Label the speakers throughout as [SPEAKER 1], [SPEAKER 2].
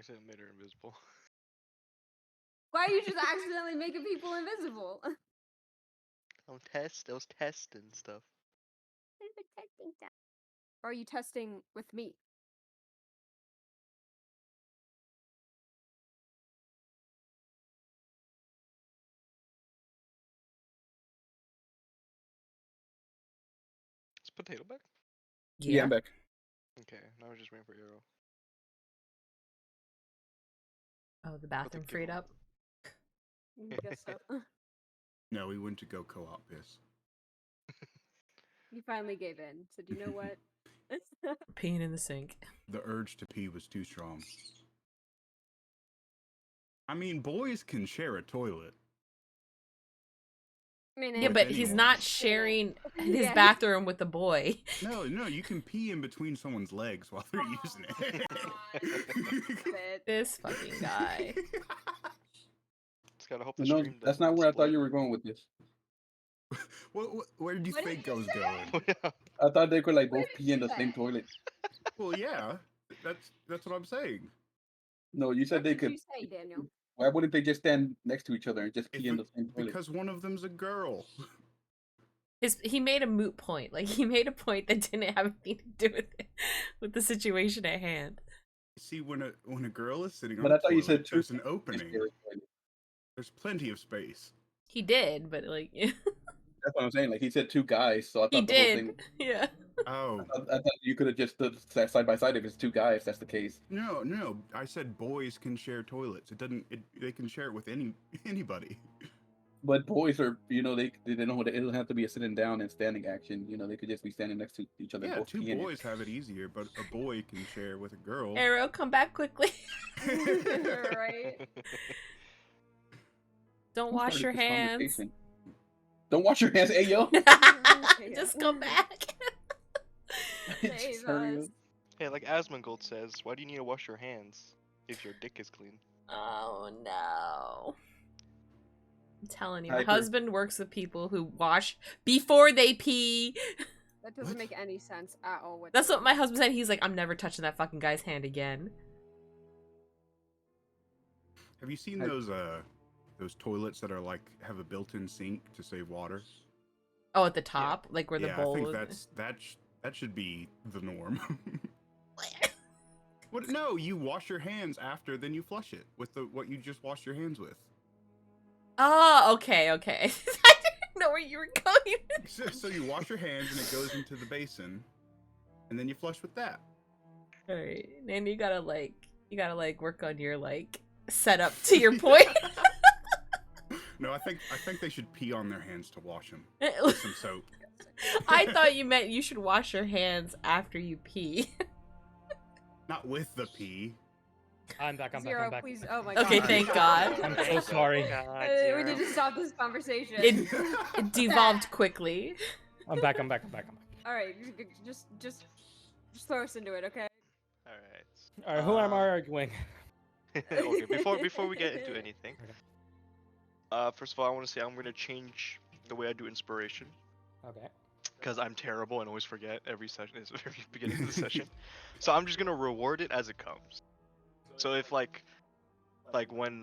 [SPEAKER 1] accidentally made her invisible.
[SPEAKER 2] Why are you just accidentally making people invisible?
[SPEAKER 1] I was testing stuff.
[SPEAKER 2] Or are you testing with me?
[SPEAKER 1] Is Potato back?
[SPEAKER 3] Yeah, I'm back.
[SPEAKER 1] Okay, now we're just waiting for Arrow.
[SPEAKER 4] Oh, the bathroom
[SPEAKER 1] give
[SPEAKER 4] freed
[SPEAKER 1] him-
[SPEAKER 4] up.
[SPEAKER 2] Guess so.
[SPEAKER 3] No, we went to go co-op this.
[SPEAKER 2] You finally gave in. So do you know what?
[SPEAKER 4] Peeing in the sink.
[SPEAKER 3] The urge to pee was too strong. I mean, boys can share a toilet.
[SPEAKER 2] I mean,
[SPEAKER 4] Yeah,
[SPEAKER 3] With
[SPEAKER 4] but he's
[SPEAKER 3] anyone.
[SPEAKER 4] not sharing his
[SPEAKER 2] Yeah.
[SPEAKER 4] bathroom with the boy.
[SPEAKER 3] No, you can pee in between someone's legs while they're using it.
[SPEAKER 4] This fucking guy.
[SPEAKER 1] Just gotta hope the
[SPEAKER 5] No,
[SPEAKER 1] stream
[SPEAKER 5] that's
[SPEAKER 1] doesn't
[SPEAKER 5] not where I thought
[SPEAKER 1] split.
[SPEAKER 5] you were going with this.
[SPEAKER 3] Where did you
[SPEAKER 2] What did
[SPEAKER 3] think
[SPEAKER 2] you
[SPEAKER 3] I was
[SPEAKER 2] say?
[SPEAKER 3] going?
[SPEAKER 1] Yeah.
[SPEAKER 5] I thought they could like
[SPEAKER 2] What
[SPEAKER 5] both
[SPEAKER 2] did
[SPEAKER 5] pee in
[SPEAKER 2] you
[SPEAKER 5] the same
[SPEAKER 2] say?
[SPEAKER 5] toilet.
[SPEAKER 3] Well, yeah, that's what I'm saying.
[SPEAKER 5] No, you said
[SPEAKER 2] What
[SPEAKER 5] they
[SPEAKER 2] did
[SPEAKER 5] could.
[SPEAKER 2] you say, Daniel?
[SPEAKER 5] Why wouldn't they just stand next to each other and just
[SPEAKER 3] If
[SPEAKER 5] pee in
[SPEAKER 3] it-
[SPEAKER 5] the same toilet?
[SPEAKER 3] because one of them's a girl.
[SPEAKER 4] He made a moot point. Like, he made a point that didn't have anything to do with the situation at hand.
[SPEAKER 3] See, when a girl is sitting on
[SPEAKER 5] But
[SPEAKER 3] the
[SPEAKER 5] I thought you
[SPEAKER 3] toilet,
[SPEAKER 5] said two.
[SPEAKER 3] there's an opening. There's plenty of space.
[SPEAKER 4] He did, but like
[SPEAKER 5] That's what I'm saying. Like he said two guys, so I thought
[SPEAKER 4] he
[SPEAKER 5] the whole thing.
[SPEAKER 4] did. Yeah.
[SPEAKER 3] Oh,
[SPEAKER 5] I thought you could have just stood side by side if it's two guys. That's the case.
[SPEAKER 3] no. I said boys can share toilets. They can share it with anybody.
[SPEAKER 5] But boys are, they don't. It doesn't have to be a sitting down and standing action. They could just be standing next to each other.
[SPEAKER 3] Yeah,
[SPEAKER 5] both
[SPEAKER 3] two
[SPEAKER 5] peeing.
[SPEAKER 3] boys have it easier, but a boy can share with a girl.
[SPEAKER 4] Arrow, come back quickly.
[SPEAKER 2] Right?
[SPEAKER 4] Don't
[SPEAKER 5] Who
[SPEAKER 4] wash
[SPEAKER 5] started
[SPEAKER 4] your
[SPEAKER 5] this
[SPEAKER 4] hands.
[SPEAKER 5] conversation? Don't wash your hands, hey yo.
[SPEAKER 4] Just come back.
[SPEAKER 5] Just
[SPEAKER 2] Save
[SPEAKER 5] hurry
[SPEAKER 2] us.
[SPEAKER 5] up.
[SPEAKER 1] Hey, like Asmongold says, why do you need to wash your hands if your dick is clean?
[SPEAKER 4] Oh no. I'm telling you,
[SPEAKER 5] I
[SPEAKER 4] my
[SPEAKER 5] agree.
[SPEAKER 4] husband works with people who wash before they pee.
[SPEAKER 2] That doesn't
[SPEAKER 3] What?
[SPEAKER 2] make any sense at all.
[SPEAKER 4] That's what my husband said. He's like, I'm never touching that fucking guy's hand again.
[SPEAKER 3] Have you seen
[SPEAKER 5] I-
[SPEAKER 3] those toilets that are like have a built-in sink to save water?
[SPEAKER 4] Oh, at the top, like where the
[SPEAKER 3] Yeah,
[SPEAKER 4] bowl.
[SPEAKER 3] I think that should be the norm. What? No, you wash your hands after, then you flush it with what you just washed your hands with.
[SPEAKER 4] Oh, okay. I didn't know where you were going.
[SPEAKER 3] So you wash your hands and it goes into the basin, and then you flush with that.
[SPEAKER 4] All right, and you gotta work on your setup to your point.
[SPEAKER 3] No, I think they should pee on their hands to wash them with some soap.
[SPEAKER 4] I thought you meant you should wash your hands after you pee.
[SPEAKER 3] Not with the pee.
[SPEAKER 6] I'm back.
[SPEAKER 2] Zero, please. Oh my
[SPEAKER 4] Okay,
[SPEAKER 2] god.
[SPEAKER 4] thank God.
[SPEAKER 6] I'm so sorry.
[SPEAKER 2] We need to stop this conversation.
[SPEAKER 4] It devolved quickly.
[SPEAKER 6] I'm back. I'm back.
[SPEAKER 2] All right, just throw us into it, okay?
[SPEAKER 1] Alright.
[SPEAKER 6] All right, who am I arguing?
[SPEAKER 1] Okay, before we get into anything, first of all, I want to say I'm going to change the way I do inspiration.
[SPEAKER 6] Okay.
[SPEAKER 1] Because I'm terrible and always forget every session, is very beginning of the session. So I'm just gonna reward it as it comes. So if like when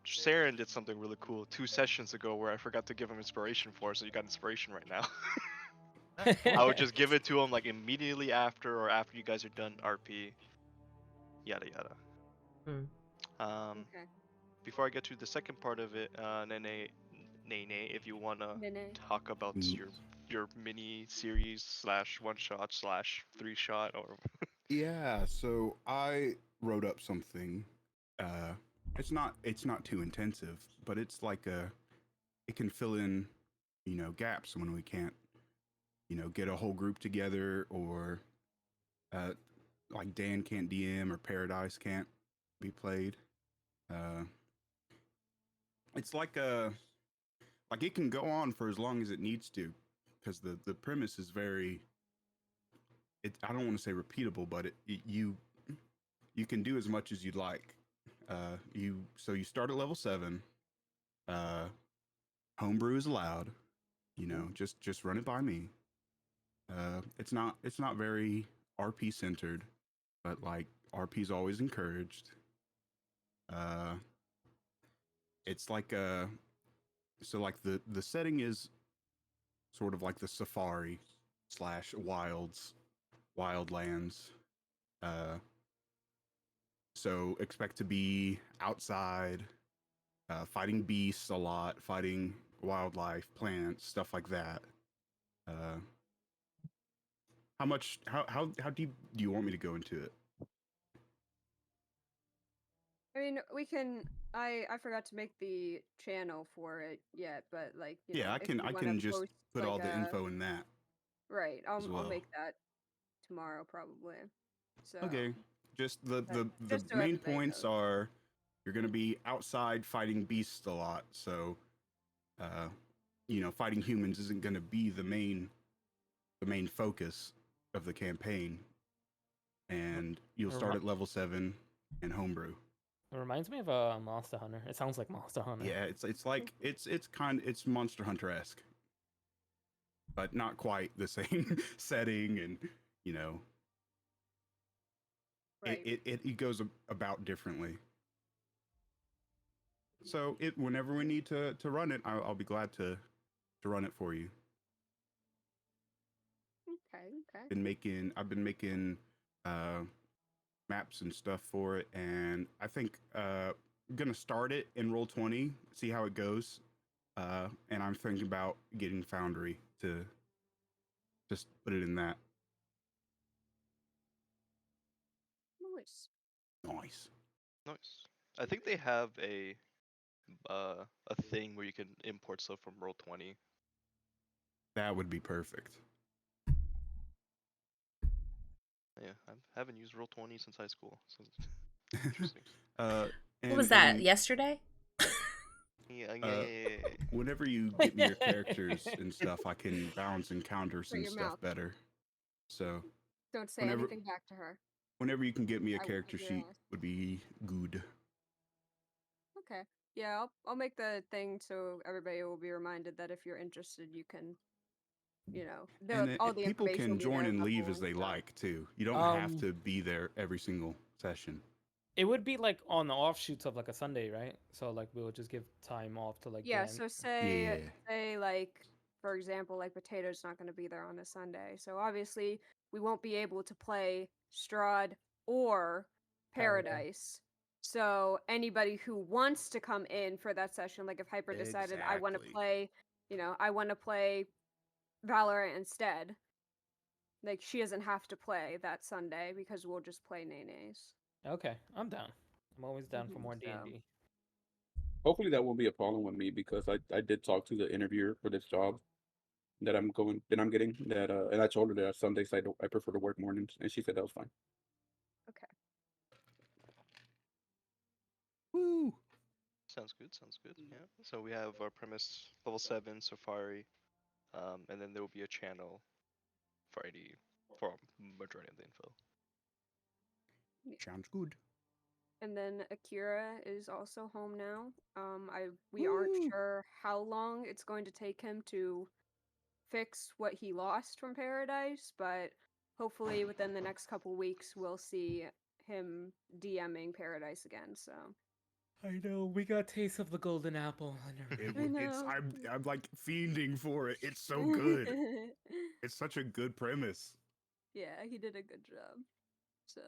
[SPEAKER 1] Saren did something really cool 2 sessions ago where I forgot to give him inspiration for, so you got inspiration right now. I would just give it to him like immediately after or after you guys are done RP. Yada yada.
[SPEAKER 2] Okay.
[SPEAKER 1] Before I get to the second part of it, Nene, if you wanna talk about your mini series / 1-shot / 3-shot or
[SPEAKER 3] Yeah, so I wrote up something. It's not too intensive, but it's like it can fill in, gaps when we can't, get a whole group together, or like Dan can't DM or Paradise can't be played. It's like it can go on for as long as it needs to, because the premise is very. I don't want to say repeatable, but you can do as much as you'd like. You start at level 7. Homebrew is allowed. Just run it by me. It's not very RP centered, but like RP is always encouraged. Uh, it's like so like the setting is sort of like the safari slash wildlands. Uh, so expect to be outside, fighting beasts a lot, fighting wildlife, plants, stuff like that. Uh, how deep do you want me to go into it?
[SPEAKER 2] I mean, we can. I forgot to make the channel for it yet, but like
[SPEAKER 3] Yeah,
[SPEAKER 2] if you
[SPEAKER 3] I
[SPEAKER 2] want to
[SPEAKER 3] can just
[SPEAKER 2] post
[SPEAKER 3] put
[SPEAKER 2] like
[SPEAKER 3] all the
[SPEAKER 2] a
[SPEAKER 3] info in that
[SPEAKER 2] right,
[SPEAKER 3] as
[SPEAKER 2] I'll
[SPEAKER 3] well.
[SPEAKER 2] make that tomorrow probably. So
[SPEAKER 3] Okay. Just
[SPEAKER 2] but
[SPEAKER 3] the
[SPEAKER 2] just so
[SPEAKER 3] main
[SPEAKER 2] everybody
[SPEAKER 3] points
[SPEAKER 2] knows.
[SPEAKER 3] are you're going to be outside fighting beasts a lot. So, uh, fighting humans isn't going to be the main focus of the campaign. And you'll start at level 7 in homebrew.
[SPEAKER 6] It reminds me of a Monster Hunter. It sounds like Monster Hunter.
[SPEAKER 3] Yeah, it's like it's Monster Hunter-esque, but not quite the same setting, and you know
[SPEAKER 2] Right.
[SPEAKER 3] it goes about differently. So whenever we need to run it, I'll be glad to run it for you.
[SPEAKER 2] Okay.
[SPEAKER 3] I've been making uh, maps and stuff for it, and I think I'm gonna start it in Roll20, see how it goes, and I'm thinking about getting Foundry to just put it in that.
[SPEAKER 2] Nice.
[SPEAKER 3] Nice.
[SPEAKER 1] Nice. I think they have a thing where you can import stuff from Roll20.
[SPEAKER 3] That would be perfect.
[SPEAKER 1] Yeah, I haven't used Roll20 since high school. So it's interesting.
[SPEAKER 4] What was that? Yesterday?
[SPEAKER 1] Yeah.
[SPEAKER 3] Whenever you get me your characters and stuff, I can balance encounters
[SPEAKER 2] Shut
[SPEAKER 3] and
[SPEAKER 2] your
[SPEAKER 3] stuff
[SPEAKER 2] mouth.
[SPEAKER 3] better. So
[SPEAKER 2] Don't say
[SPEAKER 3] whenever
[SPEAKER 2] anything back to her.
[SPEAKER 3] whenever you can get me a
[SPEAKER 2] I will
[SPEAKER 3] character
[SPEAKER 2] kick your
[SPEAKER 3] sheet
[SPEAKER 2] ass.
[SPEAKER 3] would be good.
[SPEAKER 2] Okay. Yeah, I'll make the thing so everybody will be reminded that if you're interested, you can,
[SPEAKER 3] And
[SPEAKER 2] all the
[SPEAKER 3] people
[SPEAKER 2] information
[SPEAKER 3] can
[SPEAKER 2] will be
[SPEAKER 3] join
[SPEAKER 2] there.
[SPEAKER 3] and leave
[SPEAKER 2] level
[SPEAKER 3] as
[SPEAKER 2] and
[SPEAKER 3] they
[SPEAKER 2] stuff.
[SPEAKER 3] like too. You don't have
[SPEAKER 6] Um,
[SPEAKER 3] to be there every single session.
[SPEAKER 6] it would be like on the offshoots of like a Sunday, right? So like we would just give time off to like
[SPEAKER 2] Yeah,
[SPEAKER 6] get in.
[SPEAKER 2] so
[SPEAKER 3] Yeah.
[SPEAKER 2] say like for example, like Potato's not going to be there on a Sunday. So obviously, we won't be able to play Strahd or
[SPEAKER 6] Paradise.
[SPEAKER 2] Paradise. So anybody who wants to come in for that session, like if Hyper decided I want to
[SPEAKER 3] Exactly.
[SPEAKER 2] play, I want to play Valorant instead, like she doesn't have to play that Sunday because we'll just play Nene's.
[SPEAKER 6] Okay, I'm down. I'm always down for more
[SPEAKER 2] So
[SPEAKER 6] D&D.
[SPEAKER 5] Hopefully that won't be a problem with me because I did talk to the interviewer for this job that I'm getting that and I told her that some days I prefer to work mornings and she said that was fine.
[SPEAKER 2] okay.
[SPEAKER 3] Woo.
[SPEAKER 1] Sounds good. Yeah. So we have our premise level 7 Safari, and then there will be a channel for majority of the info.
[SPEAKER 3] Sounds good.
[SPEAKER 2] And then Akira is also home now. We aren't sure how long it's going to take him to fix what he lost from Paradise, but hopefully within the next couple weeks we'll see him DMing Paradise again. So
[SPEAKER 6] I know we got taste of the golden apple.
[SPEAKER 3] I'm like fiending for it. It's so good. It's such a good premise.
[SPEAKER 2] Yeah, he did a good job. So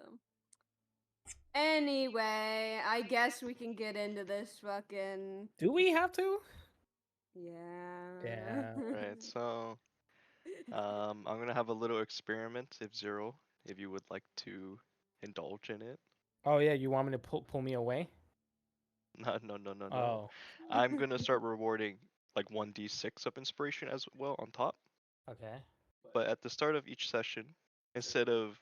[SPEAKER 2] anyway, I guess we can get into this fucking
[SPEAKER 6] Do we have to?
[SPEAKER 2] yeah.
[SPEAKER 6] Yeah.
[SPEAKER 1] Right. So I'm gonna have a little experiment. If you would like to indulge in it.
[SPEAKER 6] Oh yeah, you want me to pull me away?
[SPEAKER 1] No.
[SPEAKER 6] Oh,
[SPEAKER 1] I'm gonna start rewarding like 1d6 of inspiration as well on top.
[SPEAKER 6] okay.
[SPEAKER 1] But at the start of each session, instead of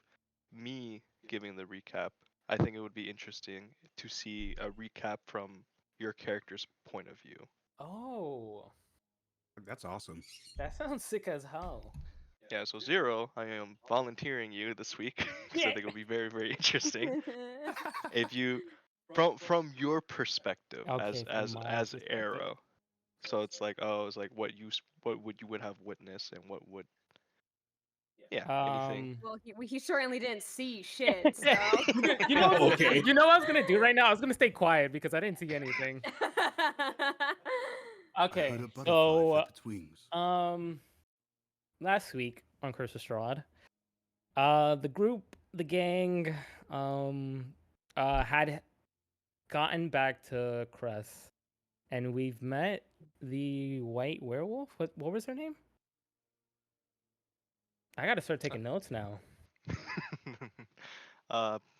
[SPEAKER 1] me giving the recap, I think it would be interesting to see a recap from your character's point of view.
[SPEAKER 6] Oh,
[SPEAKER 3] That's awesome.
[SPEAKER 6] that sounds sick as hell.
[SPEAKER 1] Yeah, so Zero, I am volunteering you this week because I
[SPEAKER 6] Yeah.
[SPEAKER 1] think it'll be very, very interesting. If you, from your perspective
[SPEAKER 6] Okay, from my
[SPEAKER 1] as
[SPEAKER 6] perspective.
[SPEAKER 1] Arrow, so it's like what would you would have witnessed and what would Yeah, anything.
[SPEAKER 6] Um,
[SPEAKER 2] Well, he certainly didn't see shit, so.
[SPEAKER 6] you know, what,
[SPEAKER 3] Okay.
[SPEAKER 6] you know what I was gonna do right now? I was gonna stay quiet because I didn't see anything.
[SPEAKER 3] I
[SPEAKER 6] Okay,
[SPEAKER 3] heard a butterfly
[SPEAKER 6] so
[SPEAKER 3] flap its wings.
[SPEAKER 6] last week on Curse of Strahd, the group, the gang, had gotten back to Cress, and we've met the white werewolf. What was her name? I gotta start taking notes now.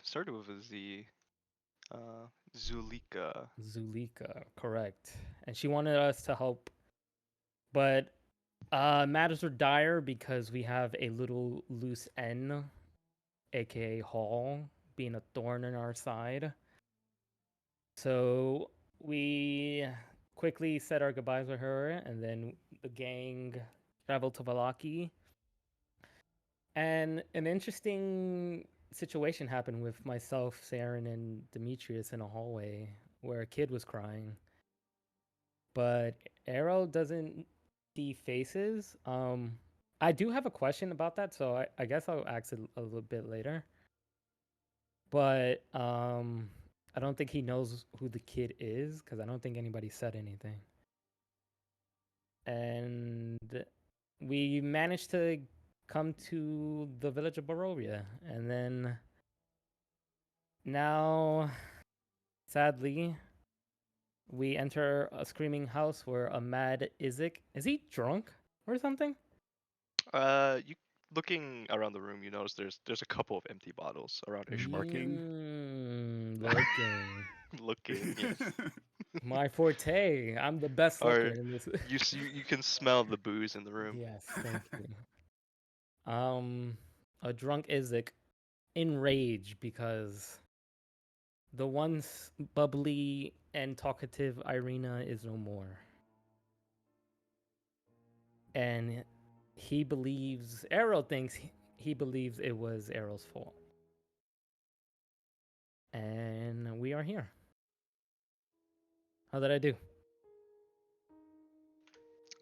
[SPEAKER 1] Started with a Z. Zulika.
[SPEAKER 6] Zulika, correct. And she wanted us to help, but matters are dire because we have a little loose end, aka Hall, being a thorn in our side. So we quickly said our goodbyes with her, and then the gang traveled to Valaki. And an interesting situation happened with myself, Saren, and Demetrius in a hallway where a kid was crying. But Arrow doesn't see faces. I do have a question about that, so I guess I'll ask it a little bit later. But I don't think he knows who the kid is because I don't think anybody said anything. And we managed to come to the village of Barovia, and then now, sadly, we enter a screaming house where a mad Izek, is he drunk or something?
[SPEAKER 1] You looking around the room, you notice there's a couple of empty bottles around Ishmark.
[SPEAKER 6] Looking.
[SPEAKER 1] Looking, yes.
[SPEAKER 6] My forte. I'm the best looker
[SPEAKER 1] Or
[SPEAKER 6] in this.
[SPEAKER 1] you can smell the booze in the room.
[SPEAKER 6] Yes, thank you. A drunk Izek enraged because the once bubbly and talkative Irina is no more. And he believes, Arrow thinks he believes it was Arrow's fault. And we are here. How did I do?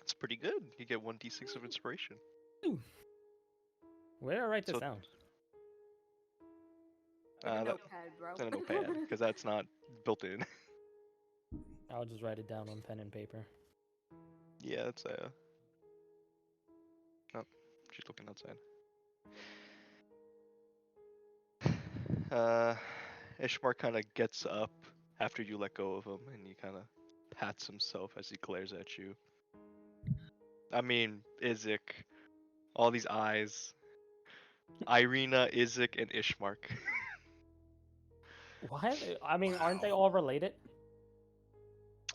[SPEAKER 1] It's pretty good. You get 1d6 of inspiration.
[SPEAKER 6] Ooh. Where did I write this
[SPEAKER 1] So-
[SPEAKER 6] down?
[SPEAKER 2] In a
[SPEAKER 1] that-
[SPEAKER 2] notepad, bro.
[SPEAKER 1] In a notepad, because that's not built in.
[SPEAKER 6] I'll just write it down on pen and paper.
[SPEAKER 1] Yeah, that's Oh, she's looking outside. Ishmar kind of gets up after you let go of him, and he kind of pats himself as he glares at you. I mean, Izek, all these eyes. Irina, Izek, and Ishmark.
[SPEAKER 6] What? I mean, aren't they all related?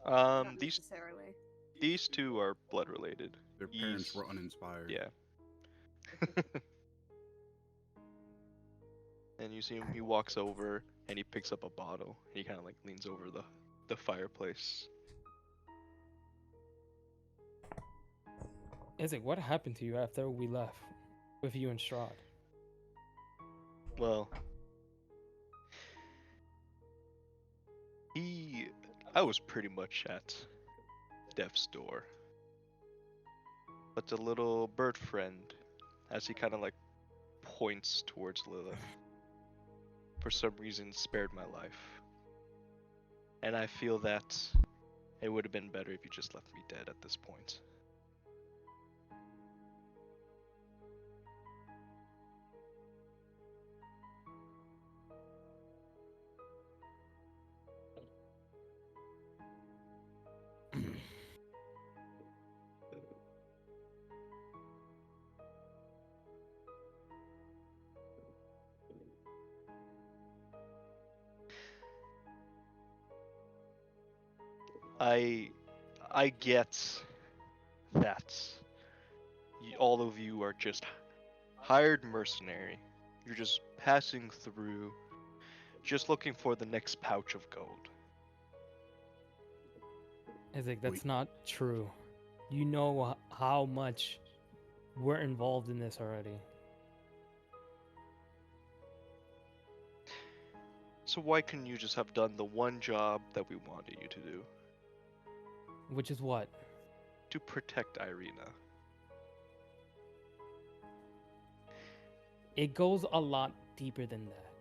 [SPEAKER 2] Not
[SPEAKER 1] These
[SPEAKER 2] necessarily.
[SPEAKER 1] these two are blood related.
[SPEAKER 3] Their parents
[SPEAKER 1] He's-
[SPEAKER 3] were uninspired.
[SPEAKER 1] Yeah. And you see him, he walks over and he picks up a bottle. He kind of like leans over the fireplace.
[SPEAKER 6] Izek, what happened to you after we left with you and Strahd?
[SPEAKER 1] Well, I was pretty much at death's door. But the little bird friend, as he kind of like points towards Lilith, for some reason spared my life. And I feel that it would have been better if you just left me dead at this point. I get that all of you are just hired mercenary. You're just passing through, just looking for the next pouch of gold.
[SPEAKER 6] Izek, that's
[SPEAKER 3] Wait.
[SPEAKER 6] not true. You know how much we're involved in this already.
[SPEAKER 1] So why couldn't you just have done the one job that we wanted you to do?
[SPEAKER 6] Which is what?
[SPEAKER 1] To protect Irina.
[SPEAKER 6] it goes a lot deeper than that.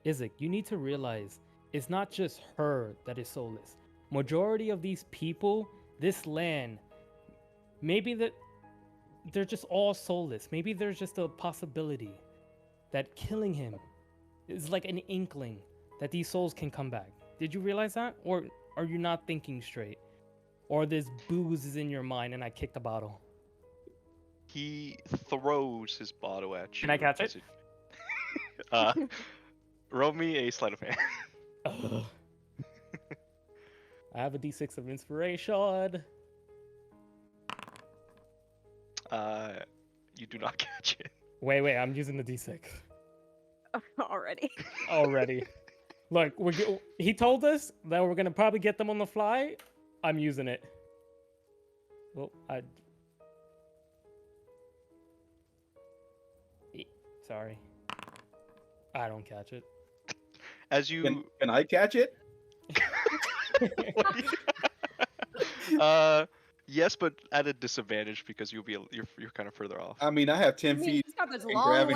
[SPEAKER 6] Isaac, you need to realize it's not just her that is soulless. Majority of these people, this land, maybe that they're just all soulless. Maybe there's just a possibility that killing him is like an inkling that these souls can come back. Did you realize that? Or are you not thinking straight? Or this booze is in your mind and I kicked the bottle?
[SPEAKER 1] He throws his bottle at you.
[SPEAKER 6] Can I catch
[SPEAKER 1] as
[SPEAKER 6] it?
[SPEAKER 1] Roll me a sleight of hand.
[SPEAKER 6] Ugh. I have a d6 of inspiration.
[SPEAKER 1] You do not catch it.
[SPEAKER 6] Wait, I'm using the d6
[SPEAKER 2] Already.
[SPEAKER 6] already. Look, he told us that we're gonna probably get them on the fly. I'm using it. Well, sorry. I don't catch it.
[SPEAKER 1] As you
[SPEAKER 5] Can I catch it?
[SPEAKER 1] yes, but at a disadvantage because you're kind of further off.
[SPEAKER 5] I mean, I have 10
[SPEAKER 2] I mean,
[SPEAKER 5] feet.
[SPEAKER 2] he's got those
[SPEAKER 5] in
[SPEAKER 2] long
[SPEAKER 5] gravity.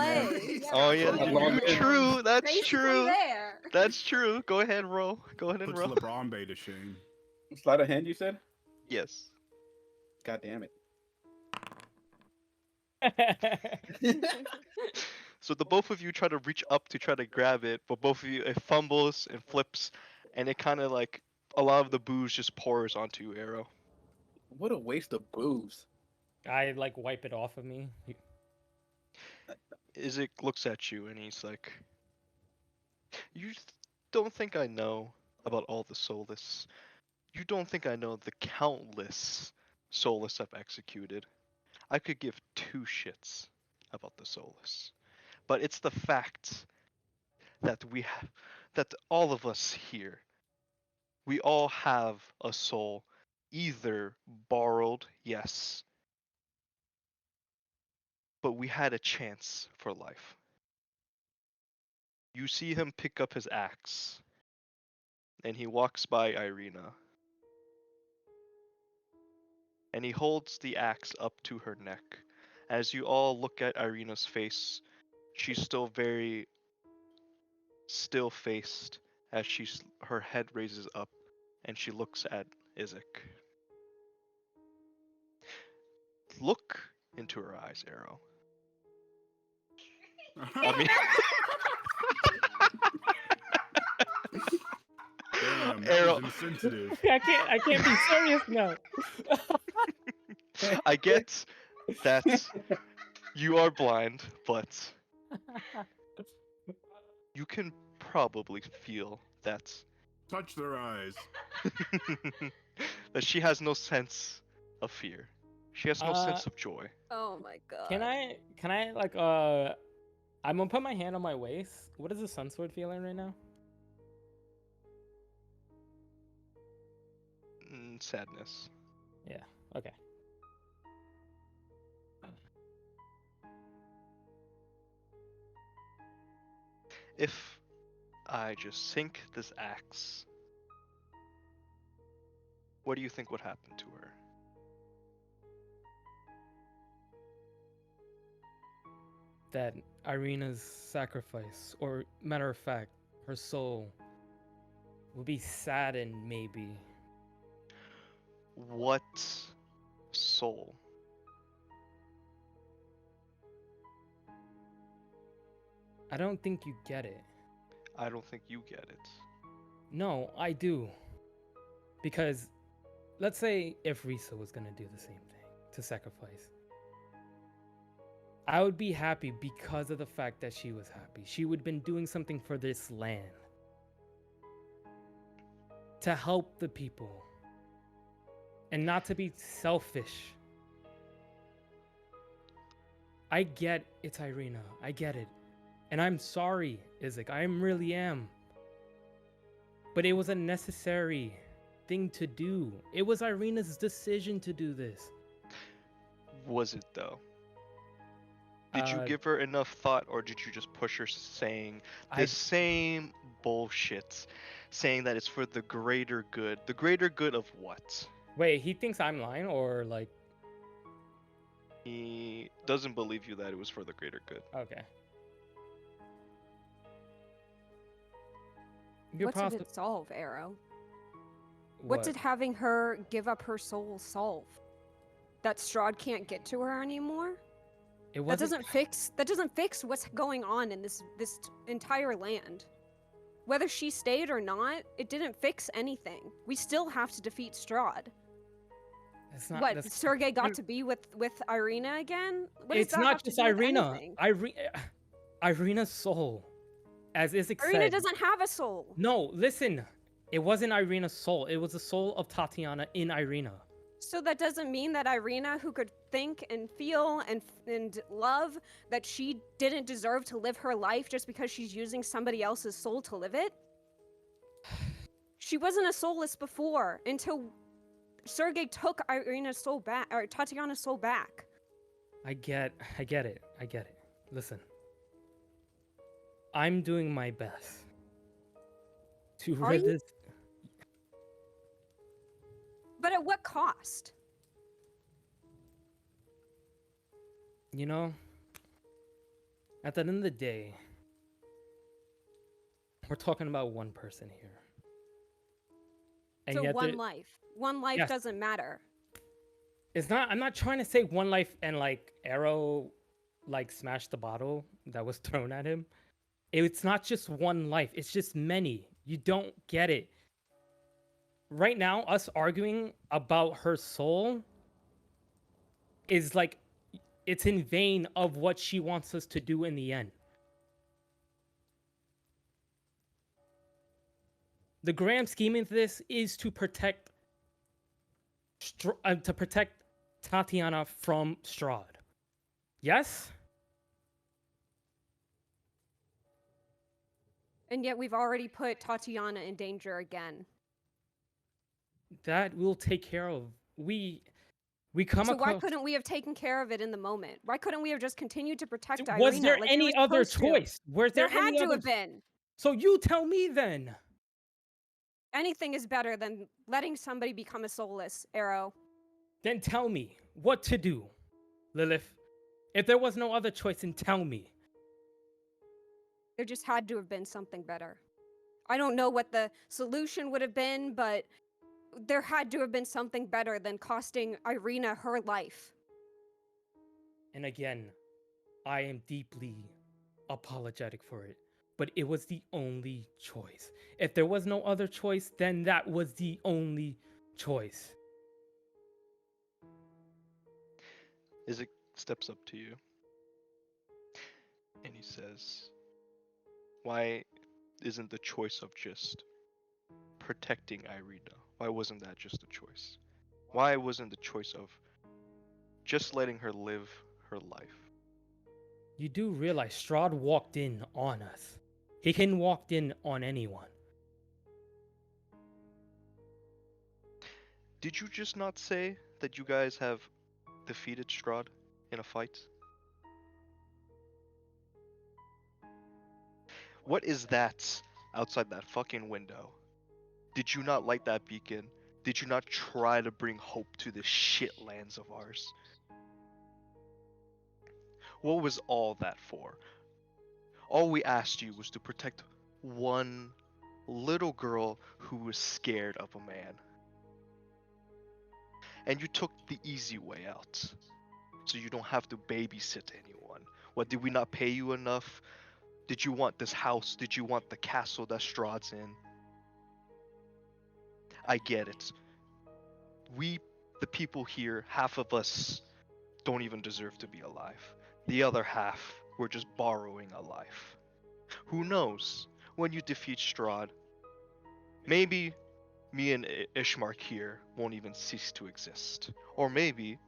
[SPEAKER 2] legs.
[SPEAKER 1] Oh yeah,
[SPEAKER 5] Got long legs.
[SPEAKER 1] true. That's
[SPEAKER 2] Basically
[SPEAKER 1] true.
[SPEAKER 2] there.
[SPEAKER 1] That's true. Go ahead, roll. Go ahead and
[SPEAKER 3] Puts
[SPEAKER 1] roll.
[SPEAKER 3] LeBron Bay to shame.
[SPEAKER 5] Sleight of hand, you said?
[SPEAKER 1] Yes.
[SPEAKER 5] God damn it.
[SPEAKER 1] So the both of you try to reach up to try to grab it, but both of you it fumbles and flips, and it kind of like a lot of the booze just pours onto you, Arrow.
[SPEAKER 5] What a waste of booze.
[SPEAKER 6] I like wipe it off of me.
[SPEAKER 1] Isaac looks at you and he's like, "You don't think I know about all the soulless? You don't think I know the countless soulless I've executed? I could give two shits about the soulless. But it's the fact that that all of us here, we all have a soul, either borrowed, yes, but we had a chance for life." You see him pick up his axe, and he walks by Irina, and he holds the axe up to her neck. As you all look at Irina's face, she's still very still-faced as her head raises up, and she looks at Isaac. Look into her eyes, Arrow. I mean,
[SPEAKER 3] Damn, that
[SPEAKER 1] Arrow.
[SPEAKER 3] was insensitive.
[SPEAKER 6] I can't be serious now.
[SPEAKER 1] I get that you are blind, but you can probably feel that
[SPEAKER 3] Touch their eyes.
[SPEAKER 1] that she has no sense of fear. She has no sense of joy.
[SPEAKER 2] Oh my god.
[SPEAKER 6] Can I like I'm gonna put my hand on my waist. What is the sun sword feeling right now?
[SPEAKER 1] Sadness.
[SPEAKER 6] Yeah. Okay.
[SPEAKER 1] If I just sink this axe, what do you think would happen to her?
[SPEAKER 6] That Irina's sacrifice, or matter of fact, her soul will be saddened maybe.
[SPEAKER 1] What soul?
[SPEAKER 6] I don't think you get it.
[SPEAKER 1] I don't think you get it.
[SPEAKER 6] No, I do. Because let's say if Risa was gonna do the same thing to sacrifice. I would be happy because of the fact that she was happy. She would have been doing something for this land. To help the people. And not to be selfish. I get it's Irina. I get it. And I'm sorry, Isaac. I really am. But it was a necessary thing to do. It was Irina's decision to do this.
[SPEAKER 1] Was it though? Did you
[SPEAKER 6] Uh,
[SPEAKER 1] give her enough thought, or did you just push her saying the same bullshit, saying that it's for the greater good? The greater good of what?
[SPEAKER 6] Wait, he thinks I'm lying, or like...
[SPEAKER 1] He doesn't believe you that it was for the greater good.
[SPEAKER 6] Okay. You're
[SPEAKER 2] What did
[SPEAKER 6] possi-
[SPEAKER 2] it solve, Arrow? What
[SPEAKER 6] What?
[SPEAKER 2] did having her give up her soul solve? That Strahd can't get to her anymore?
[SPEAKER 6] It
[SPEAKER 2] That
[SPEAKER 6] wasn't.
[SPEAKER 2] doesn't fix what's going on in this entire land. Whether she stayed or not, it didn't fix anything. We still have to defeat Strahd.
[SPEAKER 6] It's not.
[SPEAKER 2] What,
[SPEAKER 6] That's,
[SPEAKER 2] Sergei got to be with Irina again? What does
[SPEAKER 6] it's
[SPEAKER 2] that
[SPEAKER 6] not
[SPEAKER 2] have to
[SPEAKER 6] just
[SPEAKER 2] do with
[SPEAKER 6] Irina.
[SPEAKER 2] anything?
[SPEAKER 6] Irina's soul, as Isaac
[SPEAKER 2] Irina
[SPEAKER 6] said.
[SPEAKER 2] doesn't have a soul.
[SPEAKER 6] No, listen. It wasn't Irina's soul. It was the soul of Tatiana in Irina.
[SPEAKER 2] So that doesn't mean that Irina, who could think and feel and love, that she didn't deserve to live her life just because she's using somebody else's soul to live it? She wasn't a soulless before until Sergei took Irina's soul back, or Tatiana's soul back.
[SPEAKER 6] I get it. Listen. I'm doing my best to
[SPEAKER 2] Are
[SPEAKER 6] rid
[SPEAKER 2] you?
[SPEAKER 6] this.
[SPEAKER 2] But at what cost?
[SPEAKER 6] You know, at the end of the day, we're talking about one person here. And
[SPEAKER 2] So
[SPEAKER 6] yet
[SPEAKER 2] one life. One life
[SPEAKER 6] Yes.
[SPEAKER 2] doesn't matter.
[SPEAKER 6] it's not. I'm not trying to say one life and like Arrow, like smashed the bottle that was thrown at him. It's not just one life. It's just many. You don't get it. Right now, us arguing about her soul is like, it's in vain of what she wants us to do in the end. The grand scheme of this is to protect Tatiana from Strahd. Yes?
[SPEAKER 2] And yet we've already put Tatiana in danger again.
[SPEAKER 6] That we'll take care of. We come
[SPEAKER 2] So why
[SPEAKER 6] across.
[SPEAKER 2] couldn't we have taken care of it in the moment? Why couldn't we have just continued to protect Irina?
[SPEAKER 6] Was there
[SPEAKER 2] like we
[SPEAKER 6] any
[SPEAKER 2] were
[SPEAKER 6] other
[SPEAKER 2] supposed to?
[SPEAKER 6] choice? Was
[SPEAKER 2] There
[SPEAKER 6] there
[SPEAKER 2] had
[SPEAKER 6] any
[SPEAKER 2] to
[SPEAKER 6] other?
[SPEAKER 2] have been.
[SPEAKER 6] So you tell me then.
[SPEAKER 2] Anything is better than letting somebody become a soulless, Arrow.
[SPEAKER 6] Then tell me what to do, Lilith. If there was no other choice, then tell me.
[SPEAKER 2] There just had to have been something better. I don't know what the solution would have been, but there had to have been something better than costing Irina her life.
[SPEAKER 6] And again, I am deeply apologetic for it, but it was the only choice. If there was no other choice, then that was the only choice.
[SPEAKER 1] Isaac steps up to you and he says, "Why isn't the choice of just protecting Irina? Why wasn't that just a choice? Why wasn't the choice of just letting her live her life?"
[SPEAKER 6] You do realize Strahd walked in on us. He can walk in on anyone.
[SPEAKER 1] Did you just not say that you guys have defeated Strahd in a fight? What is that outside that fucking window? Did you not light that beacon? Did you not try to bring hope to this shit lands of ours? What was all that for? All we asked you was to protect one little girl who was scared of a man. And you took the easy way out, so you don't have to babysit anyone. What, did we not pay you enough? Did you want this house? Did you want the castle that Strahd's in? I get it. We, the people here, half of us don't even deserve to be alive. The other half, we're just borrowing a life. Who knows? When you defeat Strahd, maybe me and Ishmark here won't even cease to exist. Or maybe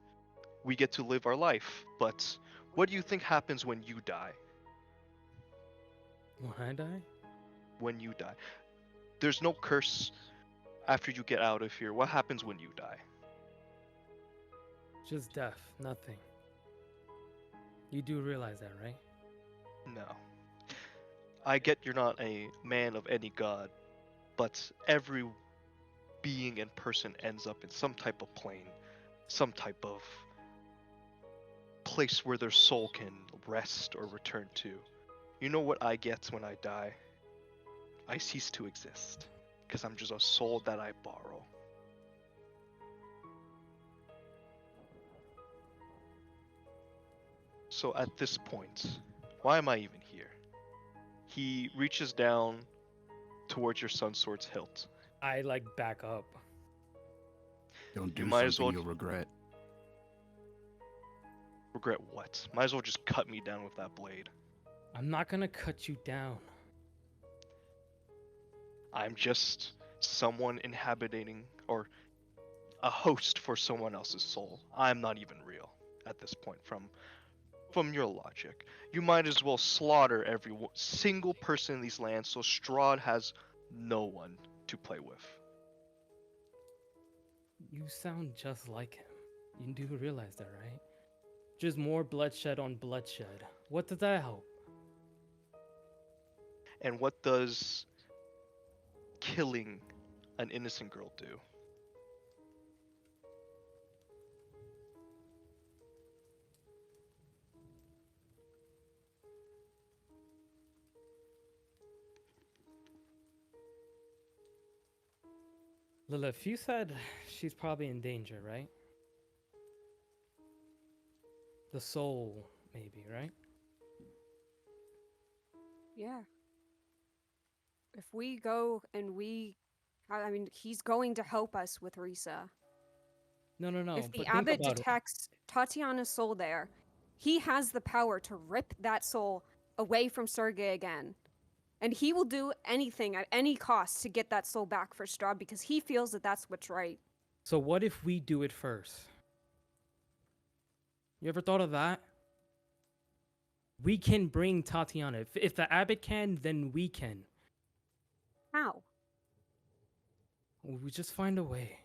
[SPEAKER 1] we get to live our life. But what do you think happens when you die?
[SPEAKER 6] When I die?
[SPEAKER 1] When you die. There's no curse after you get out of here. What happens when you die?
[SPEAKER 6] Just death, nothing. You do realize that, right?
[SPEAKER 1] No. I get you're not a man of any god, but every being and person ends up in some type of plane, some type of place where their soul can rest or return to. You know what I get when I die? I cease to exist. Because I'm just a soul that I borrow. So at this point, why am I even here? He reaches down towards your sun sword's hilt.
[SPEAKER 6] I like back up.
[SPEAKER 3] Don't
[SPEAKER 1] You
[SPEAKER 3] do
[SPEAKER 1] might as
[SPEAKER 3] something
[SPEAKER 1] well
[SPEAKER 3] you'll regret.
[SPEAKER 1] regret what? Might as well just cut me down with that blade.
[SPEAKER 6] I'm not gonna cut you down.
[SPEAKER 1] I'm just someone inhabiting or a host for someone else's soul. I'm not even real at this point from your logic. You might as well slaughter every single person in these lands so Strahd has no one to play with.
[SPEAKER 6] You sound just like him. You do realize that, right? Just more bloodshed on bloodshed. What does that help?
[SPEAKER 1] And what does killing an innocent girl do?
[SPEAKER 6] Lilith, you said she's probably in danger, right? The soul, maybe, right?
[SPEAKER 2] Yeah. If we go and I mean, he's going to help us with Risa.
[SPEAKER 6] No.
[SPEAKER 2] If the
[SPEAKER 6] But think
[SPEAKER 2] abbot
[SPEAKER 6] about it.
[SPEAKER 2] detects Tatiana's soul there, he has the power to rip that soul away from Sergei again. And he will do anything at any cost to get that soul back for Strahd because he feels that that's what's right.
[SPEAKER 6] So what if we do it first? You ever thought of that? We can bring Tatiana. If the abbot can, then we can.
[SPEAKER 2] How?
[SPEAKER 6] We just find a way.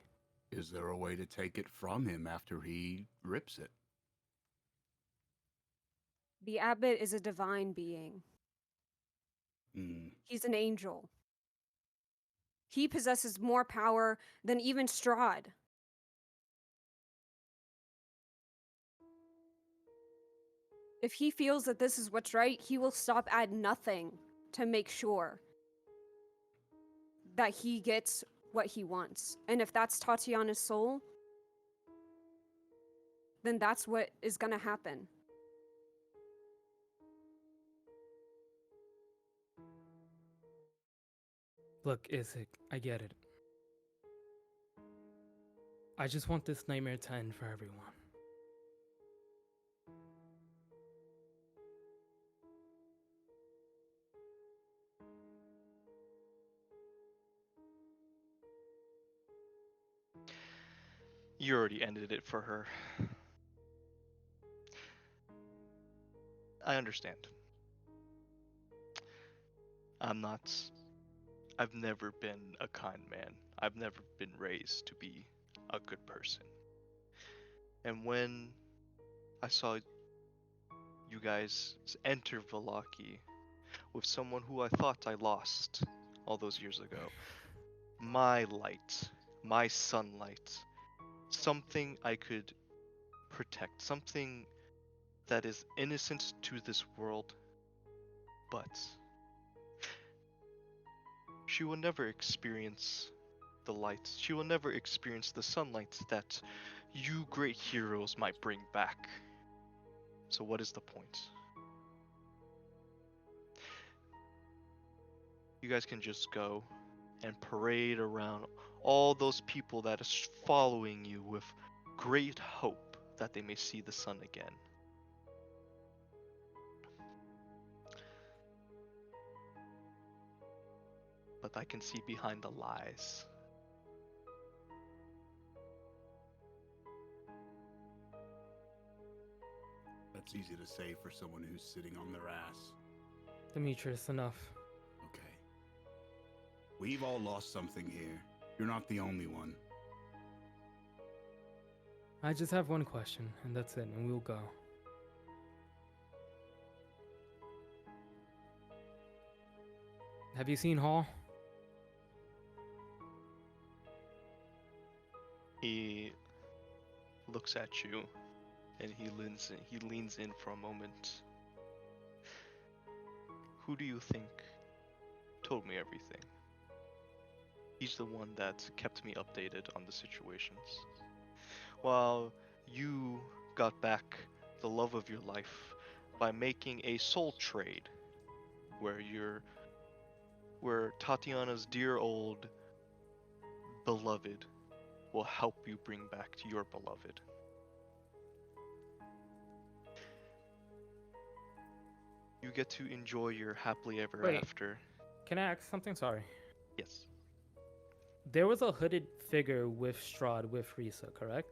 [SPEAKER 3] Is there a way to take it from him after he rips it?
[SPEAKER 2] The abbot is a divine being. He's an angel. He possesses more power than even Strahd. If he feels that this is what's right, he will stop at nothing to make sure that he gets what he wants. And if that's Tatiana's soul, then that's what is going to happen.
[SPEAKER 6] Look, Isaac, I get it. I just want this nightmare to end for everyone.
[SPEAKER 1] You already ended it for her. I understand. I've never been a kind man. I've never been raised to be a good person. And when I saw you guys enter Valaki with someone who I thought I lost all those years ago, my light, my sunlight, something I could protect, something that is innocent to this world, but she will never experience the light. She will never experience the sunlight that you great heroes might bring back. So what is the point? You guys can just go and parade around all those people that is following you with great hope that they may see the sun again. But I can see behind the lies.
[SPEAKER 3] That's easy to say for someone who's sitting on their ass.
[SPEAKER 6] Demetrius, enough.
[SPEAKER 3] Okay. We've all lost something here. You're not the only one.
[SPEAKER 6] I just have one question, and that's it, and we'll go. Have you seen Hall?
[SPEAKER 1] He looks at you and he leans in for a moment. Who do you think told me everything. He's the one that kept me updated on the situations. While you got back the love of your life by making a soul trade where Tatiana's dear old beloved will help you bring back to your beloved. You get to enjoy your happily ever
[SPEAKER 6] Wait.
[SPEAKER 1] after.
[SPEAKER 6] Can I ask something? Sorry.
[SPEAKER 1] Yes.
[SPEAKER 6] There was a hooded figure with Strahd with Risa, correct?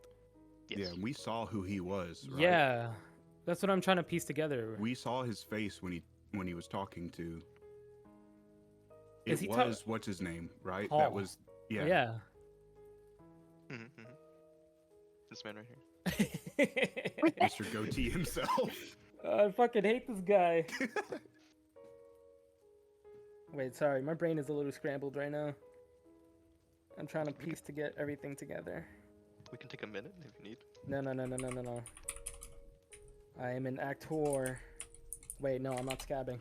[SPEAKER 1] Yes.
[SPEAKER 3] Yeah, we saw who he was, right?
[SPEAKER 6] Yeah. That's what I'm trying to piece together.
[SPEAKER 3] We saw his face when he was talking to.
[SPEAKER 6] Is
[SPEAKER 3] It
[SPEAKER 6] he
[SPEAKER 3] was what's his name, right?
[SPEAKER 6] Hall.
[SPEAKER 3] That was yeah.
[SPEAKER 6] Yeah.
[SPEAKER 1] This man right here.
[SPEAKER 3] Mr. Goatee himself.
[SPEAKER 6] I fucking hate this guy. Wait, sorry, my brain is a little scrambled right now. I'm trying to piece to get everything together.
[SPEAKER 1] We can take a minute if you need.
[SPEAKER 6] No. I am an actor. Wait, no, I'm not scabbing.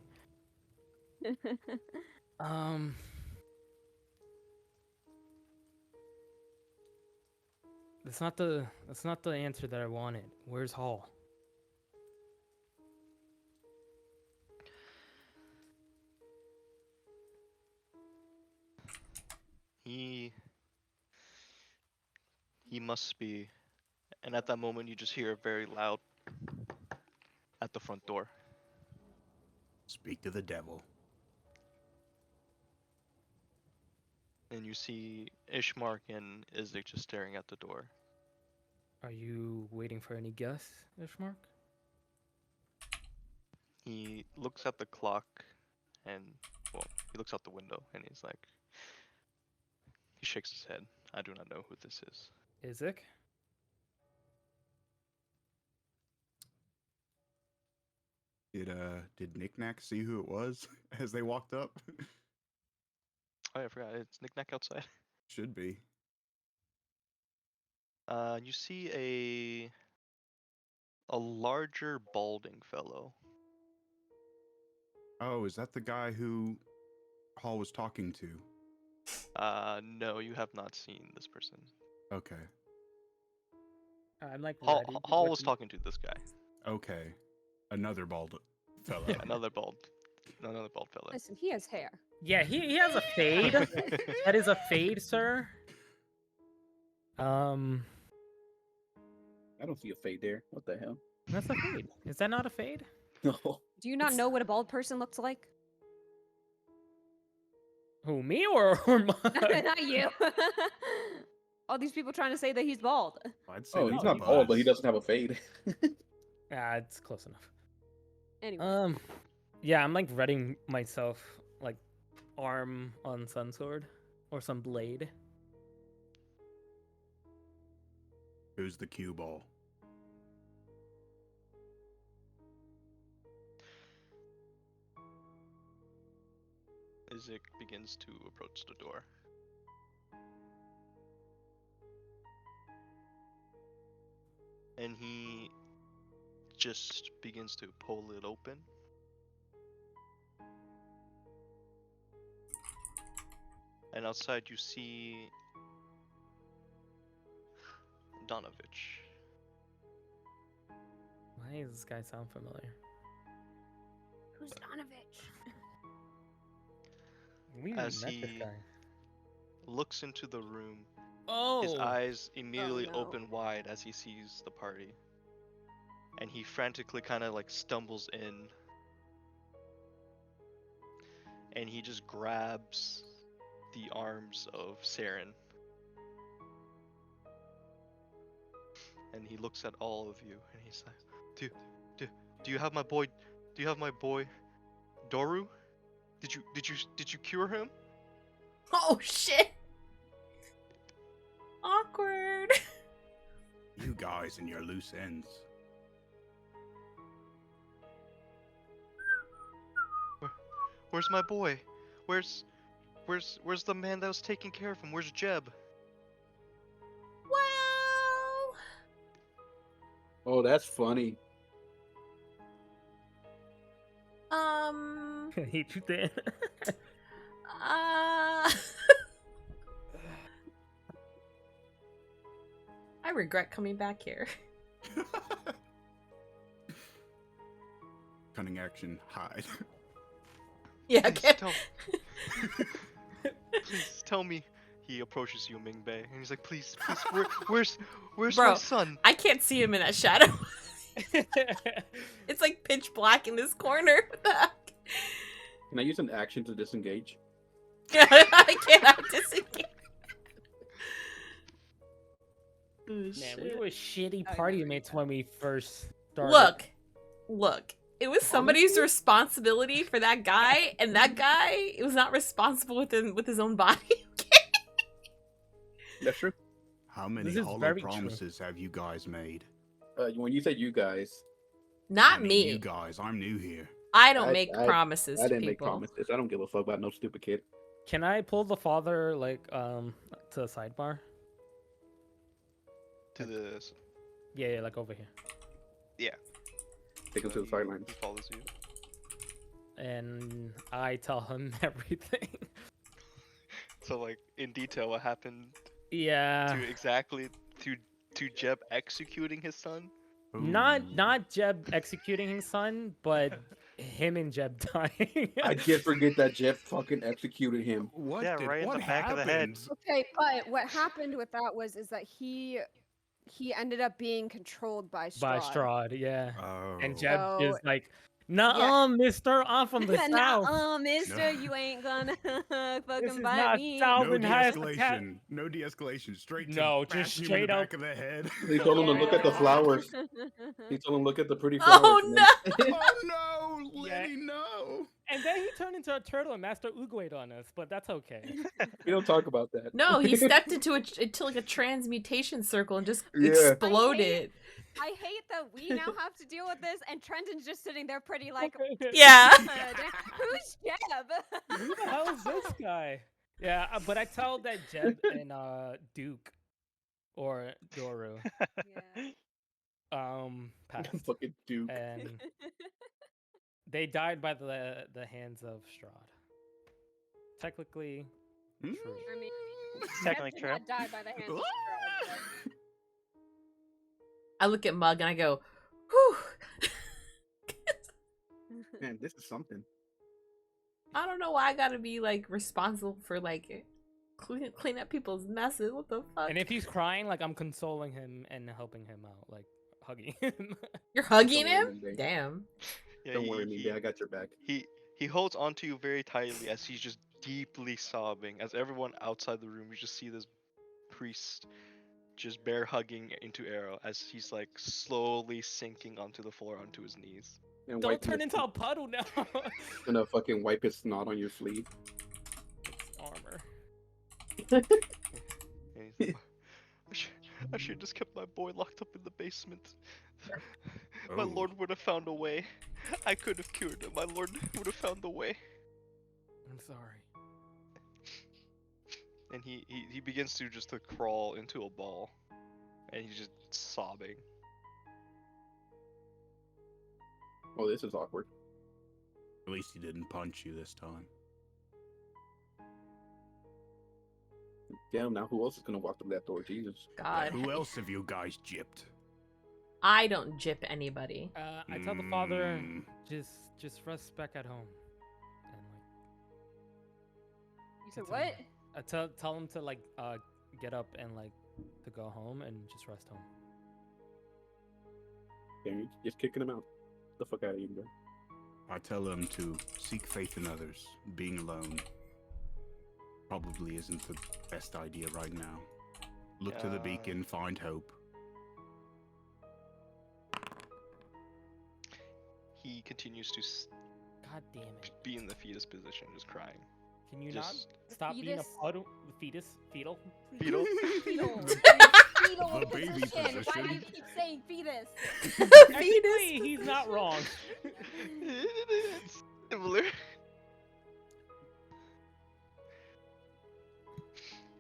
[SPEAKER 6] That's not the answer that I wanted. Where's Hall?
[SPEAKER 1] He must be. And at that moment, you just hear a very loud at the front door.
[SPEAKER 3] Speak to the devil.
[SPEAKER 1] And you see Ishmark and Isaac just staring at the door.
[SPEAKER 6] Are you waiting for any guests, Ishmark?
[SPEAKER 1] He looks at the clock and, well, he looks out the window and he's like, he shakes his head. I do not know who this is.
[SPEAKER 6] Isaac?
[SPEAKER 3] Did Knick-Knack see who it was as they walked up?
[SPEAKER 1] Oh, yeah, I forgot. It's Knick-Knack outside.
[SPEAKER 3] Should be.
[SPEAKER 1] You see a larger balding fellow.
[SPEAKER 3] Oh, is that the guy who Hall was talking to?
[SPEAKER 1] No, you have not seen this person.
[SPEAKER 3] Okay.
[SPEAKER 6] I'm like
[SPEAKER 1] Hall,
[SPEAKER 6] ready.
[SPEAKER 1] Hall
[SPEAKER 6] with
[SPEAKER 1] was
[SPEAKER 6] the-
[SPEAKER 1] talking to this guy.
[SPEAKER 3] Okay. Another bald fellow.
[SPEAKER 1] Yeah, another bald fellow.
[SPEAKER 2] Listen, he has hair.
[SPEAKER 6] Yeah, he has a fade. That is a fade, sir.
[SPEAKER 5] I don't see a fade there. What the hell?
[SPEAKER 6] That's a fade. Is that not a fade?
[SPEAKER 5] No.
[SPEAKER 2] Do you not know what a bald person looks like?
[SPEAKER 6] Who, me or mine?
[SPEAKER 2] Not you. All these people trying to say that he's bald.
[SPEAKER 3] I'd say
[SPEAKER 5] Oh,
[SPEAKER 3] that's
[SPEAKER 5] he's
[SPEAKER 3] a
[SPEAKER 5] not bald, but he
[SPEAKER 3] buzz.
[SPEAKER 5] doesn't have a fade.
[SPEAKER 6] Ah, it's close enough.
[SPEAKER 2] Anyway.
[SPEAKER 6] Yeah, I'm like readying myself, like arm on sun sword or some blade.
[SPEAKER 3] Who's the cue ball?
[SPEAKER 1] Isaac begins to approach the door. And he just begins to pull it open. And outside you see Donovich.
[SPEAKER 6] Why does this guy sound familiar?
[SPEAKER 2] Who's Donovich?
[SPEAKER 6] We
[SPEAKER 1] As
[SPEAKER 6] met this
[SPEAKER 1] he-
[SPEAKER 6] guy.
[SPEAKER 1] Looks into the room.
[SPEAKER 6] Oh,
[SPEAKER 1] His eyes immediately
[SPEAKER 2] no.
[SPEAKER 1] open wide as he sees the party. And he frantically kind of like stumbles in. And he just grabs the arms of Saren. And he looks at all of you and he's like, do you have my boy? Do you have my boy Doru? Did you cure him?
[SPEAKER 4] Oh shit! Awkward.
[SPEAKER 3] You guys and your loose ends.
[SPEAKER 1] Where's my boy? Where's the man that was taking care of him? Where's Jeb?
[SPEAKER 4] Well,
[SPEAKER 5] Oh, that's funny.
[SPEAKER 6] I hate you, Dan.
[SPEAKER 4] I regret coming back here.
[SPEAKER 3] Cunning action, hide.
[SPEAKER 4] Yeah, I
[SPEAKER 1] Please
[SPEAKER 4] can't.
[SPEAKER 1] please tell me. He approaches you, Ming Bei, and he's like, please, where's my
[SPEAKER 4] Bro,
[SPEAKER 1] son?
[SPEAKER 4] I can't see him in that shadow. It's like pitch black in this corner. What the heck?
[SPEAKER 5] Can I use an action to disengage?
[SPEAKER 4] I cannot disengage. Oh,
[SPEAKER 6] Man,
[SPEAKER 4] shit.
[SPEAKER 6] we were shitty
[SPEAKER 2] I
[SPEAKER 6] party
[SPEAKER 2] never
[SPEAKER 6] mates
[SPEAKER 2] did.
[SPEAKER 6] when we first started.
[SPEAKER 4] Look. It was somebody's responsibility for that guy, and that guy it was not responsible with his own body.
[SPEAKER 5] That's true.
[SPEAKER 3] How many
[SPEAKER 6] This is
[SPEAKER 3] hollow
[SPEAKER 6] very true.
[SPEAKER 3] promises have you guys made?
[SPEAKER 5] When you say you guys,
[SPEAKER 4] Not
[SPEAKER 3] I mean,
[SPEAKER 4] me.
[SPEAKER 3] You guys, I'm new here.
[SPEAKER 4] I don't
[SPEAKER 5] I-
[SPEAKER 4] make
[SPEAKER 5] I-
[SPEAKER 4] promises
[SPEAKER 5] I
[SPEAKER 4] to
[SPEAKER 5] didn't make
[SPEAKER 4] people.
[SPEAKER 5] promises. I don't give a fuck about no stupid kid.
[SPEAKER 6] Can I pull the father like to the sidebar?
[SPEAKER 1] To the
[SPEAKER 6] Yeah, like over here.
[SPEAKER 5] Take him to the sidelines.
[SPEAKER 1] He follows you.
[SPEAKER 6] And I tell him everything.
[SPEAKER 1] So like in detail, what happened
[SPEAKER 6] Yeah.
[SPEAKER 1] to exactly to Jeb executing his son?
[SPEAKER 6] Not Jeb executing his son, but him and Jeb dying.
[SPEAKER 5] I did forget that Jeff fucking executed him.
[SPEAKER 3] What?
[SPEAKER 1] Yeah, right in
[SPEAKER 3] what
[SPEAKER 1] the back of the head.
[SPEAKER 3] happened?
[SPEAKER 2] Okay, but what happened with that was that he ended up being controlled by Strahd.
[SPEAKER 6] By Strahd, yeah.
[SPEAKER 3] Oh.
[SPEAKER 6] And Jeb
[SPEAKER 2] So-
[SPEAKER 6] is like, "Nuh-uh, mister, I'm from the south.
[SPEAKER 2] mister,
[SPEAKER 3] No.
[SPEAKER 2] you ain't gonna
[SPEAKER 6] This
[SPEAKER 2] fucking
[SPEAKER 6] is
[SPEAKER 2] bite
[SPEAKER 6] not
[SPEAKER 2] me.
[SPEAKER 6] South
[SPEAKER 3] No
[SPEAKER 6] and High
[SPEAKER 3] de-escalation. No de-escalation. Straight to
[SPEAKER 6] No,
[SPEAKER 3] bash
[SPEAKER 6] just
[SPEAKER 3] him in
[SPEAKER 6] straight
[SPEAKER 3] the
[SPEAKER 6] up.
[SPEAKER 3] back of the head.
[SPEAKER 5] He told him to look at the
[SPEAKER 2] Yeah.
[SPEAKER 5] flowers. He told him look at the pretty flowers.
[SPEAKER 4] Oh
[SPEAKER 5] and
[SPEAKER 4] no!
[SPEAKER 3] Oh no,
[SPEAKER 6] Yeah.
[SPEAKER 3] Lenny, no.
[SPEAKER 6] And then he turned into a turtle and Master Uguayed on us, but that's okay.
[SPEAKER 5] We don't talk about that.
[SPEAKER 4] No, he stepped into like a transmutation circle and just
[SPEAKER 5] Yeah.
[SPEAKER 4] exploded.
[SPEAKER 2] I hate that we now have to deal with this, and Trenton's just sitting there pretty like,
[SPEAKER 4] Yeah.
[SPEAKER 2] who's Jeb?
[SPEAKER 6] Who the hell is this guy? Yeah, but I tell that Jeb and Duke or Doru
[SPEAKER 2] Yeah.
[SPEAKER 6] passed,
[SPEAKER 5] Fucking Duke.
[SPEAKER 6] and they died by the hands of Strahd. Technically,
[SPEAKER 3] Hmm?
[SPEAKER 6] true.
[SPEAKER 2] I mean,
[SPEAKER 7] Technically
[SPEAKER 2] Jeb did
[SPEAKER 7] true.
[SPEAKER 2] not die by the hands of Strahd, but-
[SPEAKER 4] I look at Mug and I go, whew.
[SPEAKER 5] Man, this is something.
[SPEAKER 4] I don't know why I gotta be like responsible for like clean up people's messes. What the fuck?
[SPEAKER 6] And if he's crying, like I'm consoling him and helping him out, like hugging him.
[SPEAKER 4] You're hugging
[SPEAKER 5] Don't worry,
[SPEAKER 4] him?
[SPEAKER 5] Ming Bei.
[SPEAKER 4] Damn.
[SPEAKER 1] Yeah,
[SPEAKER 5] Don't worry, Ming Bei, I got your back.
[SPEAKER 1] He holds onto you very tightly as he's just deeply sobbing. As everyone outside the room, you just see this priest just bear hugging into Arrow as he's like slowly sinking onto the floor onto his knees.
[SPEAKER 5] And
[SPEAKER 6] Don't
[SPEAKER 5] wiping
[SPEAKER 6] turn
[SPEAKER 5] his-
[SPEAKER 6] into a puddle now.
[SPEAKER 5] Gonna fucking wipe his snot on your sleeve.
[SPEAKER 6] Armor.
[SPEAKER 1] And he's like, I should have just kept my boy locked up in the basement. My
[SPEAKER 3] Oh.
[SPEAKER 1] lord would have found a way. I could have cured him. My lord would have found the way.
[SPEAKER 6] I'm sorry.
[SPEAKER 1] And he begins to crawl into a ball, and he's just sobbing.
[SPEAKER 5] Oh, this is awkward.
[SPEAKER 3] At least he didn't punch you this time.
[SPEAKER 5] Damn, now who else is gonna walk through that door? Jesus.
[SPEAKER 4] God.
[SPEAKER 3] Who else have you guys gypped?
[SPEAKER 4] I don't jip anybody.
[SPEAKER 6] I tell the father,
[SPEAKER 3] Mm.
[SPEAKER 6] just rest back at home, and
[SPEAKER 2] You said
[SPEAKER 6] Continue.
[SPEAKER 2] what?
[SPEAKER 6] tell him to like get up and like to go home and just rest home.
[SPEAKER 5] Damn, you're just kicking him out. Get the fuck out of here, bro.
[SPEAKER 3] I tell him to seek faith in others. Being alone probably isn't the best idea right now. Look to the
[SPEAKER 1] Yeah.
[SPEAKER 3] beacon, find hope.
[SPEAKER 1] He continues to
[SPEAKER 6] God damn it!
[SPEAKER 1] be in the fetus position, just crying.
[SPEAKER 6] Can you
[SPEAKER 1] Just
[SPEAKER 6] not stop being a
[SPEAKER 2] fetus?
[SPEAKER 6] puddle? Fetal?
[SPEAKER 1] fetal.
[SPEAKER 2] Fetal.
[SPEAKER 3] The baby
[SPEAKER 2] Why do you
[SPEAKER 3] position.
[SPEAKER 2] keep saying fetus?
[SPEAKER 6] Actually, he's not wrong.
[SPEAKER 1] It's similar.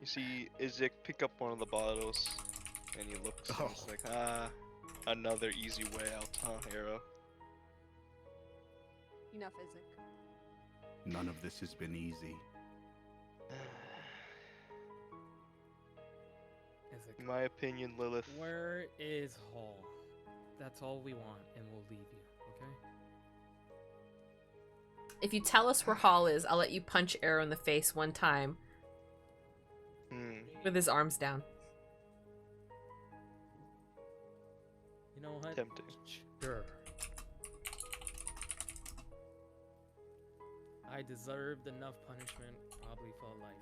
[SPEAKER 1] You see Izek pick up one of the bottles, and he looks. And he's
[SPEAKER 3] Oh.
[SPEAKER 1] like, another easy way out, huh, Arrow?
[SPEAKER 2] Enough, Isaac.
[SPEAKER 3] None of this has been easy.
[SPEAKER 6] Isaac,
[SPEAKER 1] In my opinion, Lilith.
[SPEAKER 6] Where is Hall? That's all we want, and we'll leave you, okay?
[SPEAKER 4] If you tell us where Hall is, I'll let you punch Arrow in the face one time with his arms down.
[SPEAKER 6] You know what?
[SPEAKER 1] Tempting.
[SPEAKER 6] Sure. I deserved enough punishment, probably for a lifetime.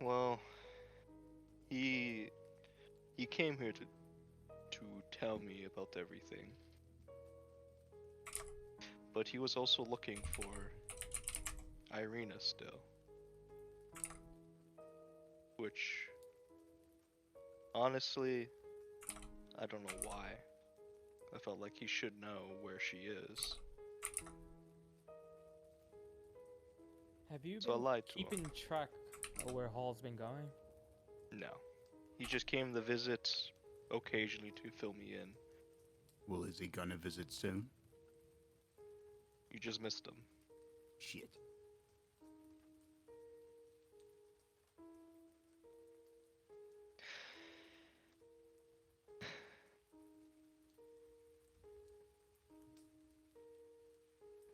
[SPEAKER 1] Well, he came here to tell me about everything. But he was also looking for Irina still. Which, honestly, I don't know why. I felt like he should know where she is.
[SPEAKER 6] Have you
[SPEAKER 1] So I
[SPEAKER 6] been
[SPEAKER 1] lied to him.
[SPEAKER 6] keeping track of where Hall's been going?
[SPEAKER 1] No. He just came to visit occasionally to fill me in.
[SPEAKER 3] Well, is he gonna visit soon?
[SPEAKER 1] You just missed him.
[SPEAKER 3] Shit.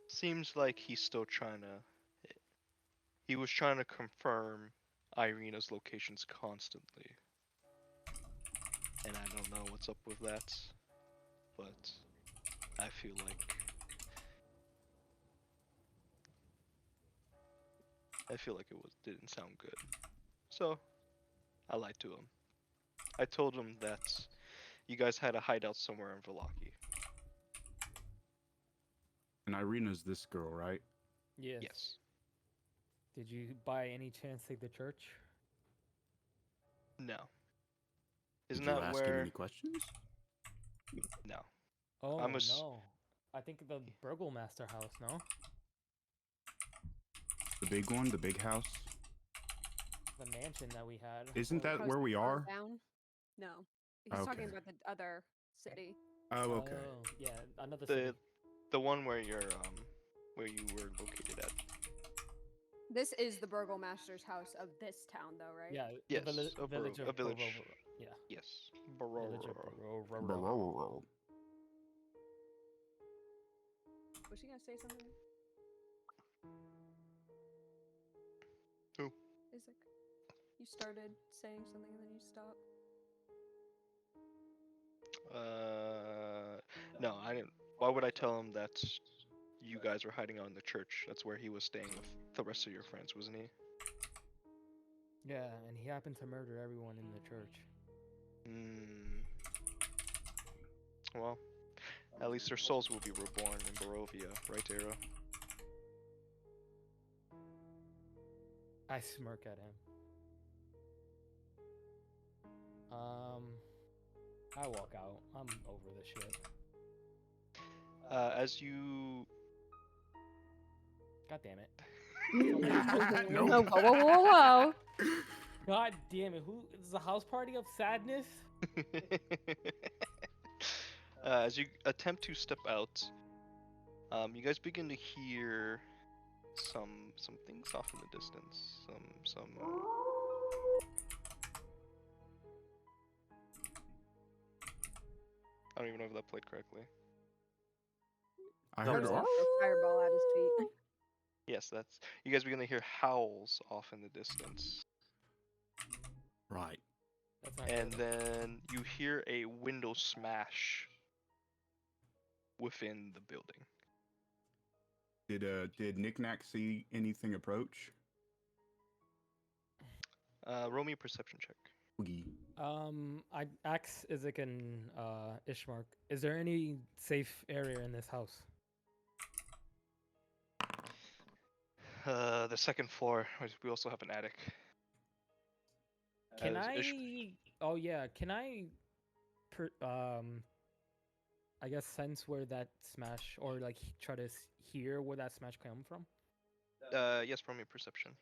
[SPEAKER 1] Seems like he's still trying to... He was trying to confirm Irina's locations constantly. And I don't know what's up with that. But I feel like... it didn't sound good. So, I lied to him. I told him that you guys had a hideout somewhere in Vallaki.
[SPEAKER 3] And Irina's this girl, right?
[SPEAKER 6] Yes.
[SPEAKER 1] Yes.
[SPEAKER 6] Did you by any chance take the church?
[SPEAKER 1] No.
[SPEAKER 3] Did
[SPEAKER 1] Isn't
[SPEAKER 3] you
[SPEAKER 1] that
[SPEAKER 3] ask him
[SPEAKER 1] where...
[SPEAKER 3] any questions?
[SPEAKER 1] No.
[SPEAKER 6] Oh,
[SPEAKER 1] I'm
[SPEAKER 6] no. I think the Burgomaster house, no?
[SPEAKER 3] The big one, the big house.
[SPEAKER 6] The mansion that we had.
[SPEAKER 3] Isn't that
[SPEAKER 2] House
[SPEAKER 3] where we
[SPEAKER 2] that burned
[SPEAKER 3] are?
[SPEAKER 2] Down? No. He's talking
[SPEAKER 3] Okay.
[SPEAKER 2] about the other city.
[SPEAKER 3] Oh, okay.
[SPEAKER 6] Oh, yeah, another city.
[SPEAKER 1] The one where you're where you were located at.
[SPEAKER 2] This is the Burgomaster's house of this town, though, right?
[SPEAKER 6] Yeah,
[SPEAKER 1] Yes,
[SPEAKER 6] the village of
[SPEAKER 1] a village.
[SPEAKER 6] Yeah.
[SPEAKER 1] Yes.
[SPEAKER 6] Village of
[SPEAKER 2] Was she gonna say something?
[SPEAKER 1] Who?
[SPEAKER 2] Isaac. You started saying something and then you stopped.
[SPEAKER 1] No, I didn't. Why would I tell him that you guys were hiding out in the church? That's where he was staying with the rest of your friends, wasn't he?
[SPEAKER 6] Yeah, and he happened to murder everyone in the church.
[SPEAKER 1] Well, at least their souls will be reborn in Barovia, right, Arrow?
[SPEAKER 6] I smirk at him. I walk out. I'm over this shit.
[SPEAKER 1] As you...
[SPEAKER 6] God damn it.
[SPEAKER 2] Whoa, whoa, whoa, whoa!
[SPEAKER 6] God damn it. Who is a house party of sadness?
[SPEAKER 1] As you attempt to step out, you guys begin to hear some things off in the distance. I don't even know if that played correctly.
[SPEAKER 3] I
[SPEAKER 2] There
[SPEAKER 3] heard
[SPEAKER 2] was
[SPEAKER 3] it.
[SPEAKER 2] a fireball at his feet.
[SPEAKER 1] Yes, that's... You guys begin to hear howls off in the distance.
[SPEAKER 3] Right.
[SPEAKER 6] That's not
[SPEAKER 1] And
[SPEAKER 6] good.
[SPEAKER 1] then you hear a window smash within the building.
[SPEAKER 3] Did Knick Knack see anything approach?
[SPEAKER 1] Roll me a perception check.
[SPEAKER 3] Oogie.
[SPEAKER 6] I ask Isaac and Ishmark, is there any safe area in this house?
[SPEAKER 1] The second floor. We also have an attic.
[SPEAKER 6] Can
[SPEAKER 1] As
[SPEAKER 6] Oh yeah, can I I guess sense where that smash, or like try to hear where that smash come from?
[SPEAKER 1] Yes, roll me a perception.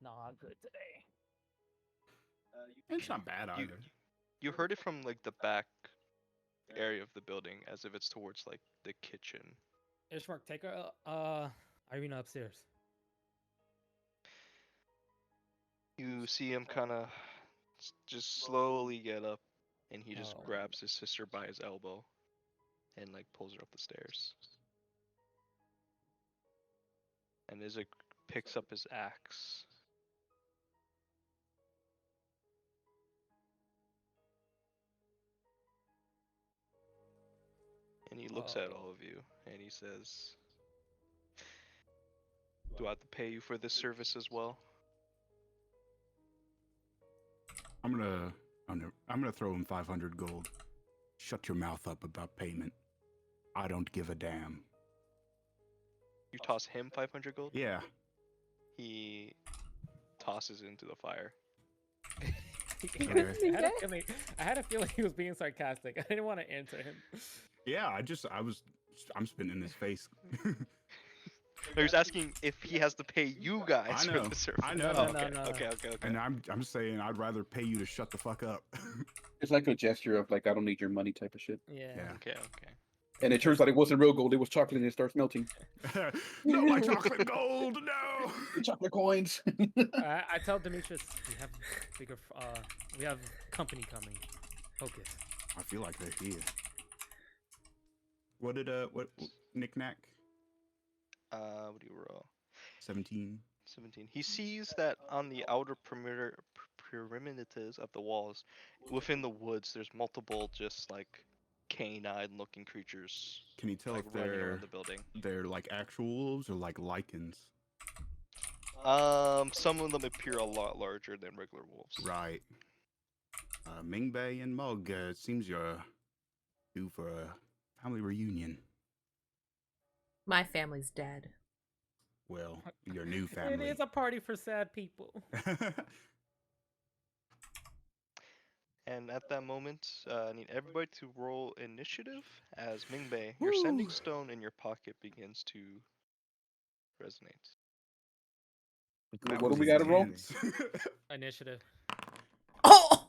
[SPEAKER 6] Not good today.
[SPEAKER 3] It's not bad
[SPEAKER 1] You
[SPEAKER 3] either.
[SPEAKER 1] you heard it from like the back area of the building as if it's towards like the kitchen.
[SPEAKER 6] Ishmark, take Irina upstairs.
[SPEAKER 1] You see him kind of just slowly get up, and he just
[SPEAKER 6] Oh.
[SPEAKER 1] grabs his sister by his elbow and like pulls her up the stairs. And Isaac picks up his axe. And he looks at all of you and he says, "Do I have to pay you for this service as well?"
[SPEAKER 3] I'm gonna throw him 500 gold. Shut your mouth up about payment. I don't give a damn.
[SPEAKER 1] You toss him 500 gold?
[SPEAKER 3] Yeah.
[SPEAKER 1] He tosses it into the fire.
[SPEAKER 6] I had a feeling he was being sarcastic. I didn't want to answer him.
[SPEAKER 3] Yeah, I'm spitting in his face.
[SPEAKER 1] No, he was asking if he has to pay you guys
[SPEAKER 3] I
[SPEAKER 1] for
[SPEAKER 3] know,
[SPEAKER 1] the service.
[SPEAKER 3] I know.
[SPEAKER 1] Oh,
[SPEAKER 6] No,
[SPEAKER 1] okay,
[SPEAKER 6] no.
[SPEAKER 1] okay.
[SPEAKER 3] And I'm saying I'd rather pay you to shut the fuck up.
[SPEAKER 5] It's like a gesture of like I don't need your money type of shit.
[SPEAKER 6] Yeah.
[SPEAKER 1] Okay.
[SPEAKER 5] And it turns out it wasn't real gold; it was chocolate, and it starts melting.
[SPEAKER 3] No, my chocolate gold, no.
[SPEAKER 5] Chocolate coins.
[SPEAKER 6] I tell Demetrius we have company coming. Focus.
[SPEAKER 3] I feel like they're here. What knick-knack?
[SPEAKER 1] What do you roll?
[SPEAKER 3] 17.
[SPEAKER 1] 17. He sees that on the outer perimeters of the walls, within the woods, there's multiple just like canine-looking creatures
[SPEAKER 3] Can you tell
[SPEAKER 1] like
[SPEAKER 3] if
[SPEAKER 1] running around the building.
[SPEAKER 3] they're like actual wolves or like lichens?
[SPEAKER 1] Some of them appear a lot larger than regular wolves.
[SPEAKER 3] Right. Mingbei and Mug, it seems you're due for a family reunion.
[SPEAKER 4] My family's dead.
[SPEAKER 3] Well, your new
[SPEAKER 6] It
[SPEAKER 3] family.
[SPEAKER 6] is a party for sad people.
[SPEAKER 1] And at that moment, I need everybody to roll initiative as Mingbei, your sending
[SPEAKER 3] Woo.
[SPEAKER 1] stone in your pocket begins to resonate.
[SPEAKER 5] What do we gotta roll?
[SPEAKER 6] Initiative.
[SPEAKER 4] Oh!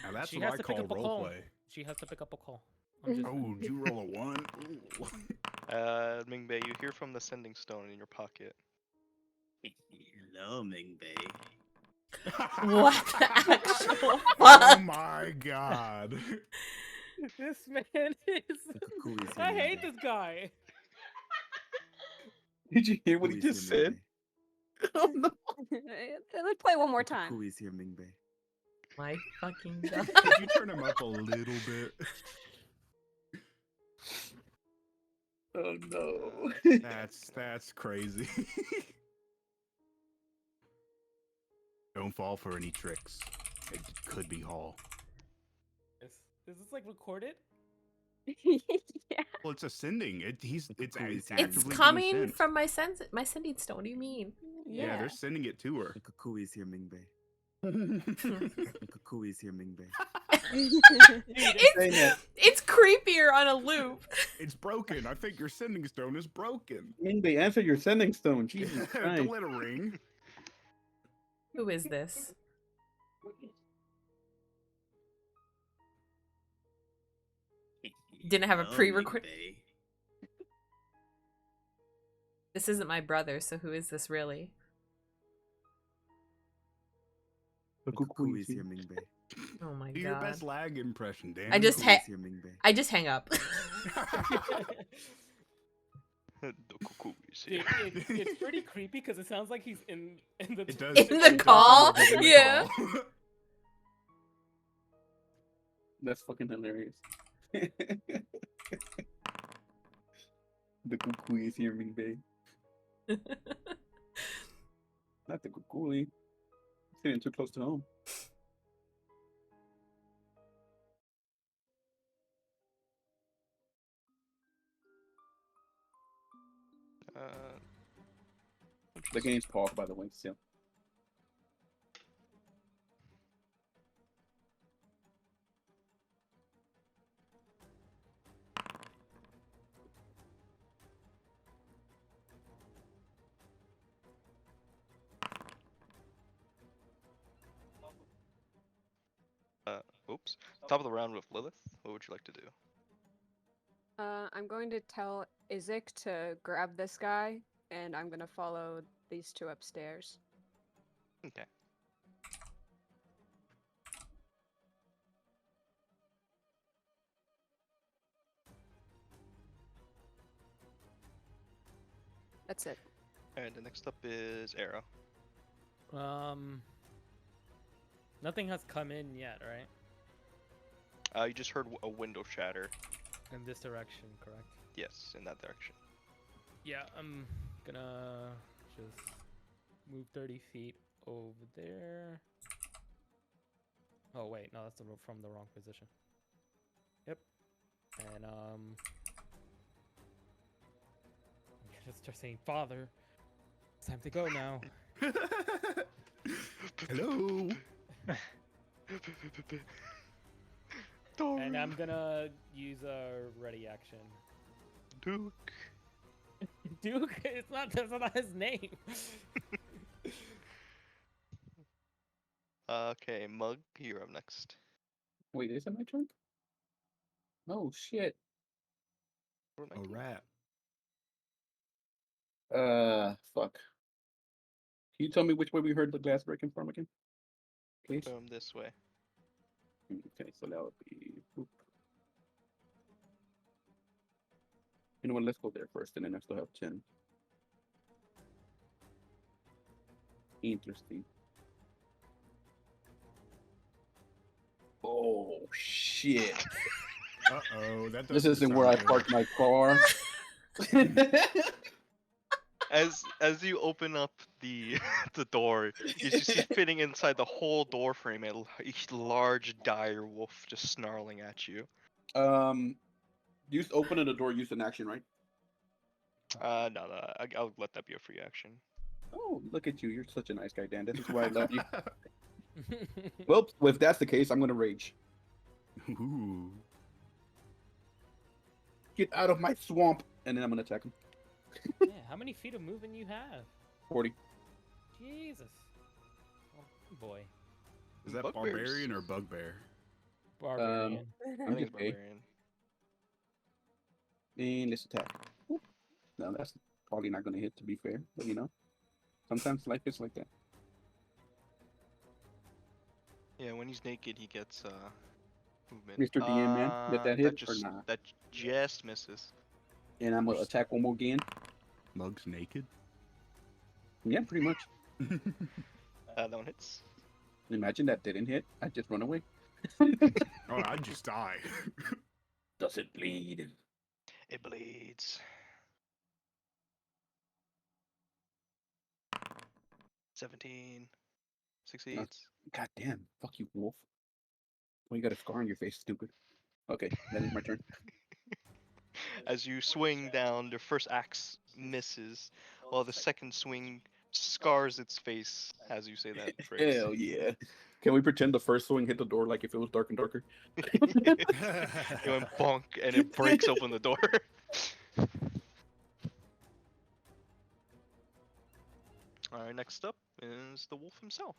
[SPEAKER 3] Now that's
[SPEAKER 6] She
[SPEAKER 3] what
[SPEAKER 6] has
[SPEAKER 3] I
[SPEAKER 6] to pick
[SPEAKER 3] call
[SPEAKER 6] up a call.
[SPEAKER 3] roleplay.
[SPEAKER 6] She has to pick up a call. I'm just
[SPEAKER 3] Oh, did you roll a 1? Ooh.
[SPEAKER 1] Mingbei, you hear from the sending stone in your pocket.
[SPEAKER 7] Hello, Mingbei.
[SPEAKER 4] What the actual
[SPEAKER 3] Oh
[SPEAKER 4] fuck?
[SPEAKER 3] my god.
[SPEAKER 6] This man is.
[SPEAKER 7] Cuckoo is
[SPEAKER 6] I
[SPEAKER 7] here,
[SPEAKER 6] hate
[SPEAKER 7] Mingbei.
[SPEAKER 6] this guy.
[SPEAKER 5] Did you hear what he
[SPEAKER 7] Cuckoo is
[SPEAKER 5] just
[SPEAKER 7] here,
[SPEAKER 5] said?
[SPEAKER 7] Mingbei.
[SPEAKER 5] Oh no!
[SPEAKER 2] Let's play one more time.
[SPEAKER 7] Cuckoo is here, Mingbei.
[SPEAKER 4] My fucking god.
[SPEAKER 3] Could you turn him up a little bit?
[SPEAKER 5] Oh no!
[SPEAKER 3] That's crazy. Don't fall for any tricks. It could be Hall.
[SPEAKER 6] Is this like recorded?
[SPEAKER 2] Yeah.
[SPEAKER 3] Well, it's ascending. It's
[SPEAKER 7] Cuckoo is
[SPEAKER 3] actively
[SPEAKER 7] here.
[SPEAKER 4] It's
[SPEAKER 3] being
[SPEAKER 4] coming
[SPEAKER 3] sent.
[SPEAKER 4] from my sending stone. What do you mean?
[SPEAKER 3] Yeah, they're sending it to her.
[SPEAKER 7] The cuckoo is here, Mingbei.
[SPEAKER 3] It's
[SPEAKER 7] The cuckoo is here, Mingbei.
[SPEAKER 4] It's creepier on a loop.
[SPEAKER 3] broken. I think your sending stone is broken.
[SPEAKER 5] Mingbei, answer your sending stone. Jesus Christ!
[SPEAKER 3] Don't let it ring.
[SPEAKER 4] Who is this? Didn't have a
[SPEAKER 7] Hello,
[SPEAKER 4] pre-record.
[SPEAKER 7] Mingbei.
[SPEAKER 4] This isn't my brother, so who is this really?
[SPEAKER 5] The
[SPEAKER 7] The cuckoo is here, Mingbei.
[SPEAKER 4] Oh my
[SPEAKER 3] Do your
[SPEAKER 4] god.
[SPEAKER 3] best lag impression, Dan.
[SPEAKER 4] I just
[SPEAKER 7] Cuckoo is here, Mingbei.
[SPEAKER 4] I just hang up.
[SPEAKER 1] The cuckoo is
[SPEAKER 6] Dude,
[SPEAKER 1] here.
[SPEAKER 6] it's pretty creepy because it sounds like he's in the.
[SPEAKER 3] It does.
[SPEAKER 4] In the
[SPEAKER 3] it does
[SPEAKER 4] call?
[SPEAKER 3] sound like it's in the
[SPEAKER 4] Yeah.
[SPEAKER 3] call.
[SPEAKER 5] That's fucking hilarious. The cuckoo is here, Mingbei. Not the cuckoo. It's getting too close to home. The game's paused, by the way. Still.
[SPEAKER 1] Oops. Oops. Top of the round with Lilith. What would you like to do?
[SPEAKER 2] I'm going to tell Isaac to grab this guy, and I'm gonna follow these two upstairs.
[SPEAKER 1] Okay.
[SPEAKER 2] That's it.
[SPEAKER 1] Alright, the next up is Arrow.
[SPEAKER 6] Nothing has come in yet, right?
[SPEAKER 1] You just heard a window shatter.
[SPEAKER 6] In this direction, correct?
[SPEAKER 1] Yes, in that direction.
[SPEAKER 6] Yeah, I'm gonna just move 30 feet over there. Oh wait, no, that's from the wrong position. Yep. And I'm gonna start saying, "Father, it's time to go now."
[SPEAKER 3] Hello.
[SPEAKER 6] And I'm gonna use a ready action.
[SPEAKER 1] Duke.
[SPEAKER 6] Duke, that's not his name.
[SPEAKER 1] Okay, Mug, you're up next.
[SPEAKER 5] Wait, is it my turn? Oh shit.
[SPEAKER 3] A rat.
[SPEAKER 5] Fuck. Can you tell me which way we heard the glass breaking from again? Please.
[SPEAKER 1] From this way.
[SPEAKER 5] Okay, so that would be. Boop. You know what? Let's go there first, and then I still have 10. Interesting. Oh shit!
[SPEAKER 3] Uh-oh. That
[SPEAKER 5] This
[SPEAKER 3] doesn't
[SPEAKER 5] isn't where I
[SPEAKER 3] sound good.
[SPEAKER 5] parked my car.
[SPEAKER 1] As you open up the the door, you see fitting inside the whole door frame a large dire wolf just snarling at you.
[SPEAKER 5] Use opening the door. Use an action, right?
[SPEAKER 1] No, I'll let that be a free action.
[SPEAKER 5] Oh, look at you! You're such a nice guy, Dan. This is why I love you. Well, if that's the case, I'm gonna rage.
[SPEAKER 3] Ooh.
[SPEAKER 5] Get out of my swamp, and then I'm gonna attack him.
[SPEAKER 6] Yeah, how many feet of movement you have?
[SPEAKER 5] 40.
[SPEAKER 6] Jesus. Oh boy.
[SPEAKER 3] Is that
[SPEAKER 1] Bugbears.
[SPEAKER 3] barbarian or bugbear?
[SPEAKER 6] Barbarian.
[SPEAKER 1] I think it's
[SPEAKER 5] Okay.
[SPEAKER 1] barbarian.
[SPEAKER 5] And let's attack. Whoop. No, that's probably not gonna hit, to be fair. But you know, sometimes life is like that.
[SPEAKER 1] Yeah, when he's naked, he gets movement.
[SPEAKER 5] Mr. DM, man, did that hit or not?
[SPEAKER 1] That just misses.
[SPEAKER 5] And I'm gonna attack one more again.
[SPEAKER 3] Mug's naked?
[SPEAKER 5] Yeah, pretty much.
[SPEAKER 1] That one hits.
[SPEAKER 5] Imagine that didn't hit. I just run away.
[SPEAKER 3] Oh, I'd just die.
[SPEAKER 5] Does it bleed?
[SPEAKER 1] It bleeds. 17 succeeds.
[SPEAKER 5] God damn. Fuck you, wolf. Well, you got a scar on your face, stupid. Okay, that is my turn.
[SPEAKER 1] As you swing down, the first axe misses, while the second swing scars its face as you say that phrase.
[SPEAKER 5] Hell yeah. Can we pretend the first swing hit the door like if it was dark and darker?
[SPEAKER 1] It went bonk and it breaks open the door. Alright, next up is the wolf himself.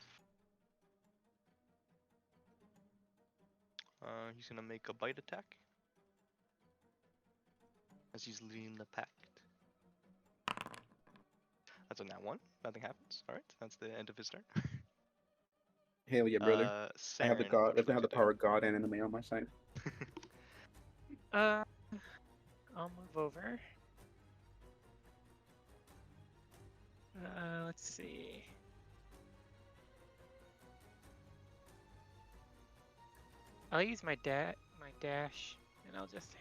[SPEAKER 1] He's gonna make a bite attack as he's leading the pack. That's a nat 1. Nothing happens. Alright, that's the end of his turn.
[SPEAKER 5] Hell yeah, brother. I have the
[SPEAKER 1] Saren,
[SPEAKER 5] god.
[SPEAKER 1] what would you
[SPEAKER 5] I have
[SPEAKER 1] like
[SPEAKER 5] the
[SPEAKER 1] to
[SPEAKER 5] power of God and anime on my side.
[SPEAKER 8] I'll move over. Let's see. I'll use my dash, and I'll just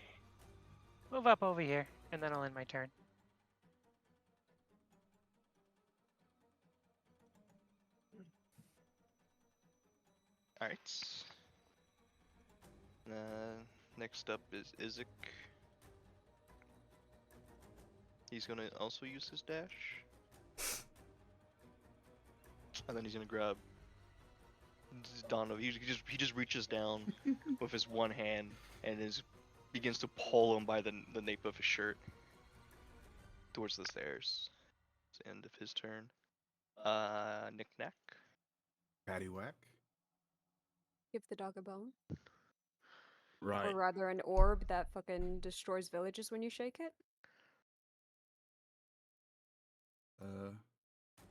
[SPEAKER 8] move up over here, and then I'll end my turn.
[SPEAKER 1] Alright. Next up is Isaac. He's gonna also use his dash. And then he's gonna grab Donovan. He just reaches down with his one hand and begins to pull him by the nape of his shirt towards the stairs. It's the end of his turn. Knick-knack.
[SPEAKER 3] Paddywhack.
[SPEAKER 2] Give the dog a bone.
[SPEAKER 3] Right.
[SPEAKER 2] Or rather, an orb that fucking destroys villages when you shake it.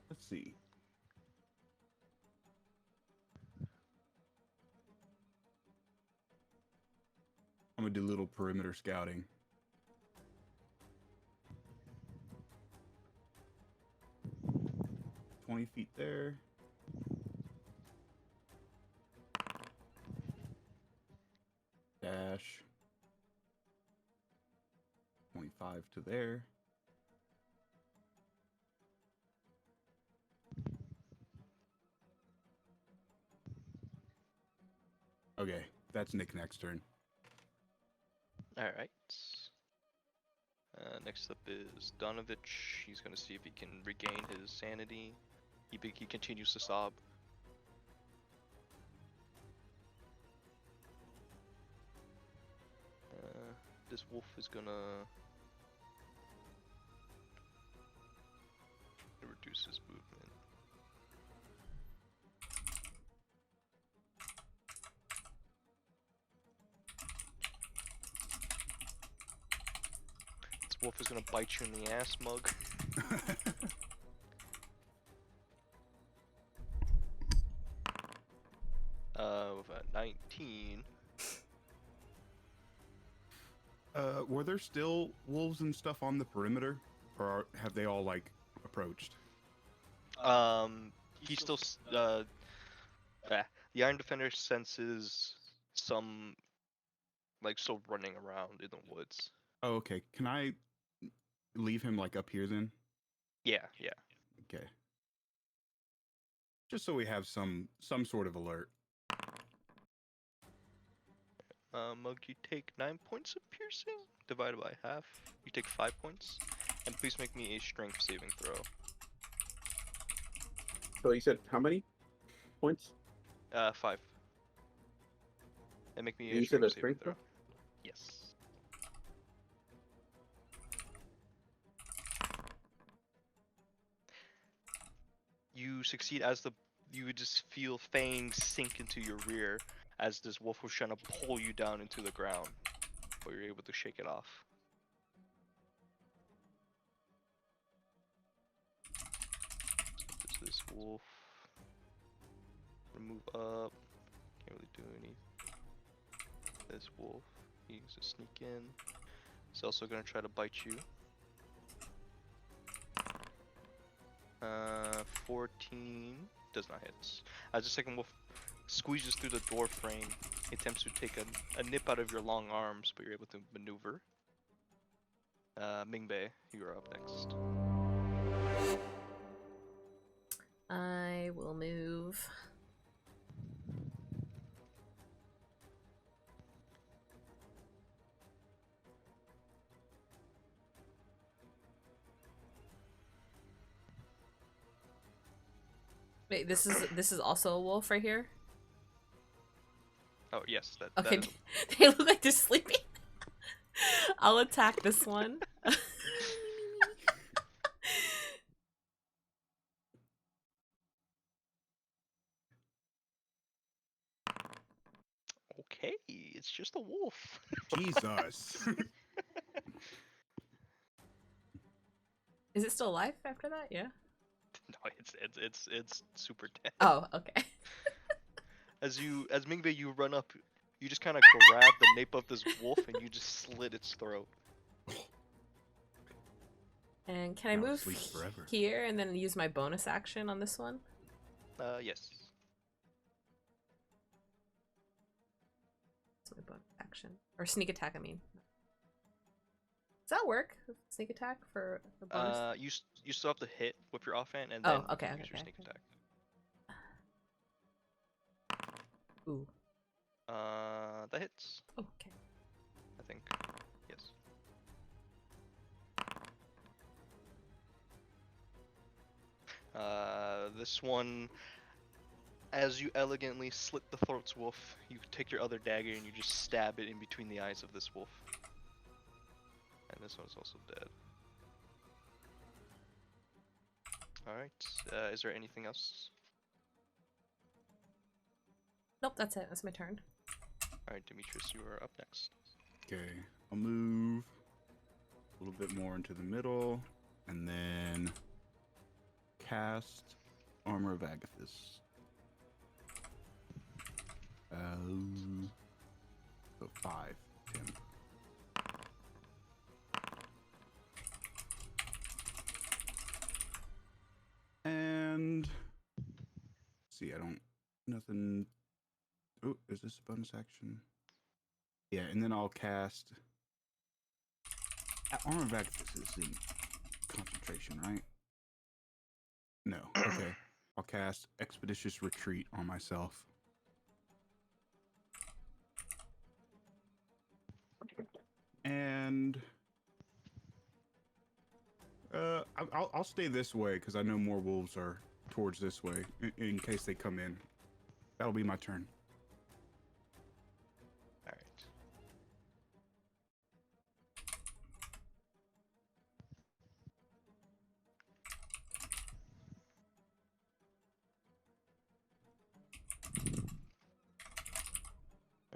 [SPEAKER 3] Let's see. I'm gonna do a little perimeter scouting. $20 there. Dash. 25 to there. Okay, that's Knickknack's turn.
[SPEAKER 1] Alright. Next up is Donovich. He's gonna see if he can regain his sanity. He continues to sob. This wolf is gonna reduce his movement. This wolf is gonna bite you in the ass, mug. With a 19.
[SPEAKER 3] Were there still wolves and stuff on the perimeter, or have they all like approached?
[SPEAKER 1] He's still the Iron Defender senses some like still running around in the woods.
[SPEAKER 3] Oh, okay. Can I leave him like up here then?
[SPEAKER 1] Yeah.
[SPEAKER 3] Okay. Just so we have some sort of alert.
[SPEAKER 1] Mug, you take 9 points of piercing divided by half. You take 5 points, and please make me a strength saving throw.
[SPEAKER 5] So you said how many points?
[SPEAKER 1] 5. And make me
[SPEAKER 5] You
[SPEAKER 1] a
[SPEAKER 5] said a
[SPEAKER 1] strength saving
[SPEAKER 5] strength
[SPEAKER 1] throw.
[SPEAKER 5] throw?
[SPEAKER 1] Yes. You succeed as you just feel fangs sink into your rear as this wolf was trying to pull you down into the ground, but you're able to shake it off. So this wolf move up. Can't really do anything. This wolf, he's gonna sneak in. He's also gonna try to bite you. 14 does not hit. As the second wolf squeezes through the door frame, he attempts to take a nip out of your long arms, but you're able to maneuver. Mingbei, you are up next.
[SPEAKER 4] I will move. Wait, this is also a wolf right here?
[SPEAKER 1] Oh yes, that.
[SPEAKER 4] Okay,
[SPEAKER 1] That is
[SPEAKER 4] they look like they're sleeping. I'll attack this one.
[SPEAKER 1] okay, it's just a wolf.
[SPEAKER 3] Jesus.
[SPEAKER 4] Is it still alive after that? Yeah.
[SPEAKER 1] No, it's super dead.
[SPEAKER 4] Oh, okay.
[SPEAKER 1] As Mingbei, you run up, you just kind of grab the nape of this wolf and you just slit its throat.
[SPEAKER 4] And can I
[SPEAKER 3] Now
[SPEAKER 4] move
[SPEAKER 3] sleep forever.
[SPEAKER 4] here and then use my bonus action on this one?
[SPEAKER 1] Yes.
[SPEAKER 4] That's my bonus action. Or sneak attack, I mean. Does that work? Sneak attack for bonus?
[SPEAKER 1] You still have to hit with your offhand and then
[SPEAKER 4] okay,
[SPEAKER 1] you can use your
[SPEAKER 4] okay.
[SPEAKER 1] sneak attack.
[SPEAKER 4] Ooh.
[SPEAKER 1] That hits.
[SPEAKER 4] Oh, okay.
[SPEAKER 1] I think. Yes. This one, as you elegantly slit the throat's wolf, you take your other dagger and you just stab it in between the eyes of this wolf. And this one's also dead. Alright, is there anything else?
[SPEAKER 4] Nope, that's it. That's my turn.
[SPEAKER 1] Alright, Demetrius, you are up next.
[SPEAKER 3] Okay, I'll move a little bit more into the middle, and then cast Armor of Agathis. So 5, 10. And see, I don't nothing. Oh, is this a bonus action? Yeah, and then I'll cast. Armor of Agathis is in concentration, right? No. Okay. I'll cast Expeditious Retreat on myself. And I'll stay this way because I know more wolves are towards this way in case they come in. That'll be my turn.
[SPEAKER 1] Alright.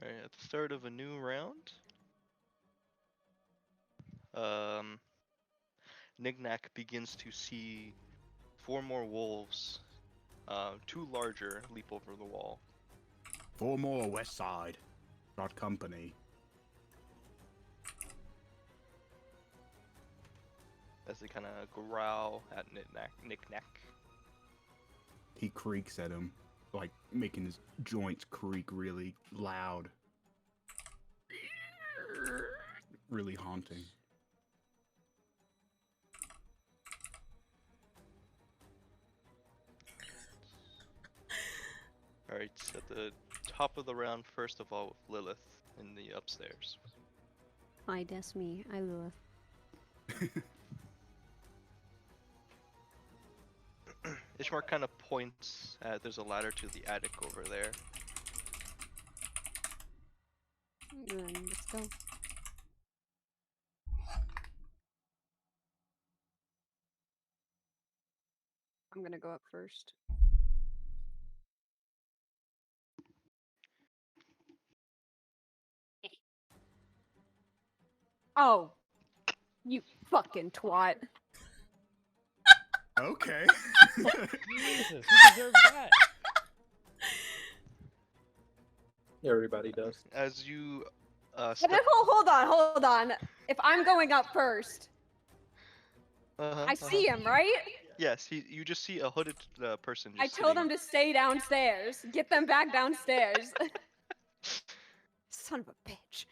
[SPEAKER 1] Alright, at the start of a new round, Nignack begins to see 4 more wolves, 2 larger, leap over the wall.
[SPEAKER 3] 4 more west side. Got company.
[SPEAKER 1] As they kind of growl at Knick-Knack.
[SPEAKER 3] He creaks at him, like making his joints creak really loud. Really haunting.
[SPEAKER 1] Alright, so at the top of the round, first of all, with Lilith in the upstairs.
[SPEAKER 2] Hi, that's me. I Lilith.
[SPEAKER 1] Ishmar kind of points at there's a ladder to the attic over there.
[SPEAKER 2] Then let's go. I'm gonna go up first. Oh, you fucking twat.
[SPEAKER 3] Okay.
[SPEAKER 6] Jesus, who deserved that?
[SPEAKER 5] Everybody does.
[SPEAKER 1] As you
[SPEAKER 2] But
[SPEAKER 1] step...
[SPEAKER 2] then, hold on. If I'm going up first, I see him, right?
[SPEAKER 1] Yes, you just see a hooded person just
[SPEAKER 2] I told
[SPEAKER 1] sitting...
[SPEAKER 2] him to stay downstairs. Get them back downstairs. Son of a bitch.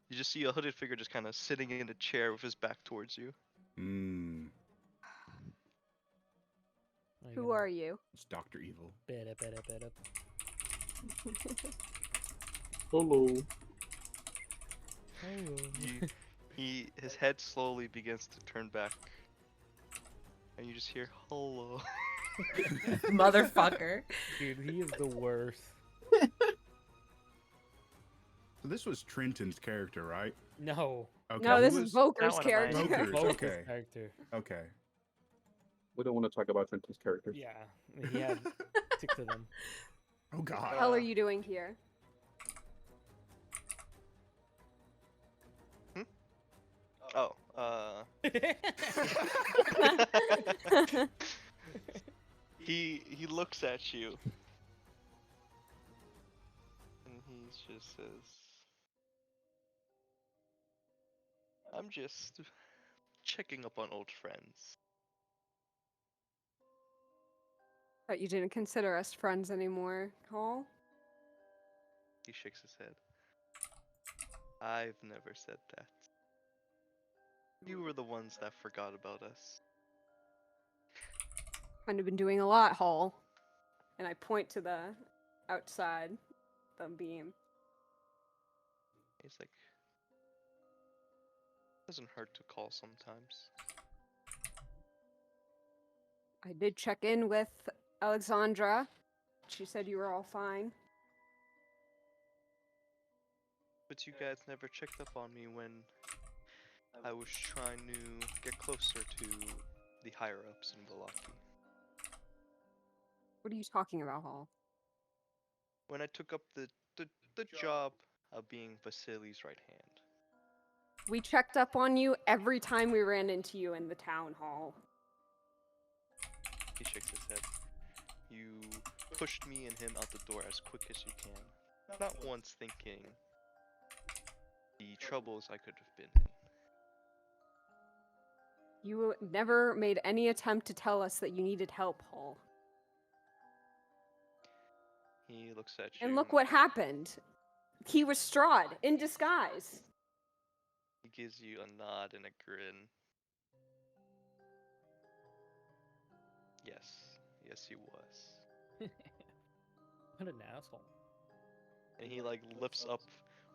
[SPEAKER 1] You just see a hooded figure just kind of sitting in a chair with his back towards you.
[SPEAKER 3] Hmm.
[SPEAKER 2] Who are you?
[SPEAKER 3] It's Dr. Evil.
[SPEAKER 6] Better.
[SPEAKER 5] Hello.
[SPEAKER 1] His head slowly begins to turn back, and you just hear hello.
[SPEAKER 4] Motherfucker.
[SPEAKER 6] Dude, he is the worst.
[SPEAKER 3] So this was Trenton's character, right?
[SPEAKER 6] No.
[SPEAKER 3] Okay.
[SPEAKER 2] No,
[SPEAKER 3] who
[SPEAKER 2] this
[SPEAKER 3] was-
[SPEAKER 2] is Voker's
[SPEAKER 8] Not one of mine.
[SPEAKER 2] character.
[SPEAKER 3] Voker's,
[SPEAKER 6] Focus
[SPEAKER 3] okay.
[SPEAKER 6] character.
[SPEAKER 3] Okay.
[SPEAKER 5] We don't want to talk about Trenton's characters.
[SPEAKER 6] Yeah, he had 6 of them.
[SPEAKER 3] Oh
[SPEAKER 2] What
[SPEAKER 3] God.
[SPEAKER 2] the hell are you doing here?
[SPEAKER 1] Oh, he looks at you, and he just says, "I'm just checking up on old friends."
[SPEAKER 2] But you didn't consider us friends anymore, Hall?
[SPEAKER 1] He shakes his head. I've never said that. You were the ones that forgot about us.
[SPEAKER 2] Kind of been doing a lot, Hall. And I point to the outside, the beam.
[SPEAKER 1] He's like, doesn't hurt to call sometimes.
[SPEAKER 2] I did check in with Alexandra. She said you were all fine.
[SPEAKER 1] But you guys never checked up on me when I was trying to get closer to the higher ups in Velaki.
[SPEAKER 2] What are you talking about, Hall?
[SPEAKER 1] When I took up the the job of being Vasili's right hand.
[SPEAKER 2] We checked up on you every time we ran into you in the town hall.
[SPEAKER 1] He shakes his head. You pushed me and him out the door as quick as you can, not once thinking the troubles I could have been in.
[SPEAKER 2] You never made any attempt to tell us that you needed help, Hall.
[SPEAKER 1] He looks at you.
[SPEAKER 2] And look what happened. He was Strahd in disguise.
[SPEAKER 1] He gives you a nod and a grin. Yes, he was.
[SPEAKER 6] What an asshole.
[SPEAKER 1] And he like lifts up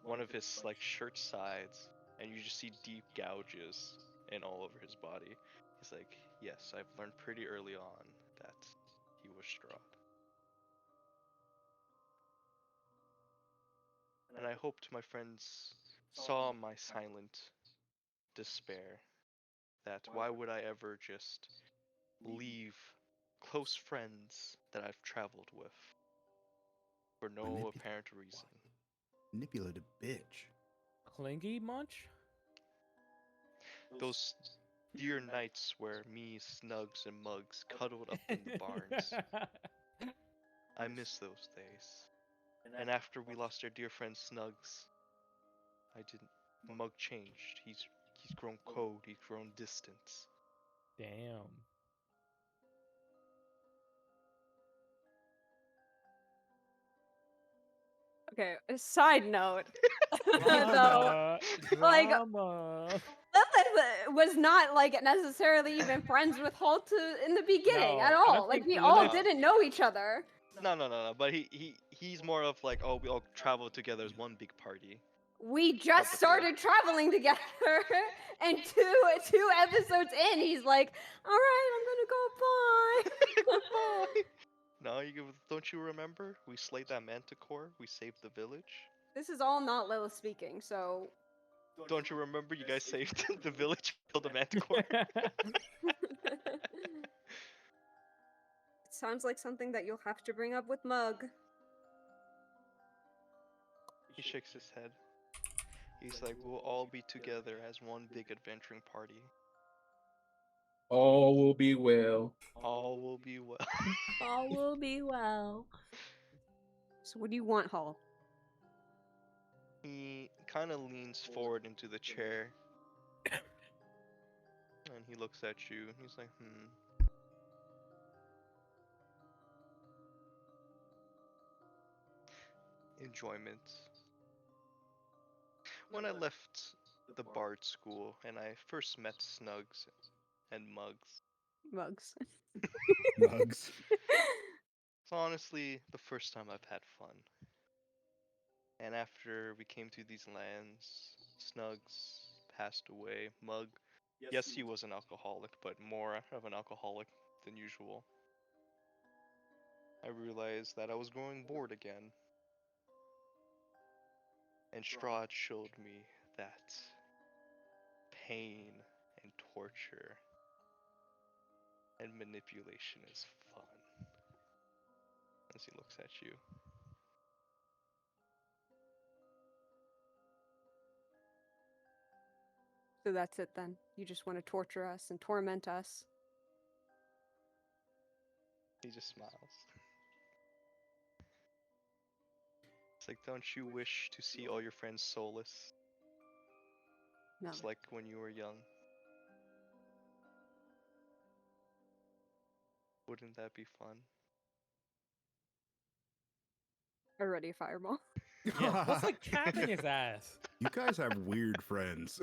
[SPEAKER 1] one of his like shirt sides, and you just see deep gouges in all over his body. He's like, yes, I've learned pretty early on that he was Strahd. And I hoped my friends saw my silent despair. That why would I ever just leave close friends that I've traveled with for no apparent reason?
[SPEAKER 3] Manipulative bitch.
[SPEAKER 6] Clingy much?
[SPEAKER 1] Those dear nights where me, Snugs, and Mugs cuddled up in the barns. I miss those days. And after we lost our dear friend Snugs, Mug changed. He's grown cold, he's grown distant.
[SPEAKER 6] Damn.
[SPEAKER 2] Okay, a side note. Though,
[SPEAKER 6] Drama,
[SPEAKER 2] like,
[SPEAKER 6] drama.
[SPEAKER 2] Lilith was not like necessarily even friends with Holt in the beginning
[SPEAKER 6] No,
[SPEAKER 2] at
[SPEAKER 6] I don't
[SPEAKER 2] all. Like
[SPEAKER 6] think
[SPEAKER 2] we all
[SPEAKER 1] Lilith-
[SPEAKER 2] didn't know each other.
[SPEAKER 1] No. But he's more of like, oh, we all travel together as one big party.
[SPEAKER 2] We just started traveling together, and two episodes in, he's like, "All right, I'm gonna go. Bye."
[SPEAKER 1] Goodbye. No, don't you remember? We slayed that manticore. We saved the village.
[SPEAKER 2] This is all not Lilith speaking, so
[SPEAKER 1] Don't you remember? You guys saved the village, killed the manticore.
[SPEAKER 2] it sounds like something that you'll have to bring up with Mug.
[SPEAKER 1] He shakes his head. He's like, we'll all be together as one big adventuring party.
[SPEAKER 5] All will be well.
[SPEAKER 1] All will be well.
[SPEAKER 4] All will be well.
[SPEAKER 2] So what do you want, Hall?
[SPEAKER 1] He kind of leans forward into the chair. And he looks at you. He's like, Enjoyment. When I left the Bard School and I first met Snugs and Mugs,
[SPEAKER 2] Mugs.
[SPEAKER 3] Mugs.
[SPEAKER 1] it's honestly the first time I've had fun. And after we came to these lands, Snugs passed away. Mug, yes, he was an alcoholic, but more of an alcoholic than usual. I realized that I was growing bored again. And Strahd showed me that pain and torture and manipulation is fun. As he looks at you.
[SPEAKER 2] So that's it then. You just want to torture us and torment us.
[SPEAKER 1] He just smiles. It's like, don't you wish to see all your friends soulless?
[SPEAKER 2] No.
[SPEAKER 1] Just like when you were young. Wouldn't that be fun?
[SPEAKER 2] Already a fireball.
[SPEAKER 6] Yeah, what's like capping his ass?
[SPEAKER 3] You guys have weird friends.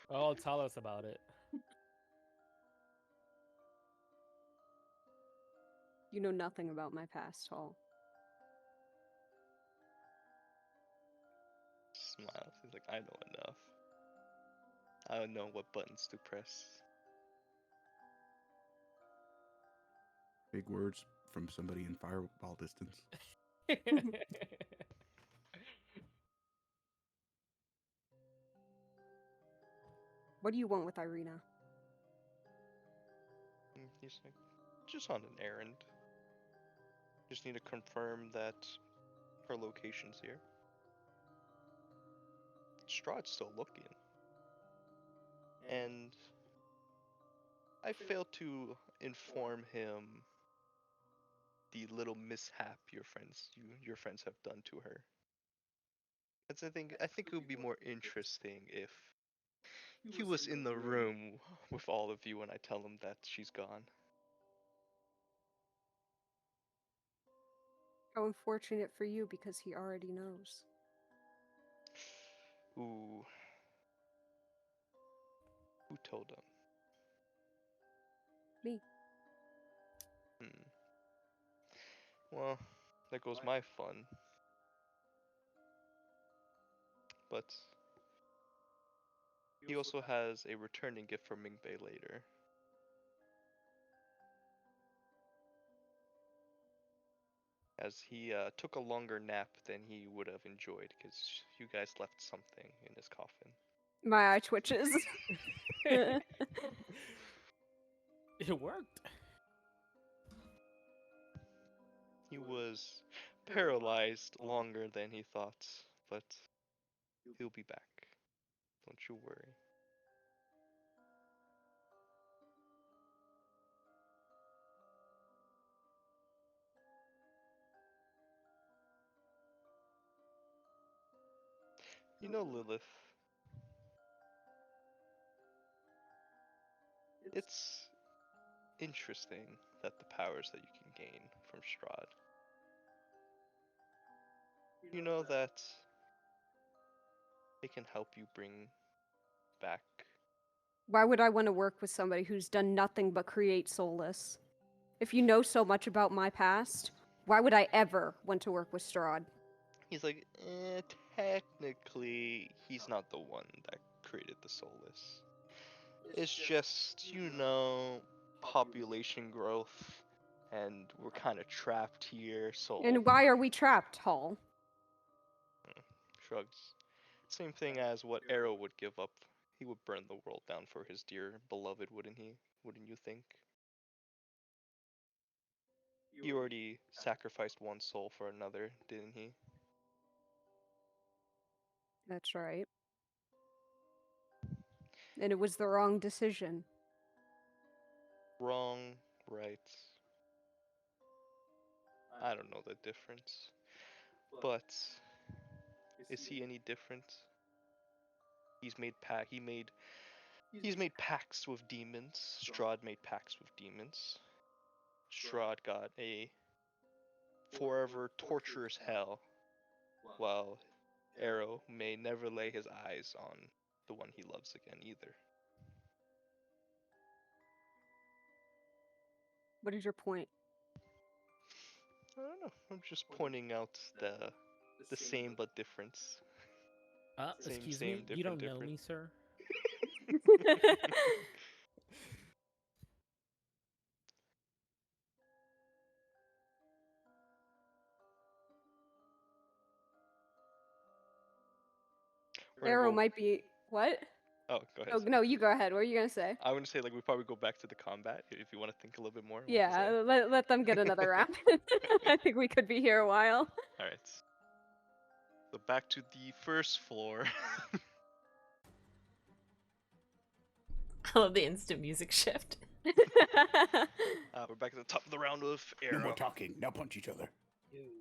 [SPEAKER 6] Oh, tell us about it.
[SPEAKER 2] You know nothing about my past, Hall.
[SPEAKER 1] Smiles. He's like, I know enough. I don't know what buttons to press.
[SPEAKER 3] Big words from somebody in fireball distance.
[SPEAKER 2] What do you want with Irina?
[SPEAKER 1] He's like, just on an errand. Just need to confirm that her locations here. Strahd's still looking. And I failed to inform him the little mishap your friends have done to her. Because I think it would be more interesting if he was in the room with all of you when I tell him that she's gone.
[SPEAKER 2] How unfortunate for you because he already knows.
[SPEAKER 1] Ooh. Who told him?
[SPEAKER 2] Me.
[SPEAKER 1] Well, there goes my fun. But he also has a returning gift for Mingbei later. As he took a longer nap than he would have enjoyed because you guys left something in his coffin.
[SPEAKER 2] My eye twitches.
[SPEAKER 6] It worked.
[SPEAKER 1] He was paralyzed longer than he thought, but he'll be back. Don't you worry. You know, Lilith, it's interesting that the powers that you can gain from Strahd. You know that they can help you bring back.
[SPEAKER 2] Why would I want to work with somebody who's done nothing but create Soulless? If you know so much about my past, why would I ever want to work with Strahd?
[SPEAKER 1] He's like, technically, he's not the one that created the Soulless. It's just, population growth, and we're kind of trapped here, so...
[SPEAKER 2] And why are we trapped, Hall?
[SPEAKER 1] Shrugs. Same thing as what Arrow would give up. He would burn the world down for his dear beloved, wouldn't he? Wouldn't you think? He already sacrificed one soul for another, didn't he?
[SPEAKER 2] That's right. And it was the wrong decision.
[SPEAKER 1] Wrong, right. I don't know the difference. But is he any different? He's made pacts with demons. Strahd made pacts with demons. Strahd got a forever torturous hell, while Arrow may never lay his eyes on the one he loves again either.
[SPEAKER 2] What is your point?
[SPEAKER 1] I don't know. I'm just pointing out the same but difference.
[SPEAKER 6] Excuse
[SPEAKER 1] same,
[SPEAKER 6] me, you don't
[SPEAKER 1] different,
[SPEAKER 6] know
[SPEAKER 1] different.
[SPEAKER 6] me, sir.
[SPEAKER 2] Arrow might be what?
[SPEAKER 1] Oh, go ahead.
[SPEAKER 2] Oh no, you go ahead. What are you gonna say?
[SPEAKER 1] I want to say we probably go back to the combat if you want to think a little bit more.
[SPEAKER 2] Yeah, let them get another round. I think we could be here a while.
[SPEAKER 1] All right. So back to the first floor.
[SPEAKER 4] I love the instant music shift.
[SPEAKER 1] We're back at the top of the round with
[SPEAKER 3] No more
[SPEAKER 1] Arrow.
[SPEAKER 3] talking. Now punch each other.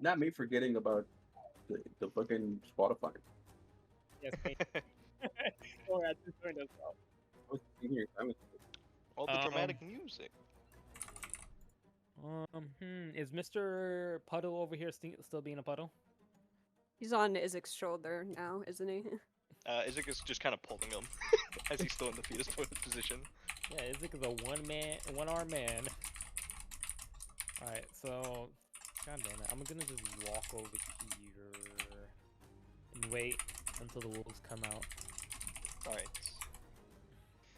[SPEAKER 5] Not me forgetting about the fucking Spotify.
[SPEAKER 9] Yes, or at this point as well.
[SPEAKER 5] I was sitting here,
[SPEAKER 1] All the dramatic music.
[SPEAKER 6] Is Mr. Puddle over here still being a puddle?
[SPEAKER 2] He's on Izik's shoulder now, isn't he?
[SPEAKER 1] Izik is just kind of pulling him as he's still in the fetus position.
[SPEAKER 6] Yeah, Izik is a one-armed man. Alright, so god damn it, I'm gonna just walk over here and wait until the wolves come out.
[SPEAKER 1] Alright.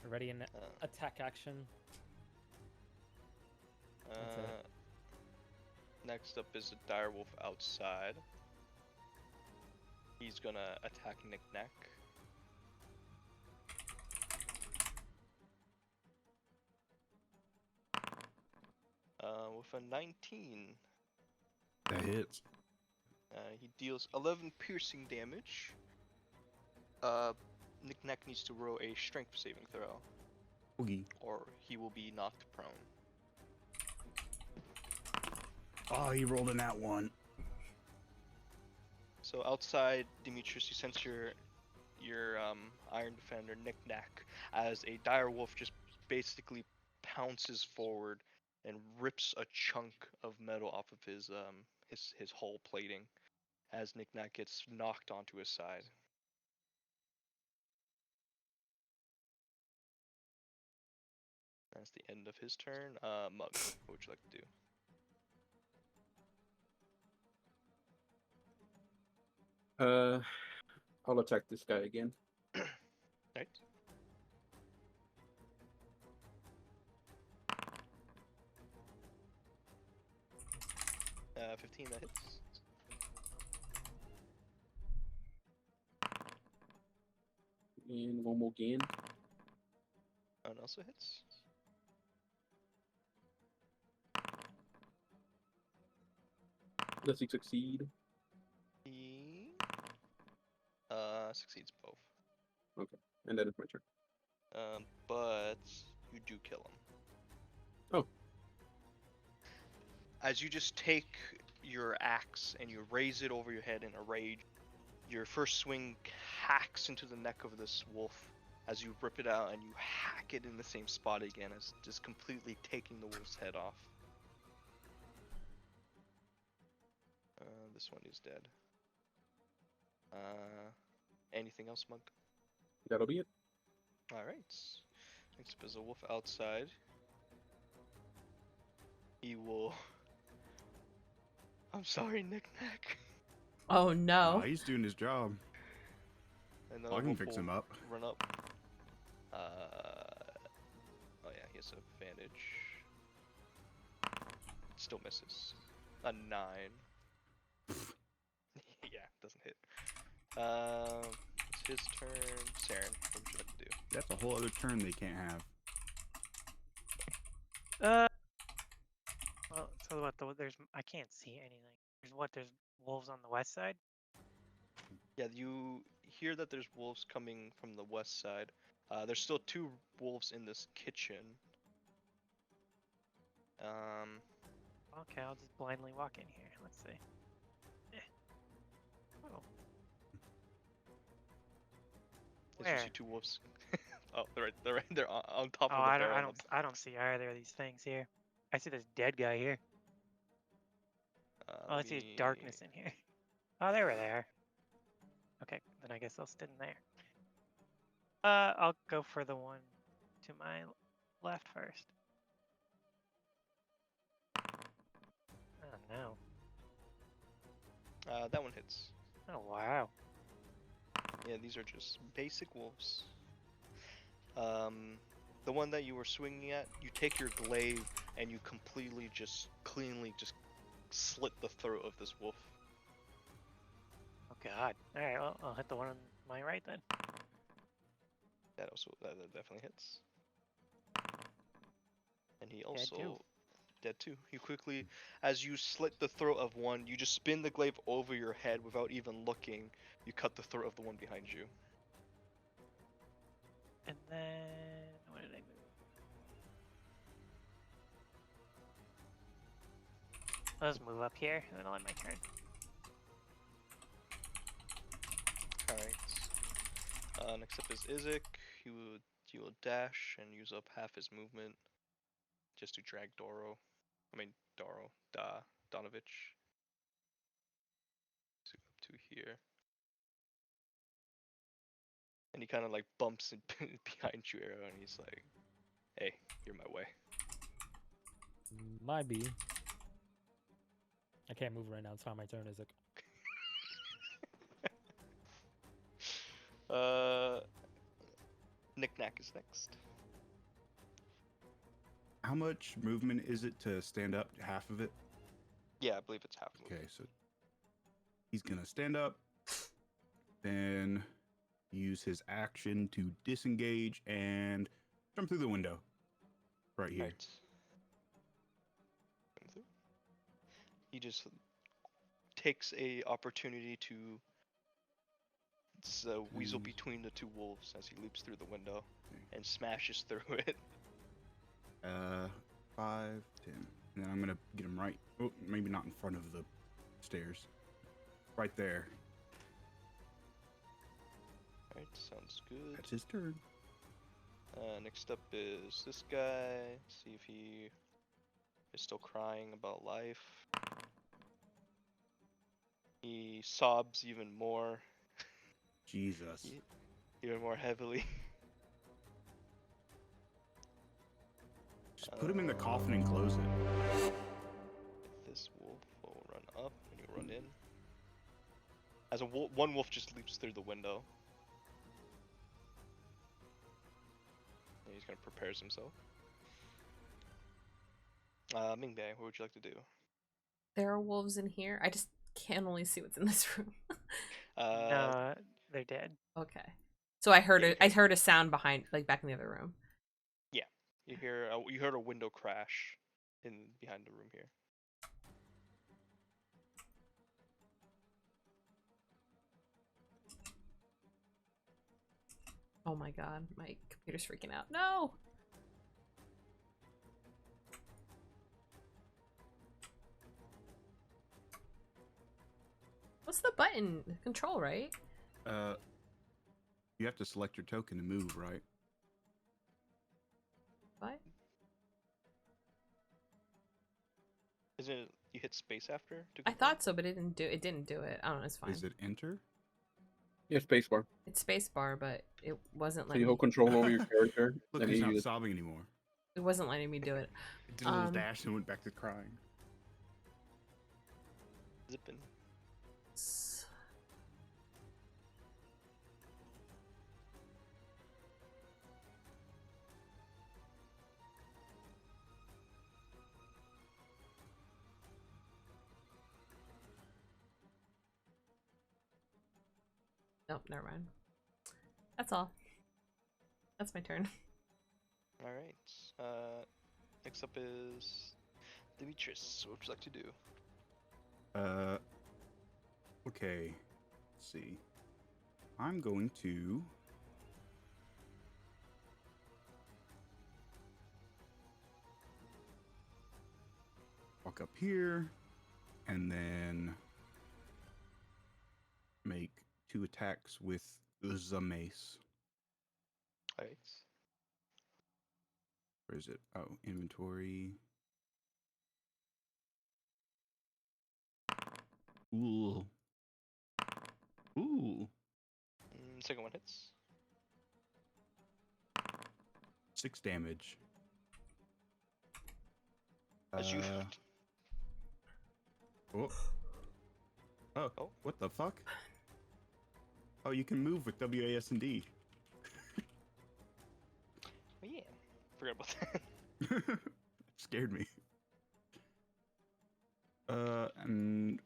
[SPEAKER 6] Ready in attack action. That's it.
[SPEAKER 1] Next up is a direwolf outside. He's gonna attack Knick-Knack. With a 19.
[SPEAKER 3] That hits.
[SPEAKER 1] He deals 11 piercing damage. Knick-Knack needs to roll a strength saving throw,
[SPEAKER 3] Oogie.
[SPEAKER 1] or he will be knocked prone.
[SPEAKER 3] Oh, he rolled in that one.
[SPEAKER 1] So outside, Demetrius, you sense your Iron Defender Knick-Knack as a dire wolf just basically pounces forward and rips a chunk of metal off of his hull plating as Knick-Knack gets knocked onto his side. That's the end of his turn. Mug, what would you like to do?
[SPEAKER 5] I'll attack this guy again.
[SPEAKER 1] Right. 15, that hits.
[SPEAKER 5] And one more again.
[SPEAKER 1] That one also hits.
[SPEAKER 5] Does he succeed?
[SPEAKER 1] He succeeds both.
[SPEAKER 5] Okay, and that is my turn.
[SPEAKER 1] But you do kill him.
[SPEAKER 5] Oh.
[SPEAKER 1] As you just take your axe and you raise it over your head in a rage, your first swing hacks into the neck of this wolf as you rip it out and you hack it in the same spot again, as just completely taking the wolf's head off. This one is dead. Anything else, Monk?
[SPEAKER 5] That'll be it.
[SPEAKER 1] Alright. Next up is a wolf outside. He will... I'm sorry, Knick-Knack.
[SPEAKER 4] Oh no.
[SPEAKER 3] Oh, he's doing his job.
[SPEAKER 1] Another
[SPEAKER 3] I can
[SPEAKER 1] wolf
[SPEAKER 3] fix
[SPEAKER 1] will
[SPEAKER 3] him up.
[SPEAKER 1] Run up. Oh yeah, he has advantage. Still misses. A 9. Yeah, doesn't hit. It's his turn. Saren, what would you like to do?
[SPEAKER 3] That's a whole other turn they can't have.
[SPEAKER 8] Well, so what? I can't see anything. There's wolves on the west side.
[SPEAKER 1] Yeah, you hear that there's wolves coming from the west side. There's still 2 wolves in this kitchen.
[SPEAKER 8] Okay, I'll just blindly walk in here. Let's see. Oh.
[SPEAKER 1] As you
[SPEAKER 8] Where?
[SPEAKER 1] see 2 wolves. Oh, they're right there on top
[SPEAKER 8] Oh,
[SPEAKER 1] of the
[SPEAKER 8] I
[SPEAKER 1] barrel.
[SPEAKER 8] I don't see either of these things here. I see this dead guy here. All I see is darkness in here. Oh, there they are. Okay, then I guess I'll stand there. I'll go for the one to my left first. Oh no.
[SPEAKER 1] That one hits.
[SPEAKER 8] Oh wow.
[SPEAKER 1] Yeah, these are just basic wolves. The one that you were swinging at, you take your glaive and you completely cleanly slit the throat of this wolf.
[SPEAKER 8] Oh god. Alright, well, I'll hit the one on my right then.
[SPEAKER 1] That definitely hits. And he also dead too. You quickly, as you slit the throat of one, you just spin the glaive over your head without even looking. You cut the throat of the one behind you.
[SPEAKER 8] And then what did I move? I'll just move up here and then I'll end my turn.
[SPEAKER 1] Alright. Next up is Izek. He will dash and use up half his movement just to drag Donovich. Up to here. And he kind of like bumps behind you, Arrow, and he's like, hey, you're my way.
[SPEAKER 6] Might be. I can't move right now. It's not my turn, is it?
[SPEAKER 1] Knick-Knack is next.
[SPEAKER 3] How much movement is it to stand up? Half of it?
[SPEAKER 1] Yeah, I believe it's half movement.
[SPEAKER 3] Okay, so he's gonna stand up, then use his action to disengage and jump through the window. Right here.
[SPEAKER 1] Right. He just takes a opportunity to weasel
[SPEAKER 3] Please.
[SPEAKER 1] between the two wolves as he leaps through the window and smashes through it.
[SPEAKER 3] 5, 10. And then I'm gonna get him right. Oh, maybe not in front of the stairs. Right there.
[SPEAKER 1] Alright, sounds good.
[SPEAKER 3] That's his turn.
[SPEAKER 1] Next up is this guy. See if he is still crying about life. He sobs even more,
[SPEAKER 3] Jesus.
[SPEAKER 1] even more heavily.
[SPEAKER 3] Just put him in the coffin and close it.
[SPEAKER 1] This wolf will run up and you run in. As one wolf just leaps through the window. And he's gonna prepares himself. Mingbei, what would you like to do?
[SPEAKER 4] There are wolves in here. I just can only see what's in this room.
[SPEAKER 8] No, they're dead.
[SPEAKER 4] Okay. So I heard
[SPEAKER 1] Yeah,
[SPEAKER 4] I heard a sound behind, like back in the other room.
[SPEAKER 1] Yeah, you heard a window crash behind the room here.
[SPEAKER 4] Oh my god, my computer's freaking out. No! What's the button? Control, right?
[SPEAKER 3] You have to select your token to move, right?
[SPEAKER 4] What?
[SPEAKER 1] Isn't it you hit space after? To
[SPEAKER 4] I
[SPEAKER 1] confirm?
[SPEAKER 4] thought so, but it didn't do it. I don't know, it's fine.
[SPEAKER 3] Is it enter?
[SPEAKER 5] Yeah, spacebar.
[SPEAKER 4] It's spacebar, but it wasn't
[SPEAKER 5] So
[SPEAKER 4] letting
[SPEAKER 5] you
[SPEAKER 4] me.
[SPEAKER 5] hold control over your character.
[SPEAKER 3] Look,
[SPEAKER 5] and
[SPEAKER 3] he's
[SPEAKER 5] you
[SPEAKER 3] not
[SPEAKER 5] use-
[SPEAKER 3] sobbing anymore.
[SPEAKER 4] It wasn't letting me do it.
[SPEAKER 3] It did a little dash and went back to crying.
[SPEAKER 1] Zipping.
[SPEAKER 4] Nope, never mind. That's all. That's my turn.
[SPEAKER 1] All right. Next up is Demetrius. What would you like to do?
[SPEAKER 3] Okay. Let's see. I'm going to walk up here and then make 2 attacks with the mace.
[SPEAKER 1] Alright.
[SPEAKER 3] Where is it? Oh, inventory. Ooh. Ooh.
[SPEAKER 1] Second one hits.
[SPEAKER 3] 6 damage.
[SPEAKER 1] As you.
[SPEAKER 3] Oh. Oh.
[SPEAKER 1] Oh.
[SPEAKER 3] What the fuck? Oh, you can move with WASD.
[SPEAKER 1] Oh yeah. Forgot about that.
[SPEAKER 3] Scared me. And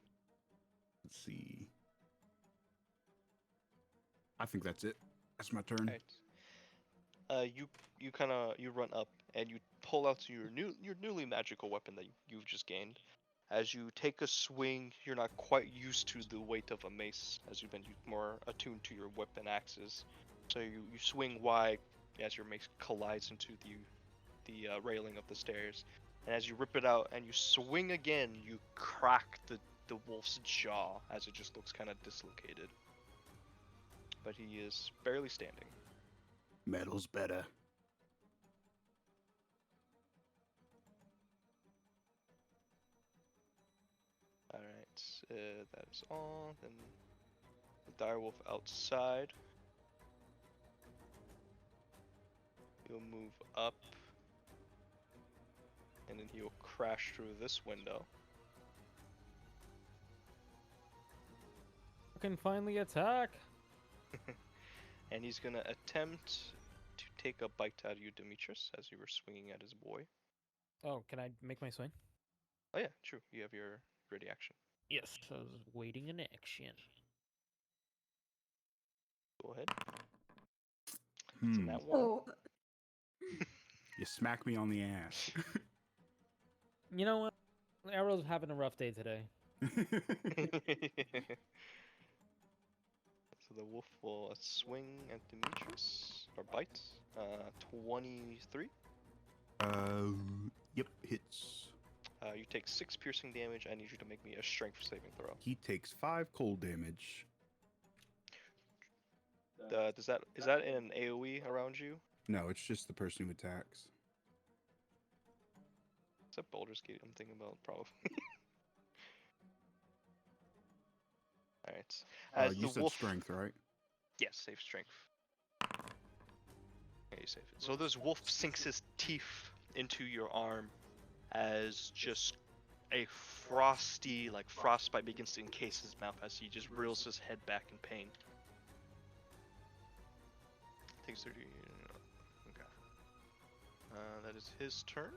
[SPEAKER 3] let's see. I think that's it. That's my turn.
[SPEAKER 1] Alright. You run up and you pull out your newly magical weapon that you've just gained. As you take a swing, you're not quite used to the weight of a mace, as you've been more attuned to your weapon axes. So you swing wide as your mace collides into the railing of the stairs. And as you rip it out and you swing again, you crack the wolf's jaw as it just looks kind of dislocated. But he is barely standing.
[SPEAKER 3] Metal's better.
[SPEAKER 1] Alright, that is all. Then the direwolf outside. He'll move up. And then he'll crash through this window.
[SPEAKER 6] I can finally attack.
[SPEAKER 1] And he's gonna attempt to take a bite out of you, Demetrius, as you were swinging at his boy.
[SPEAKER 6] Oh, can I make my swing?
[SPEAKER 1] Oh yeah, true. You have your ready action.
[SPEAKER 6] Yes, I was waiting in action.
[SPEAKER 1] Go ahead. It's in that one.
[SPEAKER 2] Oh,
[SPEAKER 3] You smack me on the ass.
[SPEAKER 6] You know what? Arrow's having a rough day today.
[SPEAKER 1] So the wolf will swing at Demetrius or bite. 23.
[SPEAKER 3] Yep, hits.
[SPEAKER 1] You take 6 piercing damage. I need you to make me a strength saving throw.
[SPEAKER 3] He takes 5 cold damage.
[SPEAKER 1] Is that an AOE around you?
[SPEAKER 3] No, it's just the person who attacks.
[SPEAKER 1] Is that Baldur's Gate I'm thinking about? Probably. Alright. As
[SPEAKER 3] You
[SPEAKER 1] the
[SPEAKER 3] said
[SPEAKER 1] wolf.
[SPEAKER 3] strength, right?
[SPEAKER 1] Yes, save strength. Yeah, you save it. So this wolf sinks his teeth into your arm as just a frosty, like frostbite begins to encase his mouth as he just reels his head back in pain. Takes 30. Okay. That is his turn.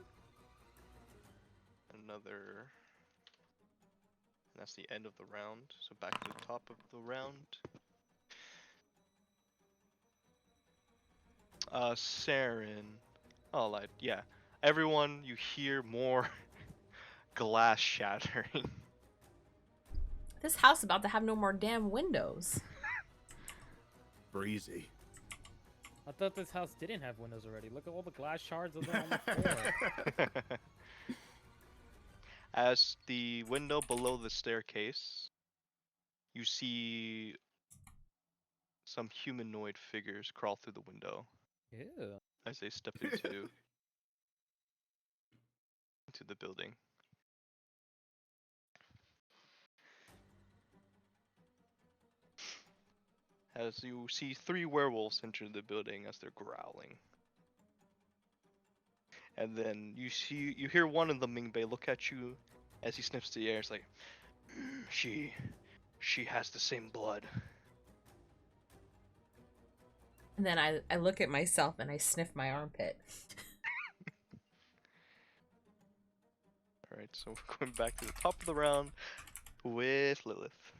[SPEAKER 1] Another. And that's the end of the round. So back to the top of the round. Saren. Oh, like, yeah. Everyone, you hear more glass shattering.
[SPEAKER 4] This house about to have no more damn windows.
[SPEAKER 3] Breezy.
[SPEAKER 6] I thought this house didn't have windows already. Look at all the glass shards on the floor.
[SPEAKER 1] As the window below the staircase, you see some humanoid figures crawl through the window
[SPEAKER 6] Ew.
[SPEAKER 1] as they step into the building. As you see 3 werewolves enter the building as they're growling. And then you hear one of the Mingbei look at you as he sniffs the air. It's like, she has the same blood.
[SPEAKER 4] And then I look at myself and I sniff my armpit.
[SPEAKER 1] Alright, so we're going back to the top of the round with Lilith.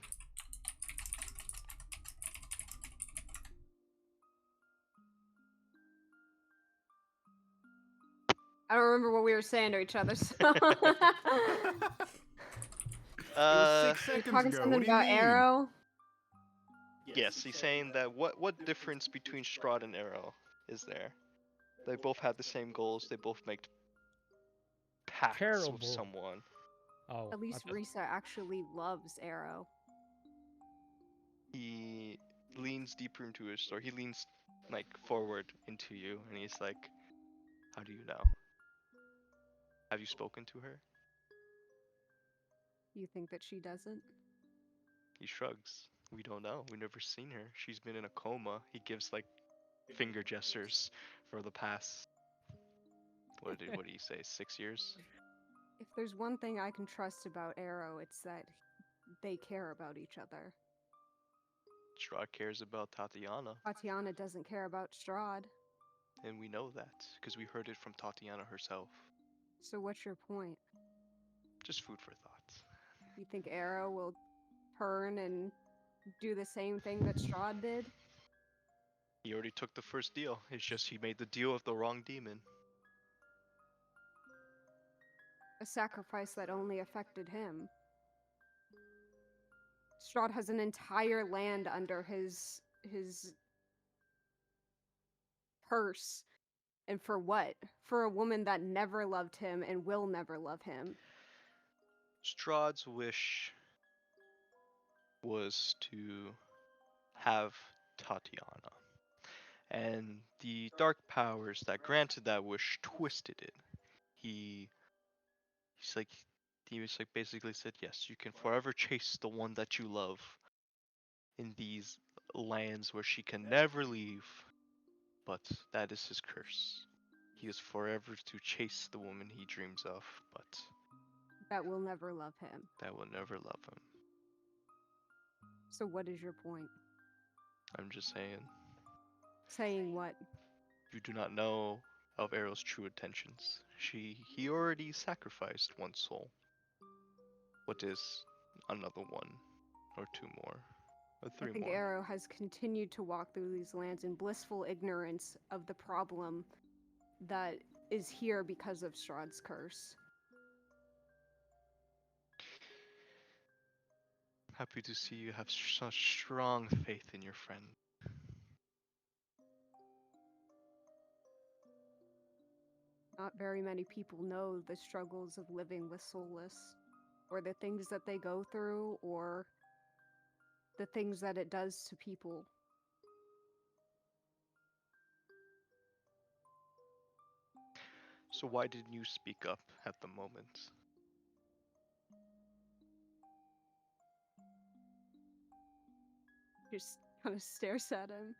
[SPEAKER 2] I don't remember what we were saying to each other. So.
[SPEAKER 3] It was 6
[SPEAKER 2] we were
[SPEAKER 3] seconds
[SPEAKER 2] talking
[SPEAKER 3] ago.
[SPEAKER 2] something
[SPEAKER 3] What do you
[SPEAKER 2] about
[SPEAKER 3] mean?
[SPEAKER 2] Arrow.
[SPEAKER 1] Yes, he's saying that what difference between Strahd and Arrow is there? They both have the same goals. They both make pacts
[SPEAKER 6] Terrible.
[SPEAKER 1] with someone.
[SPEAKER 6] Oh,
[SPEAKER 2] At least Risa actually loves Arrow.
[SPEAKER 1] He leans deeper into his story. He leans like forward into you, and he's like, "How do you know? Have you spoken to her?"
[SPEAKER 2] You think that she doesn't?
[SPEAKER 1] He shrugs. We don't know. We've never seen her. She's been in a coma. He gives like finger gestures for the past. What do you say? 6 years?
[SPEAKER 2] If there's one thing I can trust about Arrow, it's that they care about each other.
[SPEAKER 1] Strahd cares about Tatiana,
[SPEAKER 2] Tatiana doesn't care about Strahd.
[SPEAKER 1] and we know that because we heard it from Tatiana herself.
[SPEAKER 2] So what's your point?
[SPEAKER 1] Just food for thought.
[SPEAKER 2] You think Arrow will turn and do the same thing that Strahd did?
[SPEAKER 1] He already took the first deal. It's just he made the deal with the wrong demon.
[SPEAKER 2] A sacrifice that only affected him. Strahd has an entire land under his curse. And for what? For a woman that never loved him and will never love him.
[SPEAKER 1] Strahd's wish was to have Tatiana. And the dark powers that granted that wish twisted it. He's like he was like basically said, yes, you can forever chase the one that you love in these lands where she can never leave. But that is his curse. He is forever to chase the woman he dreams of, but
[SPEAKER 2] That will never love him.
[SPEAKER 1] that will never love him.
[SPEAKER 2] So what is your point?
[SPEAKER 1] I'm just saying,
[SPEAKER 2] Saying what?
[SPEAKER 1] you do not know of Arrow's true intentions. He already sacrificed one soul. What is another one, or 2 more, or 3
[SPEAKER 2] I think
[SPEAKER 1] more?
[SPEAKER 2] Arrow has continued to walk through these lands in blissful ignorance of the problem that is here because of Strahd's curse.
[SPEAKER 1] Happy to see you have such strong faith in your friend.
[SPEAKER 2] Not very many people know the struggles of living with Soulless, or the things that they go through, or the things that it does to people.
[SPEAKER 1] So why didn't you speak up at the moment?
[SPEAKER 2] Just kind of stares at him.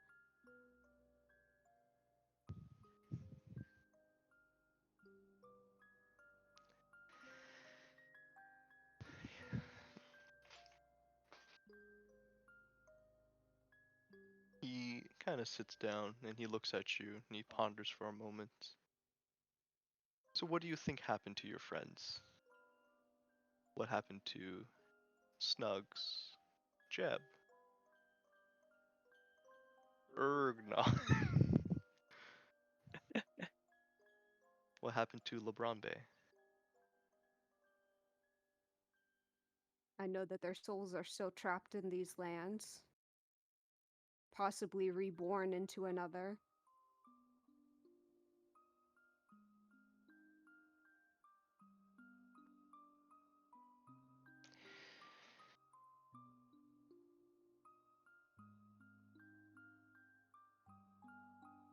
[SPEAKER 1] He kind of sits down and he looks at you and he ponders for a moment. So what do you think happened to your friends? What happened to Snugs, Jeb, Ergnog? What happened to LeBron Bay?
[SPEAKER 2] I know that their souls are still trapped in these lands, possibly reborn into another.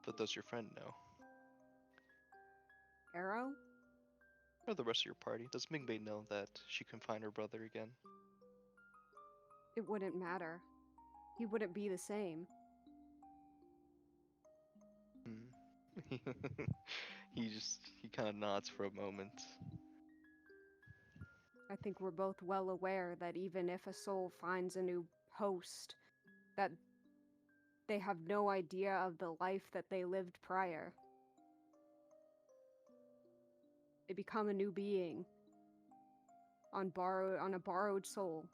[SPEAKER 1] But does your friend know?
[SPEAKER 2] Arrow?
[SPEAKER 1] Or the rest of your party? Does Mingbei know that she can find her brother again?
[SPEAKER 2] It wouldn't matter. He wouldn't be the same.
[SPEAKER 1] Hmm. he kind of nods for a moment.
[SPEAKER 2] I think we're both well aware that even if a soul finds a new host, that they have no idea of the life that they lived prior. They become a new being on a borrowed soul.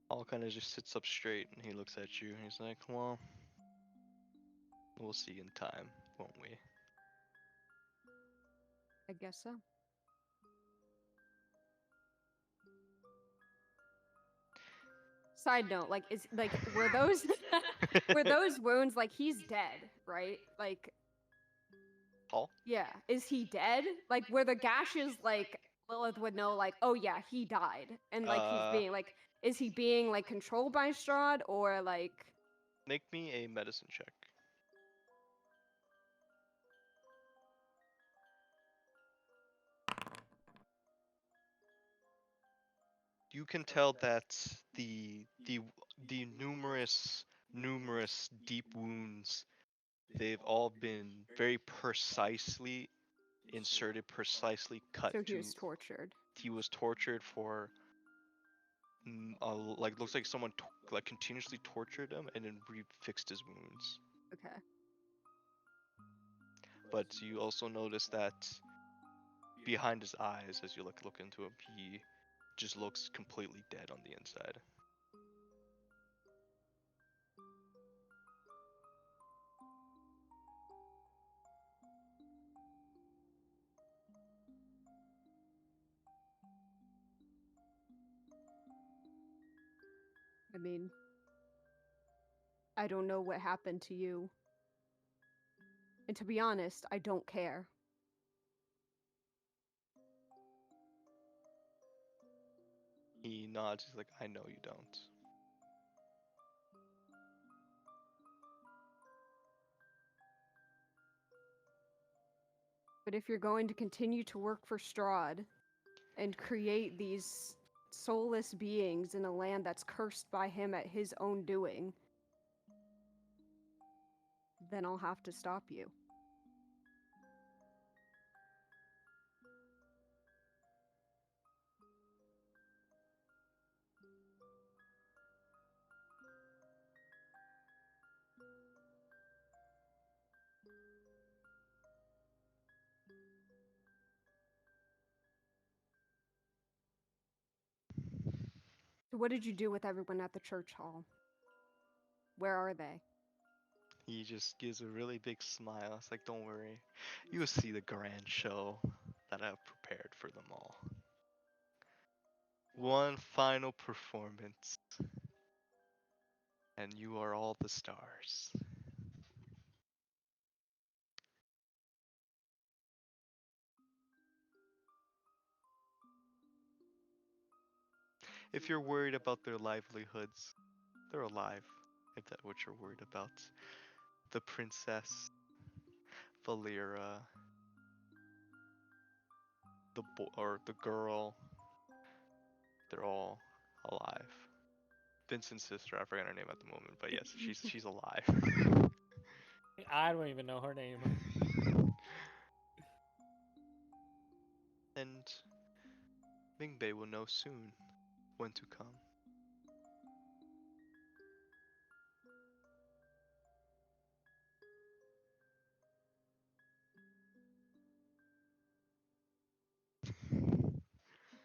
[SPEAKER 1] All kind of just sits up straight and he looks at you and he's like, well, we'll see in time, won't we?
[SPEAKER 2] I guess so. Side note, like, were those were those wounds, like, he's dead, right? Like,
[SPEAKER 1] Paul?
[SPEAKER 2] yeah, is he dead? Like, were the gashes, like, Lilith would know, like, oh yeah, he died, and like he's being like, is he being like controlled by Strahd, or like?
[SPEAKER 1] Make me a medicine check. You can tell that the numerous deep wounds, they've all been very precisely inserted, precisely cut
[SPEAKER 2] So he
[SPEAKER 1] to.
[SPEAKER 2] was tortured.
[SPEAKER 1] He was tortured for like, looks like someone like continuously tortured him and then refixed his wounds.
[SPEAKER 2] Okay.
[SPEAKER 1] But you also notice that behind his eyes, as you look into him, he just looks completely dead on the inside.
[SPEAKER 2] I mean, I don't know what happened to you. And to be honest, I don't care.
[SPEAKER 1] He nods. He's like, I know you don't.
[SPEAKER 2] But if you're going to continue to work for Strahd and create these soulless beings in a land that's cursed by him at his own doing, then I'll have to stop you. So what did you do with everyone at the church hall? Where are they?
[SPEAKER 1] He just gives a really big smile. It's like, don't worry. You will see the grand show that I've prepared for them all. One final performance. And you are all the stars. If you're worried about their livelihoods, they're alive. If that's what you're worried about. The princess, Valera, the girl, they're all alive. Vincent's sister, I forgot her name at the moment, but yes, she's alive.
[SPEAKER 6] I don't even know her name.
[SPEAKER 1] And Mingbei will know soon when to come.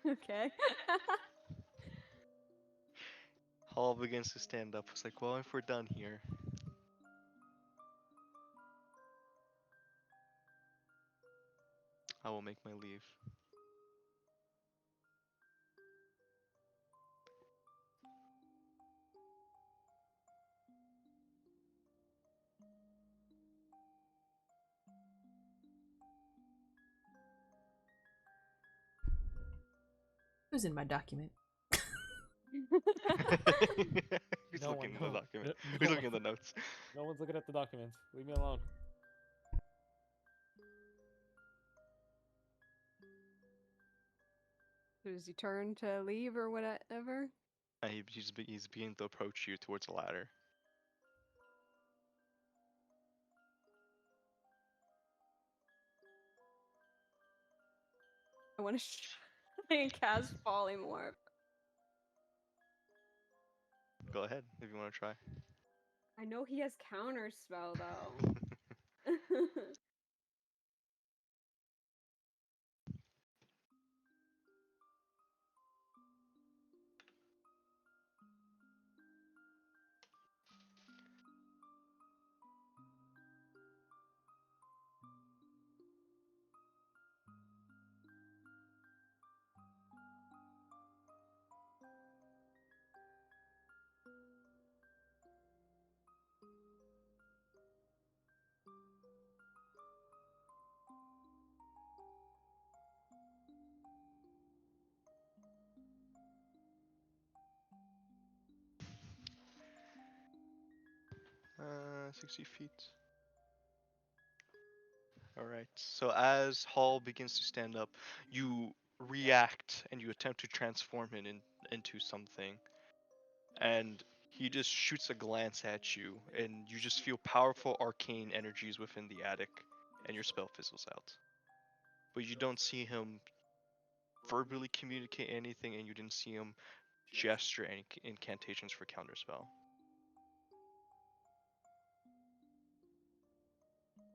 [SPEAKER 2] Okay.
[SPEAKER 1] Hall begins to stand up. It's like, well, if we're done here, I will make my leave.
[SPEAKER 4] Who's in my document?
[SPEAKER 1] He's
[SPEAKER 6] No
[SPEAKER 1] looking
[SPEAKER 6] one,
[SPEAKER 1] in the
[SPEAKER 6] no.
[SPEAKER 1] document.
[SPEAKER 6] No
[SPEAKER 1] He's
[SPEAKER 6] one.
[SPEAKER 1] looking at the notes.
[SPEAKER 6] No one's looking at the documents. Leave me alone.
[SPEAKER 2] Does he turn to leave or whatever?
[SPEAKER 1] He's beginning to approach you towards the ladder.
[SPEAKER 2] I want to try and cast polymorph.
[SPEAKER 1] Go ahead if you want to try.
[SPEAKER 2] I know he has counter spell though.
[SPEAKER 1] 60 feet. Alright, so as Hall begins to stand up, you react and you attempt to transform him into something. And he just shoots a glance at you, and you just feel powerful arcane energies within the attic, and your spell fizzles out. But you don't see him verbally communicate anything, and you didn't see him gesture any incantations for counterspell.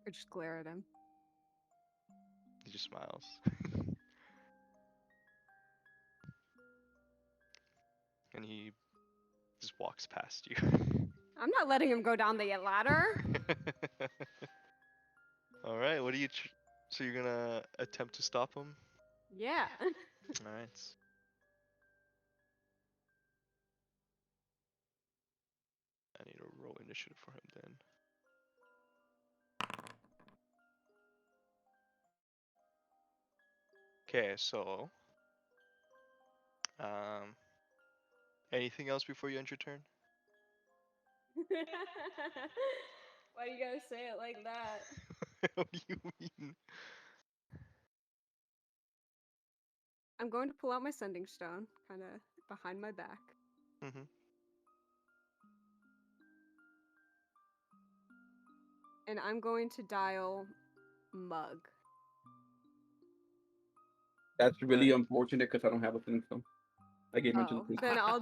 [SPEAKER 2] I just glare at him.
[SPEAKER 1] He just smiles. And he just walks past you.
[SPEAKER 2] I'm not letting him go down the ladder.
[SPEAKER 1] Alright, what do you... So you're gonna attempt to stop him?
[SPEAKER 2] Yeah.
[SPEAKER 1] Alright. I need to roll initiative for him then. Okay, so... anything else before you end your turn?
[SPEAKER 2] Why do you gotta say it like that?
[SPEAKER 1] What do you mean?
[SPEAKER 2] I'm going to pull out my sending stone, kind of behind my back.
[SPEAKER 1] Mm-hmm.
[SPEAKER 2] And I'm going to dial Mug.
[SPEAKER 5] That's really unfortunate because I don't have a thing. So I gave mine to the
[SPEAKER 2] Oh,
[SPEAKER 5] princess.
[SPEAKER 2] then I'll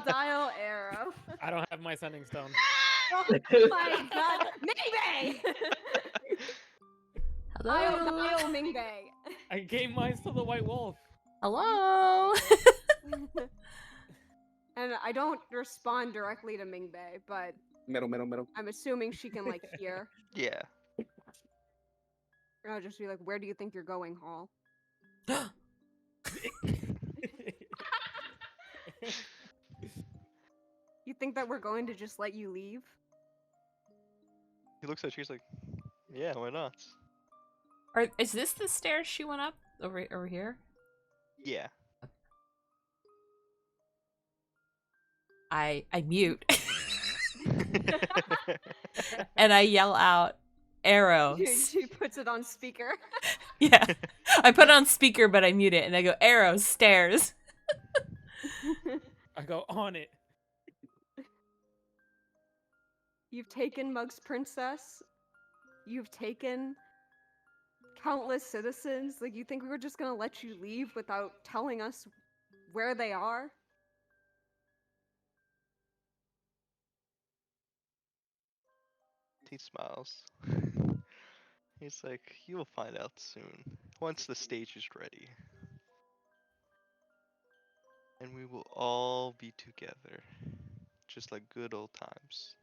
[SPEAKER 2] dial Arrow.
[SPEAKER 6] I don't have my sending stone.
[SPEAKER 2] Oh my god, Mingbei! I'll
[SPEAKER 4] Hello?
[SPEAKER 2] dial Mingbei.
[SPEAKER 6] I gave mine to the White Wolf.
[SPEAKER 4] Hello?
[SPEAKER 2] And I don't respond directly to Mingbei, but
[SPEAKER 5] Metal.
[SPEAKER 2] I'm assuming she can like hear.
[SPEAKER 1] Yeah.
[SPEAKER 2] I'll just be like, "Where do you think you're going, Hall?" You think that we're going to just let you leave?
[SPEAKER 1] He looks at you. He's like, "Yeah, why not?"
[SPEAKER 4] Is this the stairs she went up over here?
[SPEAKER 1] Yeah.
[SPEAKER 4] I mute. And I yell out, "Arrow."
[SPEAKER 2] She puts it on speaker.
[SPEAKER 4] Yeah. I put it on speaker, but I mute it, and I go, "Arrow, stairs."
[SPEAKER 6] I go on it.
[SPEAKER 2] You've taken Mug's princess. You've taken countless citizens. Like, you think we were just gonna let you leave without telling us where they are?
[SPEAKER 1] He smiles. He's like, "You will find out soon, once the stage is ready. And we will all be together, just like good old times."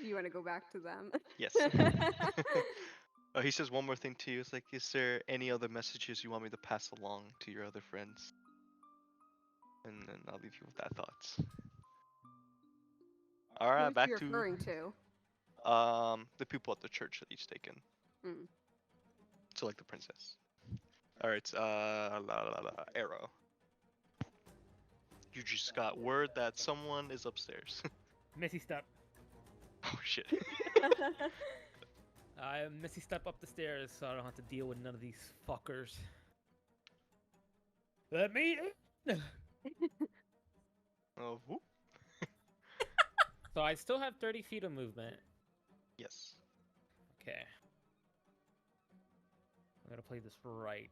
[SPEAKER 2] You want to go back to them?
[SPEAKER 1] Yes. Oh, he says one more thing to you. It's like, "Is there any other messages you want me to pass along to your other friends?" And then I'll leave you with that thoughts. All right,
[SPEAKER 2] Who's
[SPEAKER 1] back
[SPEAKER 2] he
[SPEAKER 1] to
[SPEAKER 2] referring to?
[SPEAKER 1] the people at the church that he's taken.
[SPEAKER 2] Mm.
[SPEAKER 1] So like the princess. All right, Arrow. You just got word that someone is upstairs.
[SPEAKER 6] Missy step.
[SPEAKER 1] Oh shit.
[SPEAKER 6] I Missy step up the stairs so I don't have to deal with none of these fuckers. Let me in.
[SPEAKER 1] Oh, whoop.
[SPEAKER 6] So I still have 30 feet of movement.
[SPEAKER 1] Yes.
[SPEAKER 6] Okay. I'm gonna play this right.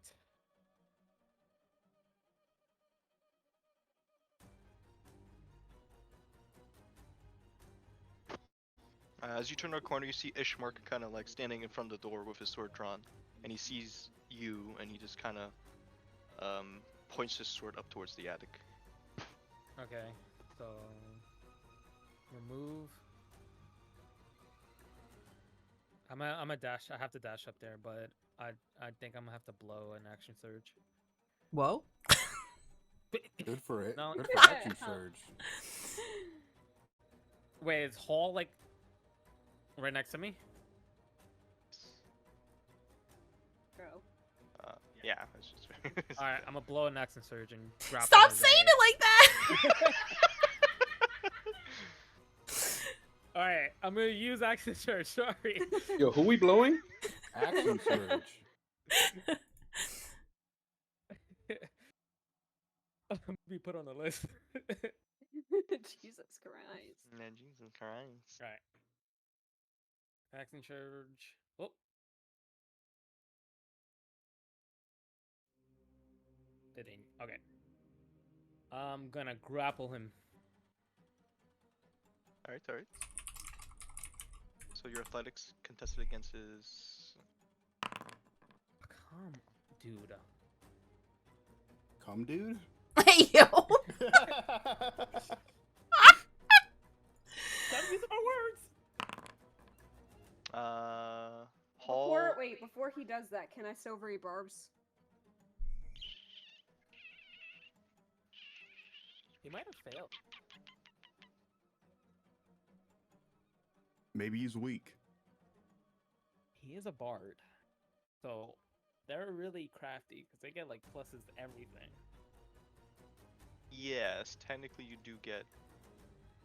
[SPEAKER 1] As you turn a corner, you see Ishmark kind of like standing in front of the door with his sword drawn, and he sees you, and he just kind of points his sword up towards the attic.
[SPEAKER 6] Okay. So remove. I'm a dash. I have to dash up there, but I think I'm gonna have to blow an action surge.
[SPEAKER 4] Whoa.
[SPEAKER 3] Good for it.
[SPEAKER 6] No.
[SPEAKER 3] Good for action surge.
[SPEAKER 6] Wait, is Hall like right next to me?
[SPEAKER 2] Bro.
[SPEAKER 1] Yeah. It's just
[SPEAKER 6] All right, I'm gonna blow an action surge and grapple.
[SPEAKER 4] Stop
[SPEAKER 6] his
[SPEAKER 4] saying
[SPEAKER 6] ass.
[SPEAKER 4] it like that.
[SPEAKER 6] All right, I'm gonna use action surge. Sorry.
[SPEAKER 5] Yo, who we blowing?
[SPEAKER 3] Action surge.
[SPEAKER 6] I'm gonna be put on the list.
[SPEAKER 2] Jesus Christ.
[SPEAKER 1] Man, Jesus Christ.
[SPEAKER 6] Right. Action surge. Oh. Didn't. Okay. I'm gonna grapple him.
[SPEAKER 1] Alright, alright. So your athletics contested against his...
[SPEAKER 6] Come, dude.
[SPEAKER 3] Come, dude.
[SPEAKER 4] Hey, yo.
[SPEAKER 6] Stop using my words.
[SPEAKER 1] Hall...
[SPEAKER 2] Before he does that, can I silvery barbs?
[SPEAKER 6] He might have failed.
[SPEAKER 3] Maybe he's weak.
[SPEAKER 6] He is a bard, so they're really crafty because they get like pluses to everything.
[SPEAKER 1] Yes, technically you do get...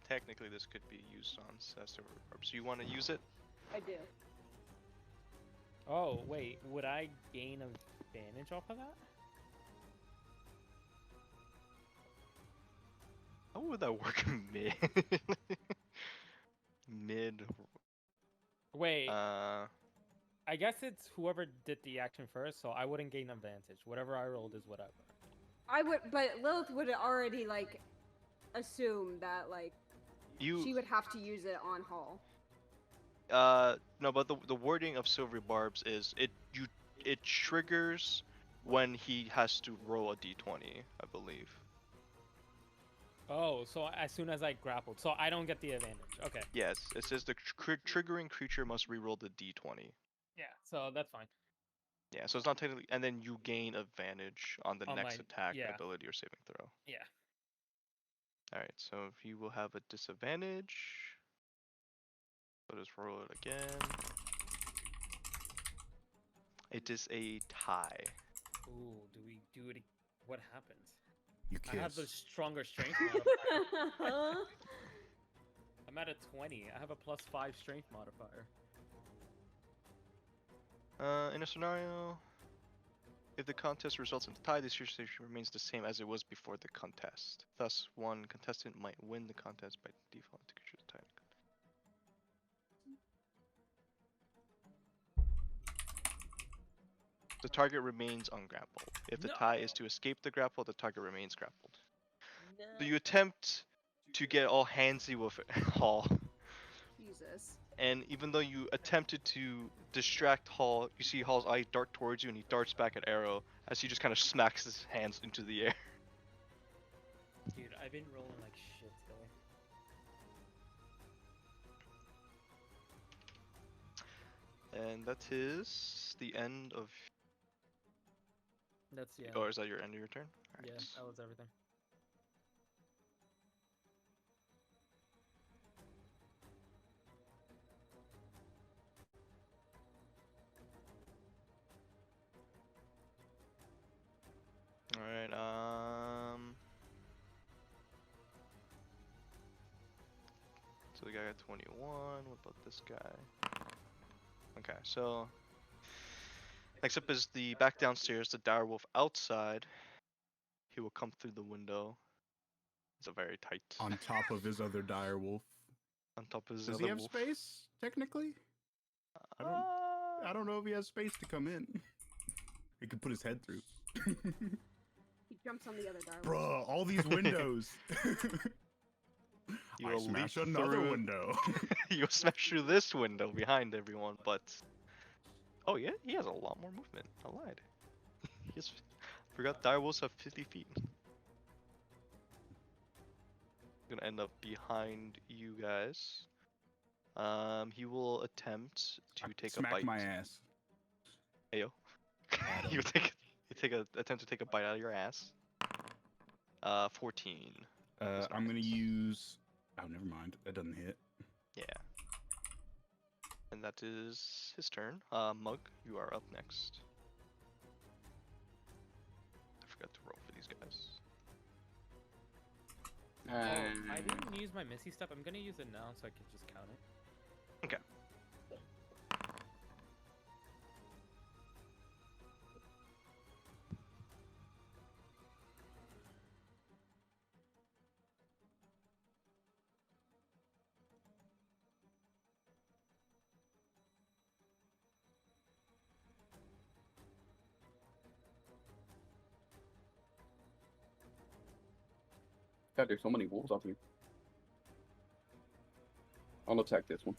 [SPEAKER 1] Technically this could be used on Silver Barb. So you want to use it?
[SPEAKER 2] I do.
[SPEAKER 6] Oh wait, would I gain advantage off of that?
[SPEAKER 1] How would that work mid? Mid...
[SPEAKER 6] Wait, I guess it's whoever did the action first, so I wouldn't gain advantage. Whatever I rolled is whatever.
[SPEAKER 2] I would, but Lilith would already like assume that like
[SPEAKER 1] You...
[SPEAKER 2] she would have to use it on Hall.
[SPEAKER 1] No, but the wording of Silvery Barbs is it triggers when he has to roll a d20, I believe.
[SPEAKER 6] Oh, so as soon as I grappled, so I don't get the advantage. Okay.
[SPEAKER 1] Yes, it says the triggering creature must reroll the d20.
[SPEAKER 6] Yeah, so that's fine.
[SPEAKER 1] Yeah, so it's not technically, and then you gain advantage on the
[SPEAKER 6] On
[SPEAKER 1] next
[SPEAKER 6] my-
[SPEAKER 1] attack,
[SPEAKER 6] yeah.
[SPEAKER 1] ability, or saving throw.
[SPEAKER 6] Yeah.
[SPEAKER 1] All right, so he will have a disadvantage. Let us roll it again. It is a tie.
[SPEAKER 6] Ooh, do we do it? What happens?
[SPEAKER 3] You
[SPEAKER 6] I have the
[SPEAKER 3] kiss.
[SPEAKER 6] stronger strength modifier. I'm at a 20. I have a +5 strength modifier.
[SPEAKER 1] In a scenario, if the contest results in a tie, this situation remains the same as it was before the contest. Thus, one contestant might win the contest by default to choose a tie. The target remains ungrappled. If the tie is to escape the grapple, the target remains grappled. So you attempt to get all handsy with Hall,
[SPEAKER 2] Jesus.
[SPEAKER 1] and even though you attempted to distract Hall, you see Hall's eye dart towards you, and he darts back at Arrow as he just kind of smacks his hands into the air.
[SPEAKER 6] Dude, I've been rolling like shit today.
[SPEAKER 1] And that is the end of.
[SPEAKER 6] That's yeah.
[SPEAKER 1] Or is that your end of your turn? Alright.
[SPEAKER 6] Yeah, that was everything.
[SPEAKER 1] Alright, so the guy got 21. What about this guy? Okay, so next up is the back downstairs, the direwolf outside. He will come through the window. It's a very tight.
[SPEAKER 3] On top of his other dire wolf.
[SPEAKER 1] On top of his
[SPEAKER 3] Does
[SPEAKER 1] other
[SPEAKER 3] he have
[SPEAKER 1] wolf.
[SPEAKER 3] space, technically? I don't know if he has space to come in. He could put his head through.
[SPEAKER 2] He jumps on the other direwolf.
[SPEAKER 3] Bruh, all these windows.
[SPEAKER 1] You
[SPEAKER 3] I
[SPEAKER 1] will
[SPEAKER 3] smash
[SPEAKER 1] leap
[SPEAKER 3] another
[SPEAKER 1] through-
[SPEAKER 3] window.
[SPEAKER 1] You'll smash through this window behind everyone, but oh yeah, he has a lot more movement. I lied. Forgot direwolves have 50 feet. Gonna end up behind you guys. He will attempt to take
[SPEAKER 3] Smack
[SPEAKER 1] a bite.
[SPEAKER 3] my ass.
[SPEAKER 1] Ayo.
[SPEAKER 3] Adam.
[SPEAKER 1] you attempt to take a bite out of your ass. 14. Does not
[SPEAKER 3] I'm gonna
[SPEAKER 1] hit.
[SPEAKER 3] use. Oh, never mind. That doesn't hit.
[SPEAKER 1] Yeah. And that is his turn. Mug, you are up next. I forgot to roll for these guys.
[SPEAKER 6] Oh, I didn't use my Missy Step. I'm gonna use it now so I can just count it.
[SPEAKER 1] Okay.
[SPEAKER 5] God, there's so many wolves out here. I'll attack this one.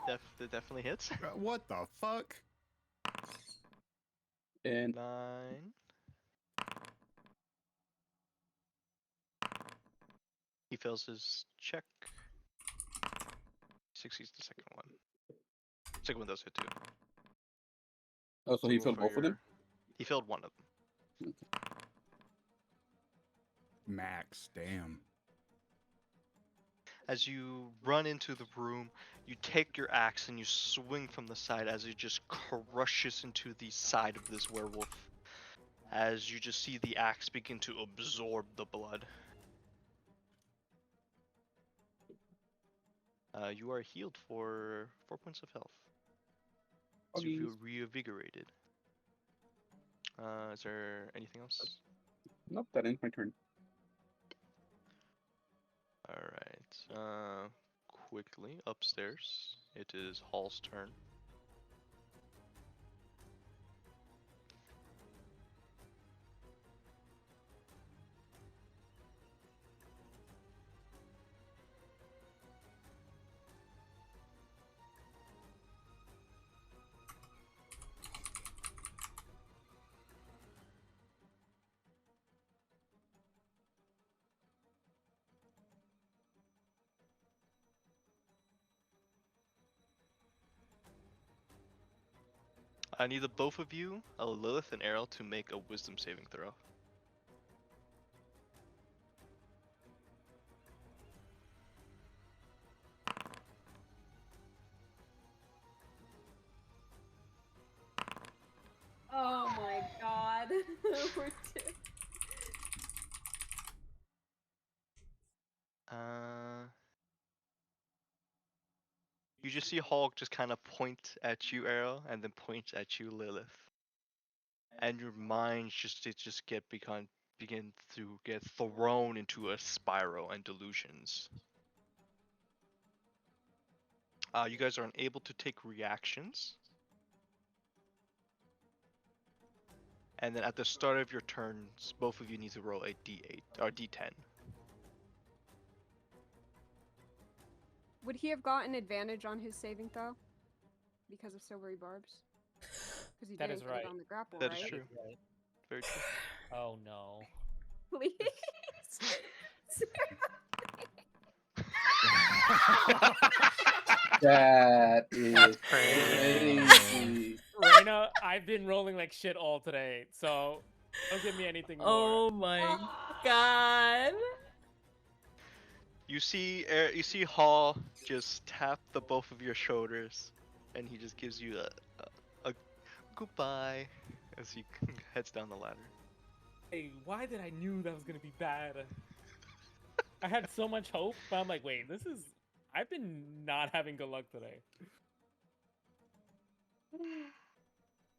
[SPEAKER 1] That definitely hits.
[SPEAKER 3] What the fuck?
[SPEAKER 5] And
[SPEAKER 1] 9. He fails his check. Succeeds the second one. Second one does hit too.
[SPEAKER 5] oh, so he
[SPEAKER 1] roll
[SPEAKER 5] filled
[SPEAKER 1] for
[SPEAKER 5] both of them?
[SPEAKER 1] He failed one of them.
[SPEAKER 3] Max, damn.
[SPEAKER 1] As you run into the room, you take your axe and you swing from the side as it just crushes into the side of this werewolf. As you just see the axe begin to absorb the blood. You are healed for 4 points of health. So you feel reinvigorated. Is there anything else?
[SPEAKER 5] Nope, that ends my turn.
[SPEAKER 1] Alright. Quickly, upstairs. It is Hall's turn. I need the both of you, Lilith and Errol, to make a wisdom saving throw.
[SPEAKER 2] Oh my god. We're
[SPEAKER 1] You just see Hulk just kind of point at you, Errol, and then point at you, Lilith. And your minds just begin to get thrown into a spiral and delusions. You guys are unable to take reactions. And then at the start of your turns, both of you need to roll a d8 or d10.
[SPEAKER 2] Would he have gotten advantage on his saving throw? Because of silvery barbs? Because he
[SPEAKER 6] That
[SPEAKER 2] didn't
[SPEAKER 6] is
[SPEAKER 2] get
[SPEAKER 6] right.
[SPEAKER 2] it on the grapple,
[SPEAKER 1] That
[SPEAKER 2] right?
[SPEAKER 1] is true.
[SPEAKER 6] Right.
[SPEAKER 1] Very true.
[SPEAKER 6] Oh no.
[SPEAKER 2] Please.
[SPEAKER 5] That is
[SPEAKER 8] That's crazy.
[SPEAKER 5] crazy.
[SPEAKER 6] Reina, I've been rolling like shit all today, so don't give me anything more.
[SPEAKER 4] Oh my god.
[SPEAKER 1] You see Hall just tap the both of your shoulders, and he just gives you a goodbye as he heads down the ladder.
[SPEAKER 6] Hey, why did I knew that was gonna be bad? I had so much hope, but I'm like, wait, I've been not having good luck today.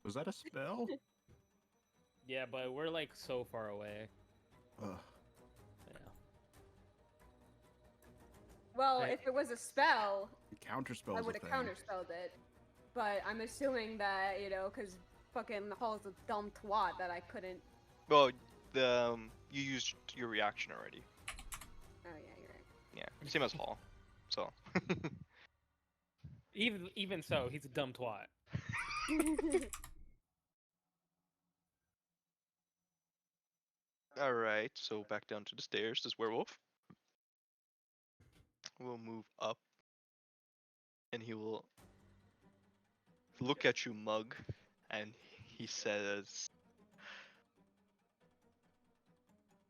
[SPEAKER 3] Was that a spell?
[SPEAKER 6] Yeah, but we're like so far away.
[SPEAKER 3] Ugh.
[SPEAKER 6] Yeah.
[SPEAKER 2] Well,
[SPEAKER 6] Right.
[SPEAKER 2] if it was a spell,
[SPEAKER 3] Counterspell's
[SPEAKER 2] I
[SPEAKER 3] a
[SPEAKER 2] would have
[SPEAKER 3] thing.
[SPEAKER 2] counterspelled it. But I'm assuming that, because fucking Hall's a dumb twat that I couldn't.
[SPEAKER 1] Well, you used your reaction already.
[SPEAKER 2] Oh, yeah, you're right.
[SPEAKER 1] Yeah, same as Hall. So.
[SPEAKER 6] Even so, he's a dumb twat.
[SPEAKER 1] Alright, so back down to the stairs. This werewolf will move up, and he will look at you, Mug, and he says,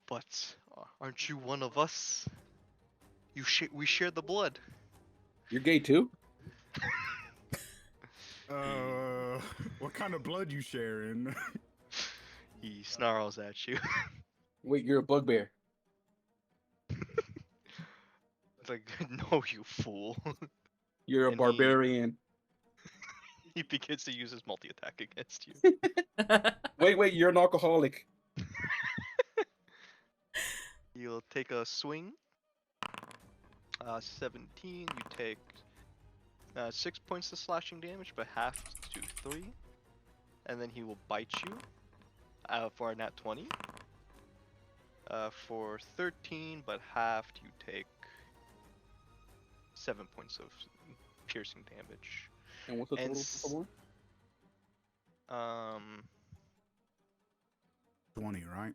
[SPEAKER 1] "But aren't you one of us? We share the blood."
[SPEAKER 5] You're gay too?
[SPEAKER 3] What kind of blood you sharing?
[SPEAKER 1] He snarls at you.
[SPEAKER 5] Wait, you're a bugbear.
[SPEAKER 1] It's like, no, you fool.
[SPEAKER 5] You're a
[SPEAKER 1] And
[SPEAKER 5] barbarian.
[SPEAKER 1] He begins to use his multi-attack against you.
[SPEAKER 5] Wait, you're an alcoholic.
[SPEAKER 1] You'll take a swing. 17, you take 6 points of slashing damage, but half to 3. And then he will bite you for a nat 20. For 13, but halved, you take 7 points of piercing damage.
[SPEAKER 5] And what's the
[SPEAKER 1] And
[SPEAKER 5] total for more?
[SPEAKER 3] 20, right?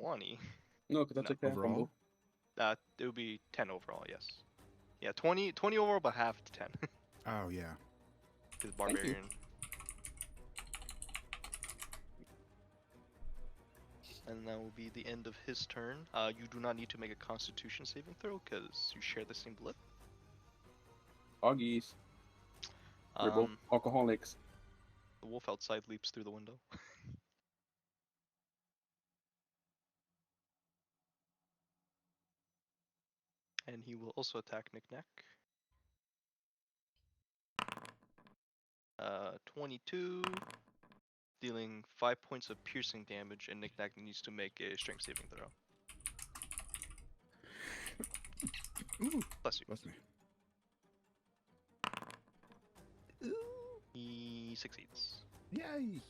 [SPEAKER 1] 20?
[SPEAKER 5] No, because I
[SPEAKER 1] No,
[SPEAKER 5] took that from
[SPEAKER 3] overall?
[SPEAKER 5] both.
[SPEAKER 1] It would be 10 overall, yes. Yeah, 20 overall, but half to 10.
[SPEAKER 3] Oh, yeah.
[SPEAKER 1] He's
[SPEAKER 5] Thank you.
[SPEAKER 1] barbarian. And that will be the end of his turn. You do not need to make a Constitution saving throw because you share the same blood.
[SPEAKER 5] Doggies. We're both alcoholics.
[SPEAKER 1] The wolf outside leaps through the window. And he will also attack Knick-Knack. 22, dealing 5 points of piercing damage, and Knick-Knack needs to make a strength saving throw.
[SPEAKER 3] Ooh,
[SPEAKER 1] Bless you.
[SPEAKER 3] bless me.
[SPEAKER 1] He succeeds.
[SPEAKER 3] Yay!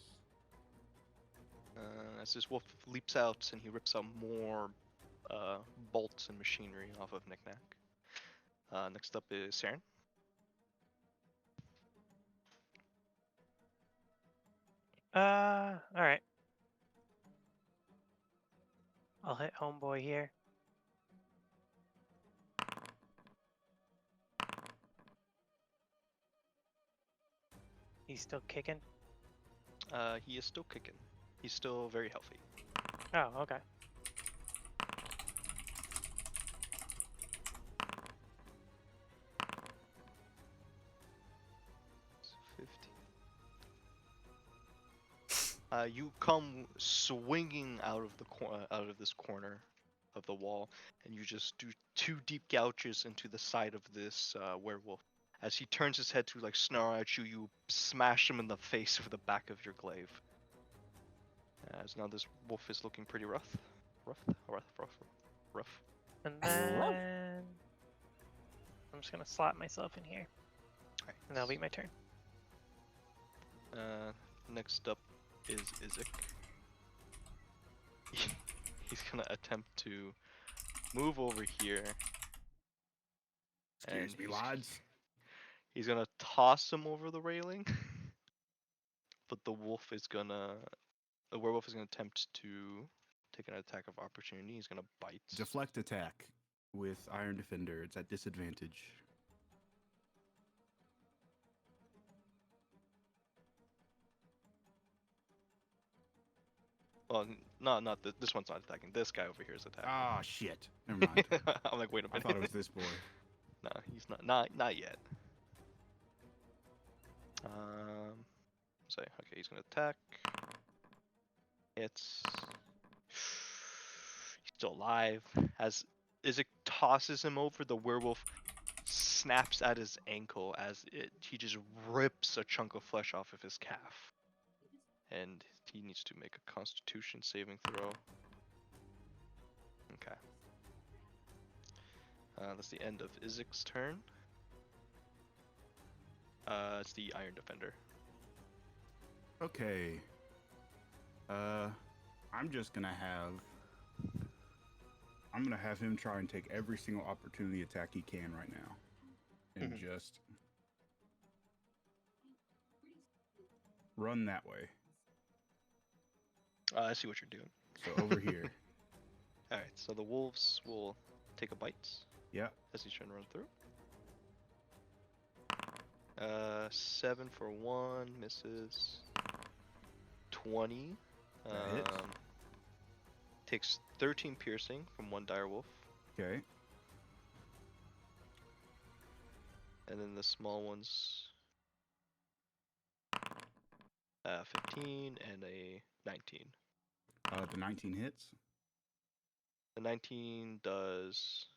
[SPEAKER 1] As this wolf leaps out and he rips out more bolts and machinery off of Knick-Knack. Next up is Saren.
[SPEAKER 8] Alright. I'll hit homeboy here. He's still kicking?
[SPEAKER 1] He is still kicking. He's still very healthy.
[SPEAKER 8] Oh, okay.
[SPEAKER 1] So 50. You come swinging out of the out of this corner of the wall, and you just do 2 deep gouges into the side of this werewolf. As he turns his head to like snarl at you, you smash him in the face with the back of your glaive. As now this wolf is looking pretty rough. Rough.
[SPEAKER 8] And then I'm just gonna slap myself in here,
[SPEAKER 1] Alright.
[SPEAKER 8] and that'll be my turn.
[SPEAKER 1] Next up is Isaac. He's gonna attempt to move over here.
[SPEAKER 3] Excuse me, lads.
[SPEAKER 1] He's gonna toss him over the railing. But the werewolf is gonna attempt to take an attack of opportunity. He's gonna bite.
[SPEAKER 3] Deflect attack with Iron Defender. It's at disadvantage.
[SPEAKER 1] Well, not this one's not attacking. This guy over here is attacking.
[SPEAKER 3] Ah, shit. Never mind.
[SPEAKER 1] I'm like, wait a
[SPEAKER 3] I
[SPEAKER 1] minute.
[SPEAKER 3] thought it was this boy.
[SPEAKER 1] No, he's not yet. Say, okay, he's gonna attack. It's he's still alive. As Isaac tosses him over, the werewolf snaps at his ankle as he just rips a chunk of flesh off of his calf. And he needs to make a Constitution saving throw. Okay. That's the end of Isaac's turn. It's the Iron Defender.
[SPEAKER 3] Okay. I'm gonna have him try and take every single opportunity attack he can right now. And just run that way.
[SPEAKER 1] I see what you're doing.
[SPEAKER 3] So over here.
[SPEAKER 1] Alright, so the wolves will take a bite.
[SPEAKER 3] Yeah.
[SPEAKER 1] As he's trying to run through. 7 for 1, misses. 20.
[SPEAKER 3] That hits.
[SPEAKER 1] Takes 13 piercing from 1 direwolf.
[SPEAKER 3] Okay.
[SPEAKER 1] And then the small ones 15 and a 19.
[SPEAKER 3] The 19 hits.
[SPEAKER 1] The 19 does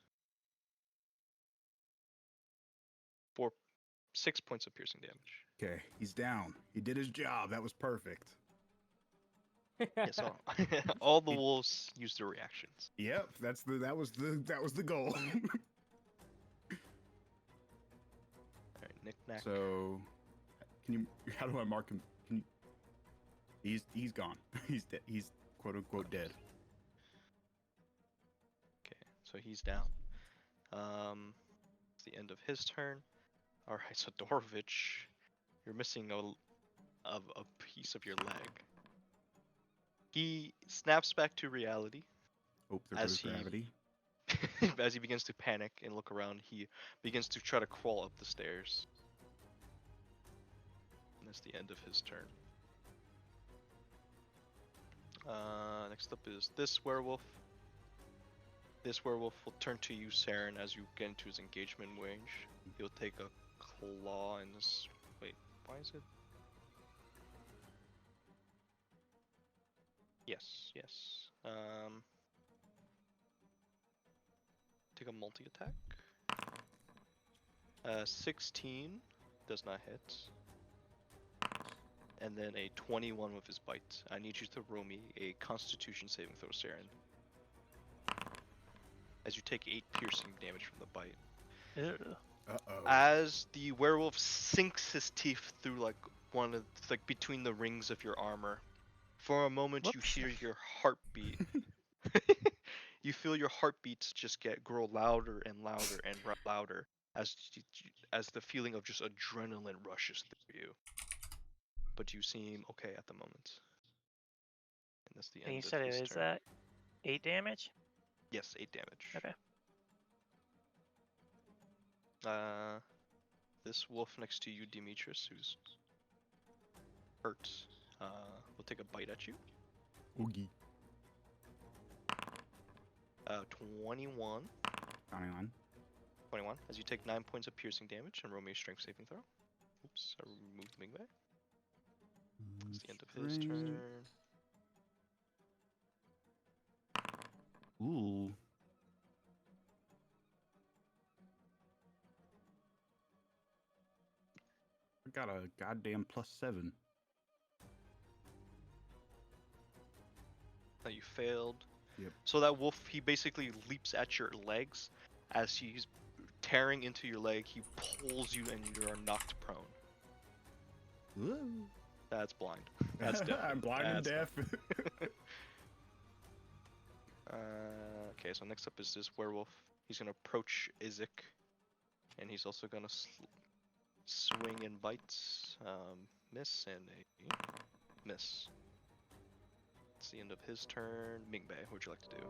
[SPEAKER 1] 6 points of piercing damage.
[SPEAKER 3] Okay, he's down. He did his job. That was perfect.
[SPEAKER 1] Yes, all the wolves use their reactions.
[SPEAKER 3] Yep, that was the goal.
[SPEAKER 1] Alright, knick-knack.
[SPEAKER 3] So, how do I mark him? He's gone. He's dead. He's quote unquote dead.
[SPEAKER 1] Okay, so he's down. It's the end of his turn. Alright, so Dorovich, you're missing a piece of your leg. He snaps back to reality.
[SPEAKER 3] Oh, there goes gravity.
[SPEAKER 1] As he begins to panic and look around, he begins to try to crawl up the stairs. And that's the end of his turn. Next up is this werewolf. This werewolf will turn to you, Saren, as you get into his engagement range. He'll take a claw in this. Wait, why is it? Yes. Take a multi-attack. 16 does not hit. And then a 21 with his bite. I need you to roll me a Constitution saving throw, Saren. As you take 8 piercing damage from the bite.
[SPEAKER 8] Ew.
[SPEAKER 3] Uh-oh.
[SPEAKER 1] As the werewolf sinks his teeth through like between the rings of your armor. For a moment,
[SPEAKER 8] Whoops.
[SPEAKER 1] you hear your heartbeat. You feel your heartbeats just grow louder and louder and louder as the feeling of just adrenaline rushes through you. But you seem okay at the moment. And that's the end
[SPEAKER 8] And you
[SPEAKER 1] of
[SPEAKER 8] said
[SPEAKER 1] his
[SPEAKER 8] it is
[SPEAKER 1] turn.
[SPEAKER 8] 8 damage?
[SPEAKER 1] Yes, 8 damage.
[SPEAKER 8] Okay.
[SPEAKER 1] This wolf next to you, Demetrius, who's hurt. We'll take a bite at you.
[SPEAKER 3] Oogie.
[SPEAKER 1] 21.
[SPEAKER 3] 21.
[SPEAKER 1] 21. As you take 9 points of piercing damage and roll me a strength saving throw. Oops, I removed Mingwei. It's the end of his turn.
[SPEAKER 3] Ooh. I got a goddamn +7.
[SPEAKER 1] You failed.
[SPEAKER 3] Yep.
[SPEAKER 1] So that wolf, he basically leaps at your legs. As he's tearing into your leg, he pulls you and you are knocked prone.
[SPEAKER 3] Ooh.
[SPEAKER 1] That's blind. That's deaf.
[SPEAKER 3] I'm blind and deaf.
[SPEAKER 1] Okay, so next up is this werewolf. He's gonna approach Isaac, and he's also gonna swing and bite. Miss and a miss. It's the end of his turn. Mingmei, what would you like to do?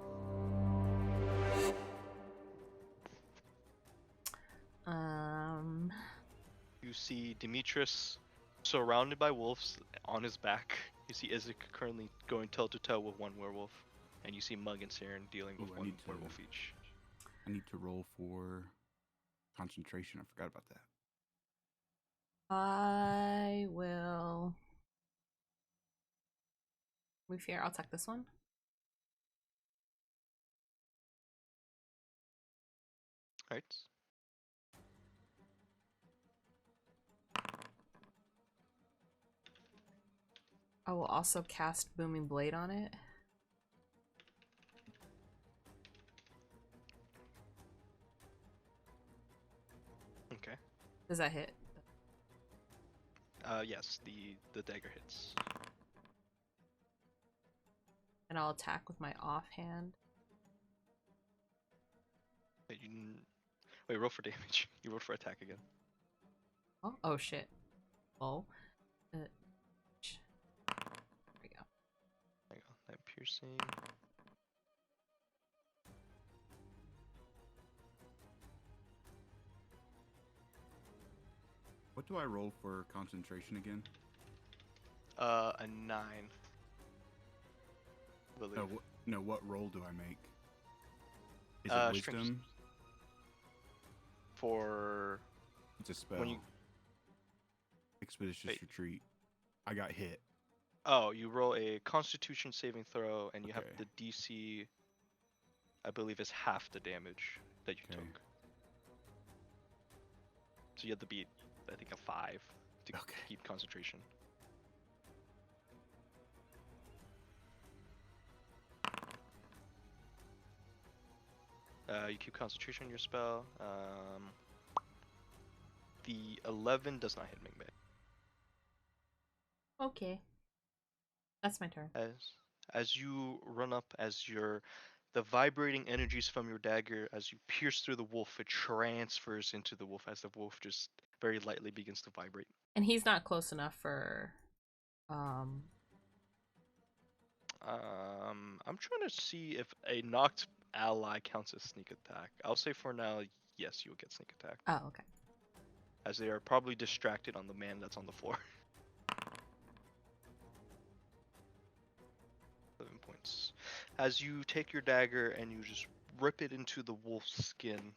[SPEAKER 1] You see Demetrius surrounded by wolves on his back. You see Isaac currently going toe to toe with one werewolf, and you see Mug and Saren dealing with one werewolf each.
[SPEAKER 3] I need to roll for concentration. I forgot about that.
[SPEAKER 4] I will. Move here. I'll take this one.
[SPEAKER 1] Alright.
[SPEAKER 4] I will also cast Booming Blade on it.
[SPEAKER 1] Okay.
[SPEAKER 4] Does that hit?
[SPEAKER 1] Yes, the dagger hits.
[SPEAKER 4] And I'll attack with my offhand.
[SPEAKER 1] Wait, roll for damage. You rolled for attack again.
[SPEAKER 4] Oh shit. Oh. There we go.
[SPEAKER 1] There you go. That piercing.
[SPEAKER 3] What do I roll for concentration again?
[SPEAKER 1] A 9.
[SPEAKER 3] No, what roll do I make? Is it wisdom?
[SPEAKER 1] For
[SPEAKER 3] it's a spell.
[SPEAKER 1] When you...
[SPEAKER 3] Expeditious Retreat. I got hit.
[SPEAKER 1] Oh, you roll a Constitution saving throw, and you have the DC. I believe is half the damage that you took. So you have to beat, I think, a 5 to keep concentration. You keep concentration on your spell. The 11 does not hit Mingmei.
[SPEAKER 4] Okay. That's my turn.
[SPEAKER 1] As you run up, the vibrating energies from your dagger, as you pierce through the wolf, it transfers into the wolf as the wolf just very lightly begins to vibrate.
[SPEAKER 4] And he's not close enough for
[SPEAKER 1] I'm trying to see if a knocked ally counts as sneak attack. I'll say for now, yes, you'll get sneak attack.
[SPEAKER 4] Oh, okay.
[SPEAKER 1] As they are probably distracted on the man that's on the floor. 7 points. As you take your dagger and you just rip it into the wolf's skin,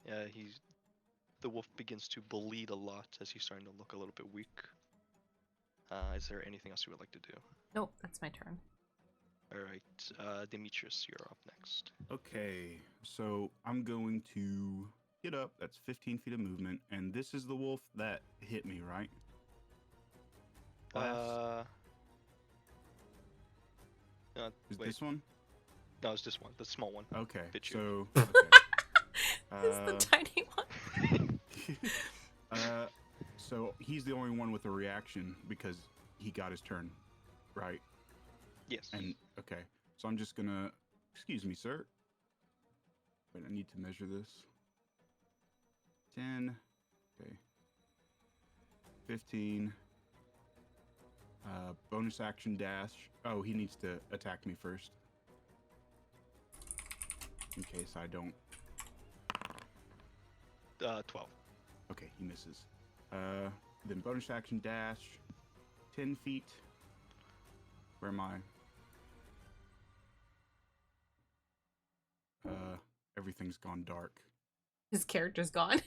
[SPEAKER 1] the wolf begins to bleed a lot as he's starting to look a little bit weak. Is there anything else you would like to do?
[SPEAKER 4] Nope, that's my turn.
[SPEAKER 1] Alright, Demetrius, you're up next.
[SPEAKER 3] Okay, so I'm going to get up. That's 15 feet of movement, and this is the wolf that hit me, right? Is this one?
[SPEAKER 1] No, it's this one, the small one.
[SPEAKER 3] Okay,
[SPEAKER 1] Bit
[SPEAKER 3] so...
[SPEAKER 1] you.
[SPEAKER 3] Okay.
[SPEAKER 4] It's the tiny one.
[SPEAKER 3] So he's the only one with a reaction because he got his turn, right?
[SPEAKER 1] Yes.
[SPEAKER 3] And okay, so I'm just gonna... Excuse me, sir. Wait, I need to measure this. 10. Okay. 15. Bonus action dash. Oh, he needs to attack me first. In case I don't...
[SPEAKER 1] 12.
[SPEAKER 3] Okay, he misses. Then bonus action dash. 10 feet. Where am I? Everything's gone dark.
[SPEAKER 4] His character's gone.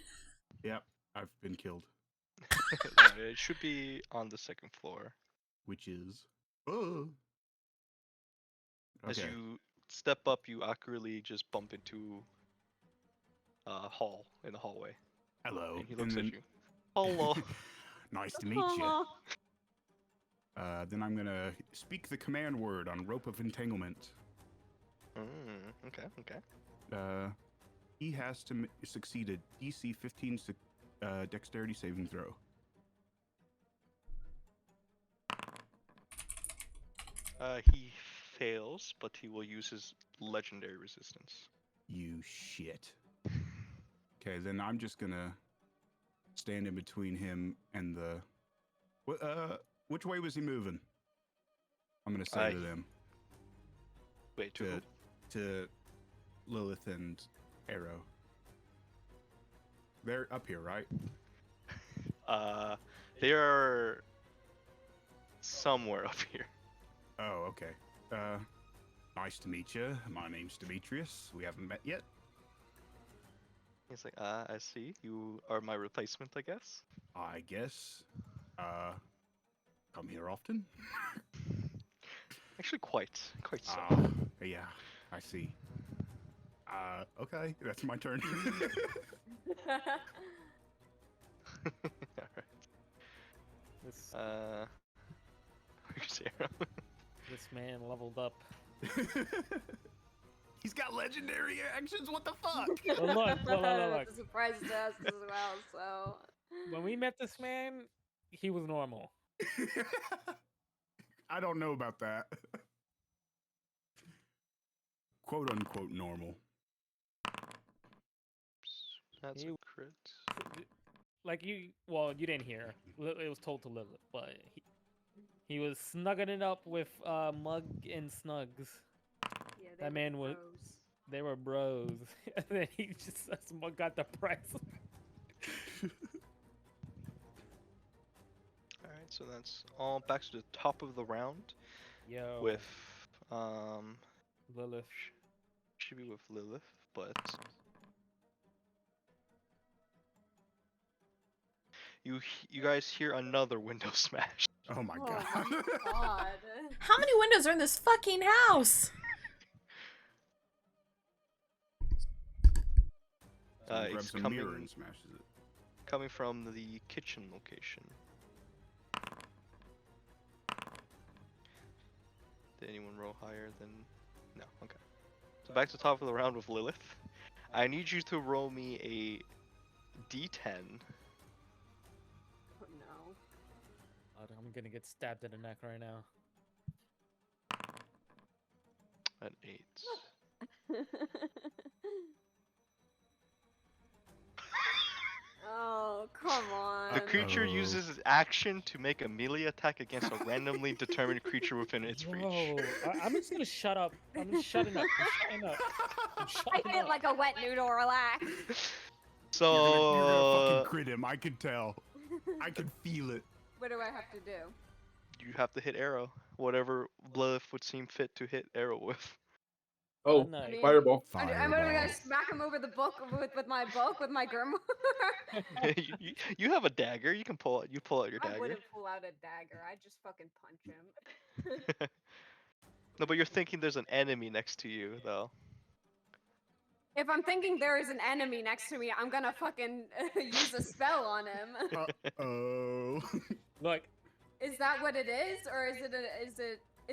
[SPEAKER 3] Yep, I've been killed.
[SPEAKER 1] No, it should be on the second floor.
[SPEAKER 3] Which is... Oh!
[SPEAKER 1] As
[SPEAKER 3] Okay.
[SPEAKER 1] you step up, you accurately just bump into Hall in the hallway.
[SPEAKER 3] Hello.
[SPEAKER 1] And he looks
[SPEAKER 3] then...
[SPEAKER 1] at you. Hello.
[SPEAKER 3] Nice to meet you. Then I'm gonna speak the command word on Rope of Entanglement.
[SPEAKER 1] Okay.
[SPEAKER 3] He has to succeed a DC 15 dexterity saving throw.
[SPEAKER 1] He fails, but he will use his legendary resistance.
[SPEAKER 3] You shit. Okay, then I'm just gonna stand in between him and the... which way was he moving? I'm gonna say to them.
[SPEAKER 1] Wait, to who?
[SPEAKER 3] To Lilith and Arrow. They're up here, right?
[SPEAKER 1] They are somewhere up here.
[SPEAKER 3] Oh, okay. Nice to meet you. My name's Demetrius. We haven't met yet.
[SPEAKER 1] He's like, I see. You are my replacement, I guess.
[SPEAKER 3] I guess. Come here often?
[SPEAKER 1] Actually, quite so.
[SPEAKER 3] Yeah, I see. Okay, that's my turn.
[SPEAKER 1] Alright.
[SPEAKER 6] This,
[SPEAKER 1] Where's Arrow?
[SPEAKER 6] this man leveled up.
[SPEAKER 3] He's got legendary actions. What the fuck?
[SPEAKER 6] Well, look.
[SPEAKER 2] It's a surprise to us as well, so...
[SPEAKER 6] When we met this man, he was normal.
[SPEAKER 3] I don't know about that. Quote unquote normal.
[SPEAKER 1] That's
[SPEAKER 6] You-
[SPEAKER 1] a crit.
[SPEAKER 6] Like you didn't hear. It was told to Lilith, but he was snugging it up with Mug and Snugs.
[SPEAKER 2] Yeah,
[SPEAKER 6] That man was.
[SPEAKER 2] bros.
[SPEAKER 6] They were bros, and then he just Mug got the price.
[SPEAKER 1] Alright, so that's all back to the top of the round
[SPEAKER 6] Yo.
[SPEAKER 1] with
[SPEAKER 6] Lilith.
[SPEAKER 1] should be with Lilith, but you guys hear another window smash.
[SPEAKER 3] Oh my
[SPEAKER 2] Oh
[SPEAKER 3] god.
[SPEAKER 2] my god.
[SPEAKER 4] How many windows are in this fucking house?
[SPEAKER 3] Someone
[SPEAKER 1] It's
[SPEAKER 3] grabs a mirror and smashes it.
[SPEAKER 1] coming from the kitchen location. Did anyone roll higher than... No, okay. So back to the top of the round with Lilith. I need you to roll me a d10.
[SPEAKER 2] Oh no.
[SPEAKER 6] I'm gonna get stabbed in the neck right now.
[SPEAKER 1] An 8.
[SPEAKER 2] Oh, come on.
[SPEAKER 1] The creature
[SPEAKER 3] Uh-oh.
[SPEAKER 1] uses its action to make a melee attack against a randomly determined creature within its reach.
[SPEAKER 6] Whoa, I'm just gonna shut up. I'm just shutting up. I'm shutting up. I'm
[SPEAKER 2] I
[SPEAKER 6] shutting
[SPEAKER 2] hit
[SPEAKER 6] up.
[SPEAKER 2] like a wet noodle, relax.
[SPEAKER 3] You're gonna
[SPEAKER 1] So
[SPEAKER 3] fucking crit him. I could tell. I could feel it.
[SPEAKER 2] What do I have to do?
[SPEAKER 1] you have to hit arrow. Whatever Lilith would seem fit to hit arrow with.
[SPEAKER 5] Oh,
[SPEAKER 6] Nice.
[SPEAKER 2] I mean-
[SPEAKER 5] fireball.
[SPEAKER 2] I'm gonna smack him over the book with my grimoire.
[SPEAKER 1] You have a dagger. You can pull out. You pull out your
[SPEAKER 2] I
[SPEAKER 1] dagger.
[SPEAKER 2] wouldn't pull out a dagger. I'd just fucking punch him.
[SPEAKER 1] No, but you're thinking there's an enemy next to you, though.
[SPEAKER 2] If I'm thinking there is an enemy next to me, I'm gonna fucking use a spell on him.
[SPEAKER 3] Oh.
[SPEAKER 6] Look,
[SPEAKER 2] Is that what it is, or is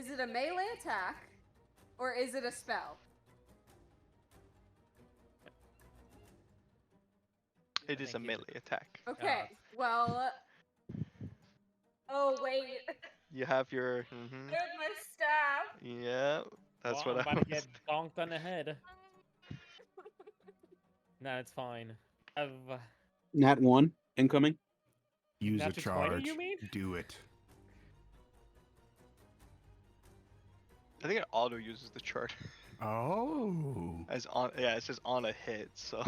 [SPEAKER 2] it a melee attack, or is it a spell?
[SPEAKER 1] It is a
[SPEAKER 6] Thank you.
[SPEAKER 1] melee attack.
[SPEAKER 2] Okay. Well. Oh wait.
[SPEAKER 1] You have your.
[SPEAKER 2] There's my staff.
[SPEAKER 1] Yeah, that's
[SPEAKER 6] well,
[SPEAKER 1] what
[SPEAKER 6] I'm
[SPEAKER 1] I
[SPEAKER 6] about to
[SPEAKER 1] was.
[SPEAKER 6] get donked on the head. Nah, it's fine. I've
[SPEAKER 5] Nat 1 incoming.
[SPEAKER 3] Use a
[SPEAKER 6] Natural 20,
[SPEAKER 3] charge.
[SPEAKER 6] you mean?
[SPEAKER 3] Do it.
[SPEAKER 1] I think it auto uses the chart
[SPEAKER 3] Oh.
[SPEAKER 1] as on. Yeah, it says on a hit. So.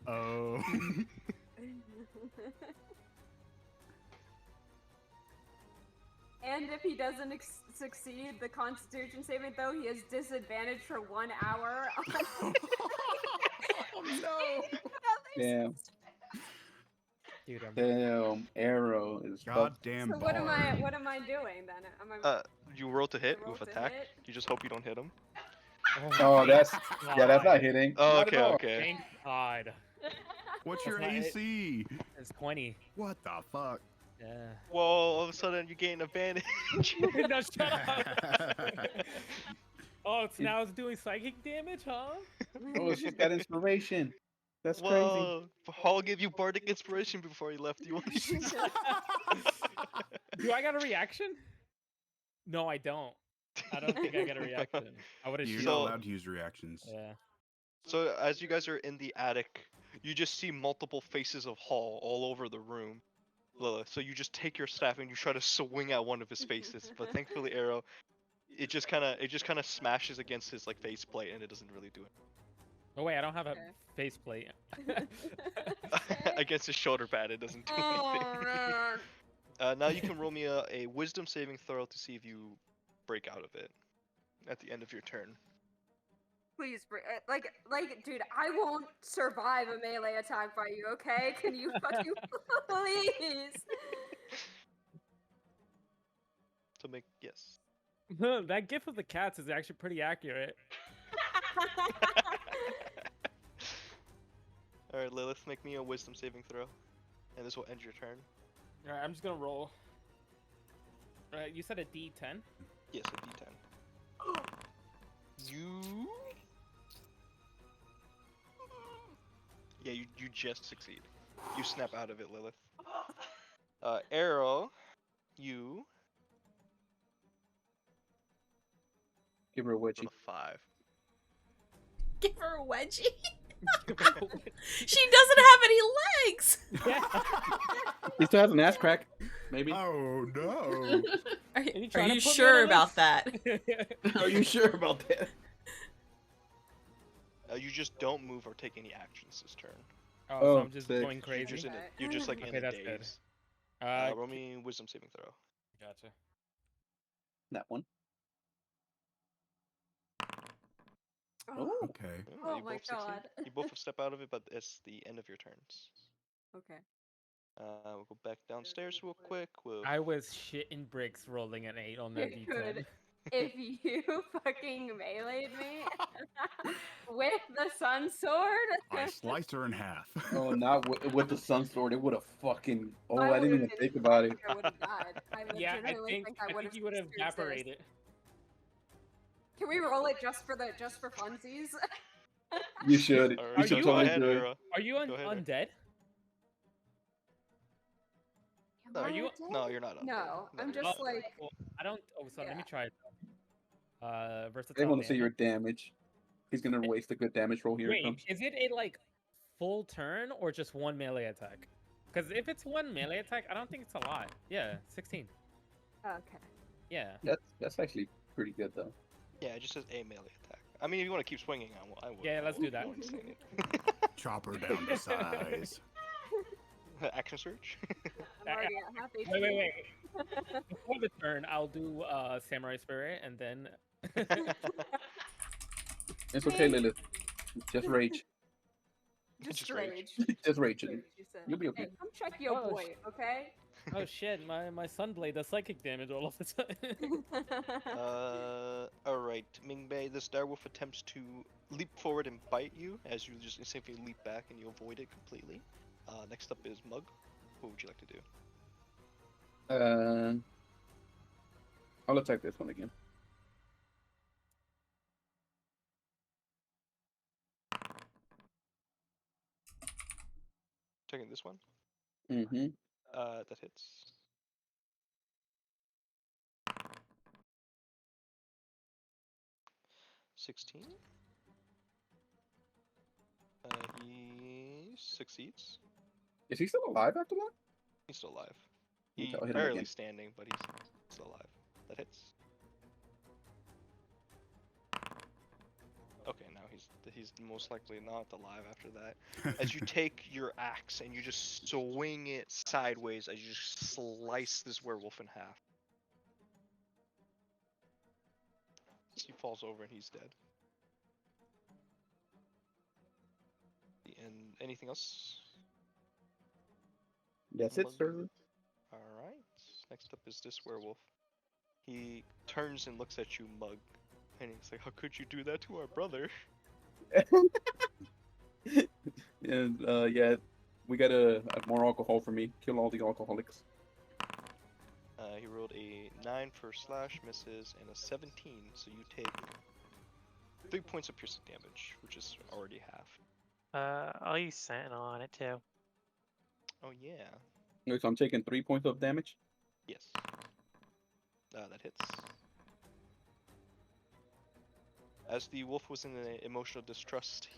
[SPEAKER 3] Oh.
[SPEAKER 2] and if he doesn't succeed the Constitution saving throw, he has disadvantage for 1 hour.
[SPEAKER 3] Oh no!
[SPEAKER 5] Damn.
[SPEAKER 6] Dude,
[SPEAKER 5] Damn. Arrow is
[SPEAKER 3] Goddamn
[SPEAKER 2] So what am
[SPEAKER 3] bard.
[SPEAKER 2] I doing then? Am I
[SPEAKER 1] You roll to hit
[SPEAKER 2] roll
[SPEAKER 1] with
[SPEAKER 2] to
[SPEAKER 1] attack.
[SPEAKER 2] hit?
[SPEAKER 1] You just hope you don't hit him.
[SPEAKER 5] Oh, that's yeah. That's not
[SPEAKER 6] God.
[SPEAKER 5] hitting.
[SPEAKER 1] Oh,
[SPEAKER 5] Not at
[SPEAKER 1] okay,
[SPEAKER 5] all.
[SPEAKER 1] okay.
[SPEAKER 6] Thank God.
[SPEAKER 3] What's
[SPEAKER 6] That's
[SPEAKER 3] your
[SPEAKER 6] not it.
[SPEAKER 3] AC?
[SPEAKER 6] It's 20.
[SPEAKER 3] What the fuck?
[SPEAKER 6] Yeah.
[SPEAKER 1] Whoa! All of a sudden you gain advantage.
[SPEAKER 6] No, shut up. Oh, it's now it's doing psychic damage, huh?
[SPEAKER 5] Oh, she's got inspiration. That's crazy.
[SPEAKER 1] Whoa! Hall gave you bardic inspiration before he left. You want to use it?
[SPEAKER 6] Do I got a reaction? No, I don't. I don't think I got a reaction. I would have
[SPEAKER 3] You're
[SPEAKER 6] shielded.
[SPEAKER 3] not allowed to use reactions.
[SPEAKER 6] Yeah.
[SPEAKER 1] So as you guys are in the attic, you just see multiple faces of Hall all over the room. Lilith. So you just take your staff and you try to swing at one of his faces, but thankfully, Arrow, it just kind of smashes against his like faceplate and it doesn't really do it.
[SPEAKER 6] Oh wait, I don't have a
[SPEAKER 2] Okay.
[SPEAKER 6] faceplate.
[SPEAKER 1] Against his shoulder pad, it doesn't do anything. Now you can roll me a wisdom saving throw to see if you break out of it at the end of your turn.
[SPEAKER 2] Please, dude, I won't survive a melee attack by you, okay? Can you fucking please?
[SPEAKER 1] To make yes.
[SPEAKER 6] That gif of the cats is actually pretty accurate.
[SPEAKER 1] All right, Lilith, make me a wisdom saving throw, and this will end your turn.
[SPEAKER 6] All right, I'm just gonna roll. All right, you said a D10.
[SPEAKER 1] Yes, a D10. You. Yeah, you just succeed. You snap out of it, Lilith. Arrow, you
[SPEAKER 5] Give her a
[SPEAKER 1] rolled
[SPEAKER 5] witchy.
[SPEAKER 1] a 5.
[SPEAKER 4] Give her a wedgie. She doesn't have any legs.
[SPEAKER 5] He still has an ass crack. Maybe.
[SPEAKER 3] Oh no!
[SPEAKER 4] Are
[SPEAKER 6] you
[SPEAKER 4] you,
[SPEAKER 6] trying to put me on
[SPEAKER 4] sure
[SPEAKER 6] a
[SPEAKER 4] about
[SPEAKER 6] list?
[SPEAKER 4] that?
[SPEAKER 5] Are you sure about that?
[SPEAKER 1] You just don't move or take any actions this turn.
[SPEAKER 6] Oh,
[SPEAKER 5] Oh,
[SPEAKER 6] so I'm just
[SPEAKER 5] sick.
[SPEAKER 6] going
[SPEAKER 1] You're
[SPEAKER 6] crazy.
[SPEAKER 1] just,
[SPEAKER 2] Okay.
[SPEAKER 1] you're just like in
[SPEAKER 6] Okay,
[SPEAKER 1] a
[SPEAKER 6] that's good.
[SPEAKER 1] daze.
[SPEAKER 6] Uh,
[SPEAKER 1] Roll me wisdom saving throw.
[SPEAKER 6] gotcha.
[SPEAKER 5] That one.
[SPEAKER 2] Oh,
[SPEAKER 3] Okay.
[SPEAKER 1] Oh,
[SPEAKER 2] oh
[SPEAKER 1] you
[SPEAKER 2] my
[SPEAKER 1] both succeed.
[SPEAKER 2] god.
[SPEAKER 1] You both step out of it, but it's the end of your turns.
[SPEAKER 2] Okay.
[SPEAKER 1] We'll go back downstairs real quick. We'll...
[SPEAKER 6] I was shitting bricks rolling an 8 on that D10.
[SPEAKER 2] Dude, if you fucking meleeed me with the sun sword,
[SPEAKER 3] I sliced her in half.
[SPEAKER 5] Oh, not with the sun sword. It would have fucking. Oh, I didn't
[SPEAKER 2] would've
[SPEAKER 5] even
[SPEAKER 2] been
[SPEAKER 5] think about it.
[SPEAKER 2] I would have died. I
[SPEAKER 6] Yeah,
[SPEAKER 2] legitimately think I would have
[SPEAKER 6] you would have evaporated.
[SPEAKER 2] Can we roll it just for funsies?
[SPEAKER 5] You should.
[SPEAKER 1] All
[SPEAKER 5] You
[SPEAKER 1] right,
[SPEAKER 5] should
[SPEAKER 6] you
[SPEAKER 1] go
[SPEAKER 5] totally
[SPEAKER 1] ahead,
[SPEAKER 5] do it.
[SPEAKER 1] Era.
[SPEAKER 6] Are you
[SPEAKER 1] Go ahead, Era.
[SPEAKER 6] undead?
[SPEAKER 1] No,
[SPEAKER 6] Are you?
[SPEAKER 1] No, you're not.
[SPEAKER 2] No, I'm
[SPEAKER 1] you're
[SPEAKER 2] just
[SPEAKER 1] not.
[SPEAKER 2] like
[SPEAKER 6] Well, I don't. Oh, so let me try it.
[SPEAKER 5] They
[SPEAKER 6] Versatile
[SPEAKER 5] want to see your
[SPEAKER 6] damage.
[SPEAKER 5] damage. He's gonna waste a good damage roll here. It
[SPEAKER 6] Wait,
[SPEAKER 5] comes.
[SPEAKER 6] is it a like full turn or just one melee attack? Because if it's one melee attack, I don't think it's a lot. Yeah, 16.
[SPEAKER 2] okay.
[SPEAKER 6] Yeah.
[SPEAKER 5] That's actually pretty good though.
[SPEAKER 1] Yeah, it just says a melee attack. I mean, if you want to keep swinging, I would.
[SPEAKER 6] Yeah, let's do that.
[SPEAKER 1] I wouldn't say anything.
[SPEAKER 3] Chop her down to size.
[SPEAKER 1] Action search.
[SPEAKER 2] I'm already at half HP.
[SPEAKER 6] Wait. Before the turn, I'll do Samurai Spirit and then.
[SPEAKER 5] It's okay, Lilith. Just rage.
[SPEAKER 2] Just
[SPEAKER 1] Just
[SPEAKER 2] rage.
[SPEAKER 1] rage.
[SPEAKER 5] Just rage.
[SPEAKER 2] Rage, you said.
[SPEAKER 5] You'll be okay.
[SPEAKER 2] Hey, come check your
[SPEAKER 6] Oh,
[SPEAKER 2] boy, okay?
[SPEAKER 6] Oh shit! My Sunblade does psychic damage all of the time.
[SPEAKER 1] Alright, Mingbei, this direwolf attempts to leap forward and bite you as you just simply leap back and you avoid it completely. Next up is Mug. What would you like to do?
[SPEAKER 5] I'll attack this one again.
[SPEAKER 1] Taking this one?
[SPEAKER 5] Mm-hmm.
[SPEAKER 1] That hits. $16. He succeeds.
[SPEAKER 5] Is he still alive after that?
[SPEAKER 1] He's still alive.
[SPEAKER 5] Okay,
[SPEAKER 1] He's
[SPEAKER 5] I'll hit him
[SPEAKER 1] barely
[SPEAKER 5] again.
[SPEAKER 1] standing, but he's still alive. That hits. Okay, now he's most likely not alive after that. As you take your axe and you just swing it sideways as you just slice this werewolf in half. He falls over and he's dead. And anything else?
[SPEAKER 5] That's it, sir.
[SPEAKER 1] Alright. Next up is this werewolf. He turns and looks at you, Mug. And he's like, how could you do that to our brother?
[SPEAKER 5] And yeah, we gotta have more alcohol for me. Kill all the alcoholics.
[SPEAKER 1] He rolled a 9 for slash, misses, and a 17, so you take 3 points of piercing damage, which is already half.
[SPEAKER 8] I'll use Sentinel on it too.
[SPEAKER 1] Oh yeah.
[SPEAKER 5] Okay, so I'm taking 3 points of damage.
[SPEAKER 1] Yes. That hits. As the wolf was in an emotional distrust,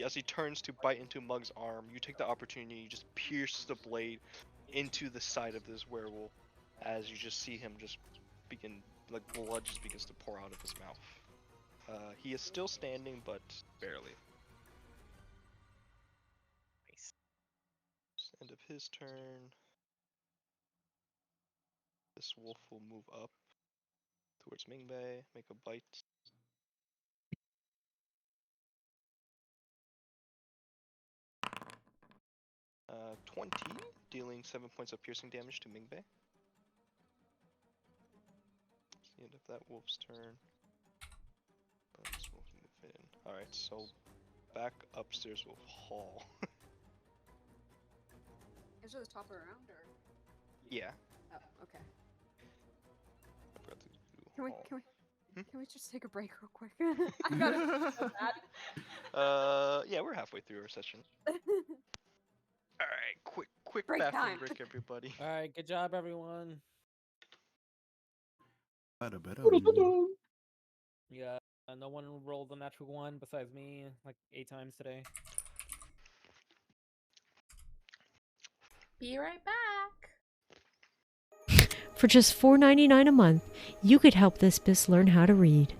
[SPEAKER 1] as he turns to bite into Mug's arm, you take the opportunity, you just pierce the blade into the side of this werewolf, as you just see him just begin, like blood just begins to pour out of his mouth. He is still standing, but barely.
[SPEAKER 8] Nice.
[SPEAKER 1] End of his turn. This wolf will move up towards Mingbei, make a bite. 20, dealing 7 points of piercing damage to Mingbei. It's the end of that wolf's turn. This wolf move in. Alright, so back upstairs with Hall.
[SPEAKER 2] Is it the top or around or?
[SPEAKER 1] Yeah.
[SPEAKER 2] Oh, okay.
[SPEAKER 1] I forgot to do
[SPEAKER 2] Can we
[SPEAKER 1] Hall.
[SPEAKER 2] can we just take a break real quick? I got it so bad.
[SPEAKER 1] Yeah, we're halfway through our session. Alright, quick
[SPEAKER 2] Break
[SPEAKER 1] bathroom
[SPEAKER 2] time.
[SPEAKER 1] break, everybody.
[SPEAKER 6] All right, good job, everyone. Yeah, no one rolled a natural one besides me, like 8 times today.
[SPEAKER 4] Be right back.
[SPEAKER 10] For just $4.99 a month, you could help this bis learn how to read.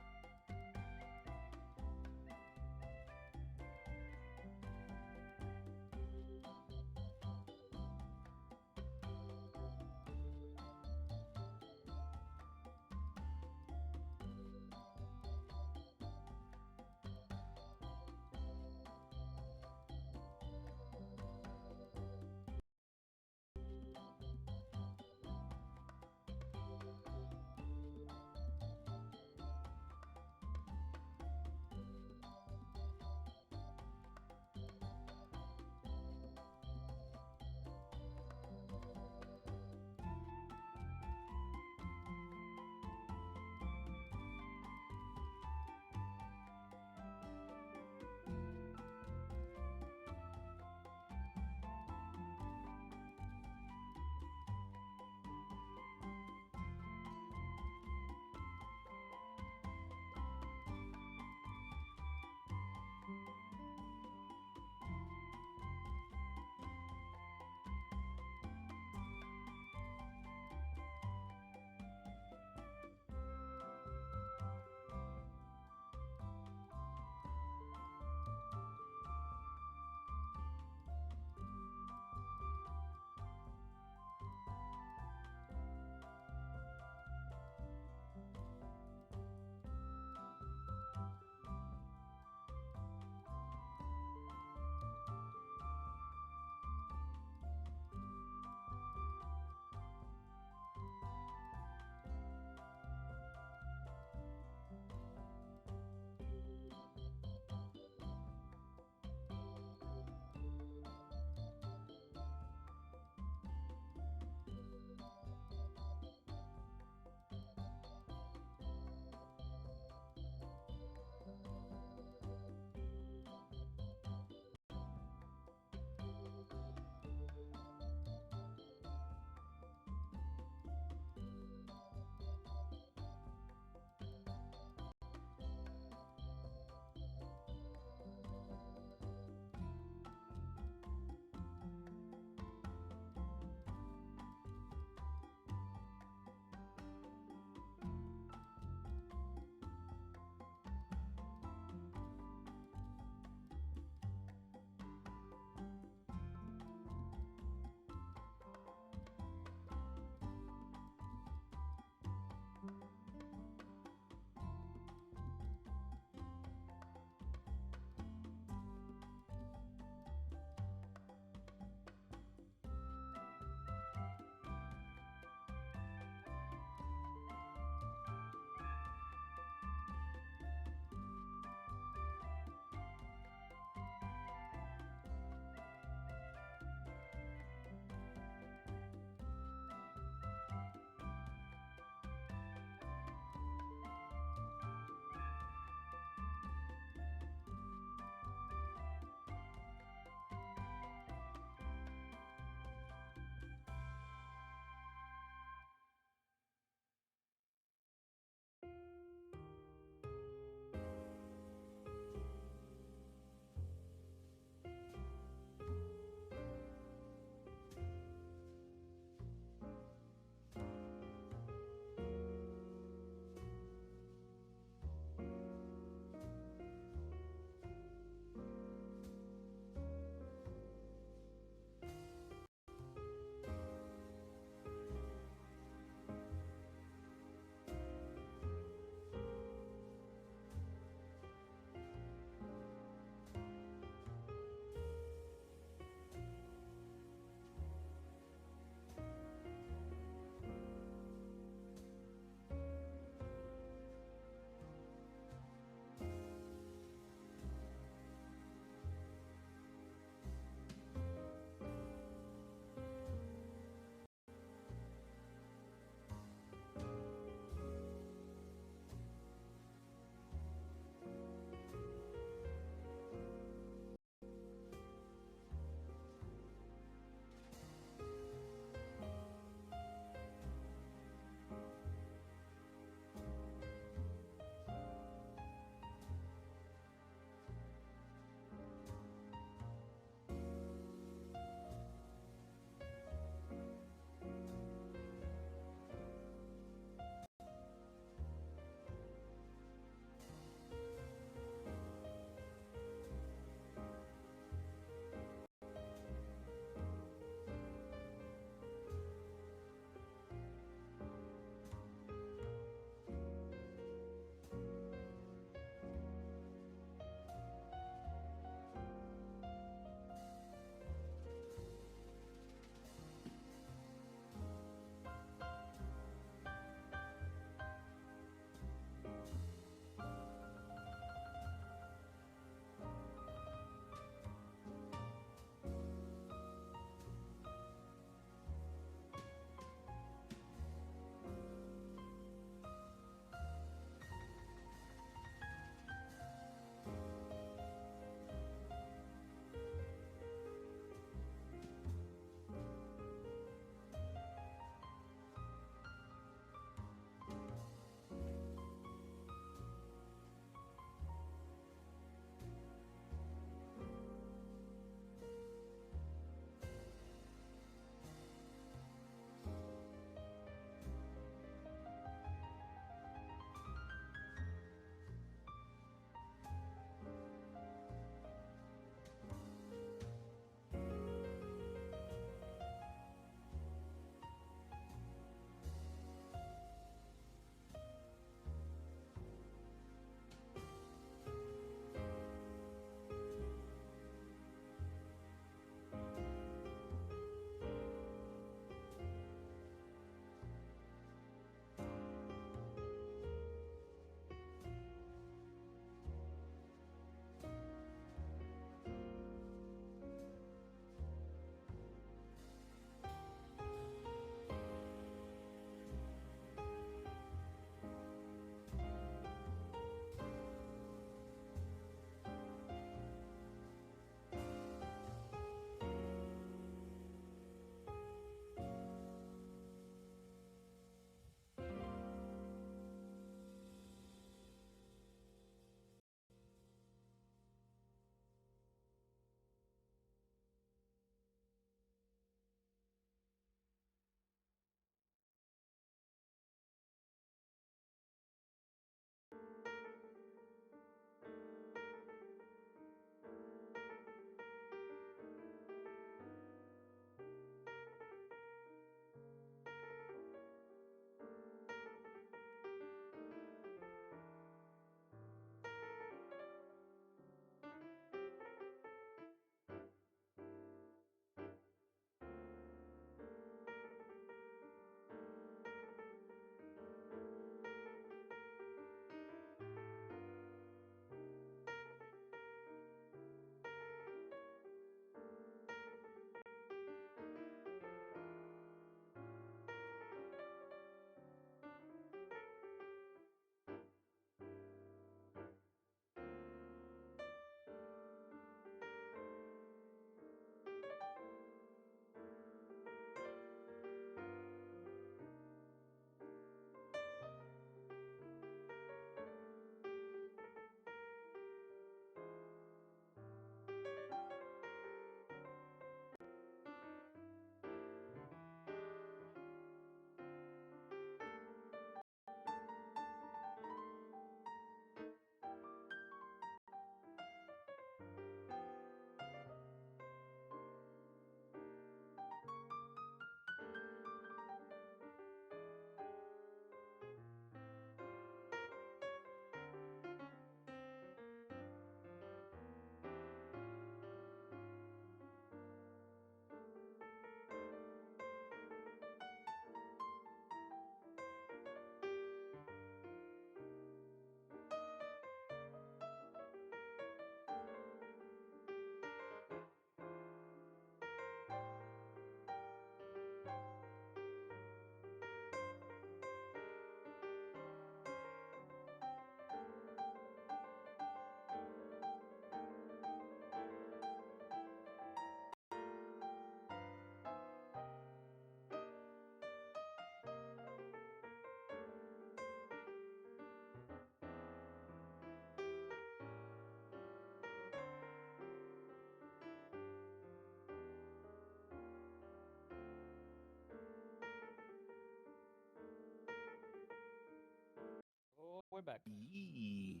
[SPEAKER 6] right back.
[SPEAKER 3] Yee.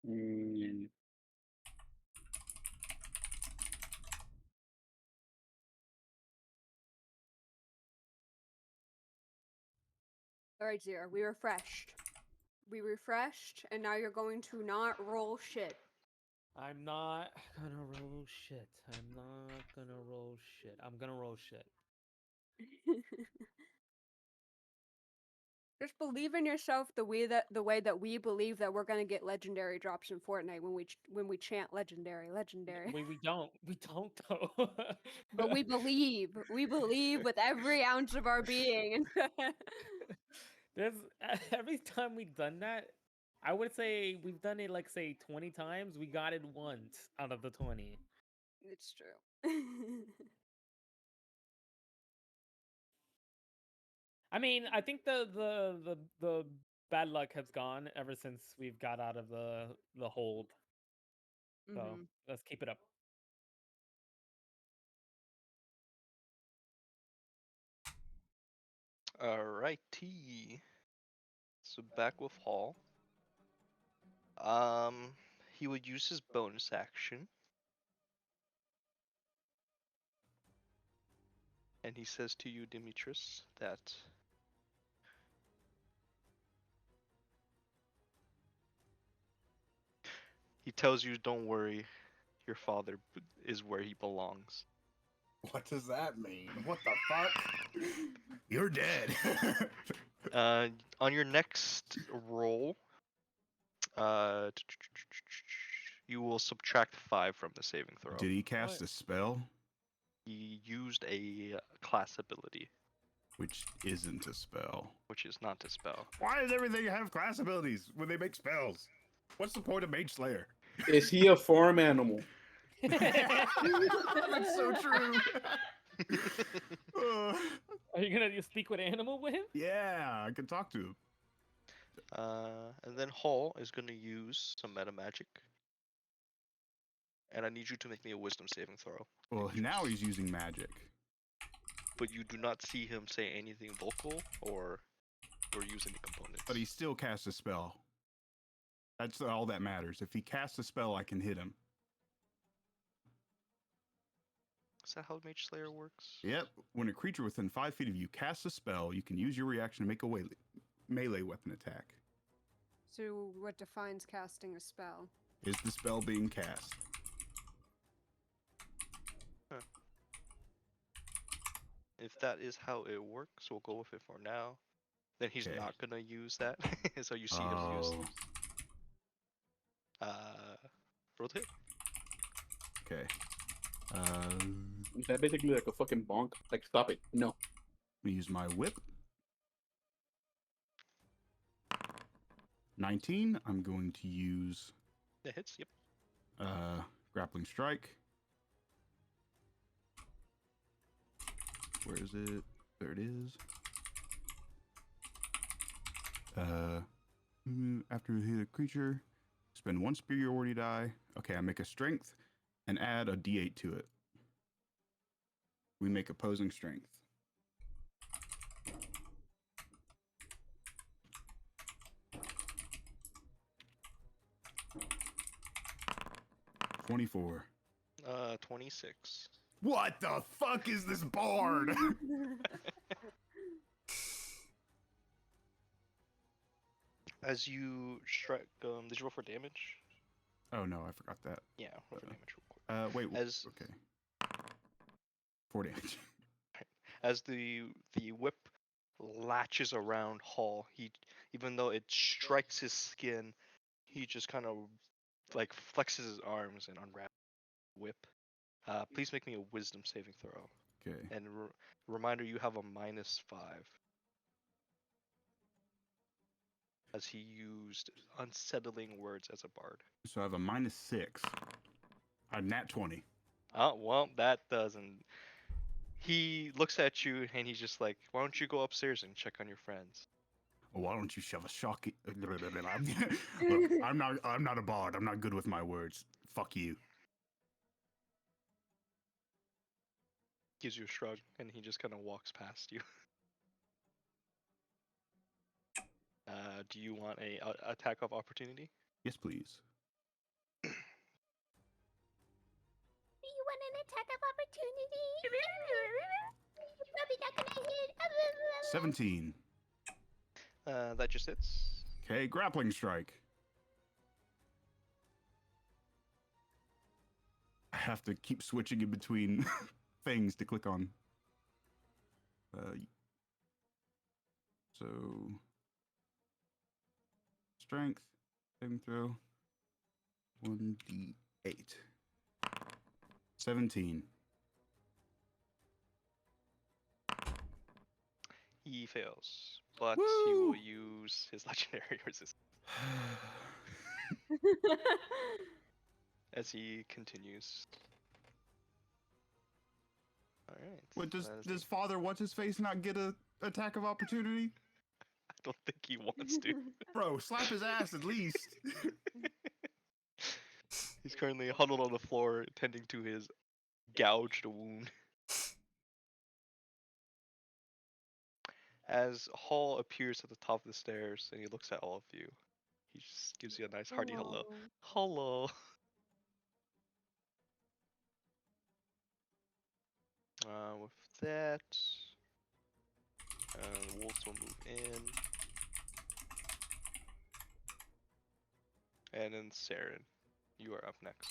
[SPEAKER 5] Mm,
[SPEAKER 2] All right, Zero. We refreshed. We refreshed, and now you're going to not roll shit.
[SPEAKER 6] I'm not gonna roll shit. I'm not gonna roll shit. I'm gonna roll shit.
[SPEAKER 2] Just believe in yourself the way that we believe that we're gonna get legendary drops in Fortnite when we chant legendary.
[SPEAKER 6] We don't though.
[SPEAKER 2] But we believe. We believe with every ounce of our being.
[SPEAKER 6] There's every time we've done that, I would say we've done it like say 20 times. We got it once out of the 20.
[SPEAKER 2] It's true.
[SPEAKER 6] I mean, I think the bad luck has gone ever since we've got out of the hold. So
[SPEAKER 2] Mhm.
[SPEAKER 6] let's keep it up.
[SPEAKER 1] Alrighty. So back with Hall. He would use his bonus action. And he says to you, Demetrius, that he tells you, don't worry, your father is where he belongs.
[SPEAKER 3] What does that mean? What the fuck? You're dead.
[SPEAKER 1] On your next roll, you will subtract 5 from the saving throw.
[SPEAKER 3] Did he cast a spell?
[SPEAKER 1] He used a class ability,
[SPEAKER 3] Which isn't a spell.
[SPEAKER 1] which is not a spell.
[SPEAKER 3] Why does everything have class abilities when they make spells? What's the point of Mage Slayer?
[SPEAKER 5] is he a farm animal?
[SPEAKER 3] That's so true.
[SPEAKER 6] Are you gonna speak with animal with him?
[SPEAKER 3] Yeah, I can talk to him.
[SPEAKER 1] And then Hall is going to use some meta magic. And I need you to make me a wisdom saving throw.
[SPEAKER 3] Well, now he's using magic.
[SPEAKER 1] But you do not see him say anything vocal or use any components.
[SPEAKER 3] But he still casts a spell. That's all that matters. If he casts a spell, I can hit him.
[SPEAKER 1] Is that how Mage Slayer works?
[SPEAKER 3] Yep. When a creature within 5 feet of you casts a spell, you can use your reaction to make a melee weapon attack.
[SPEAKER 2] So what defines casting a spell?
[SPEAKER 3] Is the spell being cast?
[SPEAKER 1] Huh. If that is how it works, we'll go with it for now. Then he's
[SPEAKER 3] Okay.
[SPEAKER 1] not gonna use that. So you see him use. Roll the hit.
[SPEAKER 3] Okay.
[SPEAKER 5] Is that basically like a fucking bonk? Like, stop it. No.
[SPEAKER 3] Let me use my whip. 19. I'm going to use
[SPEAKER 1] That hits. Yep.
[SPEAKER 3] grappling strike. Where is it? There it is. After you hit a creature, spend 1 superiority die. Okay, I make a strength and add a d8 to it. We make opposing strength. $24.
[SPEAKER 1] 26.
[SPEAKER 3] What the fuck is this bard?
[SPEAKER 1] As you strike, did you roll for damage?
[SPEAKER 3] Oh no, I forgot that.
[SPEAKER 1] Yeah, roll for damage real quick.
[SPEAKER 3] Wait.
[SPEAKER 1] As
[SPEAKER 3] Okay. 4 damage.
[SPEAKER 1] as the whip latches around Hall, even though it strikes his skin, he just kind of like flexes his arms and unwraps the whip. Please make me a wisdom saving throw.
[SPEAKER 3] Okay.
[SPEAKER 1] And reminder, you have a -5. As he used unsettling words as a bard.
[SPEAKER 3] So I have a -6. A nat 20.
[SPEAKER 1] Oh, well, that doesn't. He looks at you and he's just like, why don't you go upstairs and check on your friends?
[SPEAKER 3] Why don't you shove a shock? Look, I'm not a bard. I'm not good with my words. Fuck you.
[SPEAKER 1] Gives you a shrug and he just kind of walks past you. Do you want a attack of opportunity?
[SPEAKER 3] Yes, please.
[SPEAKER 11] Do you want an attack of opportunity? You're probably not gonna hit.
[SPEAKER 3] 17.
[SPEAKER 1] That just hits.
[SPEAKER 3] Okay, grappling strike. I have to keep switching in between things to click on. So strength, saving throw, 1d8. 17.
[SPEAKER 1] He fails, but he
[SPEAKER 3] Woo!
[SPEAKER 1] will use his legendary resistance as he continues. All right.
[SPEAKER 3] What does
[SPEAKER 1] that is
[SPEAKER 3] does
[SPEAKER 1] the-
[SPEAKER 3] Father what's his face not get a attack of opportunity?
[SPEAKER 1] I don't think he wants to.
[SPEAKER 3] Bro, slap his ass at least.
[SPEAKER 1] He's currently huddled on the floor, tending to his gouged wound. As Hall appears at the top of the stairs and he looks at all of you, he just gives you a nice hearty hello. Hello. With that, the wolves will move in. And then Saren, you are up next.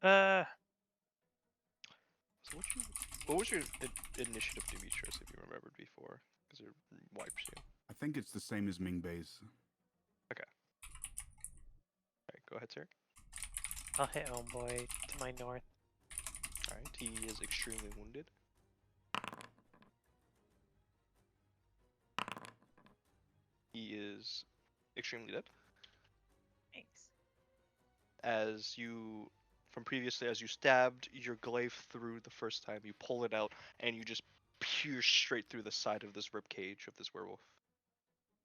[SPEAKER 1] So what was your initiative, Demetrius, if you remembered before? Because it wipes you.
[SPEAKER 3] I think it's the same as Mingbei's.
[SPEAKER 1] Alright, go ahead, sir.
[SPEAKER 8] I'll hit homeboy to my north.
[SPEAKER 1] Alright, he is extremely wounded. He is extremely dead.
[SPEAKER 8] Thanks.
[SPEAKER 1] As you, from previously, as you stabbed your glaive through the first time, you pull it out and you just pierce straight through the side of this rib cage of this werewolf.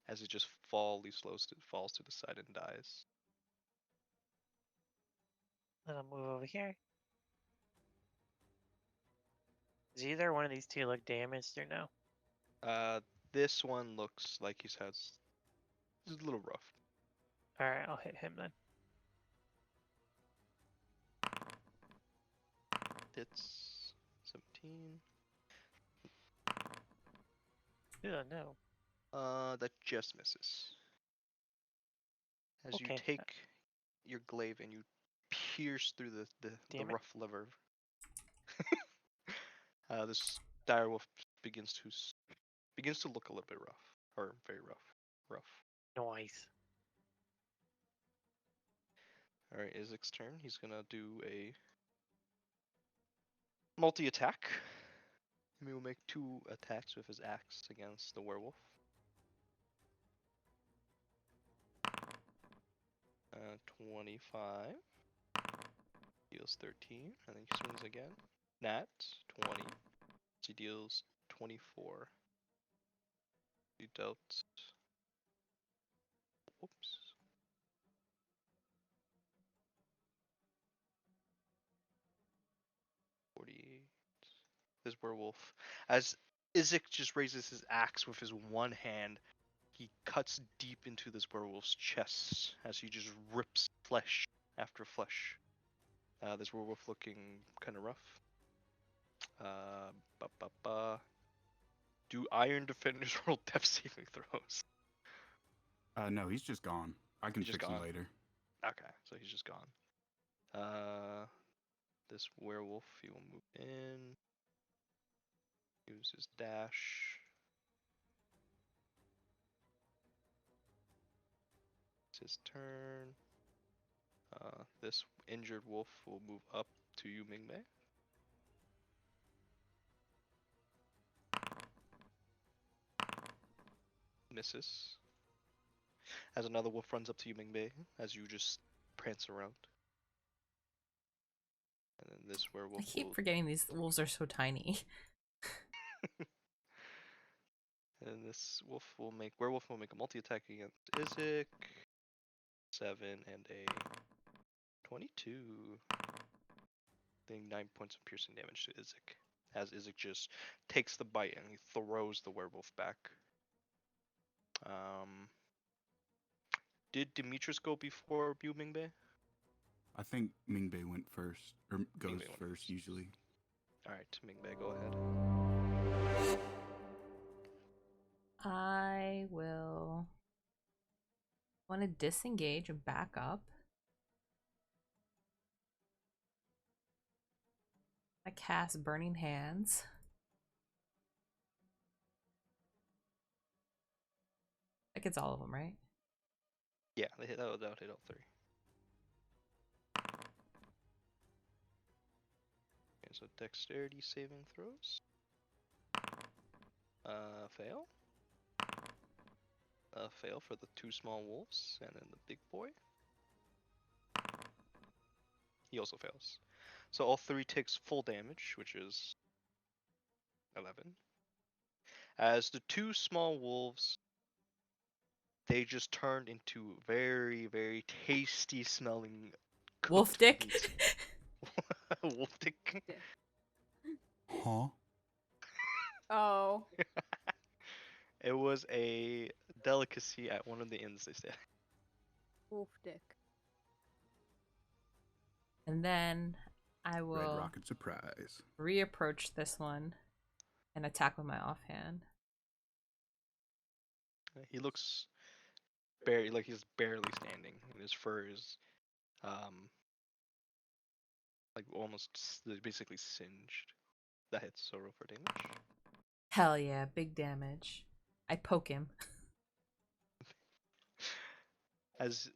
[SPEAKER 1] As it just falls to the side and dies.
[SPEAKER 8] Then I'll move over here. Does either one of these two look damaged or no?
[SPEAKER 1] This one looks like he's a little rough.
[SPEAKER 8] Alright, I'll hit him then.
[SPEAKER 1] It's 17.
[SPEAKER 8] No.
[SPEAKER 1] That just misses. As you
[SPEAKER 8] Okay.
[SPEAKER 1] take your glaive and you pierce through the
[SPEAKER 8] Damn it.
[SPEAKER 1] rough liver. This direwolf begins to look a little bit rough, or very rough.
[SPEAKER 8] Noise.
[SPEAKER 1] All right, Izik's turn. He's gonna do a multi-attack. He will make 2 attacks with his axe against the werewolf. 25 deals 13, and then he swings again. Nat 20. He deals 24. He dealt. Whoops. This werewolf, as Izik just raises his axe with his one hand, he cuts deep into this werewolf's chest as he just rips flesh after flesh. This werewolf looking kind of rough. Do Iron Defenders roll death saving throws?
[SPEAKER 3] No, he's just gone. I can
[SPEAKER 1] He's just
[SPEAKER 3] fix him
[SPEAKER 1] gone.
[SPEAKER 3] later.
[SPEAKER 1] Okay, so he's just gone. This werewolf, he will move in. Use his dash. It's his turn. This injured wolf will move up to you, Mingmei. Misses. As another wolf runs up to you, Mingmei, as you just prance around. And then this
[SPEAKER 4] I
[SPEAKER 1] werewolf
[SPEAKER 4] keep
[SPEAKER 1] will...
[SPEAKER 4] forgetting these wolves are so tiny.
[SPEAKER 1] And this werewolf will make a multi-attack against Izik. 7 and a 22. Doing 9 points of piercing damage to Izik. as Isaac just takes the bite and he throws the werewolf back. Did Demetrius go before you, Mingbe?
[SPEAKER 3] I think Mingbei went first, or goes
[SPEAKER 1] Mingbe went
[SPEAKER 3] first usually.
[SPEAKER 1] Alright, Mingbe, go ahead.
[SPEAKER 4] I will want to disengage and back up. I cast Burning Hands. That gets all of them, right?
[SPEAKER 1] Yeah, that would hit all 3. Okay, so dexterity saving throws. Fail. Fail for the 2 small wolves, and then the big boy. He also fails. So all 3 takes full damage, which is 11. As the 2 small wolves, they just turned into very, very tasty smelling
[SPEAKER 4] Wolf
[SPEAKER 1] cooked
[SPEAKER 4] dick.
[SPEAKER 1] meat. Wolf dick.
[SPEAKER 3] Huh?
[SPEAKER 2] Oh.
[SPEAKER 1] It was a delicacy at one of the inns they stayed at.
[SPEAKER 2] Wolf dick.
[SPEAKER 4] And then I
[SPEAKER 3] Red
[SPEAKER 4] will
[SPEAKER 3] Rocket surprise.
[SPEAKER 4] reapproach this one and attack with my offhand.
[SPEAKER 1] He looks barely like he's barely standing, and his fur is like almost basically singed. That hits, so roll for damage.
[SPEAKER 4] Hell yeah, big damage. I poke him.
[SPEAKER 1] As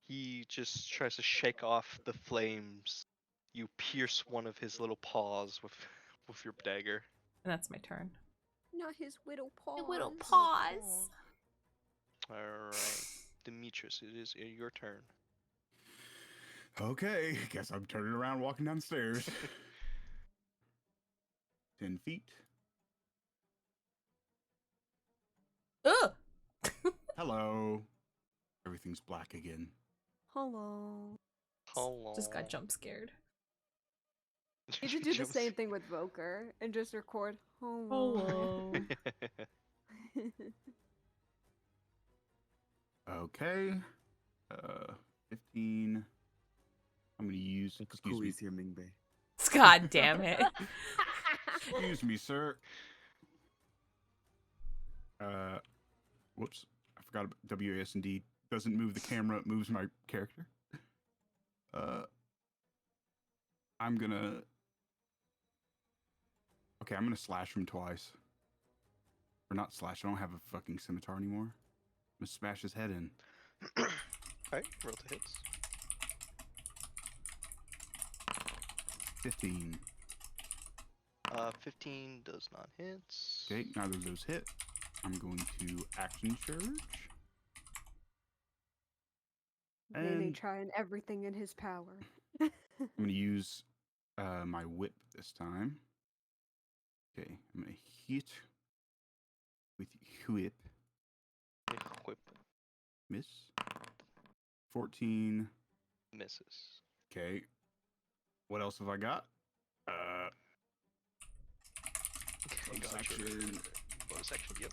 [SPEAKER 1] he just tries to shake off the flames, you pierce one of his little paws with your dagger.
[SPEAKER 4] And that's my turn.
[SPEAKER 2] Not his widow paws.
[SPEAKER 4] Little paws.
[SPEAKER 1] Alright. Demetrius, it is your turn.
[SPEAKER 3] Okay, guess I'm turning around, walking down the stairs. 10 feet.
[SPEAKER 4] Ugh!
[SPEAKER 3] Hello. Everything's black again.
[SPEAKER 2] Hello.
[SPEAKER 1] Hello.
[SPEAKER 4] Just got jump scared.
[SPEAKER 2] You should do the same thing with Voker and just record
[SPEAKER 4] Hello.
[SPEAKER 3] Okay. 15. I'm gonna use. Excuse me.
[SPEAKER 7] here, Mingbei.
[SPEAKER 4] God damn it.
[SPEAKER 3] Excuse me, sir. Whoops. I forgot about WASD. Doesn't move the camera, it moves my character. I'm gonna. Okay, I'm gonna slash him twice. Or not slash, I don't have a fucking scimitar anymore. I'm gonna smash his head in.
[SPEAKER 1] Alright, roll the hits.
[SPEAKER 3] 15.
[SPEAKER 1] 15 does not hit.
[SPEAKER 3] Okay, neither of those hit. I'm going to action surge.
[SPEAKER 2] Maybe
[SPEAKER 3] And
[SPEAKER 2] trying everything in his power.
[SPEAKER 3] I'm going to use my whip this time. Okay, I'm going to hit with whip.
[SPEAKER 1] Whip
[SPEAKER 3] Miss. 14.
[SPEAKER 1] misses.
[SPEAKER 3] Okay. What else have I got?
[SPEAKER 1] Okay,
[SPEAKER 3] bonus
[SPEAKER 1] gotcha.
[SPEAKER 3] action.
[SPEAKER 1] Bonus action, yep.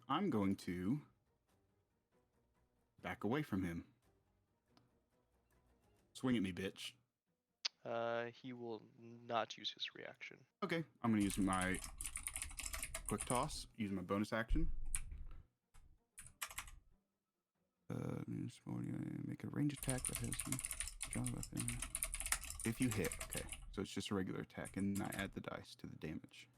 [SPEAKER 3] I'm going to back away from him. Swing at me, bitch.
[SPEAKER 1] He will not use his reaction.
[SPEAKER 3] Okay, I'm going to use my quick toss, use my bonus action. Make a range attack that has some weapon. If you hit, okay. So it's just a regular attack, and I add the dice to the damage.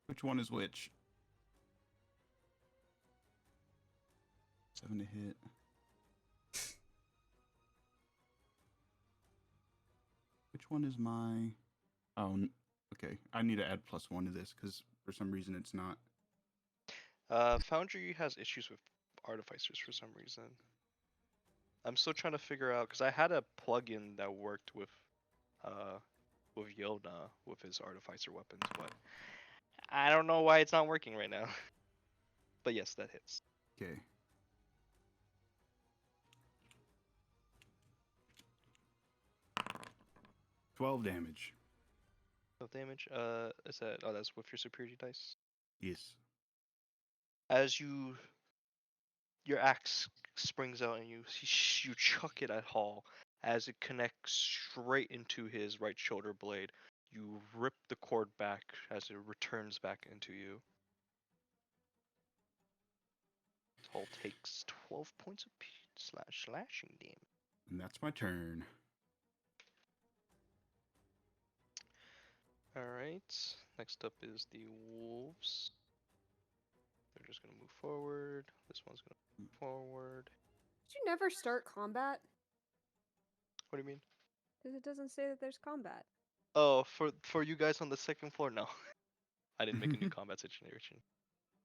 [SPEAKER 3] Which one is which? 7 to hit. Which one is my... Oh, okay. I need to add +1 to this, because for some reason it's not.
[SPEAKER 1] Foundry has issues with artificers for some reason. I'm still trying to figure out, because I had a plugin that worked with Yona with his artificer weapons, but I don't know why it's not working right now. But yes, that hits.
[SPEAKER 3] Okay. $12 damage.
[SPEAKER 1] 12 damage. Is that? Oh, that's with your superiority dice.
[SPEAKER 3] Yes.
[SPEAKER 1] As your axe springs out and you chuck it at Hall. As it connects straight into his right shoulder blade, you rip the cord back as it returns back into you. Hall takes 12 points of slashing damage.
[SPEAKER 3] And that's my turn.
[SPEAKER 1] Alright, next up is the wolves. They're just gonna move forward. This one's gonna move forward.
[SPEAKER 2] Did you never start combat?
[SPEAKER 1] What do you mean?
[SPEAKER 2] Because it doesn't say that there's combat.
[SPEAKER 1] Oh, for you guys on the second floor? No. I didn't make a new combat situation.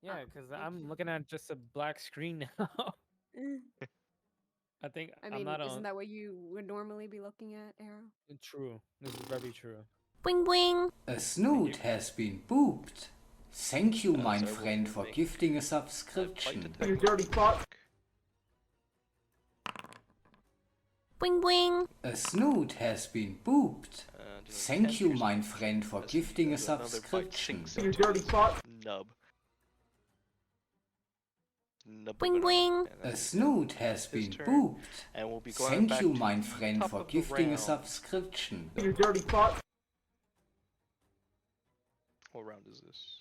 [SPEAKER 6] Yeah,
[SPEAKER 2] Oh,
[SPEAKER 6] because
[SPEAKER 2] thank
[SPEAKER 6] I'm
[SPEAKER 2] you.
[SPEAKER 6] looking at just a black screen now. I think
[SPEAKER 2] I
[SPEAKER 6] I'm
[SPEAKER 2] mean,
[SPEAKER 6] not
[SPEAKER 2] isn't
[SPEAKER 6] on.
[SPEAKER 2] that what you would normally be looking at, Arrow?
[SPEAKER 6] True. This is very true.
[SPEAKER 4] Boing boing.
[SPEAKER 12] A snoot has been booped. Thank you, my
[SPEAKER 1] Sorry, what
[SPEAKER 12] friend,
[SPEAKER 1] do you
[SPEAKER 12] for
[SPEAKER 1] make?
[SPEAKER 12] gifting a
[SPEAKER 1] Fight
[SPEAKER 12] subscription.
[SPEAKER 1] attack.
[SPEAKER 5] You dirty fuck.
[SPEAKER 4] Boing boing.
[SPEAKER 12] A snoot has been booped.
[SPEAKER 1] Doing
[SPEAKER 12] Thank
[SPEAKER 1] 10
[SPEAKER 12] you,
[SPEAKER 1] piercing
[SPEAKER 12] my
[SPEAKER 1] damage.
[SPEAKER 12] friend, for
[SPEAKER 1] As
[SPEAKER 12] gifting a
[SPEAKER 1] does another bite
[SPEAKER 12] subscription.
[SPEAKER 1] sinks
[SPEAKER 5] You
[SPEAKER 1] into
[SPEAKER 5] dirty
[SPEAKER 1] his
[SPEAKER 5] fuck.
[SPEAKER 1] nub. Nub of
[SPEAKER 4] Boing
[SPEAKER 1] an arm.
[SPEAKER 4] boing.
[SPEAKER 1] And
[SPEAKER 12] A
[SPEAKER 1] that's
[SPEAKER 12] snoot has
[SPEAKER 1] his
[SPEAKER 12] been
[SPEAKER 1] turn.
[SPEAKER 12] booped.
[SPEAKER 1] And we'll be going
[SPEAKER 12] Thank
[SPEAKER 1] back
[SPEAKER 12] you,
[SPEAKER 1] to
[SPEAKER 12] my
[SPEAKER 1] the
[SPEAKER 12] friend,
[SPEAKER 1] top
[SPEAKER 12] for
[SPEAKER 1] of the
[SPEAKER 12] gifting a
[SPEAKER 1] round.
[SPEAKER 12] subscription.
[SPEAKER 5] You dirty fuck.
[SPEAKER 1] What round is this?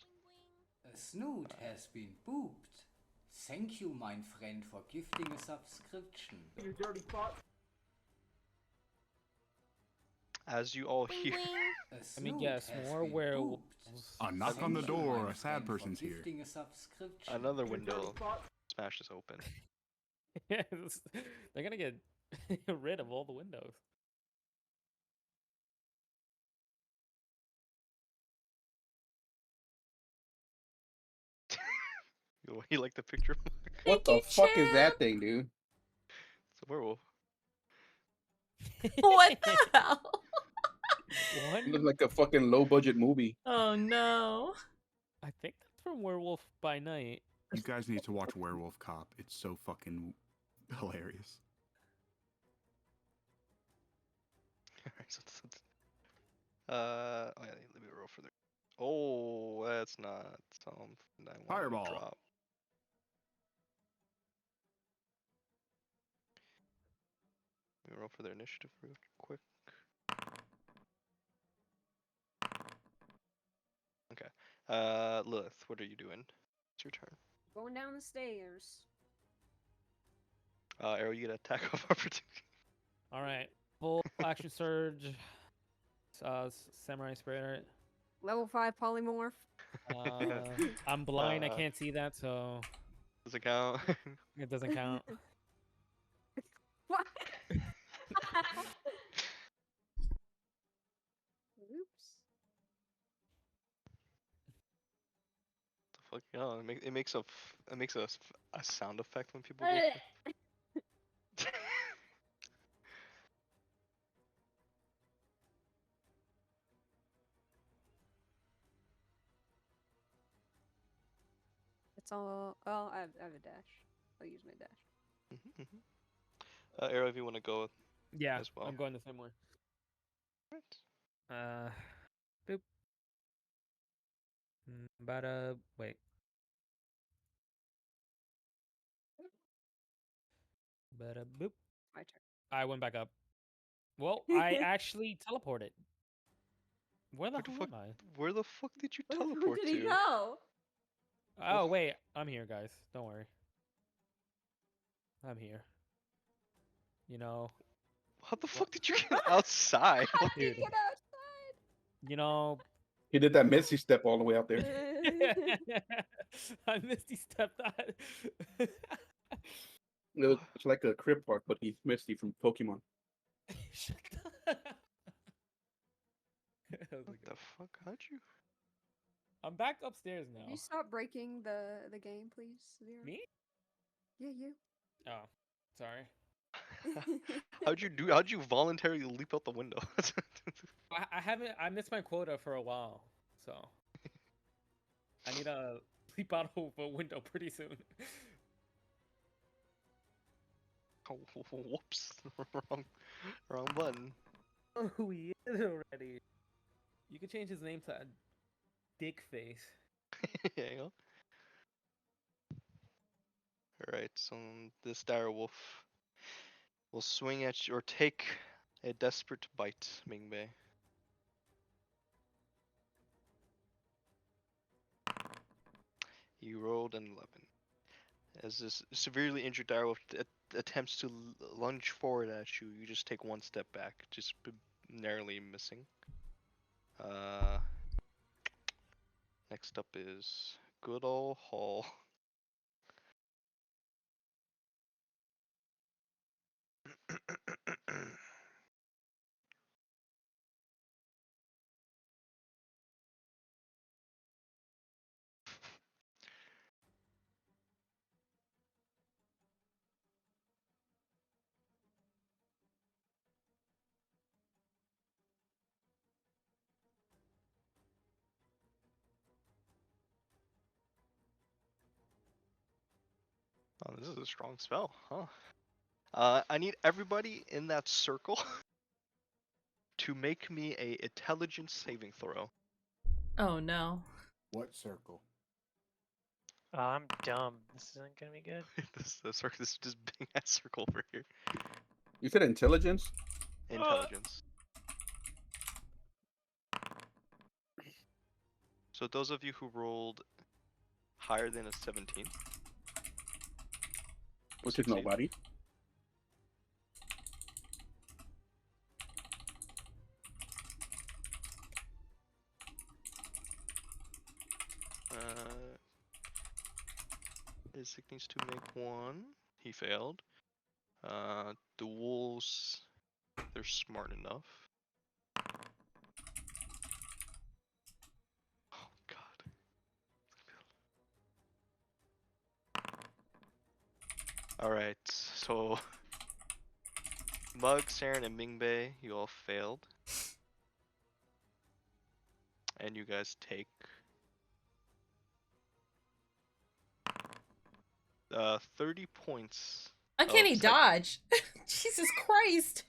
[SPEAKER 12] A snoot has been booped. Thank you, my friend, for gifting a subscription.
[SPEAKER 5] You dirty fuck.
[SPEAKER 1] As you all
[SPEAKER 4] Boing
[SPEAKER 1] hear,
[SPEAKER 4] boing.
[SPEAKER 12] A
[SPEAKER 6] Let me
[SPEAKER 12] snoot
[SPEAKER 6] guess,
[SPEAKER 12] has
[SPEAKER 6] more
[SPEAKER 12] been
[SPEAKER 6] werewolves.
[SPEAKER 12] booped.
[SPEAKER 3] A knock
[SPEAKER 12] Thank
[SPEAKER 3] on the
[SPEAKER 12] you,
[SPEAKER 3] door.
[SPEAKER 12] my
[SPEAKER 3] A sad
[SPEAKER 12] friend, for
[SPEAKER 3] person's here.
[SPEAKER 12] gifting a subscription.
[SPEAKER 1] another
[SPEAKER 5] You dirty
[SPEAKER 1] window
[SPEAKER 5] fuck.
[SPEAKER 1] smashes open.
[SPEAKER 6] Yes, they're gonna get rid of all the windows.
[SPEAKER 1] You like the picture?
[SPEAKER 5] What
[SPEAKER 4] Thank
[SPEAKER 5] the
[SPEAKER 4] you,
[SPEAKER 5] fuck is that
[SPEAKER 4] champ.
[SPEAKER 5] thing, dude?
[SPEAKER 1] It's a werewolf.
[SPEAKER 4] What the hell?
[SPEAKER 6] What?
[SPEAKER 5] It looks like a fucking low budget movie.
[SPEAKER 4] Oh no.
[SPEAKER 6] I think that's from Werewolf by Night.
[SPEAKER 3] You guys need to watch Werewolf Cop. It's so fucking hilarious.
[SPEAKER 1] Oh yeah, let me roll for the. Oh, that's not something I want to
[SPEAKER 3] Fireball.
[SPEAKER 1] drop. Let me roll for their initiative real quick. Okay. Lilith, what are you doing? It's your turn.
[SPEAKER 2] Going down the stairs.
[SPEAKER 1] Arrow, you get attack of opportunity.
[SPEAKER 6] All right, full action surge. Samurai spirit.
[SPEAKER 2] Level 5 polymorph.
[SPEAKER 6] I'm blind. I
[SPEAKER 1] Uh,
[SPEAKER 6] can't see that, so
[SPEAKER 1] Does it count?
[SPEAKER 6] it doesn't count.
[SPEAKER 2] What? Oops.
[SPEAKER 1] The fuck? Yeah, it makes a sound effect when people go.
[SPEAKER 2] It's all. Oh, I have a dash. I'll use my dash.
[SPEAKER 1] Arrow, if you want to go
[SPEAKER 6] Yeah,
[SPEAKER 1] as well.
[SPEAKER 6] I'm going the same way.
[SPEAKER 1] Right.
[SPEAKER 6] Boop. Wait. Boop.
[SPEAKER 2] My turn.
[SPEAKER 6] I went back up. Well, I actually teleported. Where the hell am I?
[SPEAKER 1] Where the fuck did you
[SPEAKER 2] Where
[SPEAKER 1] teleport
[SPEAKER 2] did he
[SPEAKER 1] to?
[SPEAKER 2] go?
[SPEAKER 6] Oh wait, I'm here, guys. Don't worry. I'm here. You know,
[SPEAKER 1] How the fuck did you get outside?
[SPEAKER 2] How did
[SPEAKER 6] Dude.
[SPEAKER 2] he get outside?
[SPEAKER 6] you know.
[SPEAKER 5] He did that Misty step all the way out there.
[SPEAKER 6] I Misty stepped that.
[SPEAKER 5] It's like a crib park, but he's Misty from Pokemon.
[SPEAKER 6] Shut up.
[SPEAKER 1] What the fuck? How'd you?
[SPEAKER 6] I'm back upstairs now.
[SPEAKER 2] Can you stop breaking the game, please, Zero?
[SPEAKER 6] Me?
[SPEAKER 2] Yeah, you.
[SPEAKER 6] Oh, sorry.
[SPEAKER 1] How'd you voluntarily leap out the window?
[SPEAKER 6] I haven't. I missed my quota for a while, so. I need to leap out of a window pretty soon.
[SPEAKER 1] Oh, whoops. Wrong button.
[SPEAKER 6] Oh, he is already. You could change his name to Dick Face.
[SPEAKER 1] There you go. Alright, so this dire wolf will swing at you or take a desperate bite, Mingbei. You rolled an 11. As this severely injured dire wolf attempts to lunge forward at you, you just take one step back, just narrowly missing. Next up is good ol' Hall. Oh, this is a strong spell, huh? I need everybody in that circle to make me a intelligence saving throw.
[SPEAKER 4] Oh no.
[SPEAKER 3] What circle?
[SPEAKER 8] Oh, I'm dumb. This isn't gonna be good.
[SPEAKER 1] this is just big ass circle over here.
[SPEAKER 5] You said intelligence?
[SPEAKER 1] Intelligence. So those of you who rolled higher than a 17,
[SPEAKER 5] which is nobody.
[SPEAKER 1] Isaac needs to make one. He failed. The wolves, they're smart enough. Oh god. Alright, so Mug, Saren, and Mingbei, you all failed. And you guys take 30 points
[SPEAKER 4] Uncanny
[SPEAKER 1] of
[SPEAKER 4] dodge. Jesus Christ.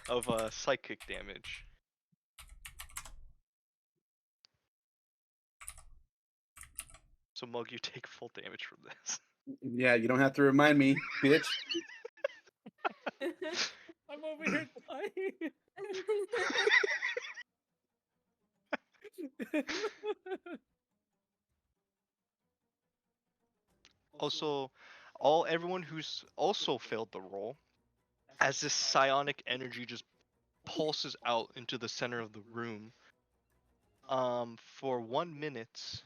[SPEAKER 1] of psychic damage. So Mug, you take full damage from this.
[SPEAKER 5] Yeah, you don't have to remind me, bitch.
[SPEAKER 6] I'm over here dying.
[SPEAKER 1] Also, everyone who's also failed the roll, as this psionic energy just pulses out into the center of the room. For 1 minute,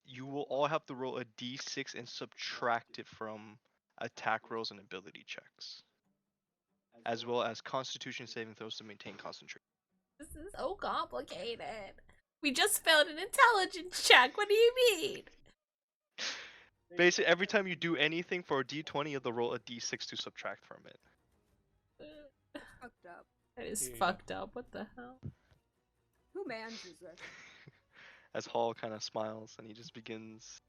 [SPEAKER 1] you will all have to roll a d6 and subtract it from attack rolls and ability checks, as well as Constitution saving throws to maintain concentration.
[SPEAKER 4] This is so complicated. We just failed an intelligence check. What do you mean?
[SPEAKER 1] Basically, every time you do anything for a d20, you have to roll a d6 to subtract from it.
[SPEAKER 2] Fucked up.
[SPEAKER 4] That is fucked up. What the hell?
[SPEAKER 2] Who manages this?
[SPEAKER 1] As Hall kind of smiles and he just begins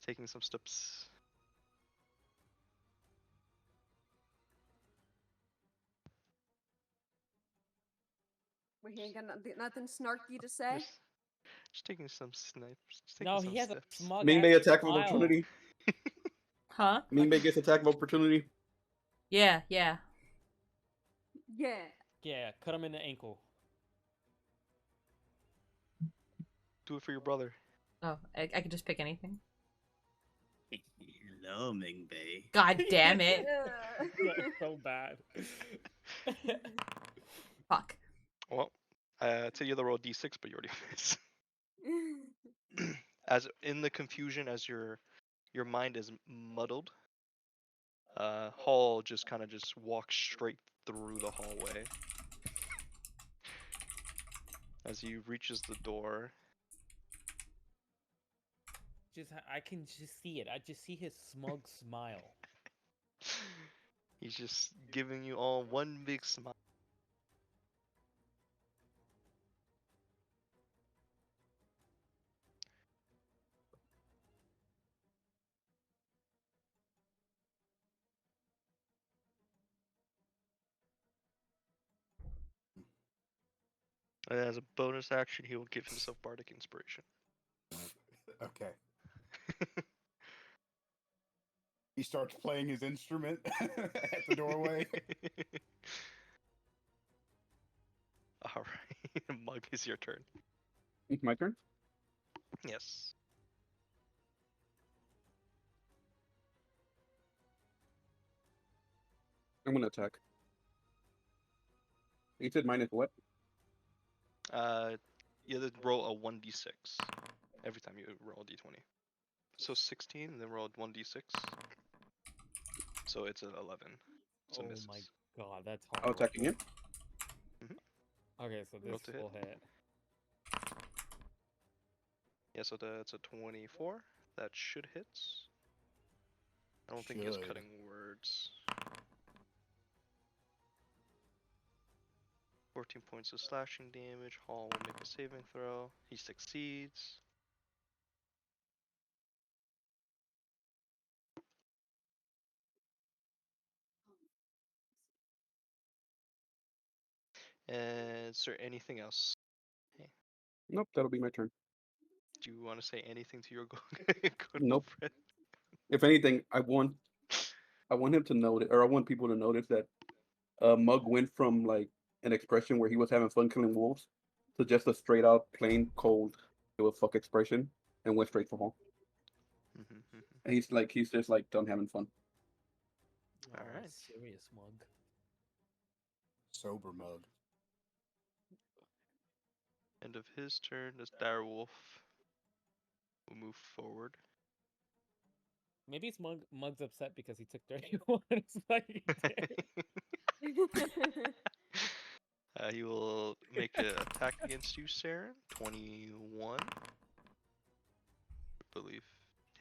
[SPEAKER 1] taking some steps.
[SPEAKER 2] We ain't got nothing snarky to say.
[SPEAKER 1] Just taking some snipes. Just taking
[SPEAKER 6] No,
[SPEAKER 1] some
[SPEAKER 6] he has a
[SPEAKER 1] steps.
[SPEAKER 6] smug
[SPEAKER 5] Mingbei
[SPEAKER 6] ass
[SPEAKER 5] attack of
[SPEAKER 6] smile.
[SPEAKER 5] opportunity.
[SPEAKER 4] Huh?
[SPEAKER 5] Mingbei gets attack of opportunity.
[SPEAKER 4] Yeah, yeah.
[SPEAKER 2] Yeah.
[SPEAKER 6] Yeah, cut him in the ankle.
[SPEAKER 1] Do it for your brother.
[SPEAKER 4] Oh, I could just pick anything.
[SPEAKER 7] Hello, Mingbei.
[SPEAKER 4] God damn it.
[SPEAKER 6] That's so bad.
[SPEAKER 4] Fuck.
[SPEAKER 1] Well, I'd say you have to roll a d6, but you already missed. As in the confusion, as your mind is muddled, Hall just kind of just walks straight through the hallway. As he reaches the door,
[SPEAKER 6] I can just see it. I just see his smug smile.
[SPEAKER 1] he's just giving you all one big smile. And as a bonus action, he will give himself bardic inspiration.
[SPEAKER 3] Okay. He starts playing his instrument at the doorway.
[SPEAKER 1] All right, Mug, it's your turn.
[SPEAKER 5] It's my turn.
[SPEAKER 1] Yes.
[SPEAKER 5] I'm gonna attack. You said minus what?
[SPEAKER 1] You have to roll a 1d6 every time you roll a d20. So 16, and then roll a 1d6. So it's an 11. So
[SPEAKER 6] Oh
[SPEAKER 1] misses.
[SPEAKER 6] my god, that's
[SPEAKER 5] I'll
[SPEAKER 6] horrible.
[SPEAKER 5] attack again.
[SPEAKER 6] Okay, so
[SPEAKER 1] Roll
[SPEAKER 6] this
[SPEAKER 1] to hit.
[SPEAKER 6] will hit.
[SPEAKER 1] Yeah, so that's a 24. That should hit. I don't think it's
[SPEAKER 3] Should.
[SPEAKER 1] cutting words. 14 points of slashing damage. Hall will make a saving throw. He succeeds. And is there anything else?
[SPEAKER 5] Nope, that'll be my turn.
[SPEAKER 1] Do you want to say anything to your good
[SPEAKER 5] Nope.
[SPEAKER 1] friend?
[SPEAKER 5] If anything, I want him to notice, or I want people to notice that Mug went from like an expression where he was having fun killing wolves to just a straight out plain cold give a fuck expression and went straight for home. And he's just like done having fun.
[SPEAKER 1] All right.
[SPEAKER 6] Serious Mug.
[SPEAKER 3] Sober Mug.
[SPEAKER 1] End of his turn. This direwolf will move forward.
[SPEAKER 6] Maybe it's Mug's upset because he took 31 as fighting
[SPEAKER 1] He will make an attack against you, Saren. 21. I believe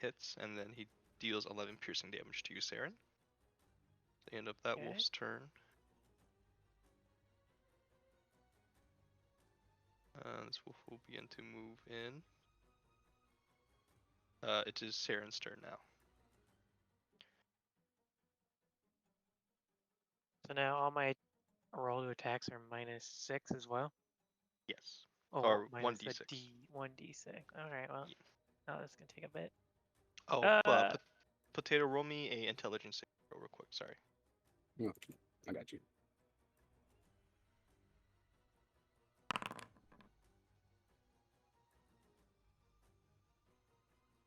[SPEAKER 1] hits, and then he deals 11 piercing damage to you, Saren. The end of that
[SPEAKER 8] Okay.
[SPEAKER 1] wolf's turn. This wolf will begin to move in. It is Saren's turn now.
[SPEAKER 8] So now all my roll to attacks are -6 as well.
[SPEAKER 1] Yes.
[SPEAKER 8] Oh,
[SPEAKER 1] Or
[SPEAKER 8] minus
[SPEAKER 1] 1d6.
[SPEAKER 8] a 1d6. All right, well, oh, that's gonna take a bit.
[SPEAKER 1] Oh, Potato, roll me a intelligence saving throw real quick. Sorry.
[SPEAKER 5] No, I got you.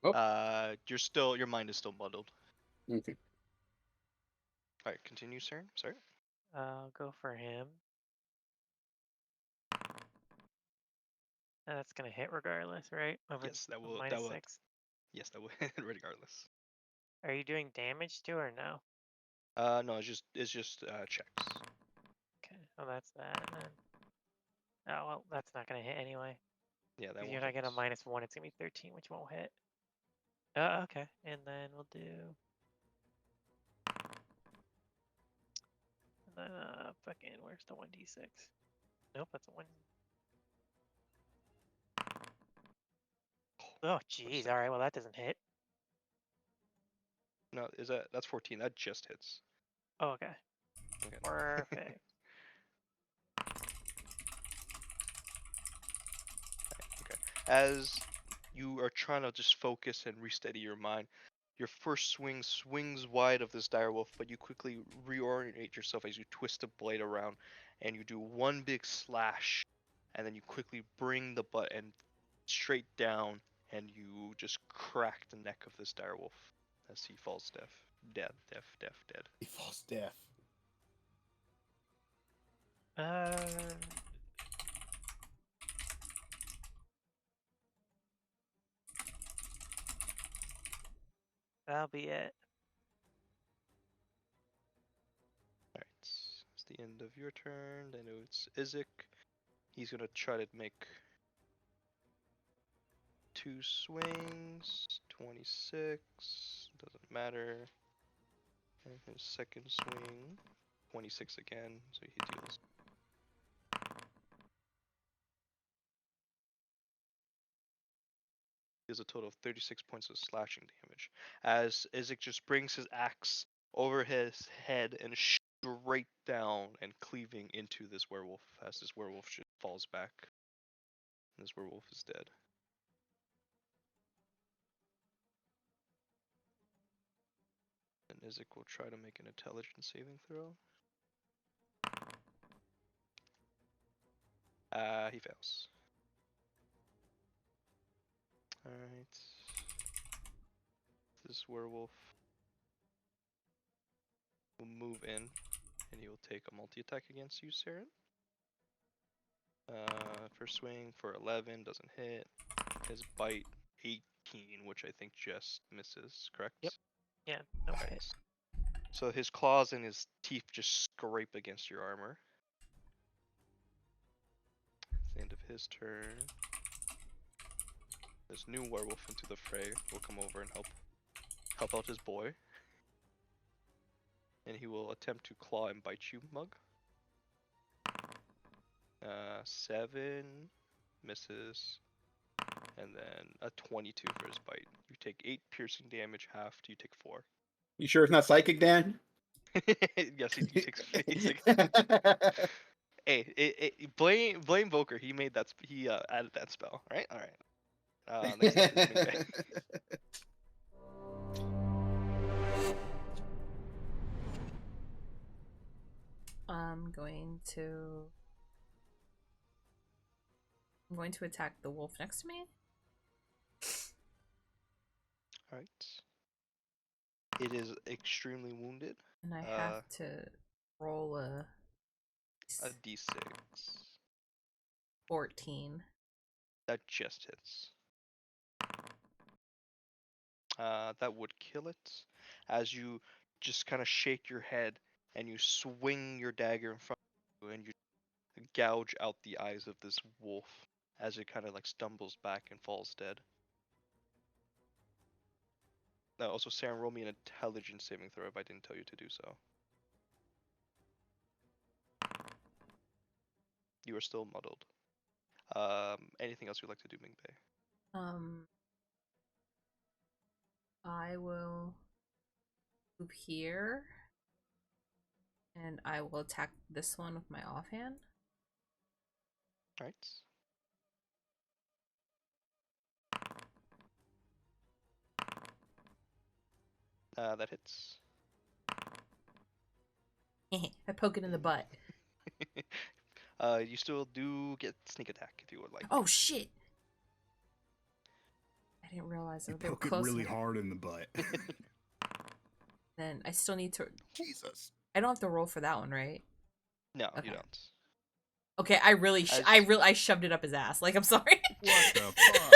[SPEAKER 1] Oh. Your mind is still muddled.
[SPEAKER 5] Okay.
[SPEAKER 1] All right, continue, Saren. Sorry.
[SPEAKER 8] I'll go for him. And that's gonna hit regardless, right?
[SPEAKER 1] Yes, that will.
[SPEAKER 8] -6.
[SPEAKER 1] Yes, that will hit regardless.
[SPEAKER 8] Are you doing damage to or no?
[SPEAKER 1] No, it's just checks.
[SPEAKER 8] Okay, well that's that. And then... Oh well, that's not gonna hit anyway.
[SPEAKER 1] Yeah, that
[SPEAKER 8] If
[SPEAKER 1] won't
[SPEAKER 8] I get a
[SPEAKER 1] hit.
[SPEAKER 8] -1, it's gonna be 13, which won't hit. Okay, and then we'll do. And then fucking, where's the 1d6? Nope, that's a 1. Oh jeez, all right, well that doesn't hit.
[SPEAKER 1] No, that's 14. That just hits.
[SPEAKER 8] Oh, okay.
[SPEAKER 1] Okay.
[SPEAKER 8] Perfect.
[SPEAKER 1] Okay. As you are trying to just focus and resteady your mind, your first swing swings wide of this direwolf, but you quickly reorient yourself as you twist the blade around, and you do one big slash, and then you quickly bring the butt end straight down, and you just crack the neck of this direwolf as he falls dead.
[SPEAKER 3] He falls deaf.
[SPEAKER 8] That'll be it.
[SPEAKER 1] Alright, it's the end of your turn. Then it's Isaac. He's gonna try to make 2 swings. 26. Doesn't matter. And his second swing. 26 again, so he deals. Deals a total of 36 points of slashing damage. As Isaac just brings his axe over his head and straight down and cleaving into this werewolf as this werewolf just falls back. This werewolf is dead. And Izik will try to make an intelligence saving throw. He fails. Alright. This werewolf will move in, and he will take a multi-attack against you, Saren. First swing for 11, doesn't hit. His bite, 18, which I think just misses, correct?
[SPEAKER 8] Yep. Yeah, no
[SPEAKER 1] Alright.
[SPEAKER 8] hit.
[SPEAKER 1] So his claws and his teeth just scrape against your armor. It's the end of his turn. This new werewolf into the fray will come over and help out his boy. And he will attempt to claw and bite you, Mug. 7 misses. And then a 22 for his bite. You take 8 piercing damage, half, you take 4.
[SPEAKER 5] You sure it's not psychic, Dan?
[SPEAKER 1] Yes, he takes. Hey, blame Voker. He made that. He added that spell. All right. Next up is Ming-Bei.
[SPEAKER 4] I'm going to attack the wolf next to me.
[SPEAKER 1] All right. It is extremely wounded.
[SPEAKER 4] And I have to roll a
[SPEAKER 1] d6.
[SPEAKER 4] 14.
[SPEAKER 1] That just hits. That would kill it. As you just kind of shake your head and you swing your dagger in front of you and you gouge out the eyes of this wolf as it kind of like stumbles back and falls dead. Also, Saren, roll me an intelligence saving throw if I didn't tell you to do so. You are still muddled. Anything else you'd like to do, Ming-Bei?
[SPEAKER 4] I will move here, and I will attack this one with my offhand.
[SPEAKER 1] Alright. That hits.
[SPEAKER 4] I poke it in the butt.
[SPEAKER 1] You still do get sneak attack if you would like.
[SPEAKER 4] Oh shit! I didn't realize they were
[SPEAKER 3] Poke it
[SPEAKER 4] close
[SPEAKER 3] really
[SPEAKER 4] enough.
[SPEAKER 3] hard in the butt.
[SPEAKER 4] Then I still need to.
[SPEAKER 3] Jesus.
[SPEAKER 4] I don't have to roll for that one, right?
[SPEAKER 1] No,
[SPEAKER 4] Okay.
[SPEAKER 1] you don't.
[SPEAKER 4] Okay, I shoved it up his ass. Like, I'm sorry.
[SPEAKER 3] What the fuck?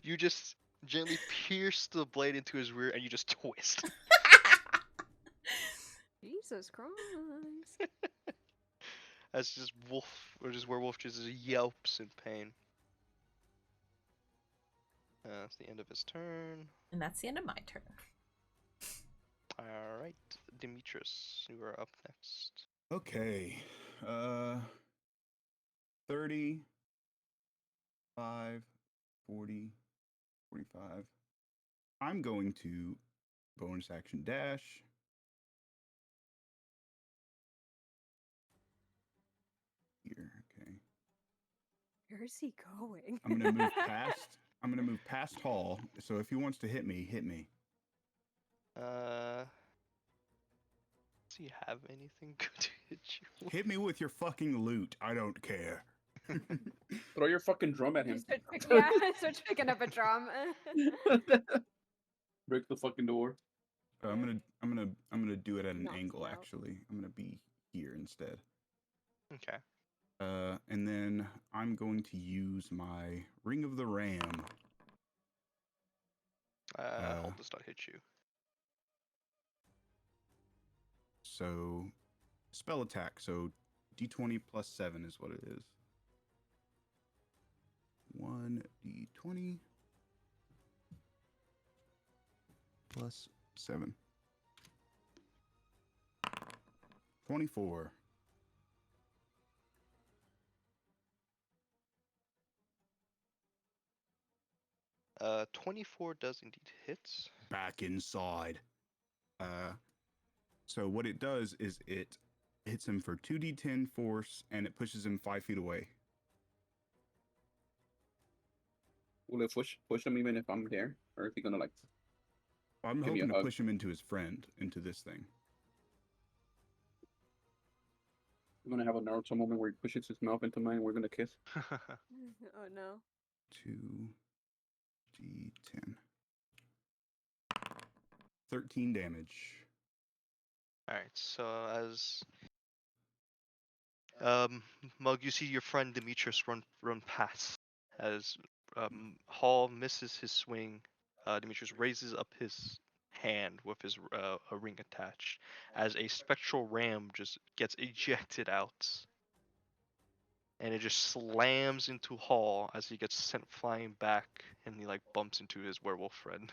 [SPEAKER 1] You just gently pierce the blade into his rear and you just twist.
[SPEAKER 2] Jesus Christ.
[SPEAKER 1] As this werewolf just yelps in pain. That's the end of his turn.
[SPEAKER 4] And that's the end of my turn.
[SPEAKER 1] Alright, Demetrius, you are up next.
[SPEAKER 3] Okay. 30, 5, 40, 45. I'm going to bonus action dash. Here, okay.
[SPEAKER 2] Where's he going?
[SPEAKER 3] I'm gonna move past. I'm gonna move past Hall. So if he wants to hit me, hit me.
[SPEAKER 1] Does he have anything good to hit you?
[SPEAKER 3] Hit me with your fucking loot. I don't care.
[SPEAKER 5] Throw your fucking drum at him.
[SPEAKER 2] Start picking up a drum.
[SPEAKER 5] Break the fucking door.
[SPEAKER 3] I'm gonna do it at an
[SPEAKER 2] Knocks
[SPEAKER 3] angle.
[SPEAKER 2] out.
[SPEAKER 3] Actually, I'm gonna be here instead.
[SPEAKER 1] Okay.
[SPEAKER 3] And then I'm going to use my Ring of the Ram.
[SPEAKER 1] Hall does not hit you.
[SPEAKER 3] So, spell attack. So, d20 plus 7 is what it is. 1d20 plus 7. 24.
[SPEAKER 1] Uh, 24 does indeed hit.
[SPEAKER 3] Back inside. So what it does is it hits him for 2d10 force and it pushes him 5 feet away.
[SPEAKER 5] Will it push him even if I'm there, or is he gonna like?
[SPEAKER 3] I'm
[SPEAKER 5] give me
[SPEAKER 3] hoping
[SPEAKER 5] a
[SPEAKER 3] to
[SPEAKER 5] hug?
[SPEAKER 3] push him into his friend, into this thing.
[SPEAKER 5] I'm gonna have a Naruto moment where he pushes his mouth into mine, and we're gonna kiss.
[SPEAKER 2] Oh no.
[SPEAKER 3] 2d10. 13 damage.
[SPEAKER 1] All right. So as Mug, you see your friend Demetrius run past as Hall misses his swing. Demetrius raises up his hand with his a ring attached as a spectral ram just gets ejected out, and it just slams into Hall as he gets sent flying back, and he like bumps into his werewolf friend.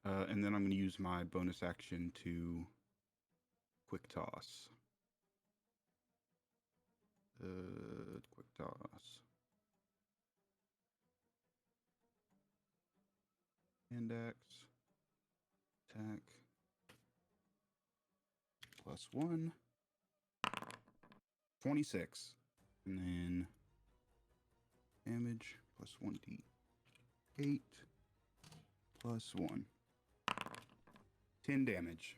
[SPEAKER 3] And then I'm going to use my bonus action to quick toss. Quick toss. Index. Attack. +1. 26. And then damage +1d8 +1. 10 damage.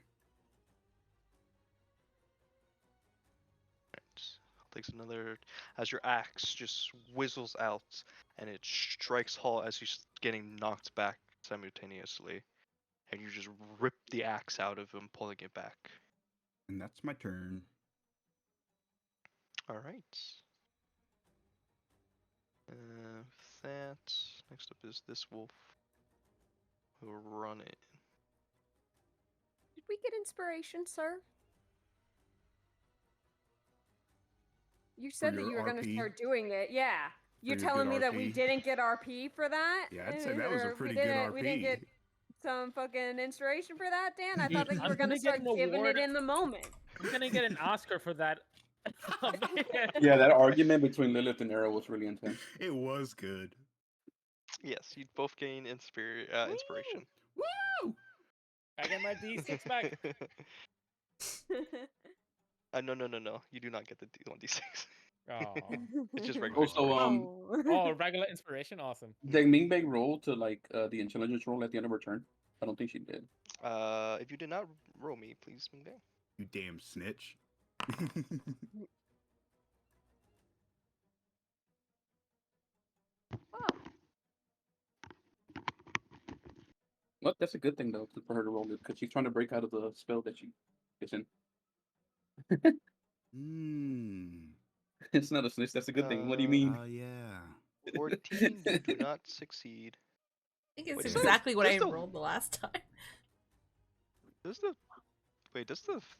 [SPEAKER 1] Takes another as your axe just whistles out and it strikes Hall as he's getting knocked back simultaneously, and you just rip the axe out of him, pulling it back.
[SPEAKER 3] And that's my turn.
[SPEAKER 1] All right. That next up is this wolf. Who'll run it.
[SPEAKER 2] Did we get inspiration, sir? You said that
[SPEAKER 3] your
[SPEAKER 2] you were going to
[SPEAKER 3] RP?
[SPEAKER 2] start doing it. Yeah. You're
[SPEAKER 3] your
[SPEAKER 2] telling
[SPEAKER 3] good
[SPEAKER 2] me that we
[SPEAKER 3] RP?
[SPEAKER 2] didn't get RP for that?
[SPEAKER 3] Yeah, I'd say that was a
[SPEAKER 2] Or
[SPEAKER 3] pretty good
[SPEAKER 2] we didn't
[SPEAKER 3] RP.
[SPEAKER 2] get some fucking inspiration for that, Dan? I thought that you
[SPEAKER 9] I'm
[SPEAKER 2] were going to
[SPEAKER 9] gonna get
[SPEAKER 2] start
[SPEAKER 9] an
[SPEAKER 2] giving
[SPEAKER 9] award.
[SPEAKER 2] it in the moment.
[SPEAKER 9] I'm gonna get an Oscar for that.
[SPEAKER 5] Yeah, that argument between Lilith and Arrow was really intense.
[SPEAKER 3] It was good.
[SPEAKER 1] Yes, you both gain inspiration.
[SPEAKER 3] Woo!
[SPEAKER 9] I get my D6 back.
[SPEAKER 1] No. You do not get the D1d6.
[SPEAKER 9] Oh.
[SPEAKER 1] It's just regular
[SPEAKER 5] Also,
[SPEAKER 1] inspiration.
[SPEAKER 9] Oh, regular inspiration, awesome.
[SPEAKER 5] did Mingbei roll to like the intelligence roll at the end of her turn? I don't think she did.
[SPEAKER 1] If you did not roll me, please move down.
[SPEAKER 3] You damn snitch.
[SPEAKER 5] Well, that's a good thing though for her to roll it because she's trying to break out of the spell that she is in. It's not a snitch. That's a good thing. What do you mean?
[SPEAKER 3] Oh yeah.
[SPEAKER 1] 14, you do not succeed.
[SPEAKER 4] I think it's
[SPEAKER 1] Wait,
[SPEAKER 4] exactly what I
[SPEAKER 1] does the-
[SPEAKER 4] rolled the last time.
[SPEAKER 1] Does the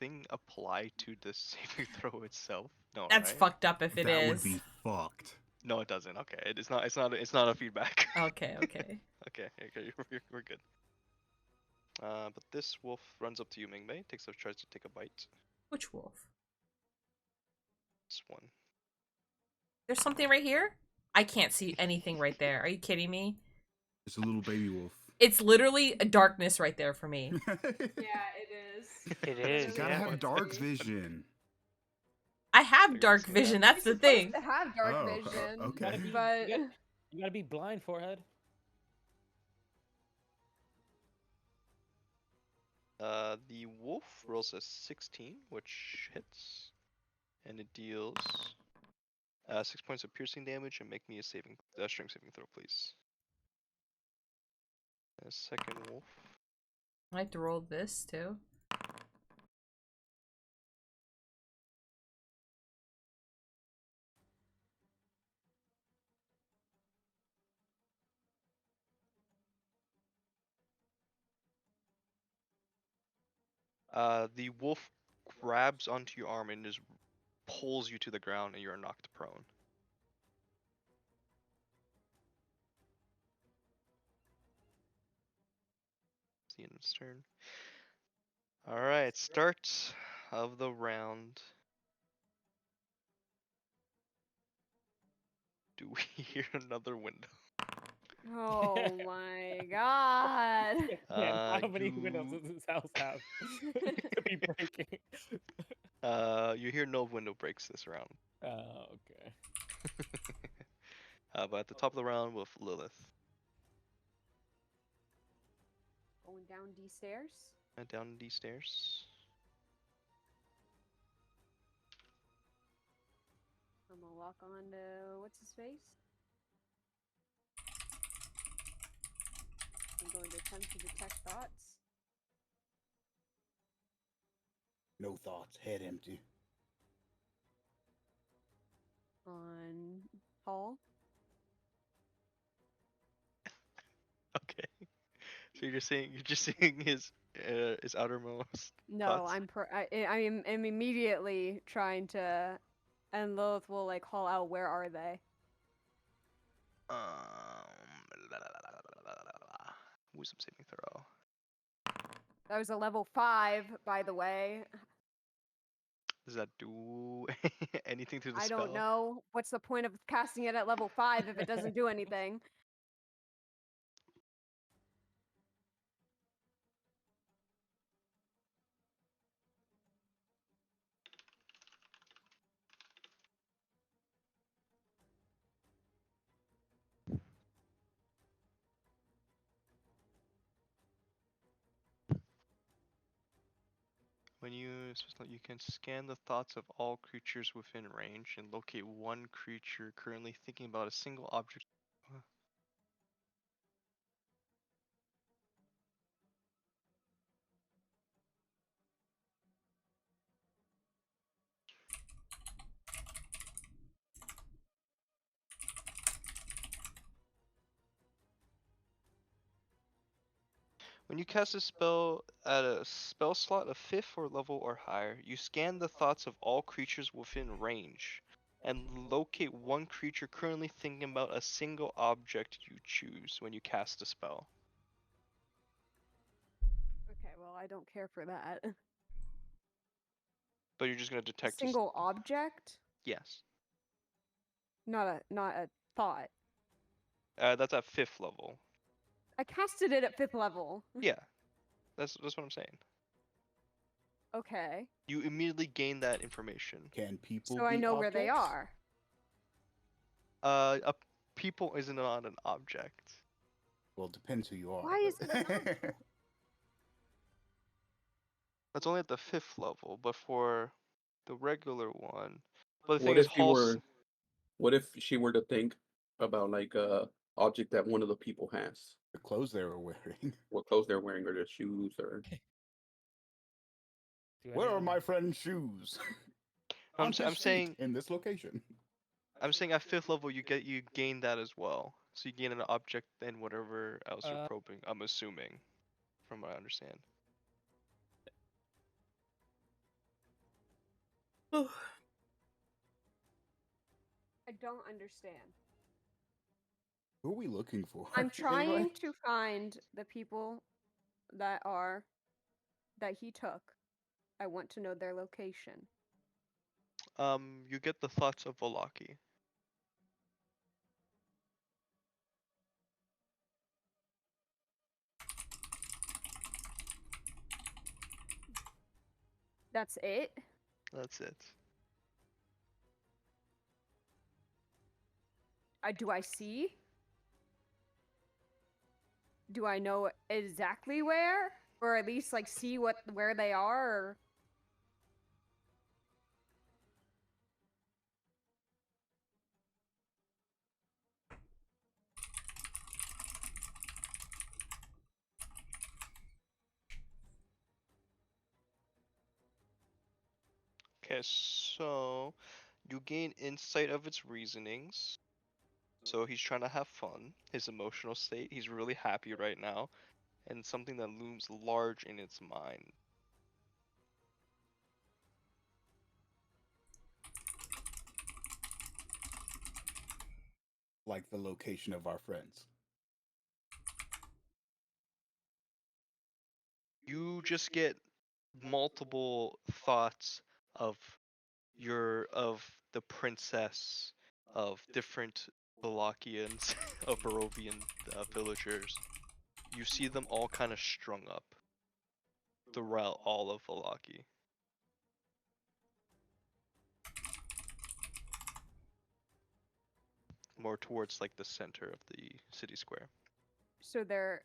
[SPEAKER 1] thing apply to the saving throw itself? No,
[SPEAKER 4] That's
[SPEAKER 1] right?
[SPEAKER 4] fucked up if it
[SPEAKER 3] That
[SPEAKER 4] is.
[SPEAKER 3] would be fucked.
[SPEAKER 1] No, it doesn't. Okay, it's not. It's not a feedback.
[SPEAKER 4] Okay.
[SPEAKER 1] Okay, we're good. But this wolf runs up to you, Mingmei. Tries to take a bite.
[SPEAKER 4] Which wolf?
[SPEAKER 1] This one.
[SPEAKER 4] There's something right here? I can't see anything right there. Are you kidding me?
[SPEAKER 3] It's a little baby wolf.
[SPEAKER 4] It's literally a darkness right there for me.
[SPEAKER 2] Yeah, it is.
[SPEAKER 8] It is.
[SPEAKER 3] You gotta
[SPEAKER 8] Yeah.
[SPEAKER 3] have dark vision.
[SPEAKER 4] I have dark vision, that's the thing.
[SPEAKER 2] To have dark
[SPEAKER 3] Oh,
[SPEAKER 2] vision.
[SPEAKER 3] okay.
[SPEAKER 2] But
[SPEAKER 9] You gotta be blind, forehead.
[SPEAKER 1] The wolf rolls a 16, which hits, and it deals 6 points of piercing damage, and make me a strength saving throw, please. A second wolf.
[SPEAKER 4] I like to roll this too.
[SPEAKER 1] The wolf grabs onto your arm and just pulls you to the ground, and you are knocked prone. It's the end of his turn. Alright, start of the round. Do we hear another window?
[SPEAKER 2] oh my god.
[SPEAKER 9] Yeah, how many
[SPEAKER 1] you-
[SPEAKER 9] windows does this house have? Could be breaking.
[SPEAKER 1] You hear no window breaks this round.
[SPEAKER 9] Oh, okay.
[SPEAKER 1] But at the top of the round with Lilith.
[SPEAKER 2] down these stairs.
[SPEAKER 1] Down these stairs.
[SPEAKER 2] I'm gonna walk on to what's his face. I'm going to attempt to detect thoughts.
[SPEAKER 3] No thoughts, head empty.
[SPEAKER 2] On Paul.
[SPEAKER 1] Okay. So you're just seeing his outermost
[SPEAKER 2] No,
[SPEAKER 1] thoughts?
[SPEAKER 2] I am immediately trying to, and Lilith will like call out, where are they?
[SPEAKER 1] Wisdom saving throw.
[SPEAKER 2] That was a level 5, by the way.
[SPEAKER 1] Does that do anything to the
[SPEAKER 2] I
[SPEAKER 1] spell?
[SPEAKER 2] don't know. What's the point of casting it at level 5 if it doesn't do anything?
[SPEAKER 1] When you can scan the thoughts of all creatures within range and locate one creature currently thinking about a single object. When you cast a spell at a spell slot of 5th or level or higher, you scan the thoughts of all creatures within range and locate one creature currently thinking about a single object you choose when you cast a spell.
[SPEAKER 2] Okay, well, I don't care for that.
[SPEAKER 1] But you're just going to
[SPEAKER 2] A
[SPEAKER 1] detect
[SPEAKER 2] single object?
[SPEAKER 1] Yes.
[SPEAKER 2] Not a thought.
[SPEAKER 1] That's at 5th level.
[SPEAKER 2] I casted it at 5th level.
[SPEAKER 1] Yeah. That's what I'm saying.
[SPEAKER 2] Okay.
[SPEAKER 1] You immediately gain that information.
[SPEAKER 3] Can people
[SPEAKER 2] So I
[SPEAKER 3] be
[SPEAKER 2] know where they
[SPEAKER 3] objects?
[SPEAKER 2] are.
[SPEAKER 1] A people isn't not an object.
[SPEAKER 3] Well, it depends who you are.
[SPEAKER 2] Why is it an object?
[SPEAKER 1] That's only at the 5th level, but for the regular one. But the thing
[SPEAKER 5] What
[SPEAKER 1] is,
[SPEAKER 5] if you were? What if she were to think about like a object that one of the people has?
[SPEAKER 3] The clothes they were wearing.
[SPEAKER 5] What clothes they're wearing, or their shoes, or
[SPEAKER 3] Where are my friend's shoes?
[SPEAKER 1] I'm
[SPEAKER 3] On his feet
[SPEAKER 1] saying
[SPEAKER 3] in this location.
[SPEAKER 1] I'm saying at 5th level you gain that as well. So you gain an object and whatever else you're probing. I'm assuming, from what I understand.
[SPEAKER 2] I don't understand.
[SPEAKER 3] Who are we looking for?
[SPEAKER 2] I'm trying
[SPEAKER 3] Anybody?
[SPEAKER 2] to find the people that he took. I want to know their location.
[SPEAKER 1] You get the thoughts of Volaki.
[SPEAKER 2] That's it?
[SPEAKER 1] That's it.
[SPEAKER 2] Do I see? Do I know exactly where? Or at least like see where they are? Or...
[SPEAKER 1] Okay, so you gain insight of its reasonings. So he's trying to have fun. His emotional state, he's really happy right now, and something that looms large in its mind.
[SPEAKER 3] Like the location of our friends.
[SPEAKER 1] You just get multiple thoughts of the princess, of different Valakians, of Barovian villagers. You see them all kind of strung up throughout all of Valaki. More towards like the center of the city square.
[SPEAKER 2] So they're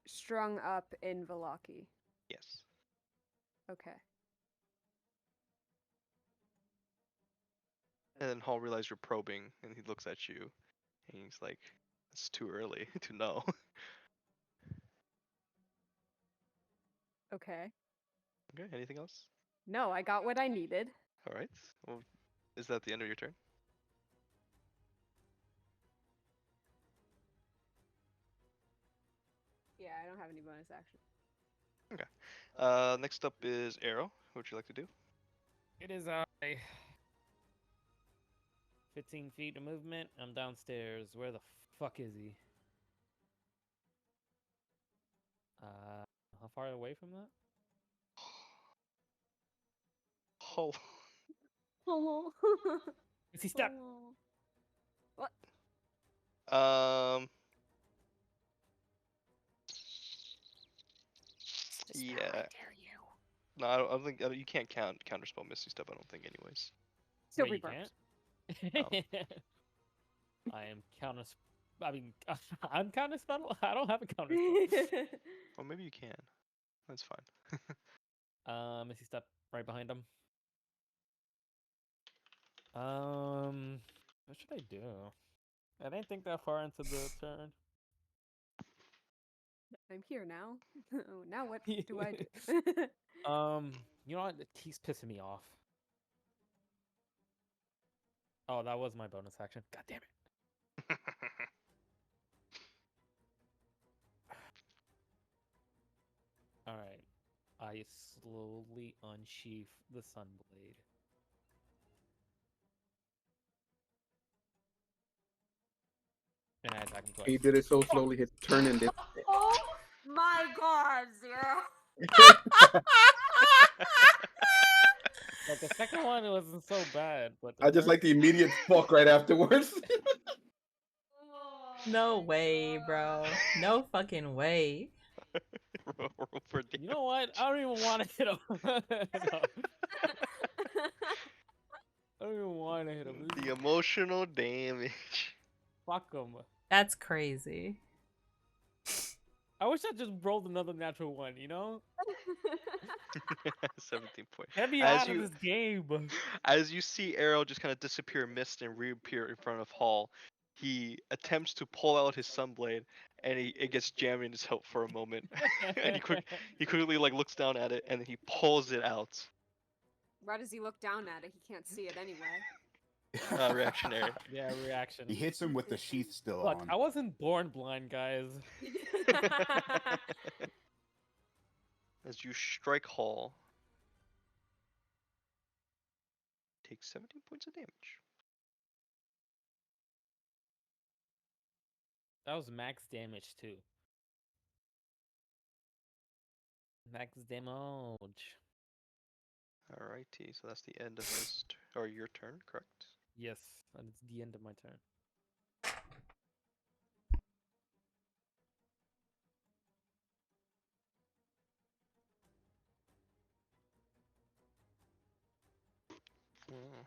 [SPEAKER 2] strung up in Velaki.
[SPEAKER 1] Yes.
[SPEAKER 2] Okay.
[SPEAKER 1] And then Hall realizes you're probing, and he looks at you, and he's like, "It's too early to know."
[SPEAKER 2] Okay.
[SPEAKER 1] Okay. Anything else?
[SPEAKER 2] No, I got what I needed.
[SPEAKER 1] All right. Well, is that the end of your turn?
[SPEAKER 2] Yeah, I don't have any bonus action.
[SPEAKER 1] Okay. Next up is Arrow. What would you like to do?
[SPEAKER 6] It is 15 feet of movement. I'm downstairs. Where the fuck is he? How far away from that?
[SPEAKER 1] Oh.
[SPEAKER 2] Hello.
[SPEAKER 6] Is he step?
[SPEAKER 2] What?
[SPEAKER 1] Um.
[SPEAKER 2] Spell,
[SPEAKER 1] Yeah.
[SPEAKER 2] I dare you.
[SPEAKER 1] No, I don't think you can't counterspell Misty Step. I don't think, anyways.
[SPEAKER 2] Still
[SPEAKER 6] Wait, you
[SPEAKER 2] reverbs.
[SPEAKER 6] can't? I am counter. I mean, I'm counter spell. I don't have a counter spell.
[SPEAKER 1] Well, maybe you can. That's fine.
[SPEAKER 6] Missy step right behind him. What should I do? I didn't think that far into the turn.
[SPEAKER 2] I'm here now. Now what do I do?
[SPEAKER 6] You know what? He's pissing me off. Oh, that was my bonus action. God damn it. Alright. I slowly unsheath the Sunblade. And I attack him twice.
[SPEAKER 5] He did it so slowly, his turn ended.
[SPEAKER 2] Oh my god, Zero.
[SPEAKER 6] But the second one, it wasn't so bad. But
[SPEAKER 5] I just like the immediate fuck right afterwards.
[SPEAKER 4] No way, bro. No fucking way.
[SPEAKER 1] Roll for damage.
[SPEAKER 6] You know what? I don't even want to hit him. No. I don't even want to hit him.
[SPEAKER 1] The emotional damage.
[SPEAKER 6] Fuck him.
[SPEAKER 4] That's crazy.
[SPEAKER 6] I wish I just rolled another natural one, you know?
[SPEAKER 1] 17 points.
[SPEAKER 6] Get me
[SPEAKER 1] As
[SPEAKER 6] out
[SPEAKER 1] you-
[SPEAKER 6] of this game.
[SPEAKER 1] As you see Arrow just kind of disappear, mist, and reappear in front of Hall, he attempts to pull out his Sunblade, and it gets jammed in his hilt for a moment. And he quickly like looks down at it, and then he pulls it out.
[SPEAKER 2] Why does he look down at it? He can't see it anyway.
[SPEAKER 1] Reactionary.
[SPEAKER 6] Yeah, reaction.
[SPEAKER 3] He hits him with the sheath still
[SPEAKER 6] Look,
[SPEAKER 3] on.
[SPEAKER 6] I wasn't born blind, guys.
[SPEAKER 1] As you strike Hall, take 17 points of damage.
[SPEAKER 6] That was max damage, too. Max damage.
[SPEAKER 1] Alrighty, so that's the end of his or your turn, correct?
[SPEAKER 6] Yes, and it's the end of my turn.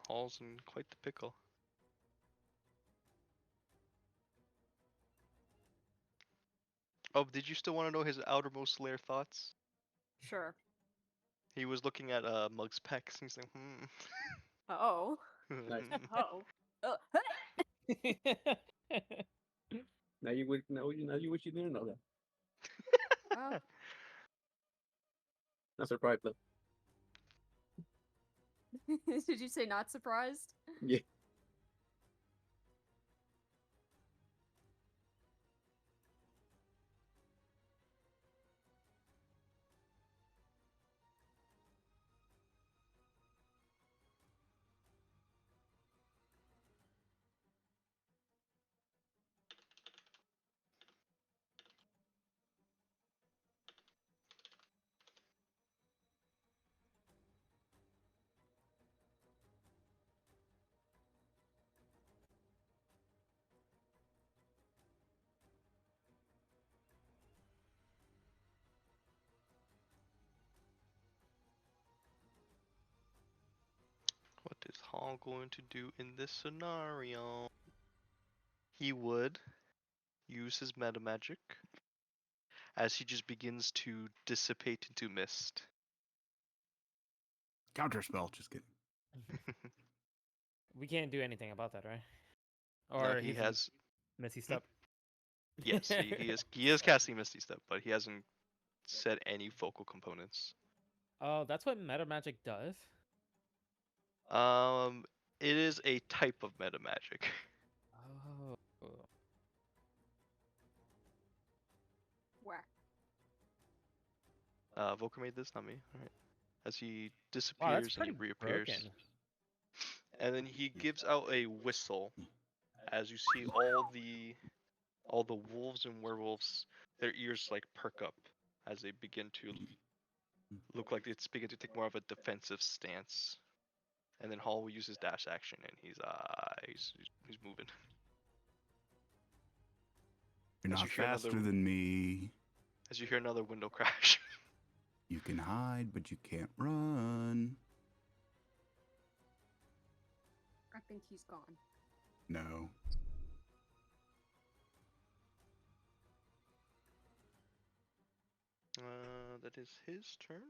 [SPEAKER 1] Hall's in quite the pickle. Oh, did you still want to know his outermost layer thoughts?
[SPEAKER 2] Sure.
[SPEAKER 1] He was looking at Mug's pecs. He's like,
[SPEAKER 2] Oh.
[SPEAKER 5] Nice.
[SPEAKER 2] Oh.
[SPEAKER 5] Now you wish you didn't know that.
[SPEAKER 2] Oh.
[SPEAKER 5] Not surprised though.
[SPEAKER 2] Did you say not surprised?
[SPEAKER 5] Yeah.
[SPEAKER 1] What is Hall going to do in this scenario? He would use his meta magic as he just begins to dissipate into mist.
[SPEAKER 3] Counterspell, just kidding.
[SPEAKER 6] We can't do anything about that, right?
[SPEAKER 1] No,
[SPEAKER 6] Or
[SPEAKER 1] he
[SPEAKER 6] he's
[SPEAKER 1] has.
[SPEAKER 6] Misty Step.
[SPEAKER 1] Yes, he is casting Misty Step, but he hasn't said any focal components.
[SPEAKER 6] Oh, that's what meta magic does.
[SPEAKER 1] It is a type of meta magic.
[SPEAKER 6] Oh.
[SPEAKER 2] Whack.
[SPEAKER 1] Volker made this, not me. All right. As he
[SPEAKER 6] Wow, that's
[SPEAKER 1] disappears and
[SPEAKER 6] pretty
[SPEAKER 1] he reappears,
[SPEAKER 6] broken.
[SPEAKER 1] and then he gives out a whistle. As you see all the wolves and werewolves, their ears like perk up as they begin to look like it's begin to take more of a defensive stance. And then Hall will use his dash action, and he's moving.
[SPEAKER 3] You're
[SPEAKER 1] As
[SPEAKER 3] not
[SPEAKER 1] you hear
[SPEAKER 3] faster
[SPEAKER 1] another-
[SPEAKER 3] than me.
[SPEAKER 1] As you hear another window crash.
[SPEAKER 3] You can hide, but you can't run.
[SPEAKER 2] I think he's gone.
[SPEAKER 3] No.
[SPEAKER 1] That is his turn.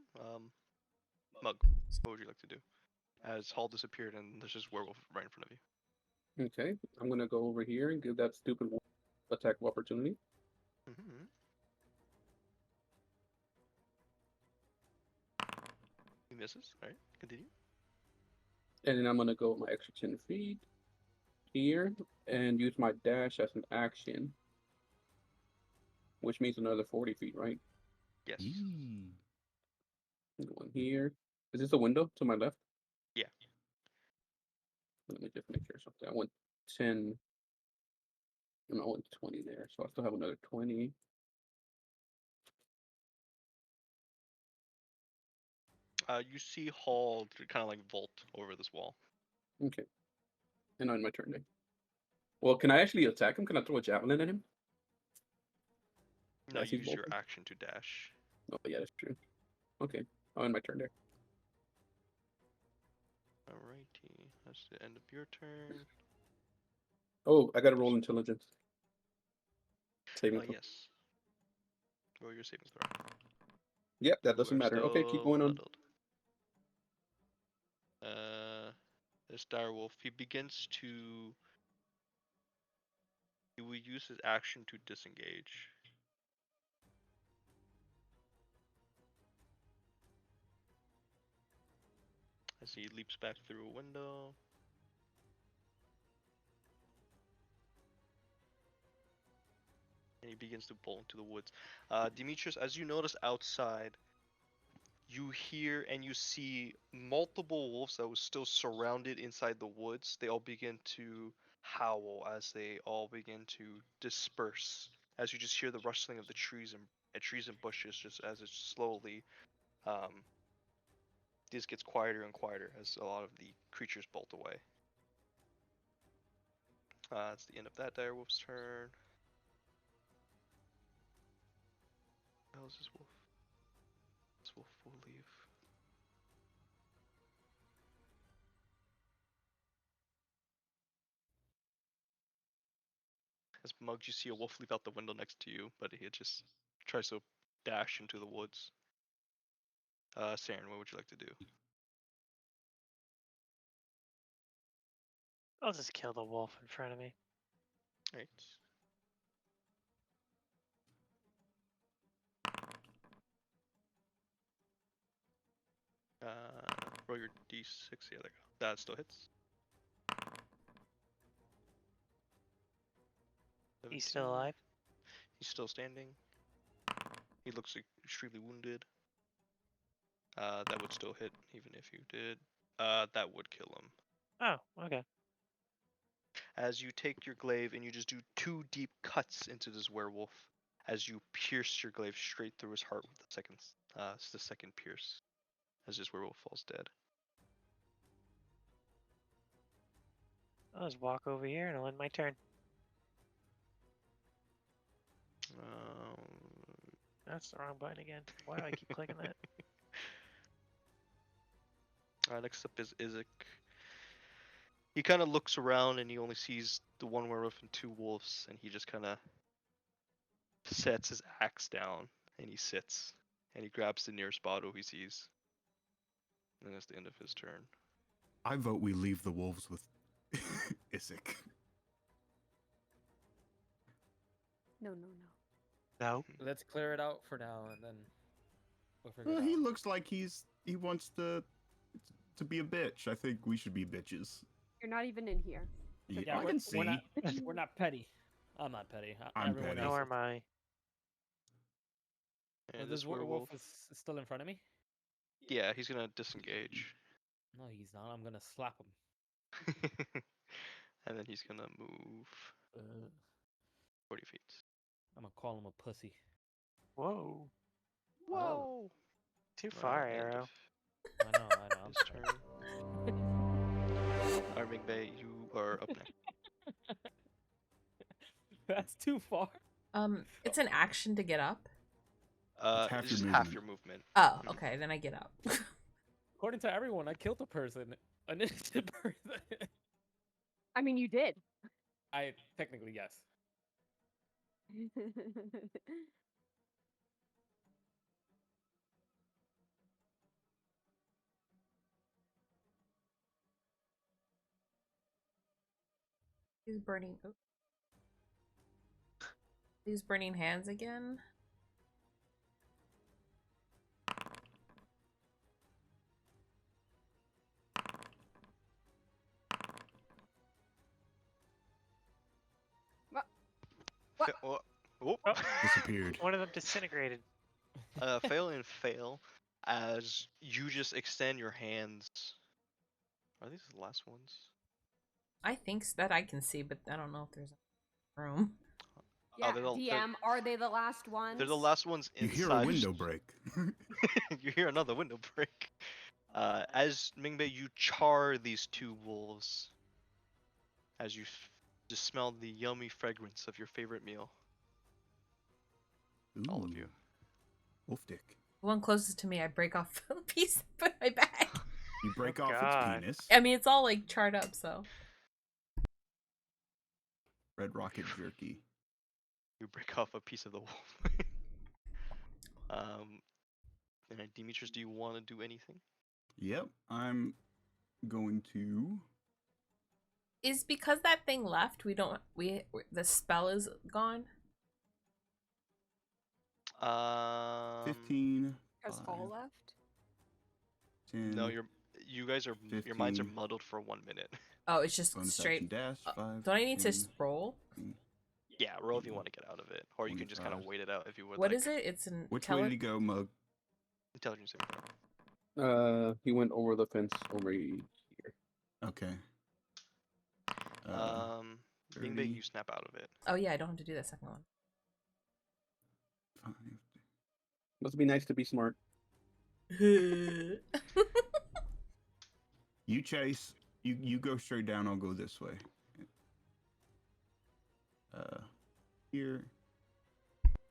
[SPEAKER 1] Mug, what would you like to do? As Hall disappeared and there's just werewolf right in front of you.
[SPEAKER 5] Okay, I'm gonna go over here and give that stupid attack of opportunity.
[SPEAKER 1] Mm-hmm. He misses. All right, continue.
[SPEAKER 5] And then I'm gonna go my extra 10 feet here and use my dash as an action, which means another 40 feet, right?
[SPEAKER 1] Yes.
[SPEAKER 5] One here. Is this a window to my left?
[SPEAKER 1] Yeah.
[SPEAKER 5] Let me just make sure something. I want 10. And I want 20 there, so I still have another 20.
[SPEAKER 1] You see Hall kind of like vault over this wall.
[SPEAKER 5] Okay. And on my turn then. Well, can I actually attack him? Can I throw a javelin at him?
[SPEAKER 1] No,
[SPEAKER 5] As
[SPEAKER 1] you
[SPEAKER 5] he's
[SPEAKER 1] use your
[SPEAKER 5] vaulting?
[SPEAKER 1] action to dash.
[SPEAKER 5] Oh, yeah, that's true. Okay. I'll end my turn there.
[SPEAKER 1] Alrighty, that's the end of your turn.
[SPEAKER 5] Oh, I gotta roll intelligence. Saving throw.
[SPEAKER 1] Yes. Roll your saving throw.
[SPEAKER 5] Yep, that
[SPEAKER 1] You
[SPEAKER 5] doesn't
[SPEAKER 1] are
[SPEAKER 5] matter. Okay, keep
[SPEAKER 1] still
[SPEAKER 5] going on.
[SPEAKER 1] muddled. This direwolf, he will use his action to disengage. As he leaps back through a window. And he begins to bolt into the woods. Demetrius, as you notice outside, you hear and you see multiple wolves that was still surrounded inside the woods. They all begin to howl as they all begin to disperse. As you just hear the rustling of the trees and bushes, just as it slowly, this gets quieter and quieter as a lot of the creatures bolt away. It's the end of that direwolf's turn. Where is this wolf? This wolf will leave. As Muggs, you see a wolf leap out the window next to you, but he just tries to dash into the woods. Saren, what would you like to do?
[SPEAKER 8] I'll just kill the wolf in front of me.
[SPEAKER 1] Right. Roll your d6. Yeah, there you go. That still hits.
[SPEAKER 8] He's still
[SPEAKER 1] 17.
[SPEAKER 8] alive?
[SPEAKER 1] He's still standing. He looks extremely wounded. That would still hit, even if you did. That would kill him.
[SPEAKER 8] Oh, okay.
[SPEAKER 1] As you take your glaive and you just do 2 deep cuts into this werewolf, as you pierce your glaive straight through his heart with the second pierce, as this werewolf falls dead.
[SPEAKER 8] I'll just walk over here and I'll end my turn. That's the wrong button again. Why do I keep clicking that?
[SPEAKER 1] Next up is Izek. He kind of looks around and he only sees the one werewolf and 2 wolves, and he just kind of sets his axe down and he sits and he grabs the nearest bottle he sees. And that's the end of his turn.
[SPEAKER 3] I vote we leave the wolves with Isaac.
[SPEAKER 2] No.
[SPEAKER 8] No.
[SPEAKER 6] Let's clear it out for now, and then we'll figure
[SPEAKER 3] Well,
[SPEAKER 6] it
[SPEAKER 3] he
[SPEAKER 6] out.
[SPEAKER 3] looks like he wants to be a bitch. I think we should be bitches.
[SPEAKER 2] You're not even in here.
[SPEAKER 3] Yeah, I can see.
[SPEAKER 9] We're not petty.
[SPEAKER 6] I'm not petty.
[SPEAKER 3] I'm
[SPEAKER 6] Everyone
[SPEAKER 3] petty.
[SPEAKER 6] else
[SPEAKER 8] Nor
[SPEAKER 6] is.
[SPEAKER 8] am I.
[SPEAKER 1] And
[SPEAKER 6] This
[SPEAKER 1] this
[SPEAKER 6] wolf
[SPEAKER 1] werewolf,
[SPEAKER 6] is still in front of me?
[SPEAKER 1] yeah, he's gonna disengage.
[SPEAKER 6] No, he's not. I'm gonna slap him.
[SPEAKER 1] And then he's gonna move 40 feet.
[SPEAKER 6] I'm gonna call him a pussy.
[SPEAKER 8] Whoa.
[SPEAKER 1] Whoa!
[SPEAKER 8] Too far,
[SPEAKER 1] End
[SPEAKER 8] Arrow.
[SPEAKER 1] of
[SPEAKER 6] I know.
[SPEAKER 1] his turn. Arming Bay, you are up next.
[SPEAKER 6] That's too far.
[SPEAKER 4] It's an action to get up.
[SPEAKER 3] half
[SPEAKER 1] It's
[SPEAKER 3] your
[SPEAKER 1] just half
[SPEAKER 3] movement.
[SPEAKER 1] your movement.
[SPEAKER 4] Oh, okay, then I get up.
[SPEAKER 6] According to everyone, I killed a person. An innocent person.
[SPEAKER 2] I mean, you did.
[SPEAKER 6] I technically, yes.
[SPEAKER 4] He's burning. Oh. He's burning hands again.
[SPEAKER 2] What?
[SPEAKER 1] Oh.
[SPEAKER 3] Disappeared.
[SPEAKER 8] One of them disintegrated.
[SPEAKER 1] Fail and fail as you just extend your hands. Are these the last ones?
[SPEAKER 4] I think that I can see, but I don't know if there's room.
[SPEAKER 2] Yeah,
[SPEAKER 1] they're
[SPEAKER 2] DM, are they the last ones?
[SPEAKER 1] They're the last ones
[SPEAKER 3] You
[SPEAKER 1] inside.
[SPEAKER 3] hear a window break.
[SPEAKER 1] You hear another window break. As Mingbei, you char these two wolves. As you just smell the yummy fragrance of your favorite meal. All of you.
[SPEAKER 3] Wolf dick.
[SPEAKER 4] The one closest to me, I break off a piece and put in my bag.
[SPEAKER 3] You break off
[SPEAKER 8] God.
[SPEAKER 3] its penis.
[SPEAKER 4] I mean, it's all like charred up, so.
[SPEAKER 3] Red rocket jerky.
[SPEAKER 1] You break off a piece of the wolf. And Demetrius, do you want to do anything?
[SPEAKER 3] Yep, I'm going to.
[SPEAKER 4] Is because that thing left, the spell is gone?
[SPEAKER 3] 15.
[SPEAKER 2] Has
[SPEAKER 3] 5,
[SPEAKER 2] all left?
[SPEAKER 3] 10.
[SPEAKER 1] No, you guys are your minds are
[SPEAKER 3] 15.
[SPEAKER 1] muddled for 1 minute.
[SPEAKER 4] Oh, it's just
[SPEAKER 3] Bonus
[SPEAKER 4] straight.
[SPEAKER 3] action dash. 5.
[SPEAKER 4] Don't I need to
[SPEAKER 3] 10,
[SPEAKER 4] roll?
[SPEAKER 3] 15.
[SPEAKER 1] Yeah, roll if you want to get out of it, or you can just kind of
[SPEAKER 3] 25.
[SPEAKER 1] wait it out if you would.
[SPEAKER 4] What
[SPEAKER 1] like.
[SPEAKER 4] is it? It's an
[SPEAKER 3] Which way did he go, Mug?
[SPEAKER 1] Intelligence saving throw.
[SPEAKER 5] He went over the fence over here.
[SPEAKER 3] Okay.
[SPEAKER 1] Being
[SPEAKER 3] 30.
[SPEAKER 1] that you snap out of it.
[SPEAKER 4] Oh yeah, I don't have to do that second one.
[SPEAKER 3] 5.
[SPEAKER 5] Must be nice to be smart.
[SPEAKER 3] You chase. You go straight down. I'll go this way. Here.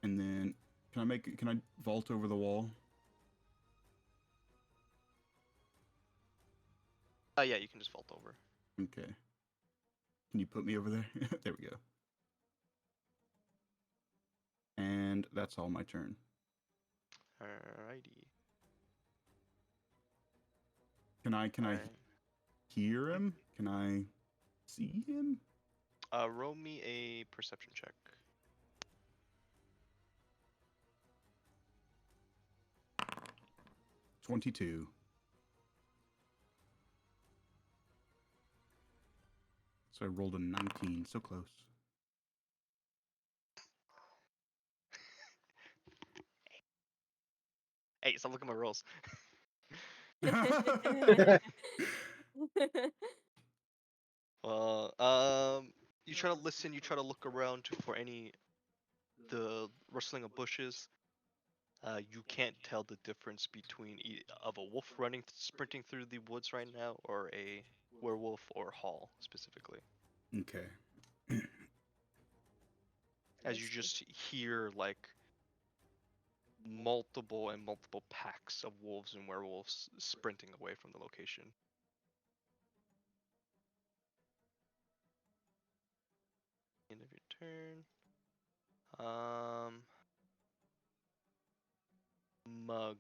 [SPEAKER 3] And then can I vault over the wall?
[SPEAKER 1] Yeah, you can just vault over.
[SPEAKER 3] Okay. Can you put me over there? There we go. And that's all my turn.
[SPEAKER 1] Alrighty.
[SPEAKER 3] Can I
[SPEAKER 1] Alright.
[SPEAKER 3] hear him? Can I see him?
[SPEAKER 1] Roll me a perception check.
[SPEAKER 3] $22. So I rolled a 19. So close.
[SPEAKER 1] Hey, stop looking at my rolls. You try to listen. You try to look around for the rustling of bushes. You can't tell the difference between of a wolf sprinting through the woods right now, or a werewolf or hall specifically.
[SPEAKER 3] Okay.
[SPEAKER 1] As you just hear like multiple packs of wolves and werewolves sprinting away from the location. End of your turn. Um, Mug.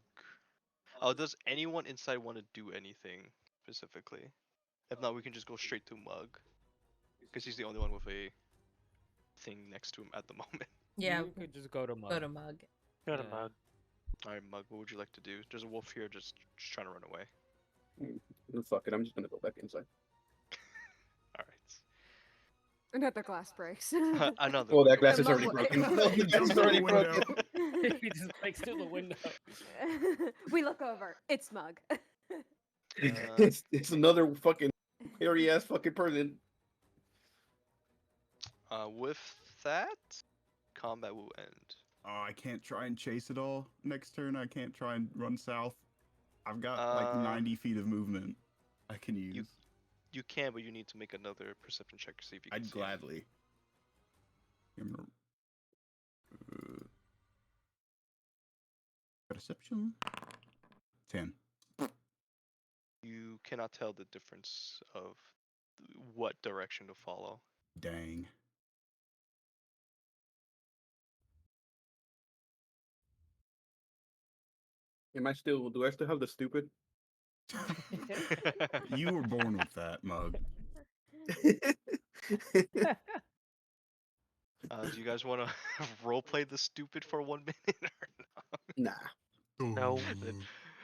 [SPEAKER 1] Oh, does anyone inside want to do anything specifically? If not, we can just go straight to Mug, because he's the only one with a thing next to him at the moment.
[SPEAKER 4] Yeah,
[SPEAKER 6] You could just go to Mug.
[SPEAKER 4] go to Mug.
[SPEAKER 8] Go to
[SPEAKER 6] Yeah.
[SPEAKER 8] Mug.
[SPEAKER 1] All right, Mug. What would you like to do? There's a wolf here, just trying to run away.
[SPEAKER 5] Fuck it, I'm just gonna go back inside.
[SPEAKER 1] All
[SPEAKER 2] Another glass breaks.
[SPEAKER 1] right. Another.
[SPEAKER 5] Oh, that
[SPEAKER 1] window
[SPEAKER 5] glass is
[SPEAKER 2] Mug
[SPEAKER 5] already
[SPEAKER 2] wa-
[SPEAKER 5] broken. The glass is already broken.
[SPEAKER 6] He just breaks through the window.
[SPEAKER 2] We look over. It's Mug.
[SPEAKER 5] It's another fucking hairy ass fucking person.
[SPEAKER 1] With that, combat will end.
[SPEAKER 3] Oh, I can't try and chase it all next turn. I can't try and run south. I've got like 90 feet of movement I can use.
[SPEAKER 1] You can, but you need to make another perception check to see if you can
[SPEAKER 3] I'd
[SPEAKER 1] see him.
[SPEAKER 3] gladly. I'm gonna- Perception. 10.
[SPEAKER 1] You cannot tell the difference of what direction to follow.
[SPEAKER 3] Dang.
[SPEAKER 5] Do I still have the stupid?
[SPEAKER 3] You were born with that, Mug.
[SPEAKER 1] Do you guys want to roleplay the stupid for 1 minute or
[SPEAKER 5] Nah,
[SPEAKER 8] No.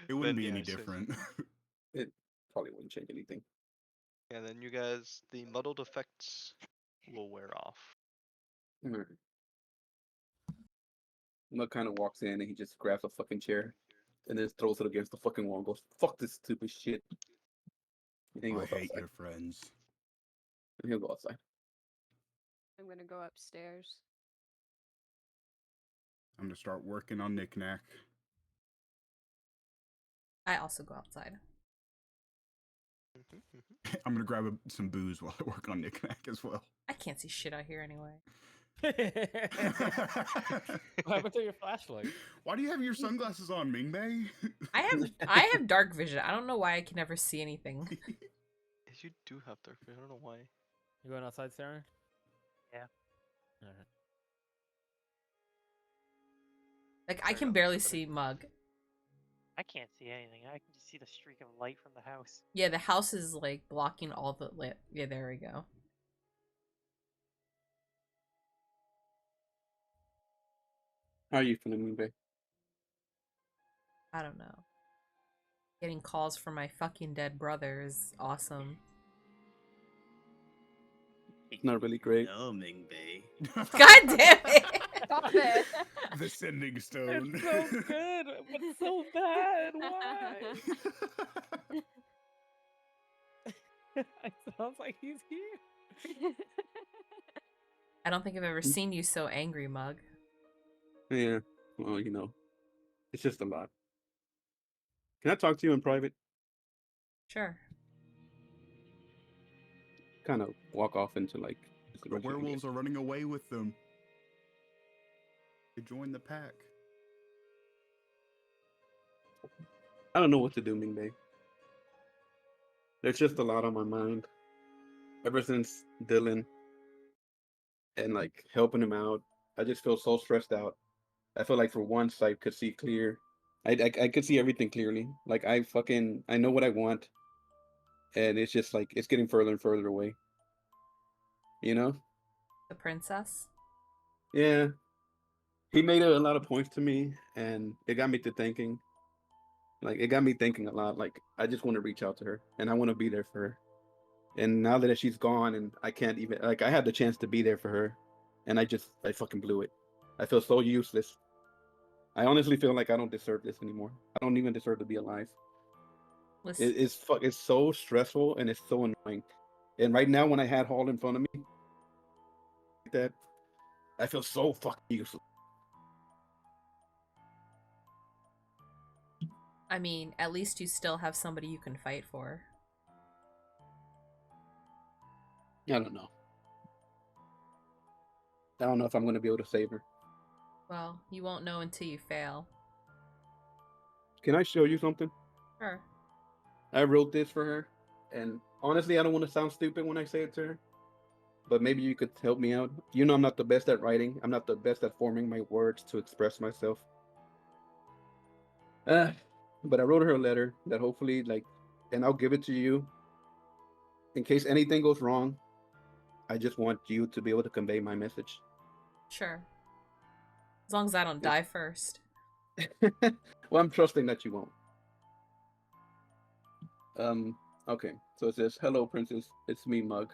[SPEAKER 3] It wouldn't
[SPEAKER 1] then,
[SPEAKER 3] be
[SPEAKER 1] yeah,
[SPEAKER 3] any
[SPEAKER 1] so-
[SPEAKER 3] different.
[SPEAKER 5] it probably wouldn't change anything.
[SPEAKER 1] And then you guys, the muddled effects will wear off.
[SPEAKER 5] Alright. Mug kind of walks in and he just grabs a fucking chair and then throws it against the fucking wall and goes, "Fuck this stupid shit." And he
[SPEAKER 3] I
[SPEAKER 5] goes
[SPEAKER 3] hate
[SPEAKER 5] outside.
[SPEAKER 3] your friends.
[SPEAKER 5] And he'll go outside.
[SPEAKER 2] I'm gonna go upstairs.
[SPEAKER 3] I'm gonna start working on Knick-Knack.
[SPEAKER 4] I also go outside.
[SPEAKER 3] I'm gonna grab some booze while I work on Knick-Knack as well.
[SPEAKER 4] I can't see shit out here anyway.
[SPEAKER 6] What happened to your flashlight?
[SPEAKER 3] Why do you have your sunglasses on, Mingbei?
[SPEAKER 4] I have dark vision. I don't know why I can never see anything.
[SPEAKER 1] You do have dark vision. I don't know why.
[SPEAKER 6] You going outside, Sarah?
[SPEAKER 8] Yeah.
[SPEAKER 6] Alright.
[SPEAKER 4] Like I
[SPEAKER 1] Sorry,
[SPEAKER 4] can
[SPEAKER 1] I'm
[SPEAKER 4] barely
[SPEAKER 1] sorry.
[SPEAKER 4] see Mug.
[SPEAKER 8] I can't see anything. I can just see the streak of light from the house.
[SPEAKER 4] Yeah, the house is like blocking all the lit. Yeah, there we go.
[SPEAKER 5] How are you feeling, Moonbay?
[SPEAKER 4] I don't know. Getting calls from my fucking dead brother is awesome.
[SPEAKER 5] It's not really great.
[SPEAKER 7] No, Mingbei.
[SPEAKER 4] God damn it!
[SPEAKER 2] Stop it.
[SPEAKER 3] The sending stone.
[SPEAKER 6] It's so good, but so bad. Why? It sounds like he's here.
[SPEAKER 4] I don't think I've ever seen you so angry, Mug.
[SPEAKER 5] Yeah, well, you know, it's just a lot. Can I talk to you in private?
[SPEAKER 4] Sure.
[SPEAKER 5] Kind of walk off into like.
[SPEAKER 3] The werewolves are running away with them. They joined the pack.
[SPEAKER 5] I don't know what to do, Mingbei. There's just a lot on my mind. Ever since Dylan and like helping him out, I just feel so stressed out. I feel like for once I could see clear. I could see everything clearly. Like I know what I want, and it's just like it's getting further and further away. You know?
[SPEAKER 4] The princess?
[SPEAKER 5] Yeah. He made a lot of points to me, and it got me to thinking. Like it got me thinking a lot. Like I just want to reach out to her, and I want to be there for her. And now that she's gone, and I can't even like I had the chance to be there for her, and I fucking blew it. I feel so useless. I honestly feel like I don't deserve this anymore. I don't even deserve to be alive.
[SPEAKER 4] Listen,
[SPEAKER 5] It's so stressful and it's so annoying. And right now, when I had Hall in front of me, like that I feel so fucking useless.
[SPEAKER 4] I mean, at least you still have somebody you can fight for.
[SPEAKER 5] I don't know. I don't know if I'm gonna be able to save her.
[SPEAKER 4] Well, you won't know until you fail.
[SPEAKER 5] Can I show you something?
[SPEAKER 4] Sure.
[SPEAKER 5] I wrote this for her, and honestly, I don't want to sound stupid when I say it to her, but maybe you could help me out. You know, I'm not the best at writing. I'm not the best at forming my words to express myself. Uh, but I wrote her a letter that hopefully, like, and I'll give it to you in case anything goes wrong. I just want you to be able to convey my message.
[SPEAKER 4] Sure. As long as I don't die first.
[SPEAKER 5] Well, I'm trusting that you won't. Okay. So it says, "Hello, Princess. It's me, Mug.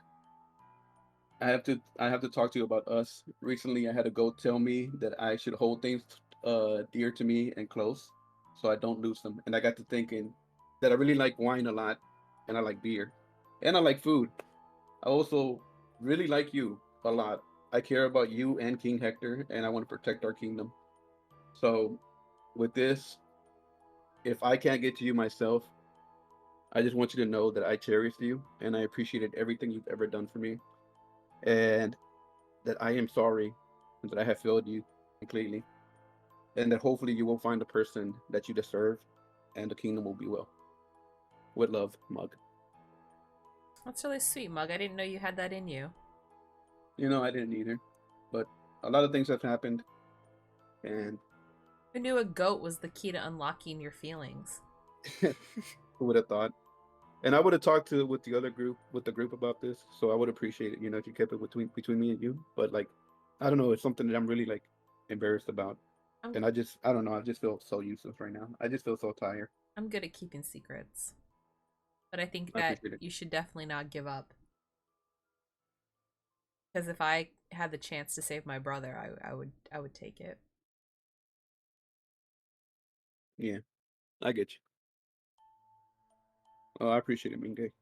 [SPEAKER 5] I have to talk to you about us. Recently, I had a goat tell me that I should hold things dear to me and close, so I don't lose them. And I got to thinking that I really like wine a lot, and I like beer, and I like food. I also really like you a lot. I care about you and King Hector, and I want to protect our kingdom. So, with this, if I can't get to you myself, I just want you to know that I cherish you and I appreciated everything you've ever done for me, and that I am sorry that I have failed you completely, and that hopefully you will find the person that you deserve, and the kingdom will be well. With love, Mug."
[SPEAKER 4] That's really sweet, Mug. I didn't know you had that in you.
[SPEAKER 5] You know, I didn't either, but a lot of things have happened, and
[SPEAKER 4] Who knew a goat was the key to unlocking your feelings?
[SPEAKER 5] who would have thought? And I would have talked to with the other group, with the group about this, so I would appreciate it, you know, if you kept it between me and you. But like, I don't know, it's something that I'm really like embarrassed about, and I don't know, I just feel so useless right now. I just feel so tired.
[SPEAKER 4] I'm good at keeping secrets. But I think
[SPEAKER 5] I
[SPEAKER 4] that
[SPEAKER 5] appreciate it.
[SPEAKER 4] you should definitely not give up. Because if I had the chance to save my brother, I would take it.
[SPEAKER 5] Yeah, I get you. Oh, I appreciate it, Mingay.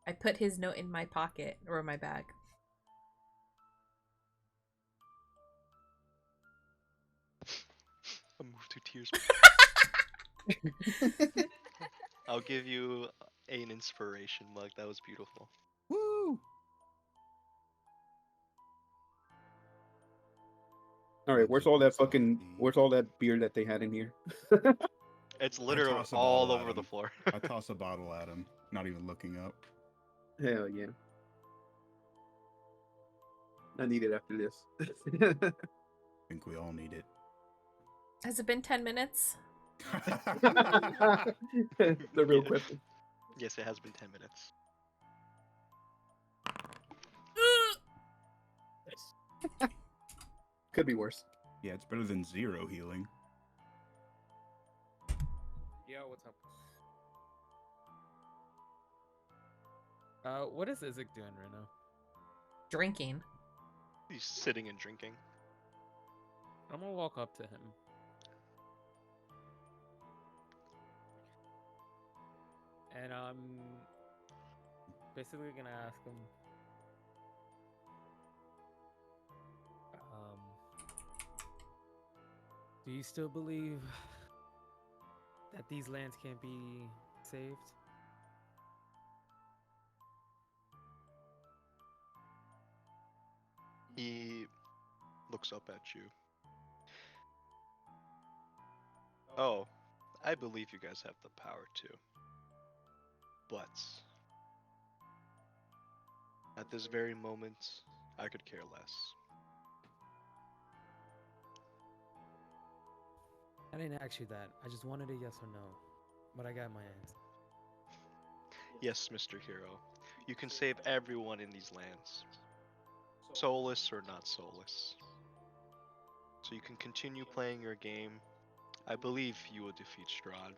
[SPEAKER 4] I put his note in my pocket or my bag.
[SPEAKER 1] I moved to tears. I'll give you an inspiration, Mug. That was beautiful.
[SPEAKER 3] Woo!
[SPEAKER 5] All right, where's all that beer that they had in here?
[SPEAKER 1] It's
[SPEAKER 3] I
[SPEAKER 1] literally
[SPEAKER 3] toss a
[SPEAKER 1] all
[SPEAKER 3] bottle at
[SPEAKER 1] over the
[SPEAKER 3] him.
[SPEAKER 1] floor.
[SPEAKER 3] I toss a bottle at him, not even looking up.
[SPEAKER 5] Hell yeah. I need it after this.
[SPEAKER 3] I think we all need it.
[SPEAKER 4] Has it been 10 minutes?
[SPEAKER 5] The real question.
[SPEAKER 1] Yes, it has been 10 minutes.
[SPEAKER 5] Could be worse.
[SPEAKER 3] Yeah, it's better than 0 healing.
[SPEAKER 9] Yo, what's up? What is Isaac doing right now?
[SPEAKER 4] Drinking.
[SPEAKER 1] He's sitting and drinking.
[SPEAKER 9] I'm gonna walk up to him. And I'm basically gonna ask him, do you still believe that these lands can't be saved?
[SPEAKER 1] He looks up at you. Oh, I believe you guys have the power to. But at this very moment, I could care less.
[SPEAKER 9] I didn't ask you that. I just wanted a yes or no. But I got my answer.
[SPEAKER 1] Yes, Mr. Hero. You can save everyone in these lands. Soulless or not soulless. So you can continue playing your game. I believe you will defeat Strahd.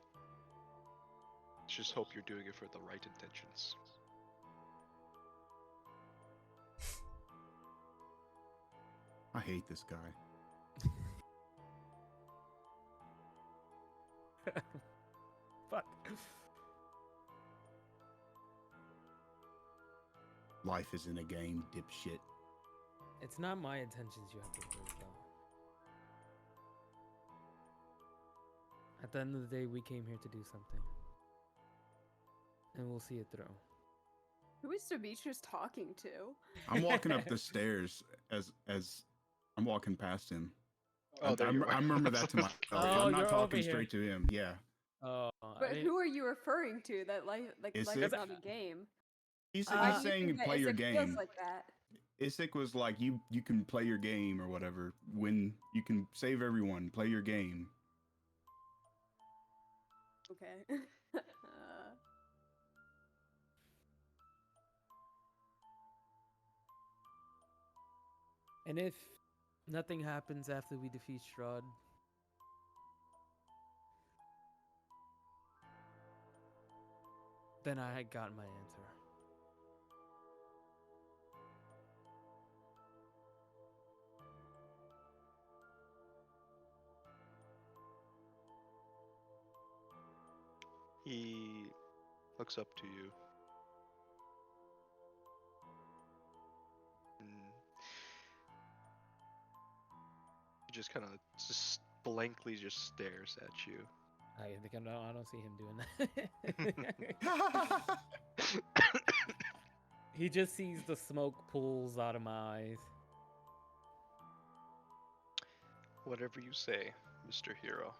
[SPEAKER 1] Just hope you're doing it for the right intentions.
[SPEAKER 3] I hate this guy.
[SPEAKER 9] Fuck.
[SPEAKER 3] Life isn't a game, dipshit.
[SPEAKER 9] It's not my intentions you have to worry about. At the end of the day, we came here to do something. And we'll see it through.
[SPEAKER 2] Who is Demetrius talking to?
[SPEAKER 3] I'm walking up the stairs as I'm walking past him.
[SPEAKER 1] Oh, there you are.
[SPEAKER 3] I remember that to myself.
[SPEAKER 9] Oh,
[SPEAKER 3] I'm
[SPEAKER 9] you're
[SPEAKER 3] not
[SPEAKER 9] over
[SPEAKER 3] talking
[SPEAKER 9] here.
[SPEAKER 3] straight to him. Yeah.
[SPEAKER 9] Oh,
[SPEAKER 2] But who are you referring to? That life
[SPEAKER 3] Is
[SPEAKER 2] is
[SPEAKER 3] it?
[SPEAKER 2] not a game.
[SPEAKER 3] He's
[SPEAKER 2] I do
[SPEAKER 3] saying
[SPEAKER 2] think that
[SPEAKER 3] play your
[SPEAKER 2] Isaac feels
[SPEAKER 3] game.
[SPEAKER 2] like that.
[SPEAKER 3] Isik was like, you can play your game or whatever. When you can save everyone, play your game.
[SPEAKER 2] Okay.
[SPEAKER 9] And if nothing happens after we defeat Strahd, then I had gotten my answer.
[SPEAKER 1] He looks up to you. And he just kind of just blankly just stares at you.
[SPEAKER 9] I think I don't see him doing that. He just sees the smoke pools out of my eyes.
[SPEAKER 1] Whatever you say, Mr. Hero.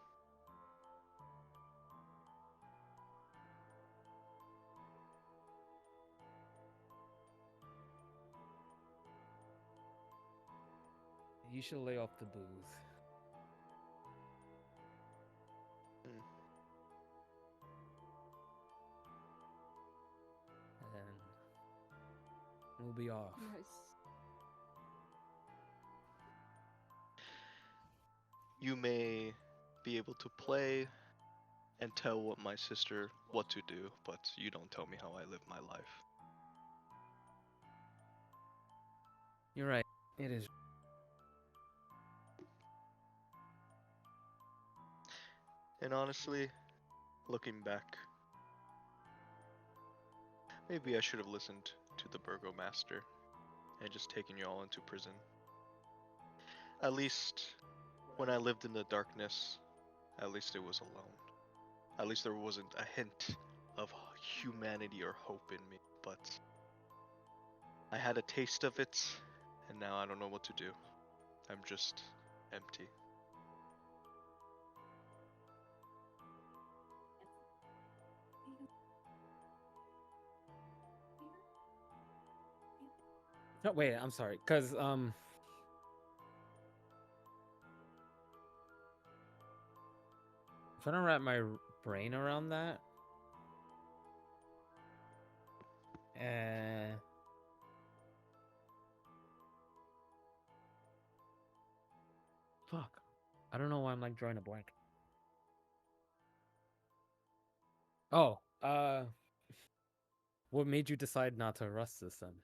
[SPEAKER 9] You should lay off the booze. And we'll be off.
[SPEAKER 2] Nice.
[SPEAKER 1] You may be able to play and tell what my sister what to do, but you don't tell me how I live my life.
[SPEAKER 9] You're right. It is.
[SPEAKER 1] And honestly, looking back, maybe I should have listened to the Burgomaster and just taken you all into prison. At least when I lived in the darkness, at least it was alone. At least there wasn't a hint of humanity or hope in me, but I had a taste of it, and now I don't know what to do. I'm just empty.
[SPEAKER 9] No, wait, I'm sorry. Cause if I don't wrap my brain around that, fuck. I don't know why I'm like drawing a blank. Oh, what made you decide not to arrest this then?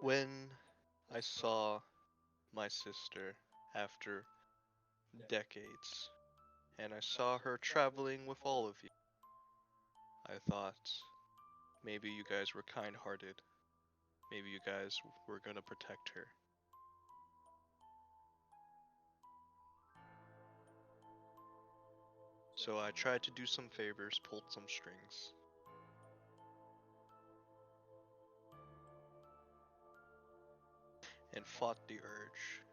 [SPEAKER 1] When I saw my sister after decades, and I saw her traveling with all of you, I thought maybe you guys were kind-hearted. Maybe you guys were gonna protect her. So I tried to do some favors, pulled some strings. And fought the urge.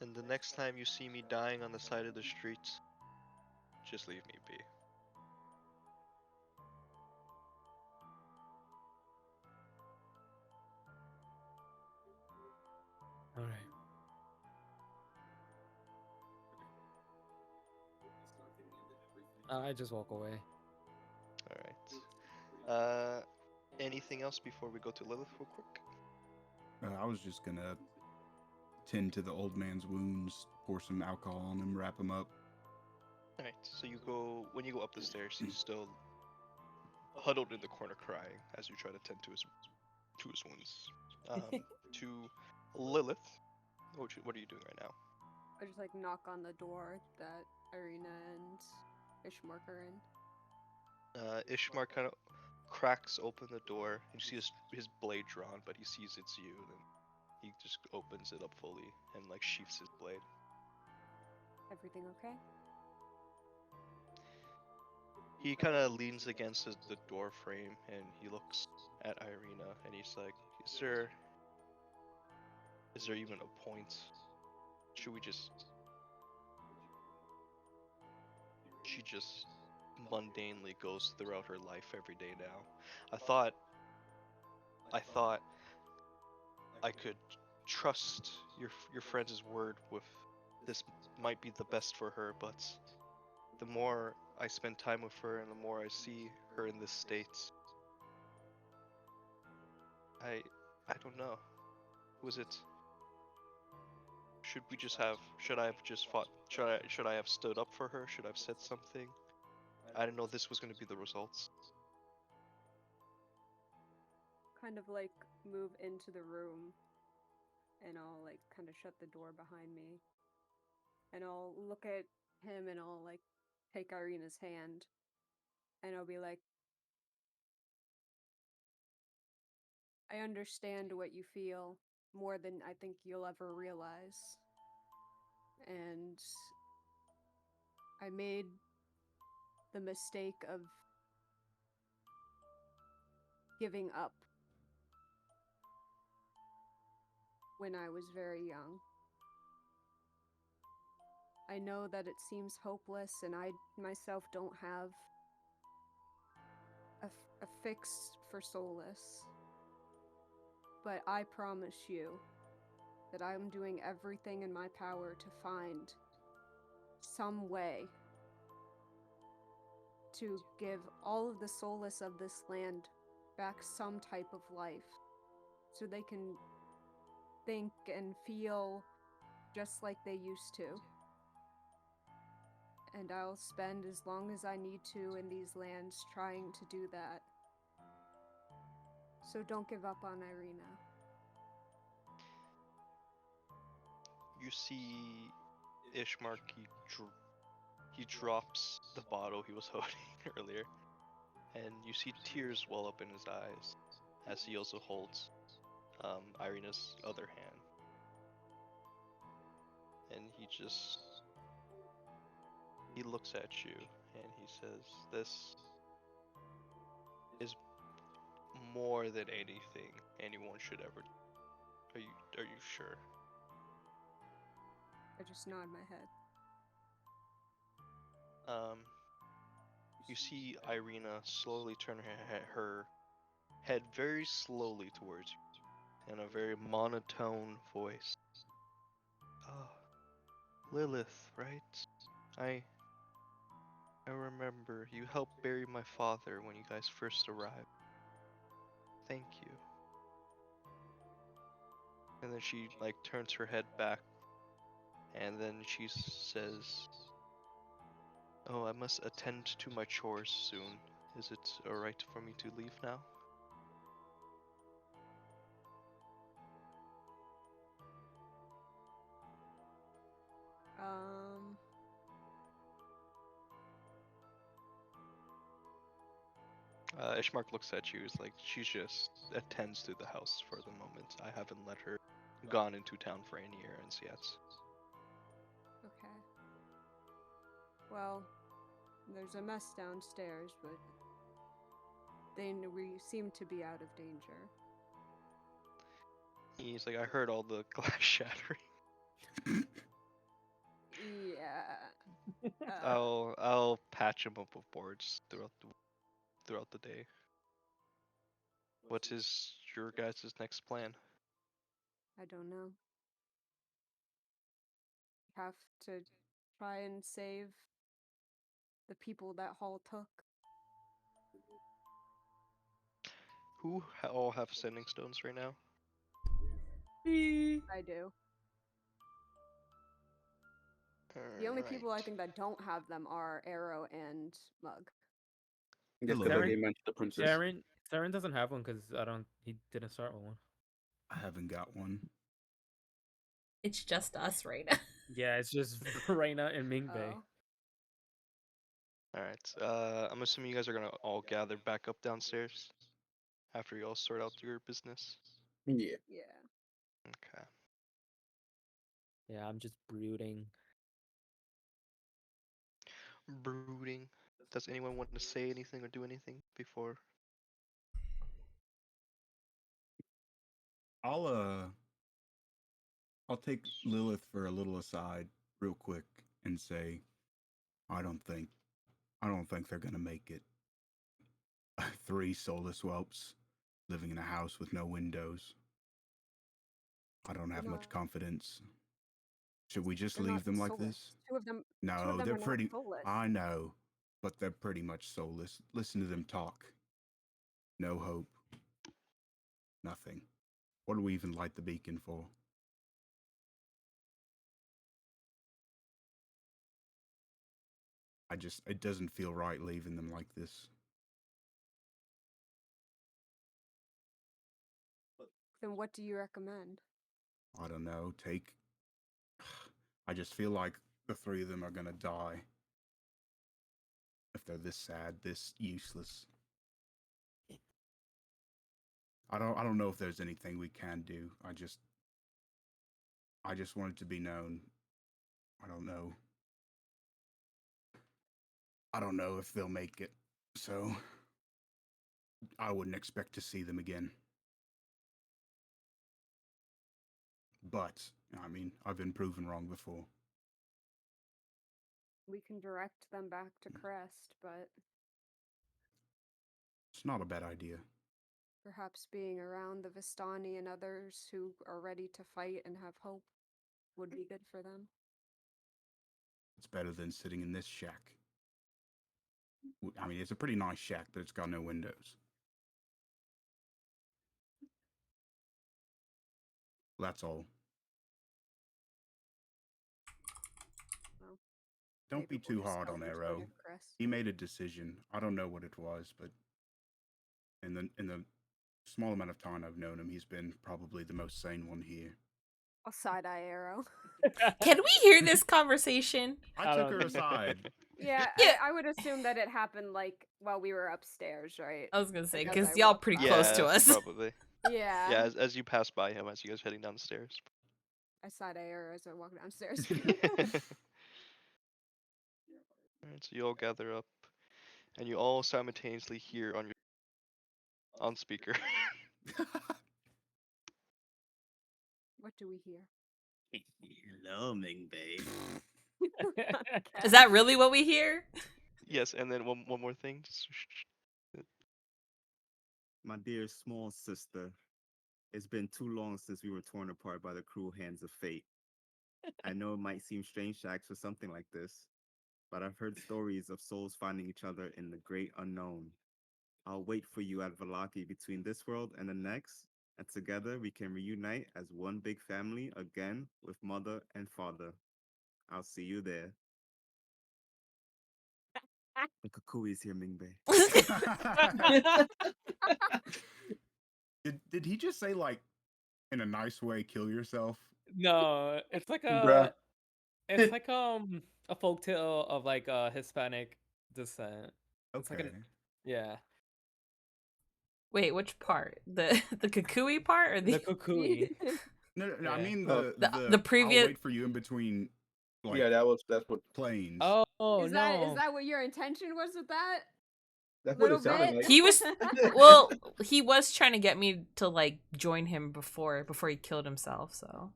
[SPEAKER 1] And the next time you see me dying on the side of the street, just leave me be.
[SPEAKER 9] Alright. I just walk away.
[SPEAKER 1] Alright. Anything else before we go to Lilith real quick?
[SPEAKER 3] I was just gonna tend to the old man's wounds, pour some alcohol on him, wrap him up.
[SPEAKER 1] Alright, so when you go up the stairs, he's still huddled in the corner crying as you try to tend to his wounds. To Lilith, what are you doing right now?
[SPEAKER 2] I just like knock on the door that Irina and Ishmark are in.
[SPEAKER 1] Ishmar kind of cracks open the door. You see his blade drawn, but he sees it's you. And then he just opens it up fully and like sheaths his blade.
[SPEAKER 2] Everything okay?
[SPEAKER 1] He kind of leans against the door frame and he looks at Irina and he's like, is there even a point? Should we just... She just mundanely goes throughout her life every day now. I thought I could trust your friend's word with this might be the best for her, but the more I spend time with her and the more I see her in this state, I don't know. Was it... Should I have just fought? Should I have stood up for her? Should I have said something? I didn't know this was going to be the results.
[SPEAKER 2] Kind of like move into the room, and I'll like kind of shut the door behind me, and I'll look at him and I'll like take Irina's hand, and I'll be like, I understand what you feel more than I think you'll ever realize. And I made the mistake of giving up when I was very young. I know that it seems hopeless, and I myself don't have a fix for solace. But I promise you that I'm doing everything in my power to find some way to give all of the solace of this land back some type of life, so they can think and feel just like they used to. And I'll spend as long as I need to in these lands trying to do that. So don't give up on Irina.
[SPEAKER 1] You see Ishmark, he drops the bottle he was holding earlier, and you see tears well up in his eyes as he also holds Irina's other hand. And he looks at you and he says, this is more than anything anyone should ever do. Are you sure?
[SPEAKER 2] I just nod my head.
[SPEAKER 1] You see Irina slowly turn her head very slowly towards you in a very monotone voice. Oh, Lilith, right? I remember you helped bury my father when you guys first arrived. Thank you. And then she like turns her head back and then she says, oh, I must attend to my chores soon. Is it alright for me to leave now? Ishmark looks at you, is like, she just attends to the house for the moment. I haven't let her gone into town for any errands yet.
[SPEAKER 2] Okay. Well, there's a mess downstairs, but we seem to be out of danger.
[SPEAKER 1] He's like, I heard all the glass shattering.
[SPEAKER 2] Yeah.
[SPEAKER 1] I'll patch him up with boards throughout the day. What is your guys' next plan?
[SPEAKER 2] I don't know. We have to try and save the people that Hall took.
[SPEAKER 1] Who all have sending stones right now?
[SPEAKER 2] I do. The only people I think that don't have them are Arrow and Mug.
[SPEAKER 5] Yes, because I gave mine to the princess.
[SPEAKER 9] Saren doesn't have one because he didn't start with one.
[SPEAKER 3] I haven't got one.
[SPEAKER 4] It's just us right now.
[SPEAKER 9] Yeah, it's just Reina and Mingbei.
[SPEAKER 2] Oh.
[SPEAKER 1] All right. I'm assuming you guys are gonna all gather back up downstairs after you all sort out your business.
[SPEAKER 5] Yeah.
[SPEAKER 2] Yeah.
[SPEAKER 1] Okay.
[SPEAKER 6] Yeah, I'm just brooding.
[SPEAKER 1] Brooding. Does anyone want to say anything or do anything before?
[SPEAKER 3] I'll take Lilith for a little aside real quick and say I don't think they're gonna make it. 3 soulless whelps living in a house with no windows. I don't have much confidence. Should we just
[SPEAKER 2] They're not
[SPEAKER 3] leave them like
[SPEAKER 2] soulless.
[SPEAKER 3] this?
[SPEAKER 2] Two of them
[SPEAKER 3] No, they're
[SPEAKER 2] are not
[SPEAKER 3] pretty.
[SPEAKER 2] soulless.
[SPEAKER 3] I know, but they're pretty much soulless. Listen to them talk. No hope. Nothing. What do we even light the beacon for? It doesn't feel right leaving them like this.
[SPEAKER 2] Then what do you recommend?
[SPEAKER 3] I don't know. I just feel like the 3 of them are gonna die. If they're this sad, this useless. I don't know if there's anything we can do. I just want it to be known. I don't know. I don't know if they'll make it. So I wouldn't expect to see them again. But I mean, I've been proven wrong before.
[SPEAKER 2] We can direct them back to Crest, but
[SPEAKER 3] It's not a bad idea.
[SPEAKER 2] perhaps being around the Vistani and others who are ready to fight and have hope would be good for them.
[SPEAKER 3] It's better than sitting in this shack. I mean, it's a pretty nice shack, but it's got no windows. That's all.
[SPEAKER 2] Well,
[SPEAKER 3] Don't
[SPEAKER 2] maybe
[SPEAKER 3] be
[SPEAKER 2] we'll
[SPEAKER 3] too
[SPEAKER 2] just
[SPEAKER 3] hard
[SPEAKER 2] tell
[SPEAKER 3] on
[SPEAKER 2] them to go
[SPEAKER 3] Arrow.
[SPEAKER 2] to Crest.
[SPEAKER 3] He made a decision. I don't know what it was, but in the small amount of time I've known him, he's been probably the most sane one here.
[SPEAKER 2] A side-eye Arrow.
[SPEAKER 4] Can we hear this conversation?
[SPEAKER 3] I took her aside.
[SPEAKER 2] Yeah,
[SPEAKER 4] Yeah.
[SPEAKER 2] I would assume that it happened like while we were upstairs, right?
[SPEAKER 4] I was gonna say,
[SPEAKER 2] Like, as
[SPEAKER 4] because
[SPEAKER 2] I
[SPEAKER 4] y'all
[SPEAKER 2] walked
[SPEAKER 4] pretty
[SPEAKER 2] by.
[SPEAKER 4] close to
[SPEAKER 1] Yeah,
[SPEAKER 4] us.
[SPEAKER 1] probably.
[SPEAKER 2] Yeah.
[SPEAKER 1] Yeah, as you pass by him, as you guys heading down the stairs.
[SPEAKER 2] I side-eye Arrow as I walk downstairs.
[SPEAKER 1] Alright, so you all gather up, and you all simultaneously hear on speaker.
[SPEAKER 2] What do we hear?
[SPEAKER 7] Hello, Ming Bei.
[SPEAKER 4] Is that really what we hear?
[SPEAKER 1] Yes, and then one more thing.
[SPEAKER 7] My dear small sister, it's been too long since we were torn apart by the cruel hands of fate. I know it might seem strange to ask for something like this, but I've heard stories of souls finding each other in the great unknown. I'll wait for you at Valaki between this world and the next, and together we can reunite as one big family again with mother and father. I'll see you there. The Kukui is here, Ming Bei.
[SPEAKER 3] Did he just say, like, in a nice way, kill yourself?
[SPEAKER 6] No, it's like
[SPEAKER 5] Bruh.
[SPEAKER 6] it's like a folktale of like Hispanic descent. It's like
[SPEAKER 3] Okay.
[SPEAKER 6] yeah.
[SPEAKER 4] Wait, which part? The Kukui part or
[SPEAKER 6] The
[SPEAKER 4] the
[SPEAKER 6] Kukui.
[SPEAKER 3] No,
[SPEAKER 6] Yeah.
[SPEAKER 3] I mean
[SPEAKER 4] The
[SPEAKER 3] I'll
[SPEAKER 4] previous-
[SPEAKER 3] wait for you in between. Like,
[SPEAKER 5] Yeah, that's what
[SPEAKER 3] planes.
[SPEAKER 6] Oh
[SPEAKER 2] Is
[SPEAKER 6] no.
[SPEAKER 2] that what your intention was with that?
[SPEAKER 5] that's what
[SPEAKER 2] Little
[SPEAKER 5] it sounded
[SPEAKER 2] bit?
[SPEAKER 5] like.
[SPEAKER 4] He was well, he was trying to get me to like join him before he killed himself, so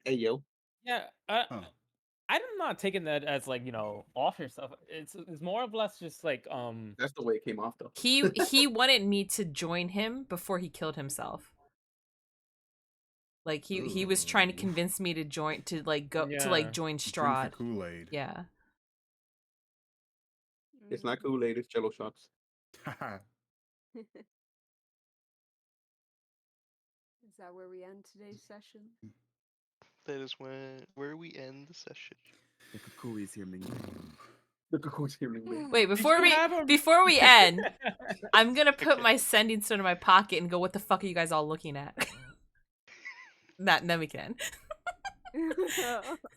[SPEAKER 5] Hey yo.
[SPEAKER 6] Yeah,
[SPEAKER 3] Huh.
[SPEAKER 6] I'm not taking that as like, you know, off yourself. It's more or less just like
[SPEAKER 5] That's the way it came off though.
[SPEAKER 4] he wanted me to join him before he killed himself. Like he was trying to
[SPEAKER 3] Ooh.
[SPEAKER 4] convince me to join to like go to
[SPEAKER 6] Yeah.
[SPEAKER 4] like join
[SPEAKER 3] Drink the
[SPEAKER 4] Strahd.
[SPEAKER 3] Kool-Aid.
[SPEAKER 4] Yeah.
[SPEAKER 5] It's not Kool-Aid, it's Jello shots.
[SPEAKER 2] Is that where we end today's session?
[SPEAKER 1] That is where we end the session.
[SPEAKER 7] The Kukui is here, Ming Bei.
[SPEAKER 5] The Kukui's here, Ming Bei.
[SPEAKER 4] Wait, before
[SPEAKER 6] should have him-
[SPEAKER 4] we end, I'm gonna put my sending stone in my pocket and go, what the fuck are you guys all looking at? Then we can.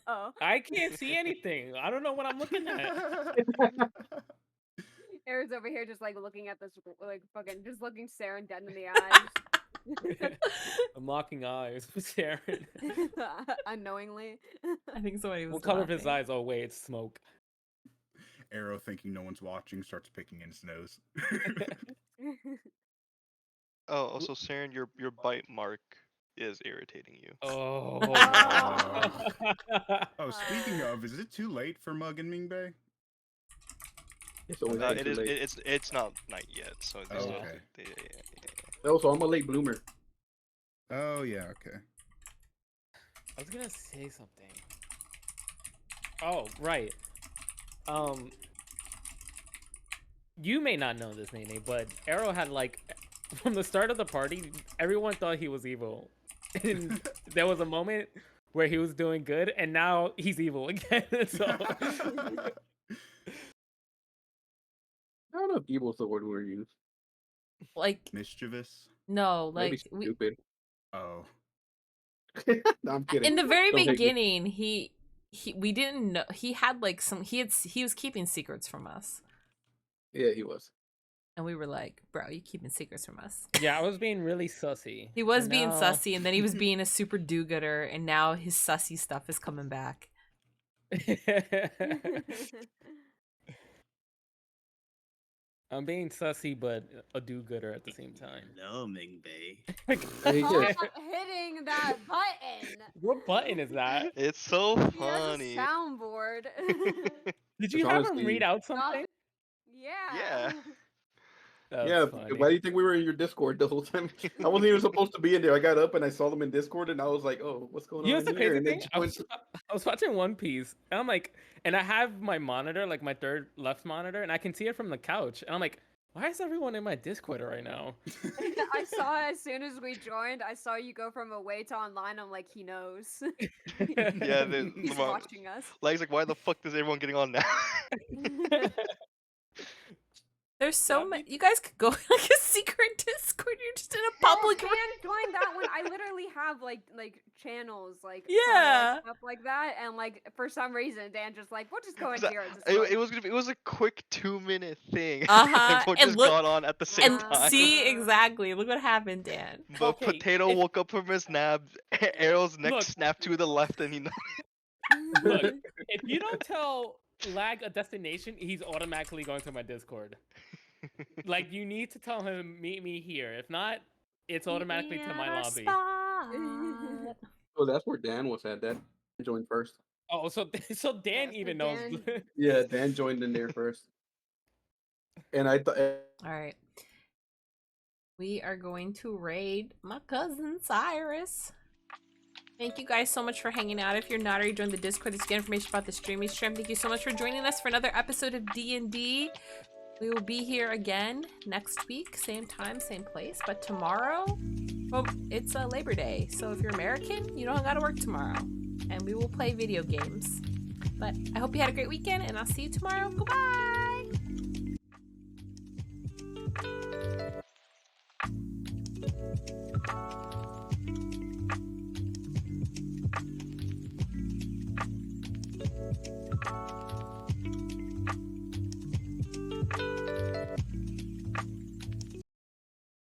[SPEAKER 2] Oh.
[SPEAKER 6] I can't see anything. I don't know what I'm looking at.
[SPEAKER 2] Aaron's over here just like looking at this, like fucking, just looking Saren dead in the eyes.
[SPEAKER 6] Mocking eyes with Saren.
[SPEAKER 2] Unknowingly.
[SPEAKER 4] I think somebody was
[SPEAKER 6] What color of his
[SPEAKER 4] laughing.
[SPEAKER 6] eyes? Oh wait, it's smoke.
[SPEAKER 3] Arrow, thinking no one's watching, starts picking in his nose.
[SPEAKER 1] Oh, also, Saren, your bite mark is irritating you.
[SPEAKER 6] Oh.
[SPEAKER 3] Oh, speaking of, is it too late for Mug and Mingbei?
[SPEAKER 5] It's always been
[SPEAKER 1] It
[SPEAKER 5] too
[SPEAKER 1] is.
[SPEAKER 5] late.
[SPEAKER 1] It's not night yet, so they
[SPEAKER 3] Oh,
[SPEAKER 1] still
[SPEAKER 3] okay.
[SPEAKER 1] yeah.
[SPEAKER 5] Also, I'm a late bloomer.
[SPEAKER 3] Oh yeah, okay.
[SPEAKER 6] I was gonna say something. Oh, right. You may not know this, Nene, but Arrow had like, from the start of the party, everyone thought he was evil. And there was a moment where he was doing good, and now he's evil again. So
[SPEAKER 5] I don't know if evil is the word we're used.
[SPEAKER 4] Like,
[SPEAKER 3] Mischievous.
[SPEAKER 4] no,
[SPEAKER 5] Maybe
[SPEAKER 4] like
[SPEAKER 5] stupid.
[SPEAKER 3] Oh.
[SPEAKER 5] No, I'm kidding.
[SPEAKER 4] in the very
[SPEAKER 5] Don't hate me.
[SPEAKER 4] beginning, we didn't know he had like he was keeping secrets from us,
[SPEAKER 5] Yeah, he was.
[SPEAKER 4] and we were like, bro, you keeping secrets from us.
[SPEAKER 6] yeah, I was being really sussy.
[SPEAKER 4] He was
[SPEAKER 6] And
[SPEAKER 4] being
[SPEAKER 6] now-
[SPEAKER 4] sussy, and then he was being a super do-gooder, and now his sussy stuff is coming back.
[SPEAKER 6] I'm being sussy, but a do-gooder at the same time.
[SPEAKER 7] No, Mingbei.
[SPEAKER 2] Stop hitting that button.
[SPEAKER 6] What button is that?
[SPEAKER 1] It's so
[SPEAKER 2] He has a
[SPEAKER 1] funny.
[SPEAKER 2] soundboard.
[SPEAKER 6] Did you
[SPEAKER 5] It's
[SPEAKER 6] have him
[SPEAKER 5] honestly-
[SPEAKER 6] read out
[SPEAKER 2] Stop
[SPEAKER 6] something?
[SPEAKER 2] it. Yeah.
[SPEAKER 1] Yeah.
[SPEAKER 6] That's
[SPEAKER 5] Yeah,
[SPEAKER 6] funny.
[SPEAKER 5] why do you think we were in your Discord the whole time? I wasn't even supposed to be in there. I got up and I saw them in Discord, and I was like, "Oh, what's going
[SPEAKER 6] You know
[SPEAKER 5] on
[SPEAKER 6] what's the
[SPEAKER 5] in here?"
[SPEAKER 6] crazy
[SPEAKER 5] And they
[SPEAKER 6] thing?
[SPEAKER 5] just went
[SPEAKER 6] I was watching One Piece, and I'm like, and I have my monitor, like my third left monitor, and I can see it from the couch, and I'm like, why is everyone in my Discord right now?
[SPEAKER 2] I saw as soon as we joined, I saw you go from away to online. I'm like, he knows.
[SPEAKER 1] Yeah,
[SPEAKER 2] He's watching us.
[SPEAKER 1] Like, why the fuck is everyone getting on now?
[SPEAKER 4] There's so many. You guys could go like a secret Discord. You're just in a public.
[SPEAKER 2] And join that one. I literally have like channels like
[SPEAKER 4] Yeah.
[SPEAKER 2] stuff like that, and like for some reason Dan just like, we'll just go into your
[SPEAKER 1] it
[SPEAKER 2] Discord.
[SPEAKER 1] was a quick 2-minute thing.
[SPEAKER 4] Uh-huh,
[SPEAKER 1] Everyone
[SPEAKER 4] and
[SPEAKER 1] just
[SPEAKER 4] look-
[SPEAKER 1] got on at the same
[SPEAKER 4] And
[SPEAKER 1] time.
[SPEAKER 4] see exactly. Look what happened, Dan.
[SPEAKER 1] The
[SPEAKER 6] Okay,
[SPEAKER 1] potato
[SPEAKER 6] if-
[SPEAKER 1] woke up from his nap. Arrow's neck
[SPEAKER 6] Look.
[SPEAKER 1] snapped to the left, and he.
[SPEAKER 6] Look, if you don't tell Lag a destination, he's automatically going to my Discord. Like, you need to tell him, meet me here. If not, it's automatically to my lobby.
[SPEAKER 5] Oh, that's where Dan was at. Dan joined first.
[SPEAKER 6] Oh, so Dan
[SPEAKER 2] Yeah, so
[SPEAKER 6] even knows.
[SPEAKER 2] Dan-
[SPEAKER 5] Yeah, Dan joined in there first. And I thought,
[SPEAKER 4] All right. We are going to raid my cousin Cyrus. Thank you guys so much for hanging out. If you're not already joined the Discord, to get information about the stream. Thank you so much for joining us for another episode of D&D. We will be here again next week, same time, same place. But tomorrow, well, it's Labor Day. So if you're American, you don't gotta work tomorrow. And we will play video games. But I hope you had a great weekend, and I'll see you tomorrow. Goodbye!